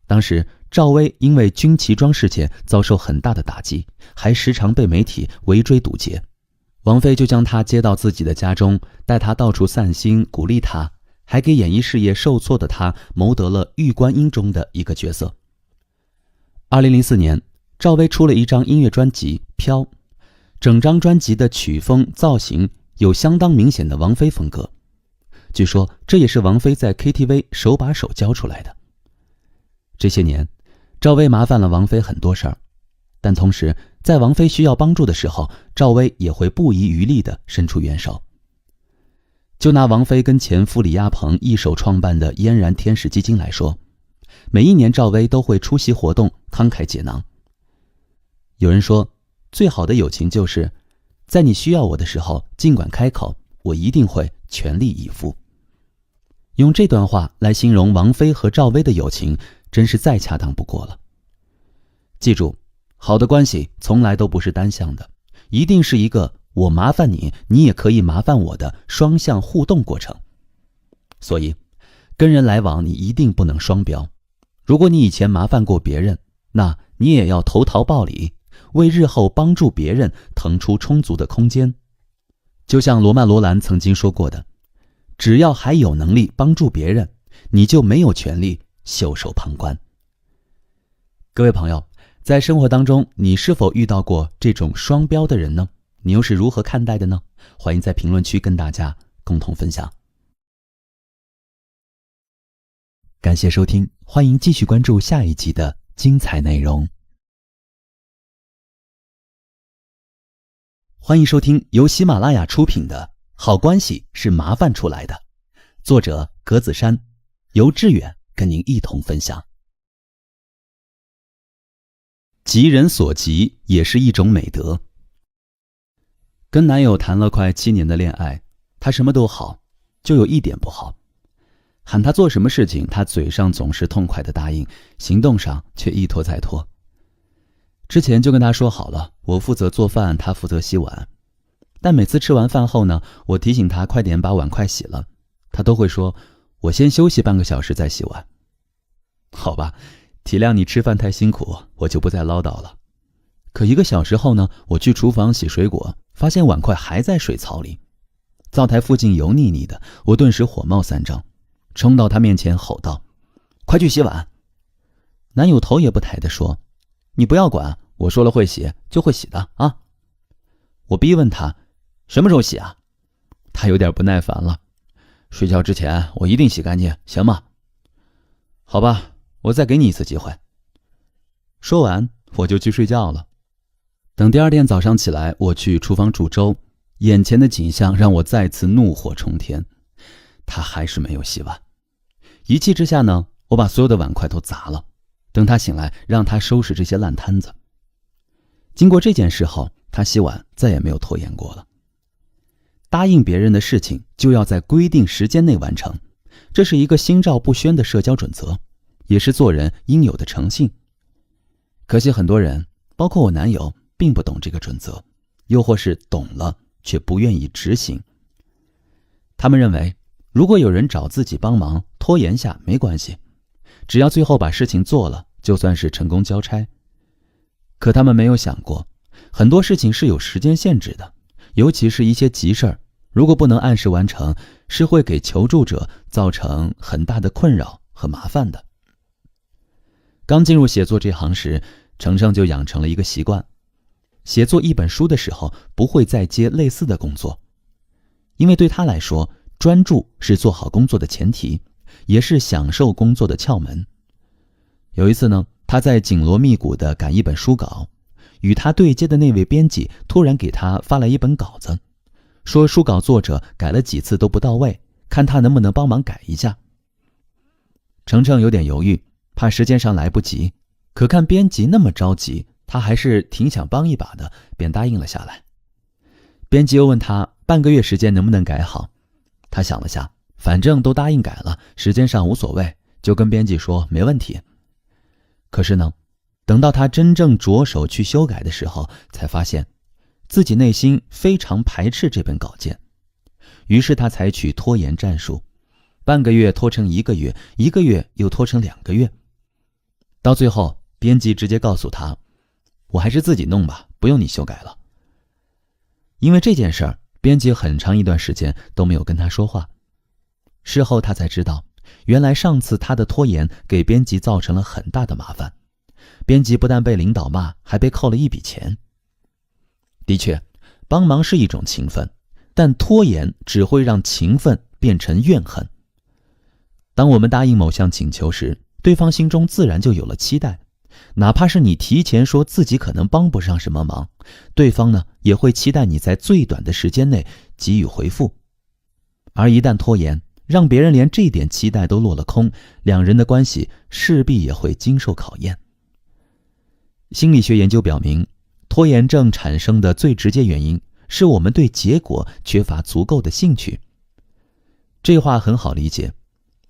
当时赵薇因为军旗装事件遭受很大的打击，还时常被媒体围追堵截。王菲就将她接到自己的家中，带她到处散心，鼓励她，还给演艺事业受挫的她谋得了玉观音中的一个角色。2004年，赵薇出了一张音乐专辑《飘》，整张专辑的曲风造型有相当明显的王菲风格，据说这也是王菲在 KTV 手把手教出来的。这些年，赵薇麻烦了王菲很多事儿，但同时在王菲需要帮助的时候，赵薇也会不遗余力地伸出援手。就拿王菲跟前夫李亚鹏一手创办的嫣然天使基金来说，每一年赵薇都会出席活动，慷慨解囊。有人说，最好的友情就是在你需要我的时候，尽管开口，我一定会全力以赴。用这段话来形容王菲和赵薇的友情，真是再恰当不过了。记住，好的关系从来都不是单向的，一定是一个我麻烦你，你也可以麻烦我的双向互动过程。所以，跟人来往你一定不能双标。如果你以前麻烦过别人，那你也要投桃报李，为日后帮助别人腾出充足的空间。就像罗曼·罗兰曾经说过的，只要还有能力帮助别人，你就没有权利袖手旁观。各位朋友，在生活当中，你是否遇到过这种双标的人呢？你又是如何看待的呢？欢迎在评论区跟大家共同分享。感谢收听，欢迎继续关注下一集的精彩内容。欢迎收听由喜马拉雅出品的《好关系是麻烦出来的》，作者格子珊，由志远跟您一同分享。急人所急也是一种美德。跟男友谈了快7年的恋爱，他什么都好，就有一点不好，喊他做什么事情，他嘴上总是痛快的答应，行动上却一拖再拖。之前就跟他说好了，我负责做饭，他负责洗碗。但每次吃完饭后呢，我提醒他快点把碗筷洗了，他都会说我先休息半个小时再洗碗。好吧，体谅你吃饭太辛苦，我就不再唠叨了。可1个小时后呢，我去厨房洗水果，发现碗筷还在水槽里，灶台附近油腻腻的，我顿时火冒三丈，冲到他面前吼道：快去洗碗！男友头也不抬地说：你不要管，我说了会洗就会洗的啊。我逼问他什么时候洗啊？他有点不耐烦了，睡觉之前我一定洗干净，行吗？好吧，我再给你一次机会。说完我就去睡觉了。等第二天早上起来，我去厨房煮粥，眼前的景象让我再次怒火冲天，他还是没有洗碗。一气之下呢，我把所有的碗筷都砸了，等他醒来让他收拾这些烂摊子。经过这件事后，他洗碗再也没有拖延过了。答应别人的事情就要在规定时间内完成，这是一个心照不宣的社交准则，也是做人应有的诚信。可惜很多人，包括我男友，并不懂这个准则，又或是懂了却不愿意执行。他们认为，如果有人找自己帮忙，拖延下没关系，只要最后把事情做了，就算是成功交差。可他们没有想过，很多事情是有时间限制的，尤其是一些急事儿，如果不能按时完成，是会给求助者造成很大的困扰和麻烦的。刚进入写作这行时，程程就养成了一个习惯，写作一本书的时候不会再接类似的工作，因为对他来说，专注是做好工作的前提，也是享受工作的窍门。有一次呢，他在紧锣密鼓地赶一本书稿，与他对接的那位编辑突然给他发来一本稿子，说书稿作者改了几次都不到位，看他能不能帮忙改一下。程程有点犹豫，怕时间上来不及，可看编辑那么着急，他还是挺想帮一把的，便答应了下来。编辑又问他半个月时间能不能改好，他想了下，反正都答应改了，时间上无所谓，就跟编辑说没问题。可是呢，等到他真正着手去修改的时候，才发现自己内心非常排斥这本稿件。于是他采取拖延战术，半个月拖成1个月，1个月又拖成2个月。到最后，编辑直接告诉他，我还是自己弄吧，不用你修改了。因为这件事儿，编辑很长一段时间都没有跟他说话。事后他才知道，原来上次他的拖延给编辑造成了很大的麻烦，编辑不但被领导骂，还被扣了一笔钱。的确，帮忙是一种情分，但拖延只会让情分变成怨恨。当我们答应某项请求时，对方心中自然就有了期待，哪怕是你提前说自己可能帮不上什么忙，对方呢也会期待你在最短的时间内给予回复。而一旦拖延，让别人连这点期待都落了空，两人的关系势必也会经受考验。心理学研究表明，拖延症产生的最直接原因是我们对结果缺乏足够的兴趣。这话很好理解，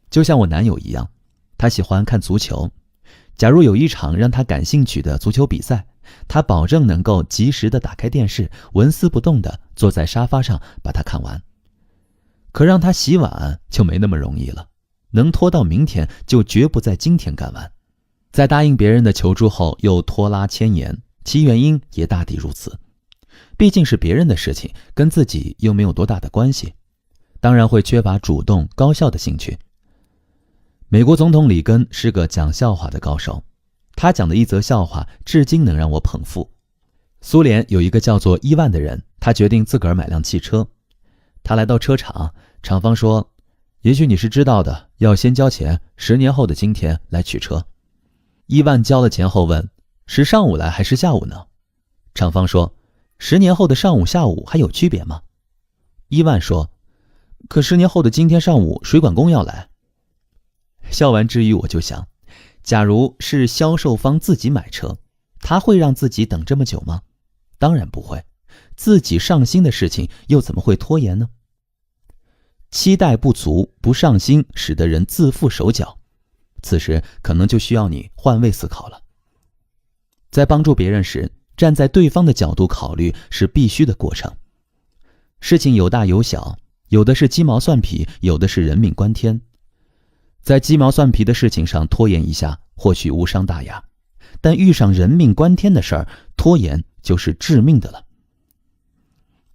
就像我男友一样，他喜欢看足球，假如有一场让他感兴趣的足球比赛，他保证能够及时地打开电视，纹丝不动地坐在沙发上把它看完。可让他洗碗就没那么容易了，能拖到明天就绝不在今天干完。在答应别人的求助后又拖拉牵延，其原因也大抵如此。毕竟是别人的事情，跟自己又没有多大的关系，当然会缺乏主动高效的兴趣。美国总统里根是个讲笑话的高手，他讲的一则笑话至今能让我捧腹。苏联有一个叫做伊万的人，他决定自个儿买辆汽车。他来到车厂，厂方说，也许你是知道的，要先交钱，10年后的今天来取车。伊万交了钱后问，是上午来还是下午呢？厂方说，10年后的上午下午还有区别吗？伊万说，可10年后的今天上午水管工要来。笑完之余我就想，假如是销售方自己买车，他会让自己等这么久吗？当然不会，自己上心的事情又怎么会拖延呢？期待不足，不上心，使得人自缚手脚。此时可能就需要你换位思考了。在帮助别人时，站在对方的角度考虑是必须的过程。事情有大有小，有的是鸡毛蒜皮，有的是人命关天。在鸡毛蒜皮的事情上拖延一下，或许无伤大雅，但遇上人命关天的事儿，拖延就是致命的了。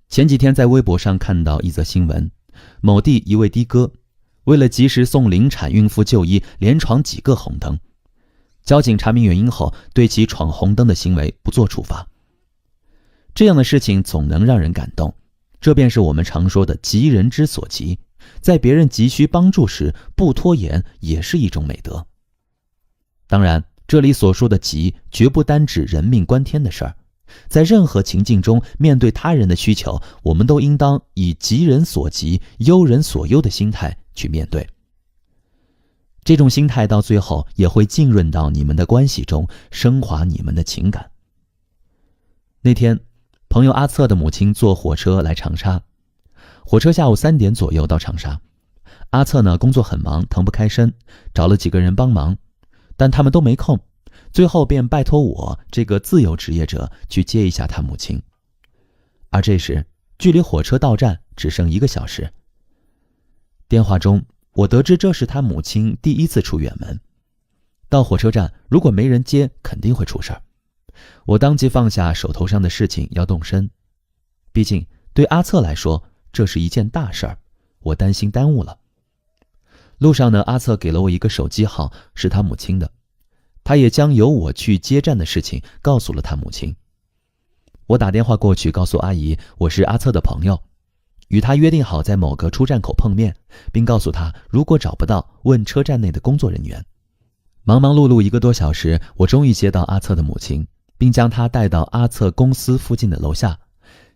前几天在微博上看到一则新闻，某地一位的哥为了及时送临产孕妇就医，连闯几个红灯。交警查明原因后，对其闯红灯的行为不做处罚。这样的事情总能让人感动，这便是我们常说的急人之所急。在别人急需帮助时，不拖延也是一种美德。当然，这里所说的急，绝不单指人命关天的事儿。在任何情境中，面对他人的需求，我们都应当以急人所急、忧人所忧的心态去面对。这种心态到最后也会浸润到你们的关系中，升华你们的情感。那天，朋友阿策的母亲坐火车来长沙，火车下午3点左右到长沙。阿策呢，工作很忙，腾不开身，找了几个人帮忙，但他们都没空，最后便拜托我这个自由职业者去接一下他母亲。而这时，距离火车到站只剩1个小时。电话中，我得知这是他母亲第一次出远门。到火车站，如果没人接，肯定会出事儿。我当即放下手头上的事情，要动身。毕竟对阿策来说，这是一件大事儿，我担心耽误了。路上呢，阿策给了我一个手机号，是他母亲的。他也将由我去接站的事情告诉了他母亲。我打电话过去告诉阿姨，我是阿策的朋友，与他约定好在某个出站口碰面，并告诉他如果找不到，问车站内的工作人员。忙忙碌碌1个多小时，我终于接到阿策的母亲，并将他带到阿策公司附近的楼下，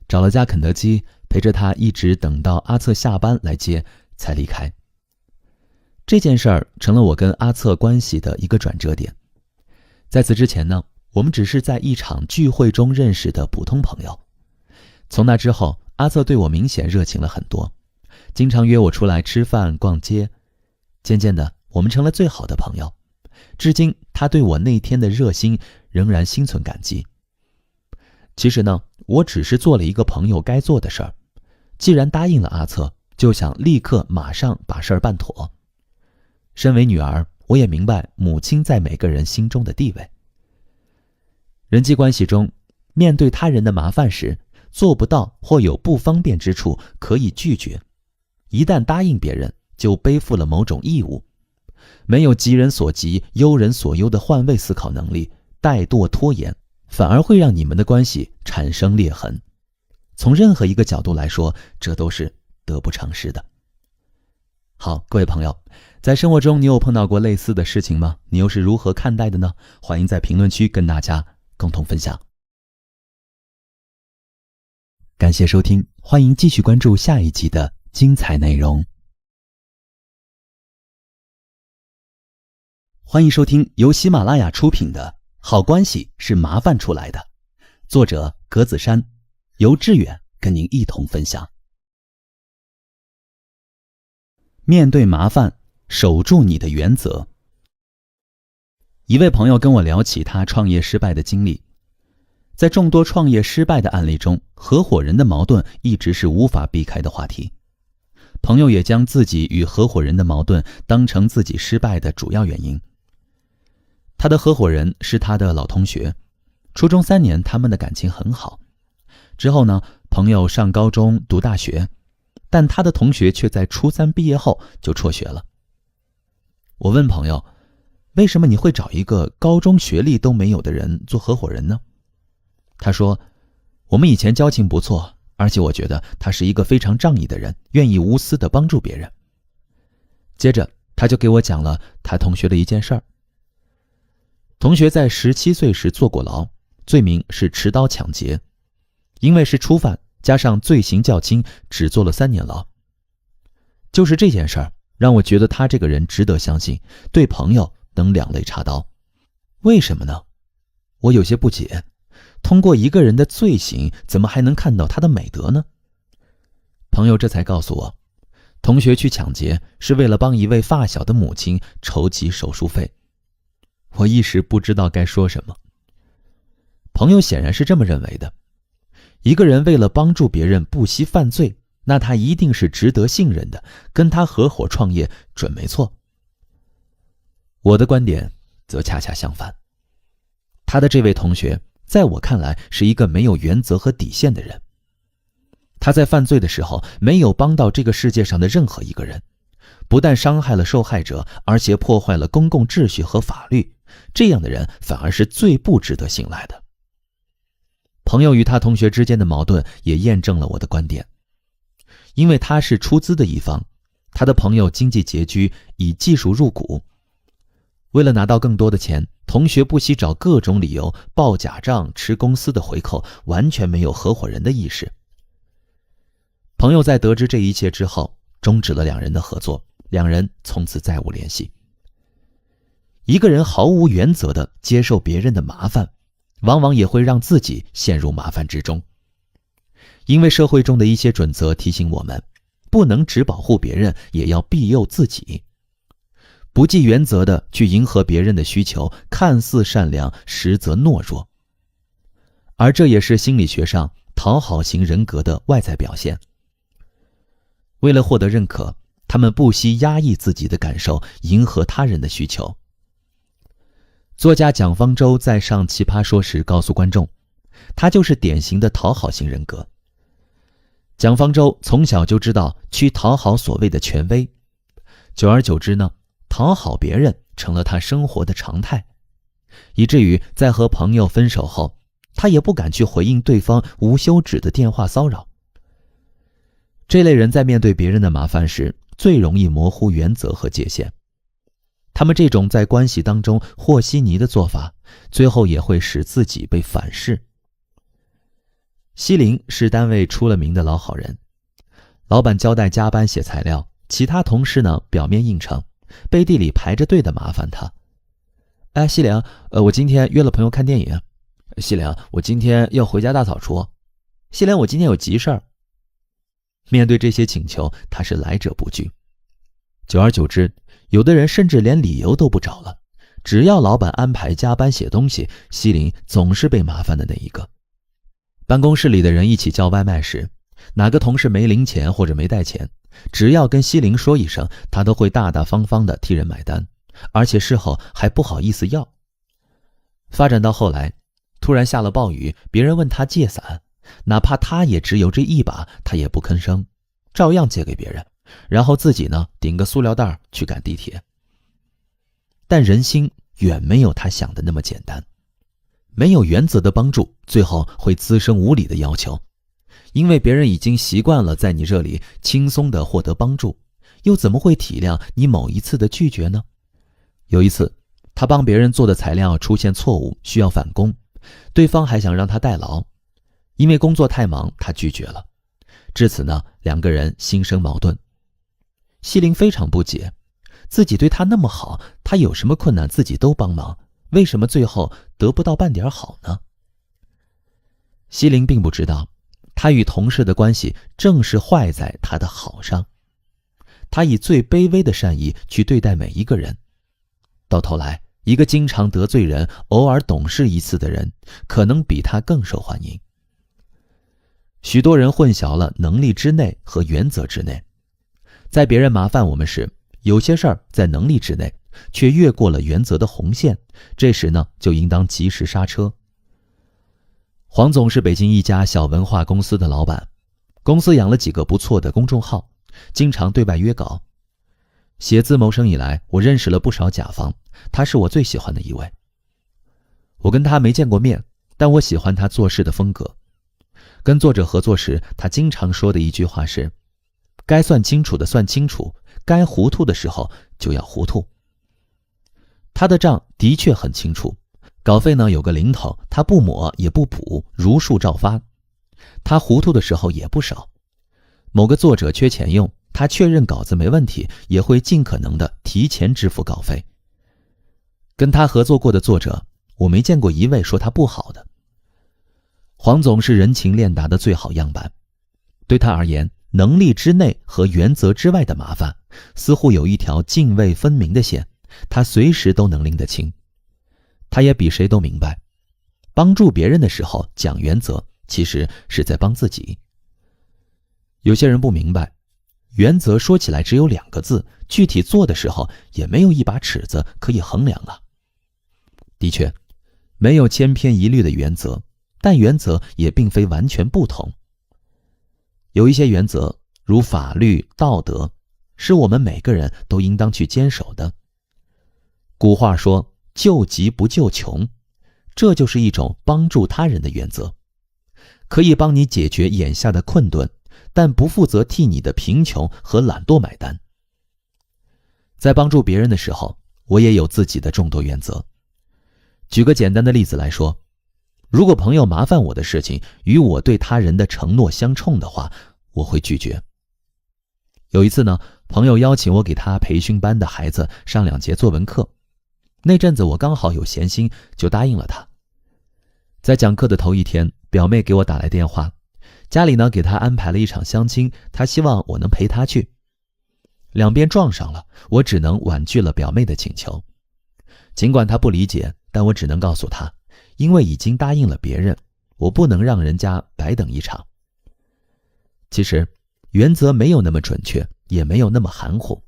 找了家肯德基，陪着他一直等到阿策下班来接，才离开。这件事儿成了我跟阿策关系的一个转折点。在此之前呢，我们只是在一场聚会中认识的普通朋友。从那之后，阿策对我明显热情了很多。经常约我出来吃饭逛街。渐渐的，我们成了最好的朋友。至今他对我那天的热心仍然心存感激。其实呢，我只是做了一个朋友该做的事儿。既然答应了阿策，就想立刻马上把事儿办妥。身为女儿，我也明白母亲在每个人心中的地位。人际关系中，面对他人的麻烦时，做不到或有不方便之处可以拒绝。一旦答应别人，就背负了某种义务。没有急人所急、忧人所忧的换位思考能力，怠惰拖延，反而会让你们的关系产生裂痕。从任何一个角度来说，这都是得不偿失的。好，各位朋友，在生活中你有碰到过类似的事情吗？你又是如何看待的呢？欢迎在评论区跟大家共同分享。感谢收听，欢迎继续关注下一集的精彩内容。欢迎收听由喜马拉雅出品的《好关系是麻烦出来的》，作者格子珊，由志远跟您一同分享。面对麻烦，守住你的原则。一位朋友跟我聊起他创业失败的经历。在众多创业失败的案例中，合伙人的矛盾一直是无法避开的话题。朋友也将自己与合伙人的矛盾当成自己失败的主要原因。他的合伙人是他的老同学，初中3年他们的感情很好。之后呢，朋友上高中读大学，但他的同学却在初3毕业后就辍学了。我问朋友，为什么你会找一个高中学历都没有的人做合伙人呢？他说，我们以前交情不错，而且我觉得他是一个非常仗义的人，愿意无私地帮助别人。接着他就给我讲了他同学的一件事儿。同学在17岁时坐过牢，罪名是持刀抢劫，因为是初犯，加上罪行较轻，只坐了3年牢。就是这件事儿让我觉得他这个人值得相信，对朋友能两肋插刀。为什么呢？我有些不解，通过一个人的罪行，怎么还能看到他的美德呢？朋友这才告诉我，同学去抢劫是为了帮一位发小的母亲筹集手术费。我一时不知道该说什么。朋友显然是这么认为的，一个人为了帮助别人不惜犯罪，那他一定是值得信任的，跟他合伙创业准没错。我的观点则恰恰相反。他的这位同学在我看来是一个没有原则和底线的人。他在犯罪的时候没有帮到这个世界上的任何一个人，不但伤害了受害者，而且破坏了公共秩序和法律，这样的人反而是最不值得信赖的。朋友与他同学之间的矛盾也验证了我的观点。因为他是出资的一方，他的朋友经济拮据，以技术入股。为了拿到更多的钱，同学不惜找各种理由报假账，吃公司的回扣，完全没有合伙人的意识。朋友在得知这一切之后，终止了2人的合作，2人从此再无联系。一个人毫无原则地接受别人的麻烦，往往也会让自己陷入麻烦之中。因为社会中的一些准则提醒我们，不能只保护别人，也要庇佑自己。不计原则地去迎合别人的需求，看似善良，实则懦弱。而这也是心理学上讨好型人格的外在表现。为了获得认可，他们不惜压抑自己的感受，迎合他人的需求。作家蒋方舟在上奇葩说时告诉观众，他就是典型的讨好型人格。蒋方舟从小就知道去讨好所谓的权威，久而久之呢，讨好别人成了他生活的常态，以至于在和朋友分手后，他也不敢去回应对方无休止的电话骚扰。这类人在面对别人的麻烦时，最容易模糊原则和界限。他们这种在关系当中和稀泥的做法，最后也会使自己被反噬。西林是单位出了名的老好人，老板交代加班写材料，其他同事呢表面应承，背地里排着队的麻烦他。哎，西林，我今天约了朋友看电影。西林，我今天要回家大扫除。西林，我今天有急事儿。面对这些请求，他是来者不拒。久而久之，有的人甚至连理由都不找了，只要老板安排加班写东西，西林总是被麻烦的那一个。办公室里的人一起叫外卖时，哪个同事没零钱或者没带钱，只要跟西林说一声，他都会大大方方地替人买单，而且事后还不好意思要。发展到后来，突然下了暴雨，别人问他借伞，哪怕他也只有这一把，他也不吭声，照样借给别人，然后自己呢顶个塑料袋去赶地铁。但人心远没有他想的那么简单，没有原则的帮助，最后会滋生无理的要求，因为别人已经习惯了在你这里轻松地获得帮助，又怎么会体谅你某一次的拒绝呢？有一次，他帮别人做的材料出现错误，需要返工，对方还想让他代劳，因为工作太忙，他拒绝了。至此呢，两个人心生矛盾。西林非常不解，自己对他那么好，他有什么困难自己都帮忙，为什么最后得不到半点好呢？西林并不知道，他与同事的关系正是坏在他的好上。他以最卑微的善意去对待每一个人，到头来，一个经常得罪人、偶尔懂事一次的人，可能比他更受欢迎。许多人混淆了能力之内和原则之内，在别人麻烦我们时，有些事儿在能力之内，却越过了原则的红线，这时呢，就应当及时刹车。黄总是北京一家小文化公司的老板，公司养了几个不错的公众号，经常对外约稿。写字谋生以来，我认识了不少甲方，他是我最喜欢的一位。我跟他没见过面，但我喜欢他做事的风格。跟作者合作时，他经常说的一句话是：该算清楚的算清楚，该糊涂的时候就要糊涂。他的账的确很清楚，稿费呢有个零头，他不抹也不补，如数照发。他糊涂的时候也不少，某个作者缺钱用，他确认稿子没问题，也会尽可能的提前支付稿费。跟他合作过的作者，我没见过一位说他不好的。黄总是人情练达的最好样板，对他而言，能力之内和原则之外的麻烦，似乎有一条泾渭分明的线，他随时都能拎得清。他也比谁都明白，帮助别人的时候讲原则，其实是在帮自己。有些人不明白，原则说起来只有2个字，具体做的时候也没有一把尺子可以衡量啊。的确，没有千篇一律的原则，但原则也并非完全不同。有一些原则，如法律、道德，是我们每个人都应当去坚守的。古话说，救急不救穷，这就是一种帮助他人的原则，可以帮你解决眼下的困顿，但不负责替你的贫穷和懒惰买单。在帮助别人的时候，我也有自己的众多原则。举个简单的例子来说，如果朋友麻烦我的事情与我对他人的承诺相冲的话，我会拒绝。有一次呢，朋友邀请我给他培训班的孩子上2节作文课，那阵子我刚好有闲心，就答应了他。在讲课的头一天，表妹给我打来电话，家里呢给他安排了一场相亲，他希望我能陪他去。两边撞上了，我只能婉拒了表妹的请求。尽管他不理解，但我只能告诉他，因为已经答应了别人，我不能让人家白等一场。其实原则没有那么准确，也没有那么含糊，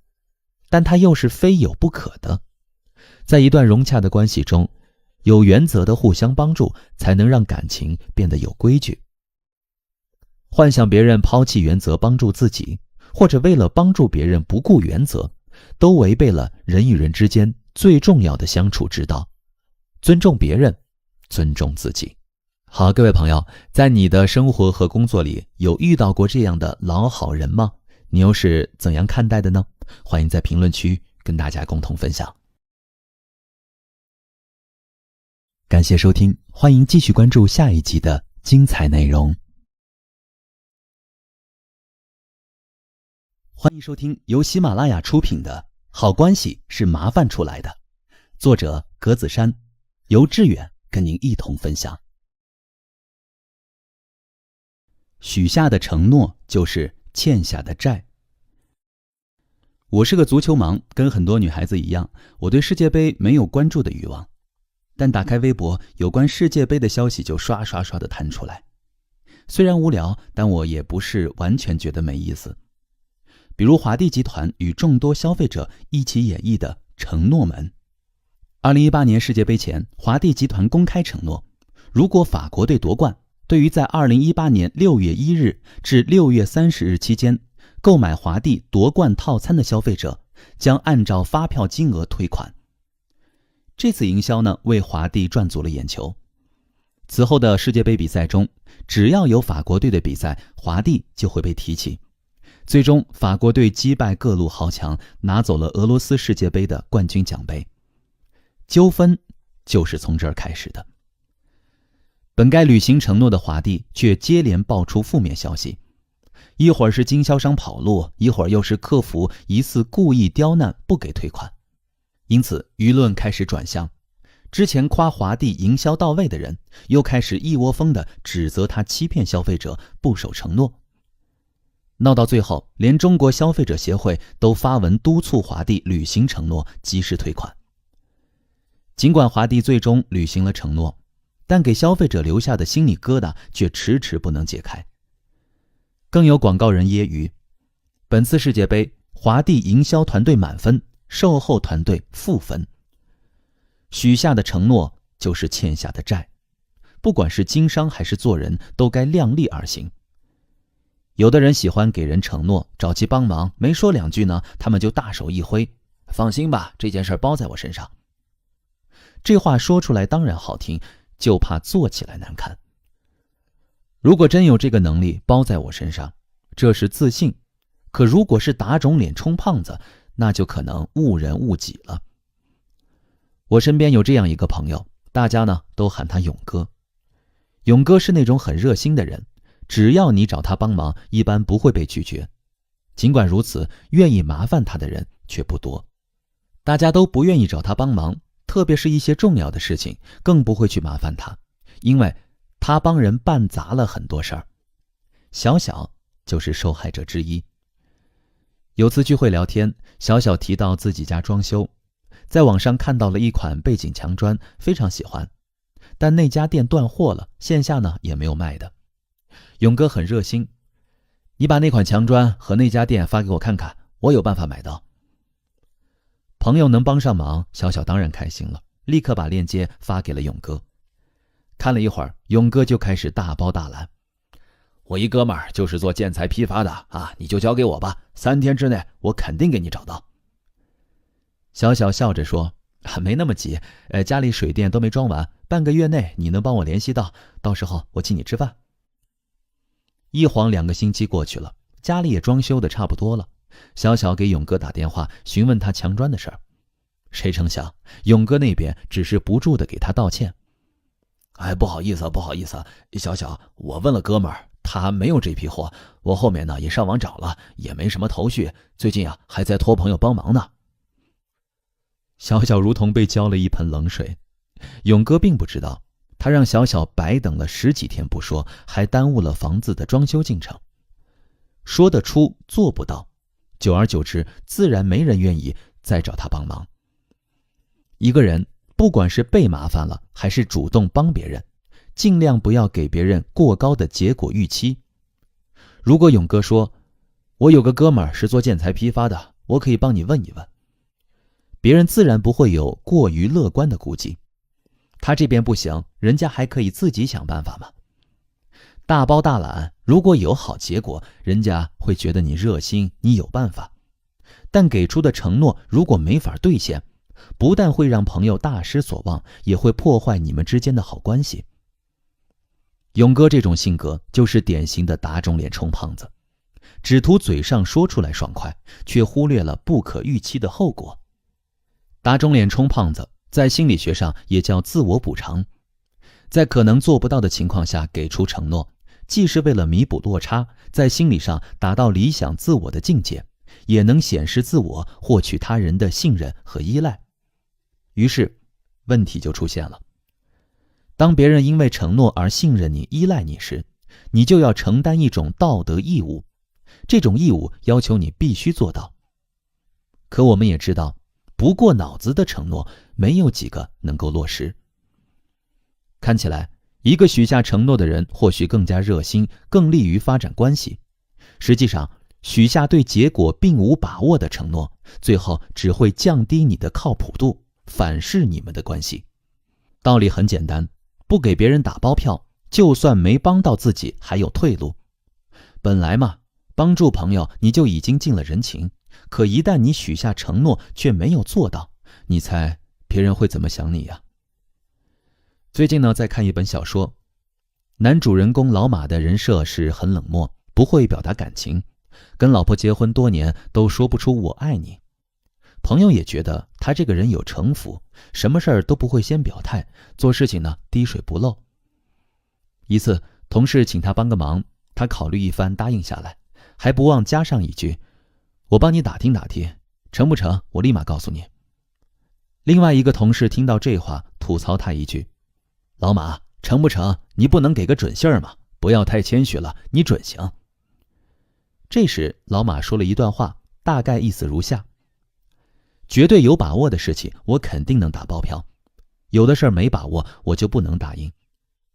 但它又是非有不可的。在一段融洽的关系中，有原则的互相帮助，才能让感情变得有规矩。幻想别人抛弃原则帮助自己，或者为了帮助别人不顾原则，都违背了人与人之间最重要的相处之道：尊重别人，尊重自己。好，各位朋友，在你的生活和工作里有遇到过这样的老好人吗？你又是怎样看待的呢？欢迎在评论区跟大家共同分享。感谢收听，欢迎继续关注下一集的精彩内容。欢迎收听由喜马拉雅出品的《好关系是麻烦出来的》，作者格子珊，由志远跟您一同分享。许下的承诺就是欠下的债。我是个足球盲，跟很多女孩子一样，我对世界杯没有关注的欲望。但打开微博，有关世界杯的消息就刷刷刷地弹出来。虽然无聊，但我也不是完全觉得没意思。比如华帝集团与众多消费者一起演绎的《承诺门》。2018年世界杯前，华帝集团公开承诺，如果法国队夺冠，对于在2018年6月1日至6月30日期间购买华帝夺冠套餐的消费者，将按照发票金额退款。这次营销呢，为华帝赚足了眼球。此后的世界杯比赛中，只要有法国队的比赛，华帝就会被提起。最终，法国队击败各路豪强，拿走了俄罗斯世界杯的冠军奖杯。纠纷就是从这儿开始的。本该履行承诺的华帝却接连爆出负面消息，一会儿是经销商跑路，一会儿又是客服疑似故意刁难不给退款。因此舆论开始转向，之前夸华帝营销到位的人又开始一窝蜂地指责他欺骗消费者不守承诺。闹到最后，连中国消费者协会都发文督促华帝履行承诺，及时退款。尽管华帝最终履行了承诺，但给消费者留下的心理疙瘩却迟迟不能解开。更有广告人揶揄，本次世界杯华帝营销团队满分，售后团队负分。许下的承诺就是欠下的债，不管是经商还是做人，都该量力而行。有的人喜欢给人承诺，找其帮忙，没说两句呢，他们就大手一挥，放心吧，这件事包在我身上。这话说出来当然好听，就怕做起来难看。如果真有这个能力包在我身上，这是自信，可如果是打肿脸充胖子，那就可能误人误己了。我身边有这样一个朋友，大家呢都喊他勇哥。勇哥是那种很热心的人，只要你找他帮忙，一般不会被拒绝。尽管如此，愿意麻烦他的人却不多。大家都不愿意找他帮忙，特别是一些重要的事情，更不会去麻烦他，因为他帮人办砸了很多事儿。小小就是受害者之一。有次聚会聊天，小小提到自己家装修，在网上看到了一款背景墙砖，非常喜欢，但那家店断货了，线下呢也没有卖的。勇哥很热心，你把那款墙砖和那家店发给我看看，我有办法买到。朋友能帮上忙，小小当然开心了，立刻把链接发给了勇哥。看了一会儿，勇哥就开始大包大揽，我一哥们儿就是做建材批发的啊，你就交给我吧，3天之内我肯定给你找到。小小笑着说，没那么急，家里水电都没装完，半个月内你能帮我联系到，到时候我请你吃饭。一晃2个星期过去了，家里也装修的差不多了，小小给勇哥打电话询问他墙砖的事儿，谁成想勇哥那边只是不住的给他道歉。不好意思，小小，我问了哥们儿，他没有这批货，我后面呢也上网找了，也没什么头绪，最近还在托朋友帮忙呢。小小如同被浇了一盆冷水，勇哥并不知道，他让小小白等了10几天不说，还耽误了房子的装修进程。说得出做不到，久而久之，自然没人愿意再找他帮忙。一个人不管是被麻烦了，还是主动帮别人，尽量不要给别人过高的结果预期。如果勇哥说，我有个哥们儿是做建材批发的，我可以帮你问一问，别人自然不会有过于乐观的估计。他这边不行，人家还可以自己想办法嘛。大包大揽，如果有好结果，人家会觉得你热心，你有办法。但给出的承诺如果没法兑现，不但会让朋友大失所望，也会破坏你们之间的好关系。勇哥这种性格就是典型的打肿脸充胖子，只图嘴上说出来爽快，却忽略了不可预期的后果。打肿脸充胖子在心理学上也叫自我补偿，在可能做不到的情况下给出承诺，既是为了弥补落差，在心理上达到理想自我的境界，也能显示自我，获取他人的信任和依赖。于是问题就出现了，当别人因为承诺而信任你、依赖你时，你就要承担一种道德义务，这种义务要求你必须做到。可我们也知道，不过脑子的承诺没有几个能够落实。看起来，一个许下承诺的人或许更加热心，更利于发展关系。实际上，许下对结果并无把握的承诺，最后只会降低你的靠谱度，反噬你们的关系。道理很简单，不给别人打包票，就算没帮到自己还有退路。本来嘛，帮助朋友你就已经尽了人情，可一旦你许下承诺却没有做到，你猜别人会怎么想你呀？最近呢，在看一本小说，男主人公老马的人设是很冷漠，不会表达感情，跟老婆结婚多年都说不出我爱你。朋友也觉得他这个人有城府，什么事儿都不会先表态，做事情呢滴水不漏。一次同事请他帮个忙，他考虑一番答应下来，还不忘加上一句：我帮你打听打听，成不成我立马告诉你。另外一个同事听到这话，吐槽他一句：老马，成不成你不能给个准信儿吗？不要太谦虚了，你准行。这时老马说了一段话，大概意思如下：绝对有把握的事情我肯定能打包票，有的事儿没把握我就不能答应。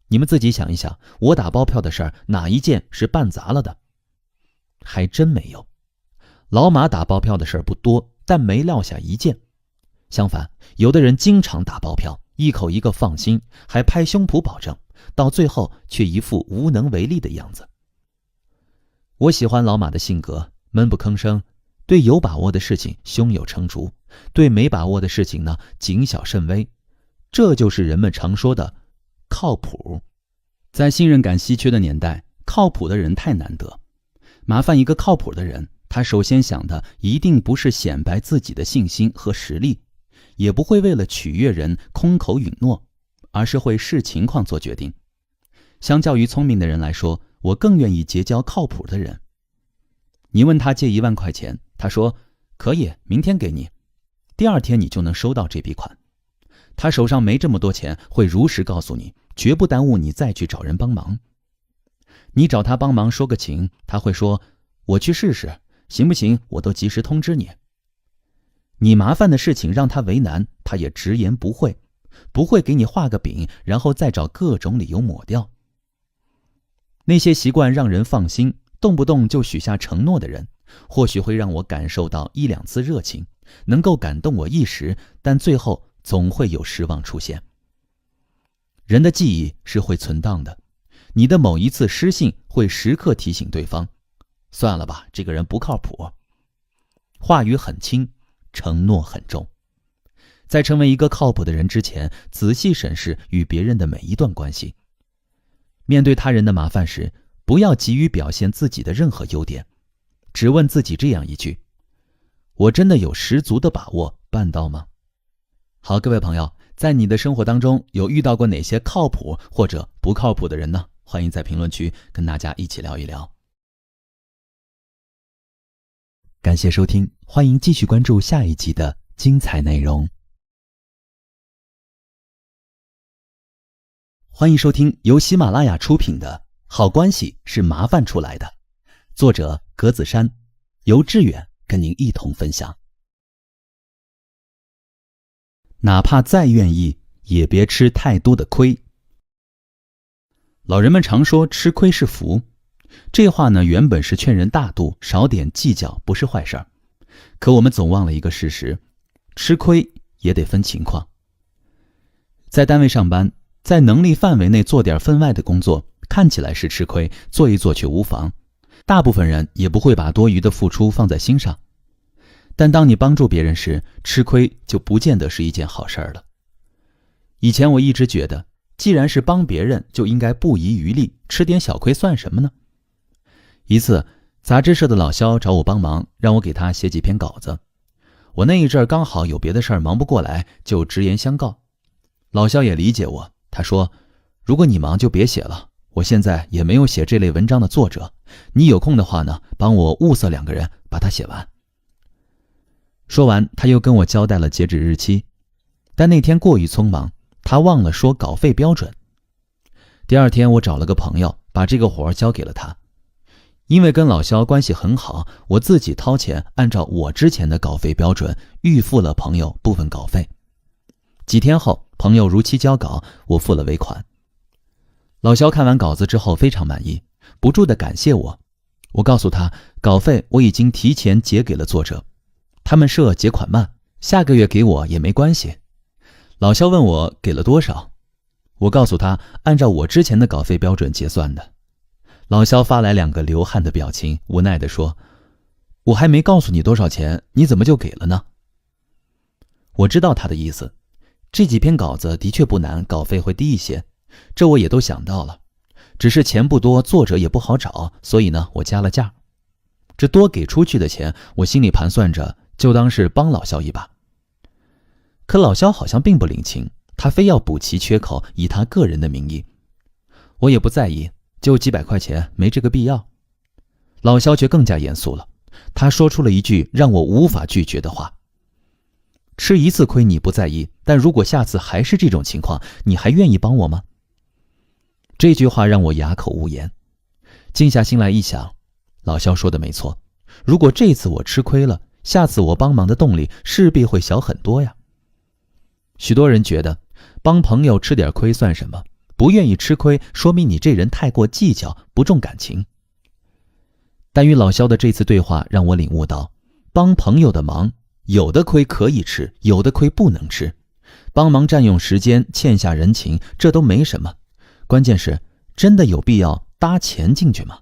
你们自己想一想，我打包票的事儿哪一件是办砸了的？还真没有。老马打包票的事儿不多，但没落下一件。相反，有的人经常打包票，一口一个放心，还拍胸脯保证，到最后却一副无能为力的样子。我喜欢老马的性格，闷不吭声，对有把握的事情胸有成竹，对没把握的事情呢谨小慎微。这就是人们常说的靠谱。在信任感稀缺的年代，靠谱的人太难得。麻烦一个靠谱的人，他首先想的一定不是显摆自己的信心和实力，也不会为了取悦人空口允诺，而是会视情况做决定。相较于聪明的人来说，我更愿意结交靠谱的人。你问他借1万块钱，他说可以，明天给你，第2天你就能收到这笔款。他手上没这么多钱，会如实告诉你，绝不耽误你再去找人帮忙。你找他帮忙说个情，他会说我去试试，行不行我都及时通知你。你麻烦的事情让他为难，他也直言不讳，不会给你画个饼，然后再找各种理由抹掉。那些习惯让人放心，动不动就许下承诺的人，或许会让我感受到1、2次热情，能够感动我一时，但最后总会有失望出现。人的记忆是会存档的，你的某一次失信会时刻提醒对方，算了吧，这个人不靠谱。话语很轻，承诺很重。在成为一个靠谱的人之前，仔细审视与别人的每一段关系。面对他人的麻烦时，不要急于表现自己的任何优点，只问自己这样一句：我真的有十足的把握办到吗？好，各位朋友，在你的生活当中有遇到过哪些靠谱或者不靠谱的人呢？欢迎在评论区跟大家一起聊一聊。感谢收听，欢迎继续关注下一集的精彩内容。欢迎收听由喜马拉雅出品的《好关系是麻烦出来的》，作者格子珊，由志远跟您一同分享。哪怕再愿意，也别吃太多的亏。老人们常说吃亏是福，这话呢原本是劝人大度，少点计较不是坏事儿。可我们总忘了一个事实，吃亏也得分情况。在单位上班，在能力范围内做点分外的工作，看起来是吃亏，做一做却无妨。大部分人也不会把多余的付出放在心上。但当你帮助别人时，吃亏就不见得是一件好事了。以前我一直觉得，既然是帮别人，就应该不遗余力，吃点小亏算什么呢？一次，杂志社的老肖找我帮忙，让我给他写几篇稿子。我那一阵刚好有别的事儿忙不过来，就直言相告。老肖也理解我，他说，如果你忙就别写了，我现在也没有写这类文章的作者，你有空的话呢，帮我物色2个人把它写完。说完，他又跟我交代了截止日期，但那天过于匆忙，他忘了说稿费标准。第2天我找了个朋友，把这个活交给了他。因为跟老肖关系很好，我自己掏钱按照我之前的稿费标准预付了朋友部分稿费。几天后，朋友如期交稿，我付了尾款。老肖看完稿子之后非常满意，不住地感谢我。我告诉他，稿费我已经提前结给了作者，他们社结款慢，下个月给我也没关系。老肖问我给了多少，我告诉他按照我之前的稿费标准结算的。老肖发来2个流汗的表情，无奈地说，我还没告诉你多少钱，你怎么就给了呢？我知道他的意思，这几篇稿子的确不难，稿费会低一些，这我也都想到了，只是钱不多，作者也不好找，所以呢，我加了价。这多给出去的钱，我心里盘算着，就当是帮老肖一把。可老肖好像并不领情，他非要补齐缺口，以他个人的名义。我也不在意，就几百块钱，没这个必要。老肖却更加严肃了，他说出了一句让我无法拒绝的话：吃一次亏你不在意，但如果下次还是这种情况，你还愿意帮我吗？这句话让我哑口无言。静下心来一想，老肖说的没错，如果这次我吃亏了，下次我帮忙的动力势必会小很多呀。许多人觉得帮朋友吃点亏算什么，不愿意吃亏说明你这人太过计较，不重感情。但与老肖的这次对话让我领悟到，帮朋友的忙，有的亏可以吃，有的亏不能吃。帮忙占用时间，欠下人情，这都没什么，关键是真的有必要搭钱进去吗？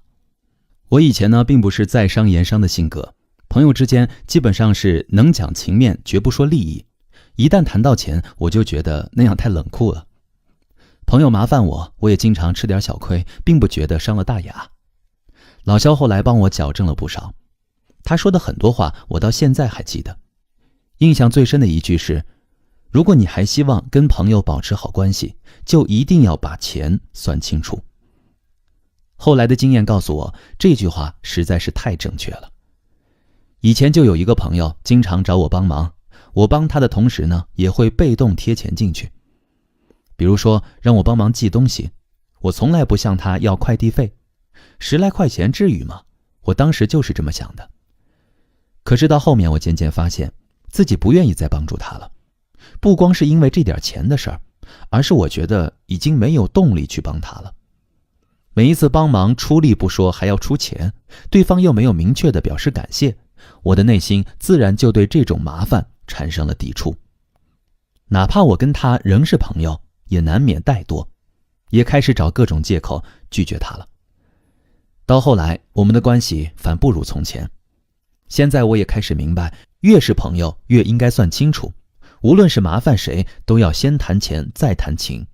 我以前呢，并不是在商言商的性格，朋友之间基本上是能讲情面，绝不说利益。一旦谈到钱，我就觉得那样太冷酷了。朋友麻烦我，我也经常吃点小亏，并不觉得伤了大雅。老肖后来帮我矫正了不少，他说的很多话我到现在还记得。印象最深的一句是，如果你还希望跟朋友保持好关系，就一定要把钱算清楚。后来的经验告诉我，这句话实在是太正确了。以前就有一个朋友经常找我帮忙，我帮他的同时呢，也会被动贴钱进去。比如说让我帮忙寄东西，我从来不向他要快递费，10来块钱至于吗？我当时就是这么想的。可是到后面我渐渐发现，自己不愿意再帮助他了，不光是因为这点钱的事儿，而是我觉得已经没有动力去帮他了。每一次帮忙出力不说，还要出钱，对方又没有明确的表示感谢，我的内心自然就对这种麻烦产生了抵触。哪怕我跟他仍是朋友，也难免怠惰，也开始找各种借口拒绝他了。到后来，我们的关系反不如从前。现在我也开始明白，越是朋友，越应该算清楚，无论是麻烦谁，都要先谈钱再谈情。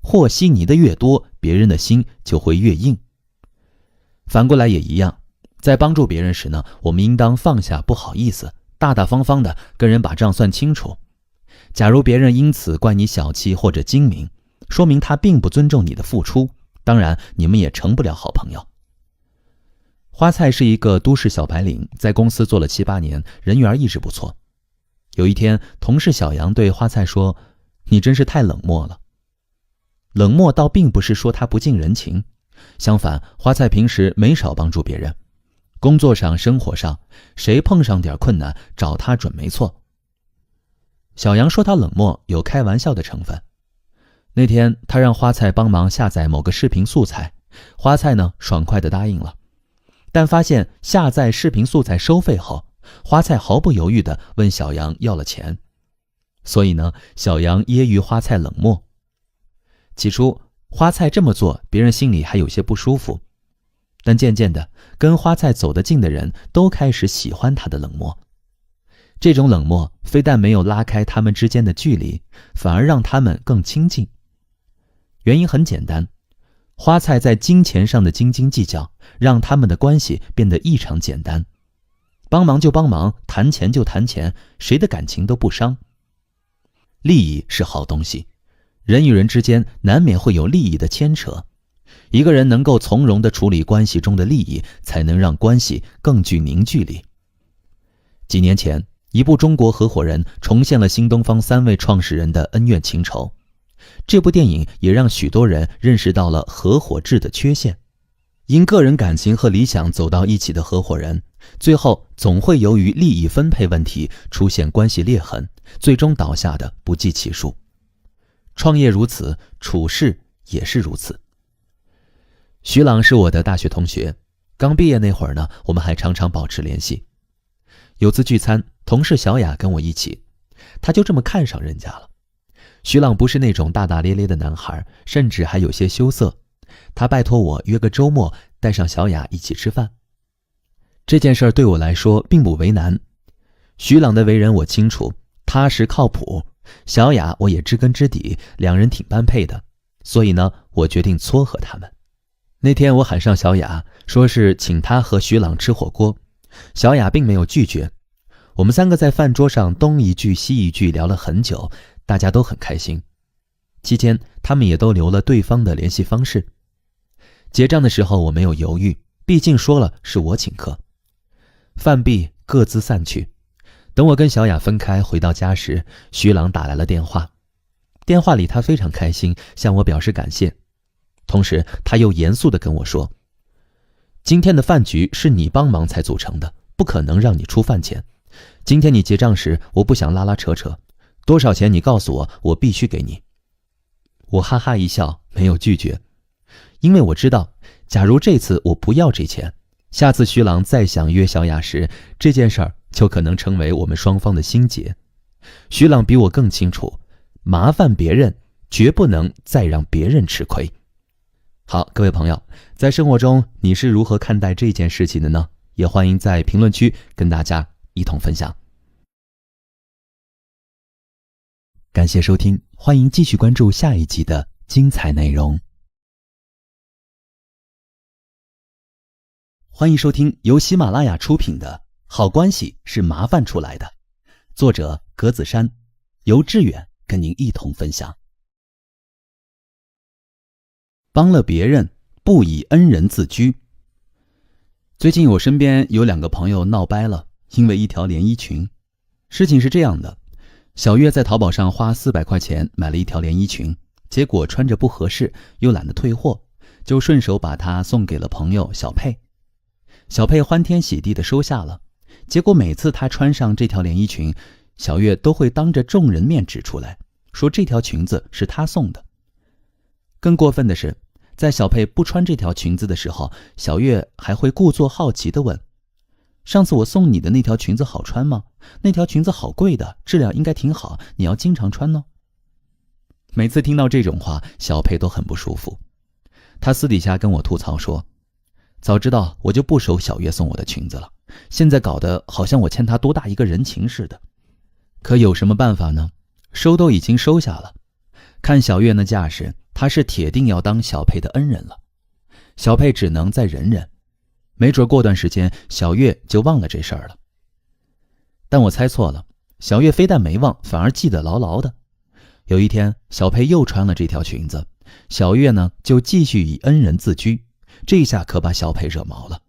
和稀泥的越多，别人的心就会越硬。反过来也一样，在帮助别人时呢，我们应当放下不好意思，大大方方的跟人把账算清楚。假如别人因此怪你小气或者精明，说明他并不尊重你的付出，当然你们也成不了好朋友。花菜是一个都市小白领，在公司做了7、8年，人缘一直不错。有一天，同事小杨对花菜说，你真是太冷漠了。冷漠倒并不是说他不近人情，相反，花菜平时没少帮助别人，工作上生活上，谁碰上点困难找他准没错。小杨说他冷漠有开玩笑的成分。那天他让花菜帮忙下载某个视频素材，花菜呢爽快地答应了，但发现下载视频素材收费后，花菜毫不犹豫地问小杨要了钱，所以呢，小杨揶揄花菜冷漠。起初花菜这么做，别人心里还有些不舒服，但渐渐的，跟花菜走得近的人都开始喜欢他的冷漠。这种冷漠非但没有拉开他们之间的距离，反而让他们更亲近。原因很简单，花菜在金钱上的斤斤计较，让他们的关系变得异常简单。帮忙就帮忙，谈钱就谈钱，谁的感情都不伤。利益是好东西，人与人之间难免会有利益的牵扯，一个人能够从容地处理关系中的利益，才能让关系更具凝聚力。几年前，一部《中国合伙人》重现了新东方3位创始人的恩怨情仇。这部电影也让许多人认识到了合伙制的缺陷，因个人感情和理想走到一起的合伙人，最后总会由于利益分配问题出现关系裂痕，最终倒下的不计其数。创业如此，处事也是如此。徐朗是我的大学同学，刚毕业那会儿呢，我们还常常保持联系。有次聚餐，同事小雅跟我一起，她就这么看上人家了。徐朗不是那种大大咧咧的男孩，甚至还有些羞涩。他拜托我约个周末带上小雅一起吃饭。这件事对我来说并不为难。徐朗的为人我清楚，踏实靠谱，小雅我也知根知底，两人挺般配的，所以呢，我决定撮合他们。那天我喊上小雅，说是请她和徐朗吃火锅，小雅并没有拒绝。我们三个在饭桌上东一句西一句聊了很久，大家都很开心。期间他们也都留了对方的联系方式。结账的时候我没有犹豫，毕竟说了是我请客。饭毕各自散去。等我跟小雅分开回到家时，徐朗打来了电话。电话里他非常开心，向我表示感谢。同时他又严肃地跟我说，今天的饭局是你帮忙才组成的，不可能让你出饭钱。今天你结账时，我不想拉拉扯扯，多少钱你告诉我，我必须给你。我哈哈一笑，没有拒绝，因为我知道，假如这次我不要这钱，下次徐朗再想约小雅时，这件事儿就可能成为我们双方的心结。徐朗比我更清楚，麻烦别人绝不能再让别人吃亏。好，各位朋友，在生活中你是如何看待这件事情的呢？也欢迎在评论区跟大家一同分享。感谢收听，欢迎继续关注下一集的精彩内容。欢迎收听由喜马拉雅出品的《好关系是麻烦出来的》，作者格子珊，由志远跟您一同分享。帮了别人，不以恩人自居。最近我身边有2个朋友闹掰了，因为一条连衣裙。事情是这样的，小月在淘宝上花400块钱买了一条连衣裙，结果穿着不合适，又懒得退货，就顺手把它送给了朋友小佩。小佩欢天喜地地收下了，结果每次她穿上这条连衣裙，小月都会当着众人面指出来，说这条裙子是她送的。更过分的是，在小佩不穿这条裙子的时候，小月还会故作好奇地问，上次我送你的那条裙子好穿吗？那条裙子好贵的，质量应该挺好，你要经常穿呢。每次听到这种话，小佩都很不舒服。她私底下跟我吐槽说，早知道我就不收小月送我的裙子了，现在搞得好像我欠她多大一个人情似的。可有什么办法呢？收都已经收下了。看小月那架势，她是铁定要当小佩的恩人了。小佩只能再忍忍，没准过段时间小月就忘了这事儿了。但我猜错了，小月非但没忘，反而记得牢牢的。有一天小佩又穿了这条裙子，小月呢就继续以恩人自居，这下可把小佩惹毛了。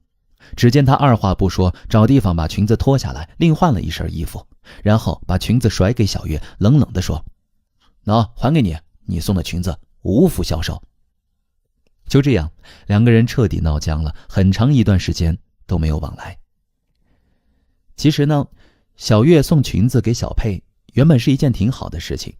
只见她二话不说，找地方把裙子脱下来，另换了一身衣服，然后把裙子甩给小月，冷冷地说，还给你，你送的裙子无福消受。就这样，2个人彻底闹僵了，很长一段时间都没有往来。其实呢，小月送裙子给小佩原本是一件挺好的事情，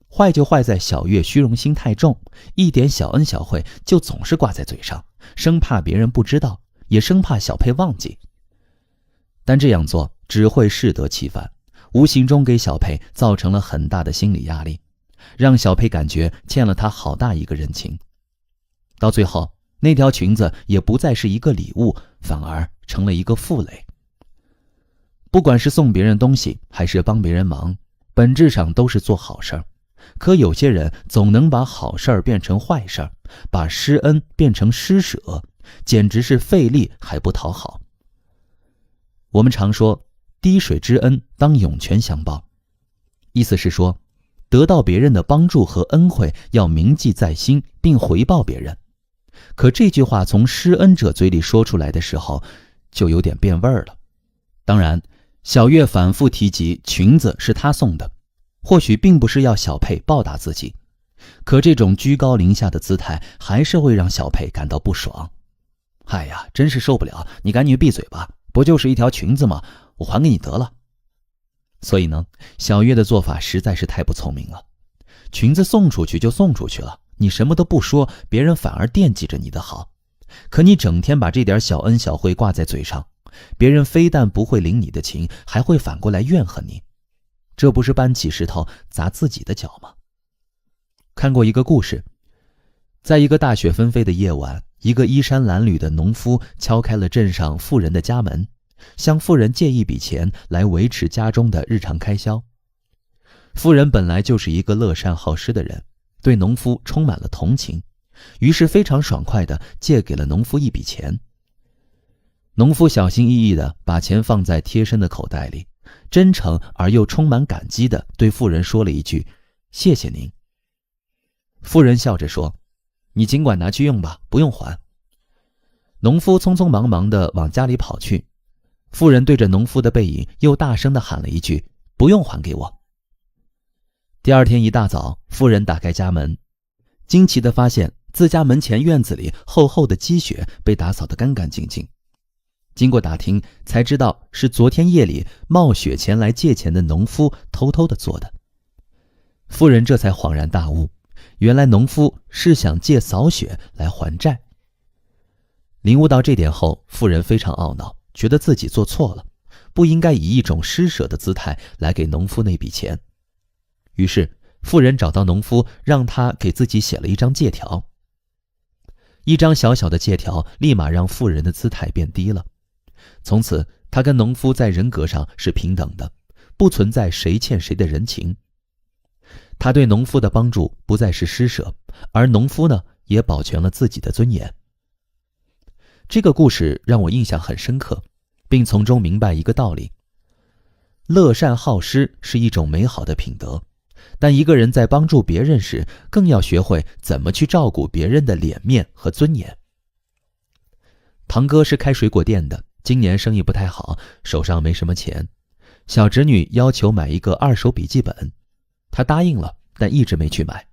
坏就坏在小月虚荣心太重，一点小恩小惠就总是挂在嘴上，生怕别人不知道，也生怕小佩忘记。但这样做只会适得其反，无形中给小佩造成了很大的心理压力，让小佩感觉欠了她好大一个人情。到最后，那条裙子也不再是一个礼物，反而成了一个负累。不管是送别人东西还是帮别人忙，本质上都是做好事儿。可有些人总能把好事儿变成坏事儿，把施恩变成施舍，简直是费力还不讨好。我们常说，滴水之恩当涌泉相报，意思是说，得到别人的帮助和恩惠要铭记在心，并回报别人。可这句话从施恩者嘴里说出来的时候，就有点变味儿了。当然，小月反复提及裙子是她送的，或许并不是要小佩报答自己，可这种居高临下的姿态还是会让小佩感到不爽。哎呀，真是受不了，你赶紧闭嘴吧，不就是一条裙子吗？我还给你得了。所以呢，小月的做法实在是太不聪明了。裙子送出去就送出去了，你什么都不说，别人反而惦记着你的好。可你整天把这点小恩小惠挂在嘴上，别人非但不会领你的情，还会反过来怨恨你。这不是搬起石头砸自己的脚吗？看过一个故事，在一个大雪纷飞的夜晚，一个衣衫褴褛的农夫敲开了镇上富人的家门，向富人借一笔钱来维持家中的日常开销。富人本来就是一个乐善好施的人，对农夫充满了同情，于是非常爽快地借给了农夫一笔钱。农夫小心翼翼地把钱放在贴身的口袋里，真诚而又充满感激地对富人说了一句：“谢谢您。”富人笑着说：“你尽管拿去用吧，不用还。”农夫匆匆忙忙地往家里跑去，富人对着农夫的背影又大声地喊了一句：“不用还给我。”第二天一大早，富人打开家门，惊奇地发现自家门前院子里厚厚的积雪被打扫得干干净净。经过打听，才知道是昨天夜里冒雪前来借钱的农夫偷偷地做的。富人这才恍然大悟，原来农夫是想借扫雪来还债。领悟到这点后，富人非常懊恼，觉得自己做错了，不应该以一种施舍的姿态来给农夫那笔钱。于是富人找到农夫，让他给自己写了一张借条。一张小小的借条立马让富人的姿态变低了。从此他跟农夫在人格上是平等的，不存在谁欠谁的人情。他对农夫的帮助不再是施舍，而农夫呢，也保全了自己的尊严。这个故事让我印象很深刻，并从中明白一个道理：乐善好施是一种美好的品德，但一个人在帮助别人时，更要学会怎么去照顾别人的脸面和尊严。堂哥是开水果店的，今年生意不太好，手上没什么钱。小侄女要求买一个2手笔记本，他答应了，但一直没去买。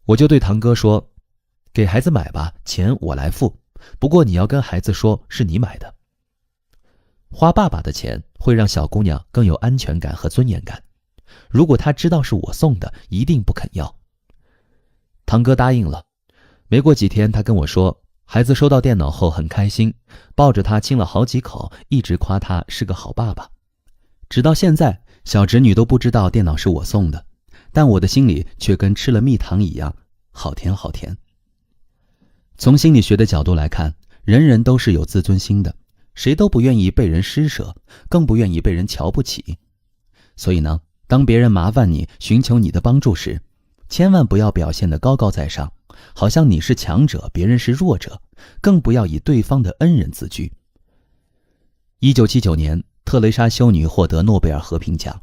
我就对堂哥说：“给孩子买吧，钱我来付，不过你要跟孩子说是你买的。”花爸爸的钱会让小姑娘更有安全感和尊严感，如果她知道是我送的，一定不肯要。堂哥答应了。没过几天，他跟我说，孩子收到电脑后很开心，抱着他亲了好几口，一直夸他是个好爸爸。直到现在，小侄女都不知道电脑是我送的，但我的心里却跟吃了蜜糖一样，好甜好甜。从心理学的角度来看，人人都是有自尊心的，谁都不愿意被人施舍，更不愿意被人瞧不起。所以呢，当别人麻烦你，寻求你的帮助时，千万不要表现得高高在上，好像你是强者，别人是弱者，更不要以对方的恩人自居。1979年，特蕾莎修女获得诺贝尔和平奖。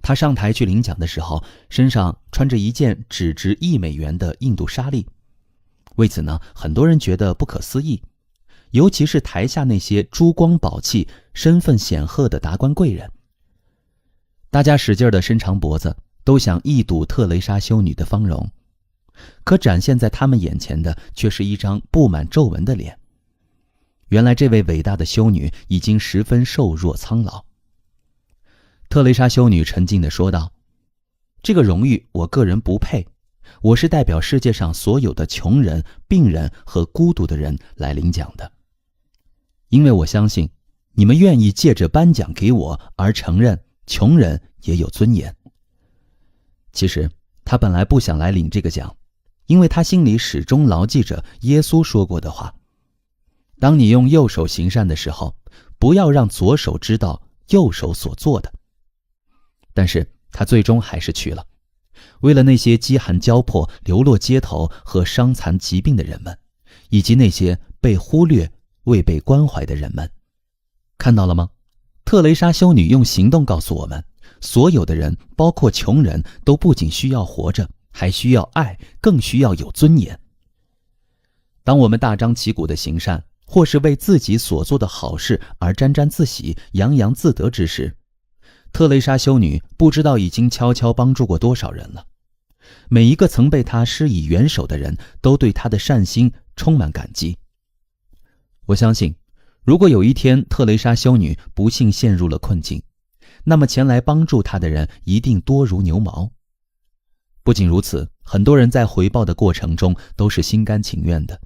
她上台去领奖的时候，身上穿着一件只值1美元的印度纱丽。为此呢，很多人觉得不可思议，尤其是台下那些珠光宝气、身份显赫的达官贵人。大家使劲地伸长脖子，都想一睹特蕾莎修女的芳容，可展现在他们眼前的却是一张布满皱纹的脸。原来这位伟大的修女已经十分瘦弱苍老。特蕾莎修女沉静地说道：“这个荣誉我个人不配，我是代表世界上所有的穷人、病人和孤独的人来领奖的。因为我相信，你们愿意借着颁奖给我而承认穷人也有尊严。”其实他本来不想来领这个奖，因为他心里始终牢记着耶稣说过的话：当你用右手行善的时候，不要让左手知道右手所做的。但是他最终还是去了，为了那些饥寒交迫、流落街头和伤残疾病的人们，以及那些被忽略、未被关怀的人们。看到了吗？特蕾莎修女用行动告诉我们，所有的人，包括穷人，都不仅需要活着，还需要爱，更需要有尊严。当我们大张旗鼓的行善，或是为自己所做的好事而沾沾自喜、洋洋自得之时，特蕾莎修女不知道已经悄悄帮助过多少人了。每一个曾被她施以援手的人都对她的善心充满感激。我相信，如果有一天特蕾莎修女不幸陷入了困境，那么前来帮助她的人一定多如牛毛。不仅如此，很多人在回报的过程中都是心甘情愿的，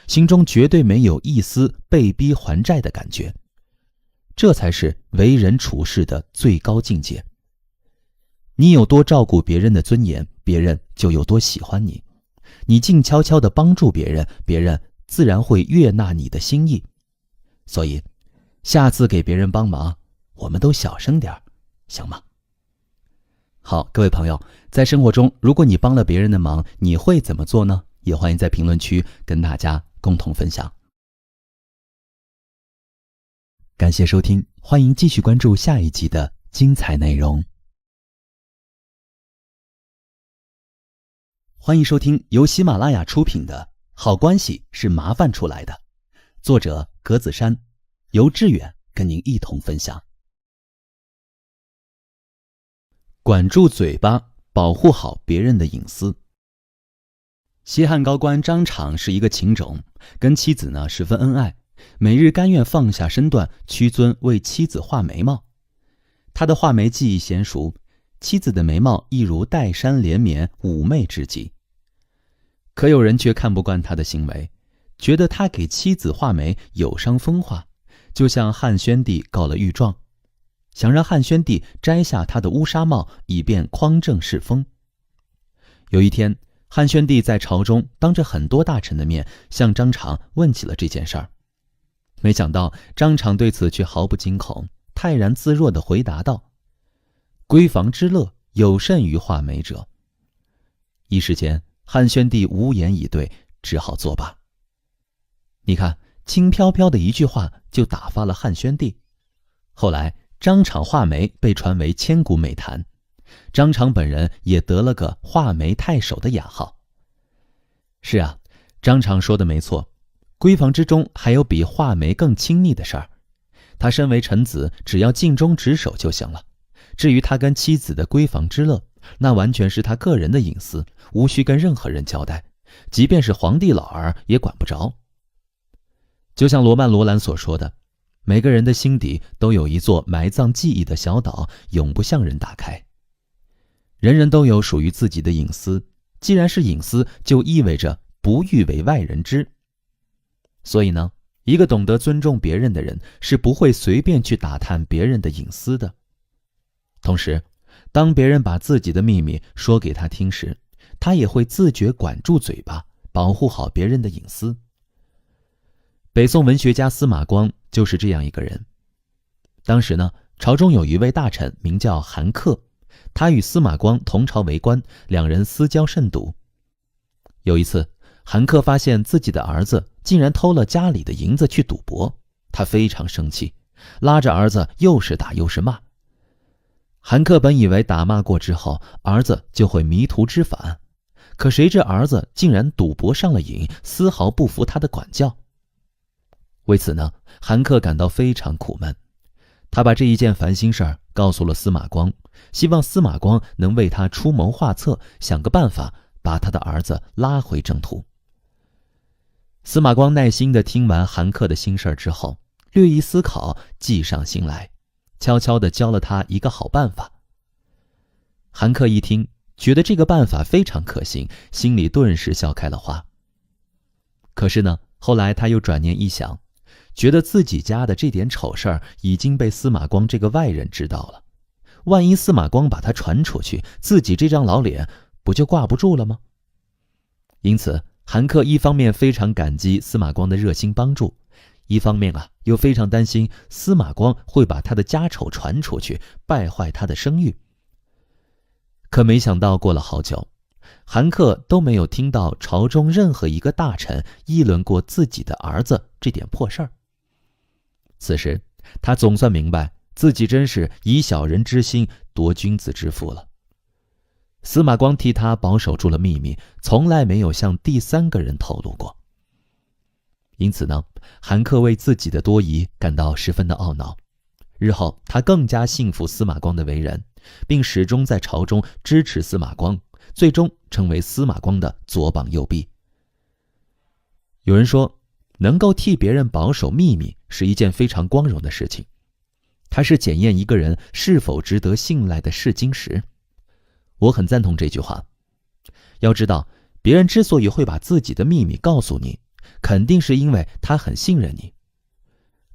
心中绝对没有一丝被逼还债的感觉。这才是为人处事的最高境界。你有多照顾别人的尊严，别人就有多喜欢你。你静悄悄地帮助别人，别人自然会悦纳你的心意。所以，下次给别人帮忙，我们都小声点，行吗？好，各位朋友，在生活中，如果你帮了别人的忙，你会怎么做呢？也欢迎在评论区跟大家共同分享。感谢收听，欢迎继续关注下一集的精彩内容。欢迎收听由喜马拉雅出品的《好关系是麻烦出来的》，作者格子珊，由志远跟您一同分享。管住嘴巴，保护好别人的隐私。西汉高官张敞是一个情种，跟妻子呢十分恩爱，每日甘愿放下身段，屈尊为妻子画眉毛。他的画眉技艺娴熟，妻子的眉毛亦如黛山连绵，妩媚至极。可有人却看不惯他的行为，觉得他给妻子画眉有伤风化，就向汉宣帝告了御状，想让汉宣帝摘下他的乌纱帽，以便匡正世风。有一天，汉宣帝在朝中当着很多大臣的面向张敞问起了这件事儿。没想到张敞对此却毫不惊恐，泰然自若地回答道：闺房之乐，有甚于画眉者。一时间，汉宣帝无言以对，只好作罢。你看，轻飘飘的一句话就打发了汉宣帝。后来张敞画眉被传为千古美谈，张敞本人也得了个画眉太守的雅号。是啊，张敞说的没错，闺房之中还有比画眉更亲昵的事儿。他身为臣子，只要尽忠职守就行了。至于他跟妻子的闺房之乐，那完全是他个人的隐私，无需跟任何人交代，即便是皇帝老儿也管不着。就像罗曼·罗兰所说的，每个人的心底都有一座埋葬记忆的小岛，永不向人打开。人人都有属于自己的隐私，既然是隐私，就意味着不欲为外人知。所以呢，一个懂得尊重别人的人，是不会随便去打探别人的隐私的。同时，当别人把自己的秘密说给他听时，他也会自觉管住嘴巴，保护好别人的隐私。北宋文学家司马光就是这样一个人。当时呢，朝中有一位大臣名叫韩克，他与司马光同朝为官，两人私交甚笃。有一次，韩克发现自己的儿子竟然偷了家里的银子去赌博，他非常生气，拉着儿子又是打又是骂。韩克本以为打骂过之后，儿子就会迷途知返，可谁知儿子竟然赌博上了瘾，丝毫不服他的管教。为此呢，韩克感到非常苦闷，他把这一件烦心事儿告诉了司马光，希望司马光能为他出谋划策，想个办法把他的儿子拉回正途。司马光耐心地听完韩克的心事儿之后，略一思考，计上心来，悄悄地教了他一个好办法。韩克一听，觉得这个办法非常可行，心里顿时笑开了花。可是呢，后来他又转念一想，觉得自己家的这点丑事儿已经被司马光这个外人知道了，万一司马光把他传出去，自己这张老脸不就挂不住了吗？因此，韩克一方面非常感激司马光的热心帮助，一方面又非常担心司马光会把他的家丑传出去，败坏他的声誉。可没想到过了好久，韩克都没有听到朝中任何一个大臣议论过自己的儿子这点破事儿。此时他总算明白，自己真是以小人之心夺君子之腹了。司马光替他保守住了秘密，从来没有向第三个人透露过。因此呢，韩克为自己的多疑感到十分的懊恼。日后他更加信服司马光的为人，并始终在朝中支持司马光，最终成为司马光的左膀右臂。有人说，能够替别人保守秘密是一件非常光荣的事情，它是检验一个人是否值得信赖的试金石。我很赞同这句话。要知道，别人之所以会把自己的秘密告诉你，肯定是因为他很信任你。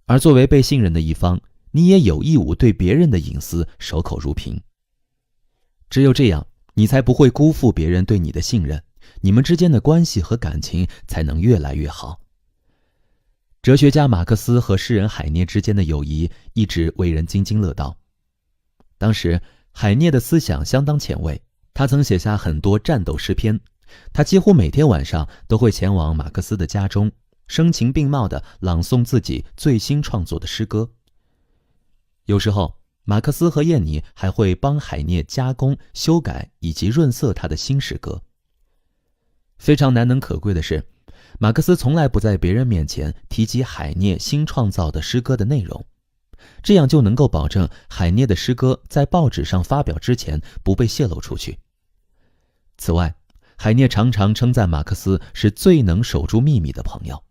而作为被信任的一方，你也有义务对别人的隐私守口如瓶。只有这样，你才不会辜负别人对你的信任，你们之间的关系和感情才能越来越好。哲学家马克思和诗人海涅之间的友谊一直为人津津乐道。当时海涅的思想相当前卫，他曾写下很多战斗诗篇，他几乎每天晚上都会前往马克思的家中，声情并茂地朗诵自己最新创作的诗歌。有时候马克思和燕妮还会帮海涅加工、修改以及润色他的新诗歌。非常难能可贵的是，马克思从来不在别人面前提及海涅新创造的诗歌的内容，这样就能够保证海涅的诗歌在报纸上发表之前不被泄露出去。此外，海涅常常称赞马克思是最能守住秘密的朋友，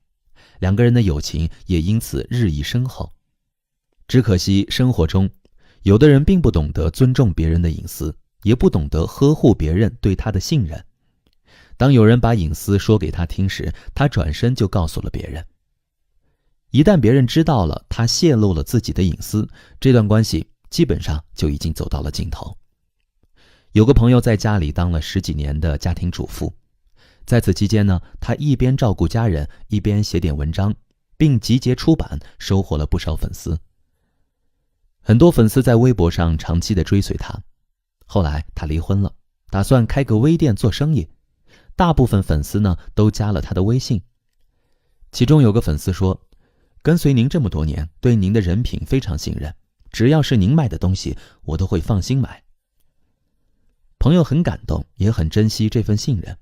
两个人的友情也因此日益深厚。只可惜生活中，有的人并不懂得尊重别人的隐私，也不懂得呵护别人对他的信任。当有人把隐私说给他听时，他转身就告诉了别人。一旦别人知道了他泄露了自己的隐私，这段关系基本上就已经走到了尽头。有个朋友在家里当了10几年的家庭主妇，在此期间呢，他一边照顾家人，一边写点文章，并集结出版，收获了不少粉丝。很多粉丝在微博上长期的追随他。后来他离婚了，打算开个微店做生意。大部分粉丝呢都加了他的微信。其中有个粉丝说，跟随您这么多年，对您的人品非常信任，只要是您卖的东西，我都会放心买。朋友很感动，也很珍惜这份信任。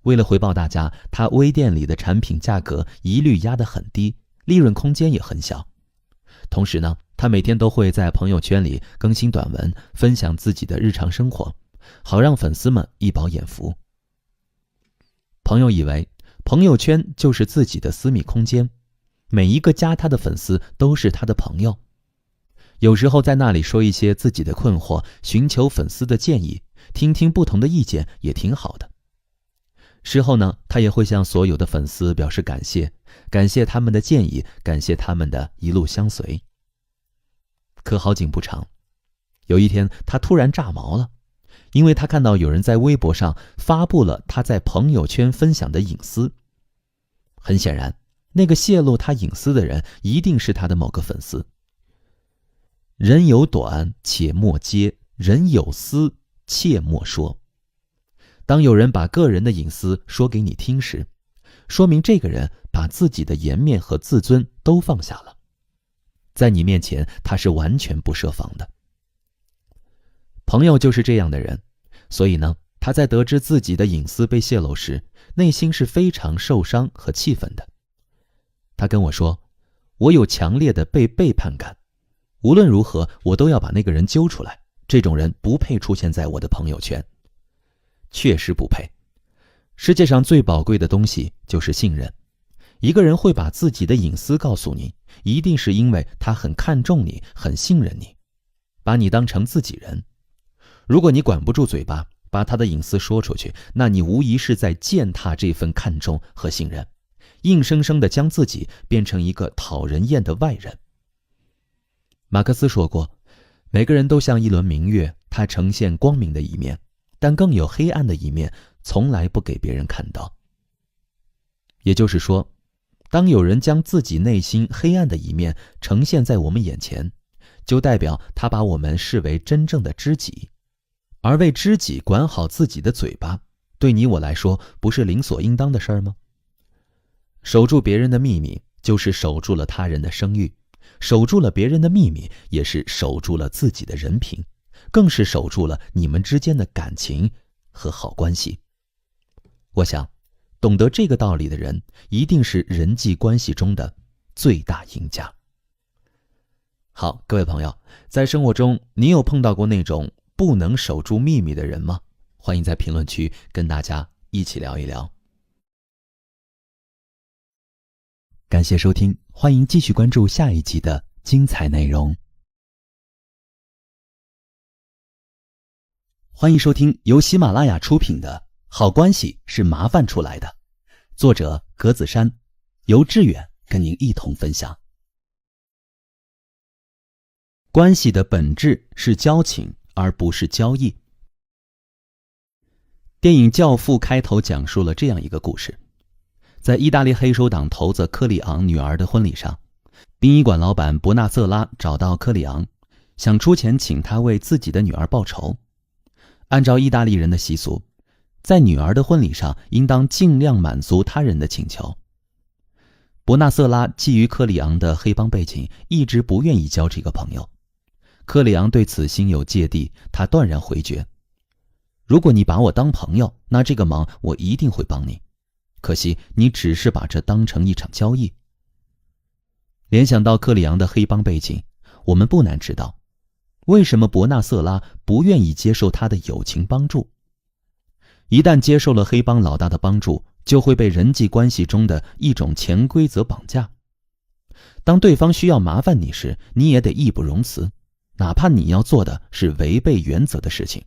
为了回报大家，他微店里的产品价格一律压得很低，利润空间也很小。同时呢，他每天都会在朋友圈里更新短文，分享自己的日常生活，好让粉丝们一饱眼福。朋友以为朋友圈就是自己的私密空间，每一个加他的粉丝都是他的朋友。有时候在那里说一些自己的困惑，寻求粉丝的建议，听听不同的意见也挺好的。事后呢，他也会向所有的粉丝表示感谢，感谢他们的建议，感谢他们的一路相随。可好景不长，有一天他突然炸毛了，因为他看到有人在微博上发布了他在朋友圈分享的隐私。很显然，那个泄露他隐私的人一定是他的某个粉丝。人有短，且莫揭；人有私，切莫说。当有人把个人的隐私说给你听时，说明这个人把自己的颜面和自尊都放下了。在你面前，他是完全不设防的。朋友就是这样的人，所以呢，他在得知自己的隐私被泄露时，内心是非常受伤和气愤的。他跟我说，我有强烈的被背叛感，无论如何我都要把那个人揪出来，这种人不配出现在我的朋友圈。确实不配。世界上最宝贵的东西就是信任。一个人会把自己的隐私告诉你，一定是因为他很看重你，很信任你，把你当成自己人。如果你管不住嘴巴，把他的隐私说出去，那你无疑是在践踏这份看重和信任，硬生生地将自己变成一个讨人厌的外人。马克思说过，每个人都像一轮明月，它呈现光明的一面，但更有黑暗的一面，从来不给别人看到。也就是说，当有人将自己内心黑暗的一面呈现在我们眼前，就代表他把我们视为真正的知己。而为知己管好自己的嘴巴，对你我来说，不是理所应当的事儿吗？守住别人的秘密，就是守住了他人的声誉；守住了别人的秘密，也是守住了自己的人品，更是守住了你们之间的感情和好关系。我想，懂得这个道理的人，一定是人际关系中的最大赢家。好，各位朋友，在生活中，你有碰到过那种不能守住秘密的人吗？欢迎在评论区跟大家一起聊一聊。感谢收听，欢迎继续关注下一集的精彩内容。欢迎收听由喜马拉雅出品的《好关系是麻烦出来的》，作者格子珊，由志远跟您一同分享。关系的本质是交情，而不是交易。电影《教父》开头讲述了这样一个故事。在意大利黑手党头子科里昂女儿的婚礼上，殡仪馆老板伯纳瑟拉找到科里昂，想出钱请他为自己的女儿报仇。按照意大利人的习俗，在女儿的婚礼上应当尽量满足他人的请求。伯纳瑟拉基于科里昂的黑帮背景，一直不愿意交这个朋友。科里昂对此心有芥蒂，他断然回绝：如果你把我当朋友，那这个忙我一定会帮你。可惜你只是把这当成一场交易。联想到科里昂的黑帮背景，我们不难知道，为什么伯纳瑟拉不愿意接受他的友情帮助。一旦接受了黑帮老大的帮助，就会被人际关系中的一种潜规则绑架。当对方需要麻烦你时，你也得义不容辞，哪怕你要做的是违背原则的事情。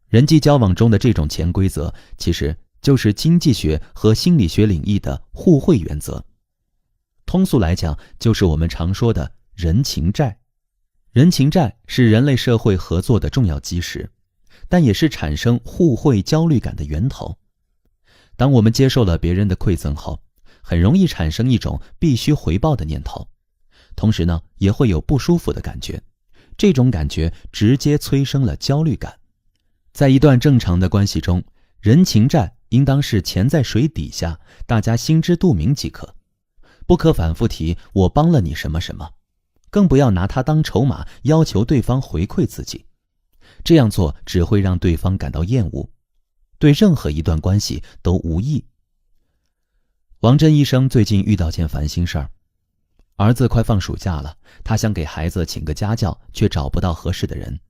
人际交往中的这种潜规则，其实就是经济学和心理学领域的互惠原则。通俗来讲，就是我们常说的人情债。人情债是人类社会合作的重要基石，但也是产生互惠焦虑感的源头。当我们接受了别人的馈赠后，很容易产生一种必须回报的念头，同时呢，也会有不舒服的感觉。这种感觉直接催生了焦虑感。在一段正常的关系中，人情债应当是钱在水底下，大家心知肚明即可，不可反复提我帮了你什么什么，更不要拿它当筹码要求对方回馈自己。这样做只会让对方感到厌恶，对任何一段关系都无益。王真医生最近遇到件烦心事儿，儿子快放暑假了，他想给孩子请个家教，却找不到合适的人。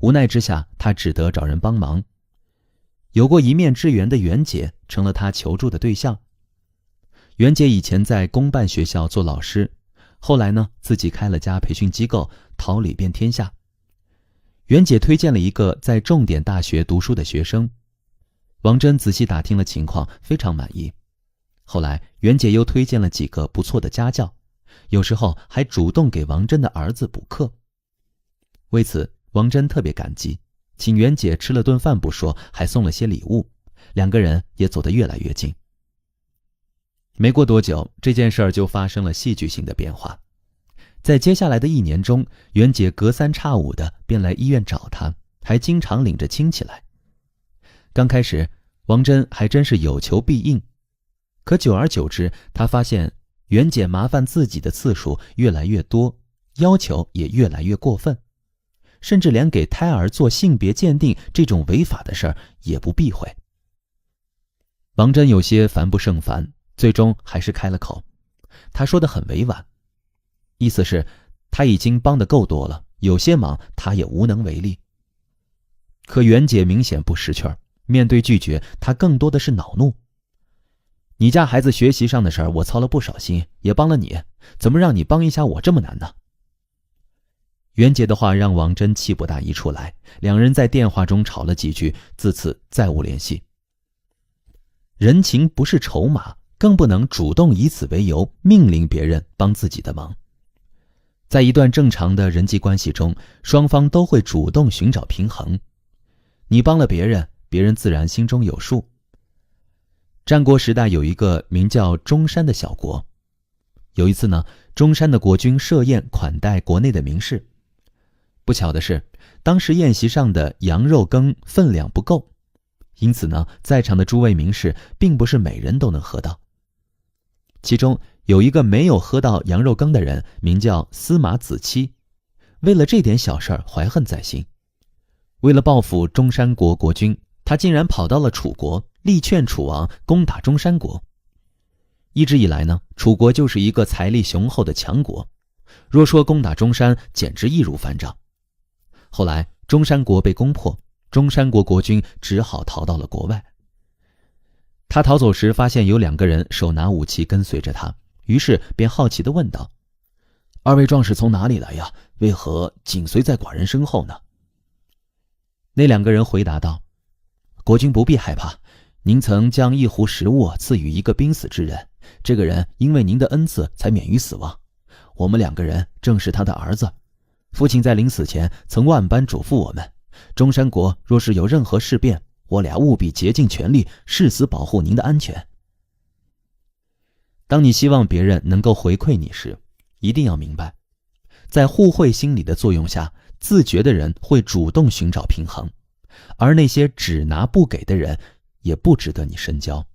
无奈之下，他只得找人帮忙。有过一面之缘的袁姐成了他求助的对象。袁姐以前在公办学校做老师，后来呢，自己开了家培训机构，桃李遍天下。袁姐推荐了一个在重点大学读书的学生，王真仔细打听了情况，非常满意。后来袁姐又推荐了几个不错的家教，有时候还主动给王真的儿子补课。为此，王真特别感激，请袁姐吃了顿饭不说，还送了些礼物，两个人也走得越来越近。没过多久，这件事儿就发生了戏剧性的变化。在接下来的1年中，袁姐隔三差五的便来医院找她，还经常领着亲戚来。刚开始，王真还真是有求必应，可久而久之，她发现袁姐麻烦自己的次数越来越多，要求也越来越过分，甚至连给胎儿做性别鉴定这种违法的事儿也不避讳。王真有些烦不胜烦，最终还是开了口。他说得很委婉，意思是他已经帮得够多了，有些忙他也无能为力。可袁姐明显不识趣儿，面对拒绝，她更多的是恼怒。你家孩子学习上的事儿我操了不少心，也帮了你，怎么让你帮一下我这么难呢？袁姐的话让王真气不打一处来，两人在电话中吵了几句，自此再无联系。人情不是筹码，更不能主动以此为由命令别人帮自己的忙。在一段正常的人际关系中，双方都会主动寻找平衡。你帮了别人，别人自然心中有数。战国时代有一个名叫中山的小国，有一次呢，中山的国君设宴款待国内的名士。不巧的是，当时宴席上的羊肉羹分量不够，因此呢，在场的诸位名士并不是每人都能喝到。其中有一个没有喝到羊肉羹的人，名叫司马子期，为了这点小事儿怀恨在心。为了报复中山国国君，他竟然跑到了楚国，力劝楚王攻打中山国。一直以来呢，楚国就是一个财力雄厚的强国，若说攻打中山，简直易如反掌。后来中山国被攻破，中山国国君只好逃到了国外。他逃走时发现有2个人手拿武器跟随着他，于是便好奇地问道：二位壮士从哪里来呀？为何紧随在寡人身后呢？那2个人回答道：国君不必害怕，您曾将一壶食物赐予一个濒死之人，这个人因为您的恩赐才免于死亡。我们2个人正是他的儿子，父亲在临死前曾万般嘱咐我们，中山国若是有任何事变，我俩务必竭尽全力，誓死保护您的安全。当你希望别人能够回馈你时，一定要明白，在互惠心理的作用下，自觉的人会主动寻找平衡，而那些只拿不给的人也不值得你深交。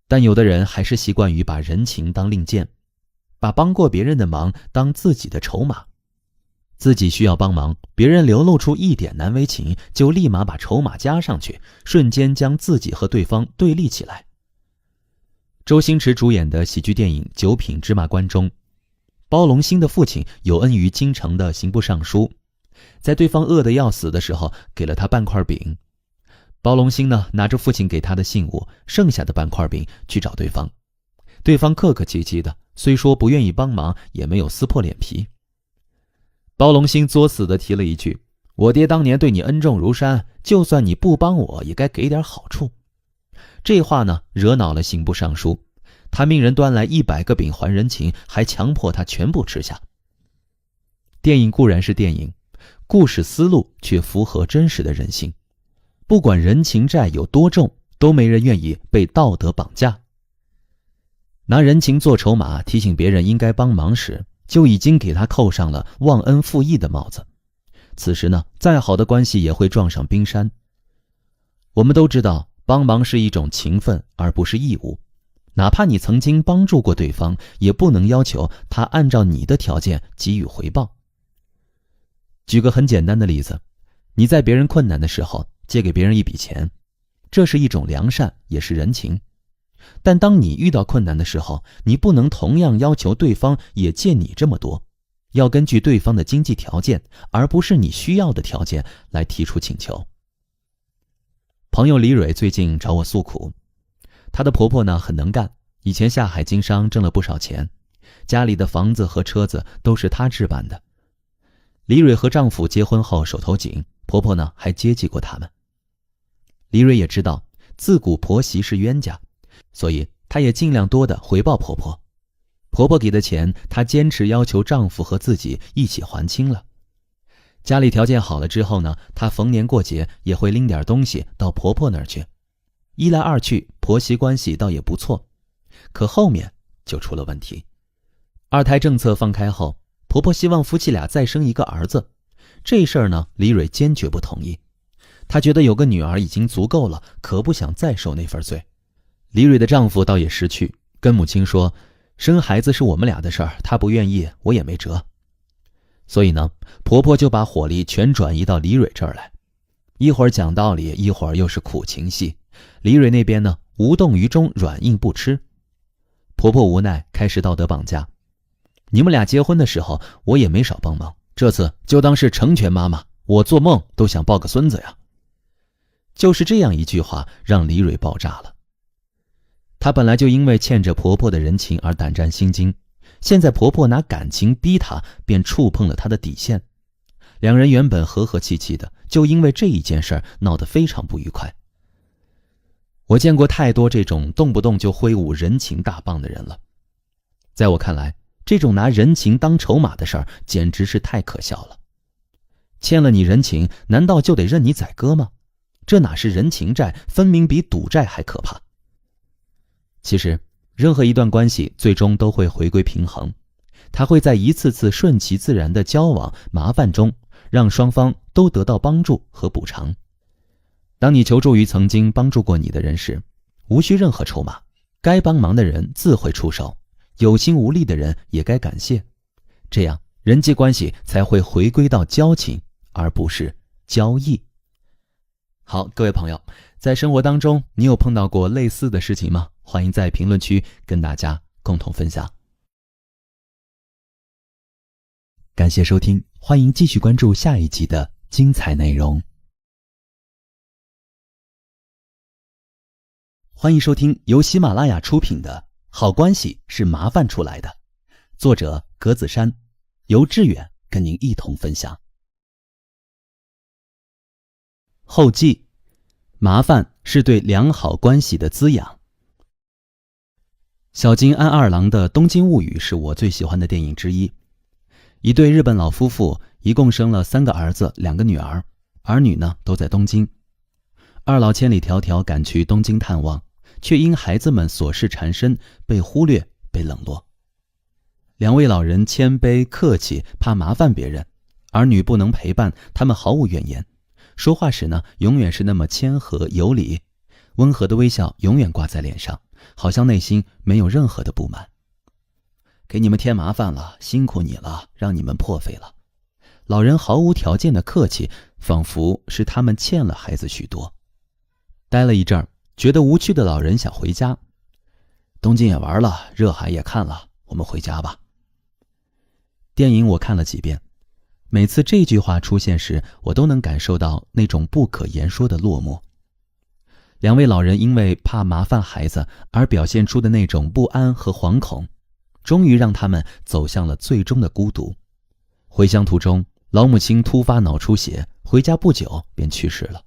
但有的人还是习惯于把人情当令箭，把帮过别人的忙当自己的筹码。自己需要帮忙，别人流露出一点难为情，就立马把筹码加上去，瞬间将自己和对方对立起来。周星驰主演的喜剧电影《九品芝麻官》中，包龙星的父亲有恩于京城的刑部尚书，在对方饿得要死的时候，给了他半块饼。包龙星呢，拿着父亲给他的信物，剩下的半块饼去找对方。对方客客气气的，虽说不愿意帮忙，也没有撕破脸皮。包龙星作死地提了一句：我爹当年对你恩重如山，就算你不帮我，也该给点好处。这话呢，惹恼了刑部尚书，他命人端来100个饼还人情，还强迫他全部吃下。电影固然是电影，故事思路却符合真实的人性。不管人情债有多重，都没人愿意被道德绑架。拿人情做筹码，提醒别人应该帮忙时，就已经给他扣上了忘恩负义的帽子。此时呢，再好的关系也会撞上冰山。我们都知道，帮忙是一种情分，而不是义务。哪怕你曾经帮助过对方，也不能要求他按照你的条件给予回报。举个很简单的例子，你在别人困难的时候借给别人一笔钱，这是一种良善，也是人情。但当你遇到困难的时候，你不能同样要求对方也借你这么多，要根据对方的经济条件，而不是你需要的条件来提出请求。朋友李蕊最近找我诉苦，她的婆婆呢很能干，以前下海经商挣了不少钱，家里的房子和车子都是她置办的。李蕊和丈夫结婚后手头紧，婆婆呢还接济过他们。李蕊也知道自古婆媳是冤家，所以她也尽量多的回报婆婆。婆婆给的钱，她坚持要求丈夫和自己一起还清了。家里条件好了之后呢，她逢年过节也会拎点东西到婆婆那儿去。一来二去，婆媳关系倒也不错。可后面就出了问题。2胎政策放开后，婆婆希望夫妻俩再生一个儿子。这事儿呢，李蕊坚决不同意。她觉得有个女儿已经足够了，可不想再受那份罪。李蕊的丈夫倒也识趣，跟母亲说，生孩子是我们俩的事儿，她不愿意，我也没辙。所以呢，婆婆就把火力全转移到李蕊这儿来，一会儿讲道理，一会儿又是苦情戏。李蕊那边呢，无动于衷，软硬不吃。婆婆无奈，开始道德绑架。你们俩结婚的时候，我也没少帮忙，这次就当是成全妈妈，我做梦都想抱个孙子呀。就是这样一句话，让李蕊爆炸了。她本来就因为欠着婆婆的人情而胆战心惊，现在婆婆拿感情逼她，便触碰了她的底线。2人原本和和气气的，就因为这一件事闹得非常不愉快。我见过太多这种动不动就挥舞人情大棒的人了。在我看来，这种拿人情当筹码的事儿，简直是太可笑了。欠了你人情，难道就得任你宰割吗？这哪是人情债，分明比赌债还可怕。其实，任何一段关系最终都会回归平衡，它会在一次次顺其自然的交往麻烦中，让双方都得到帮助和补偿。当你求助于曾经帮助过你的人时，无需任何筹码，该帮忙的人自会出手，有心无力的人也该感谢，这样人际关系才会回归到交情，而不是交易。好，各位朋友，在生活当中你有碰到过类似的事情吗？欢迎在评论区跟大家共同分享。感谢收听，欢迎继续关注下一集的精彩内容。欢迎收听由喜马拉雅出品的《好关系是麻烦出来的》，作者格子珊，由志远跟您一同分享。后记：麻烦是对良好关系的滋养。小津安二郎的《东京物语》是我最喜欢的电影之一。一对日本老夫妇一共生了3个儿子2个女儿，儿女呢都在东京。二老千里迢迢赶去东京探望，却因孩子们琐事缠身，被忽略，被冷落。2位老人谦卑客气，怕麻烦别人，儿女不能陪伴，他们毫无怨言。说话时呢，永远是那么谦和有礼，温和的微笑永远挂在脸上，好像内心没有任何的不满。给你们添麻烦了，辛苦你了，让你们破费了。老人毫无条件的客气，仿佛是他们欠了孩子许多。待了一阵儿，觉得无趣的老人想回家。东京也玩了，热海也看了，我们回家吧。电影我看了几遍，每次这句话出现时，我都能感受到那种不可言说的落寞。2位老人因为怕麻烦孩子而表现出的那种不安和惶恐，终于让他们走向了最终的孤独。回乡途中，老母亲突发脑出血，回家不久便去世了，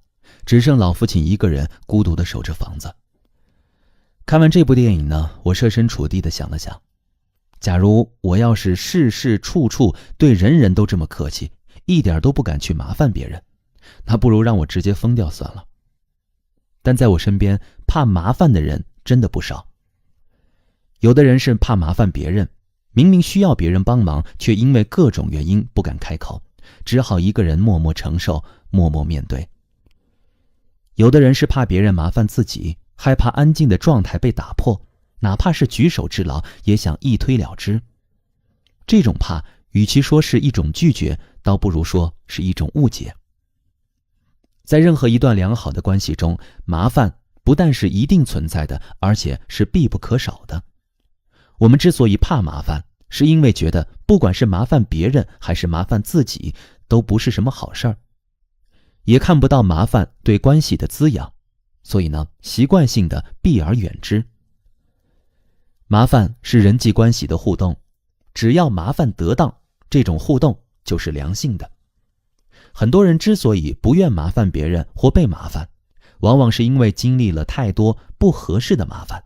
只剩老父亲一个人孤独地守着房子。看完这部电影呢，我设身处地地想了想，假如我要是事事处处对人人都这么客气，一点都不敢去麻烦别人，那不如让我直接疯掉算了。但在我身边，怕麻烦的人真的不少。有的人是怕麻烦别人，明明需要别人帮忙，却因为各种原因不敢开口，只好一个人默默承受，默默面对。有的人是怕别人麻烦自己，害怕安静的状态被打破，哪怕是举手之劳，也想一推了之。这种怕，与其说是一种拒绝，倒不如说是一种误解。在任何一段良好的关系中，麻烦不但是一定存在的，而且是必不可少的。我们之所以怕麻烦，是因为觉得不管是麻烦别人还是麻烦自己，都不是什么好事儿，也看不到麻烦对关系的滋养，所以呢，习惯性的避而远之。麻烦是人际关系的互动，只要麻烦得当，这种互动就是良性的。很多人之所以不愿麻烦别人或被麻烦，往往是因为经历了太多不合适的麻烦，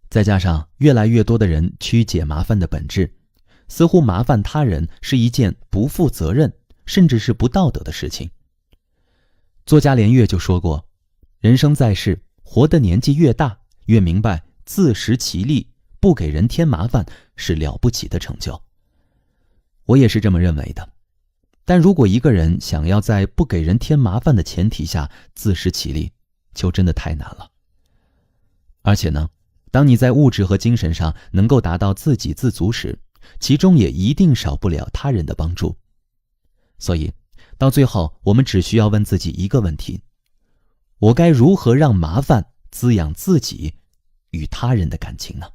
再加上越来越多的人曲解麻烦的本质，似乎麻烦他人是一件不负责任，甚至是不道德的事情。作家连岳就说过，人生在世，活的年纪越大，越明白自食其力，不给人添麻烦是了不起的成就。我也是这么认为的。但如果一个人想要在不给人添麻烦的前提下自食其力，就真的太难了。而且呢，当你在物质和精神上能够达到自给自足时，其中也一定少不了他人的帮助。所以，到最后，我们只需要问自己一个问题：我该如何让麻烦滋养自己与他人的感情呢？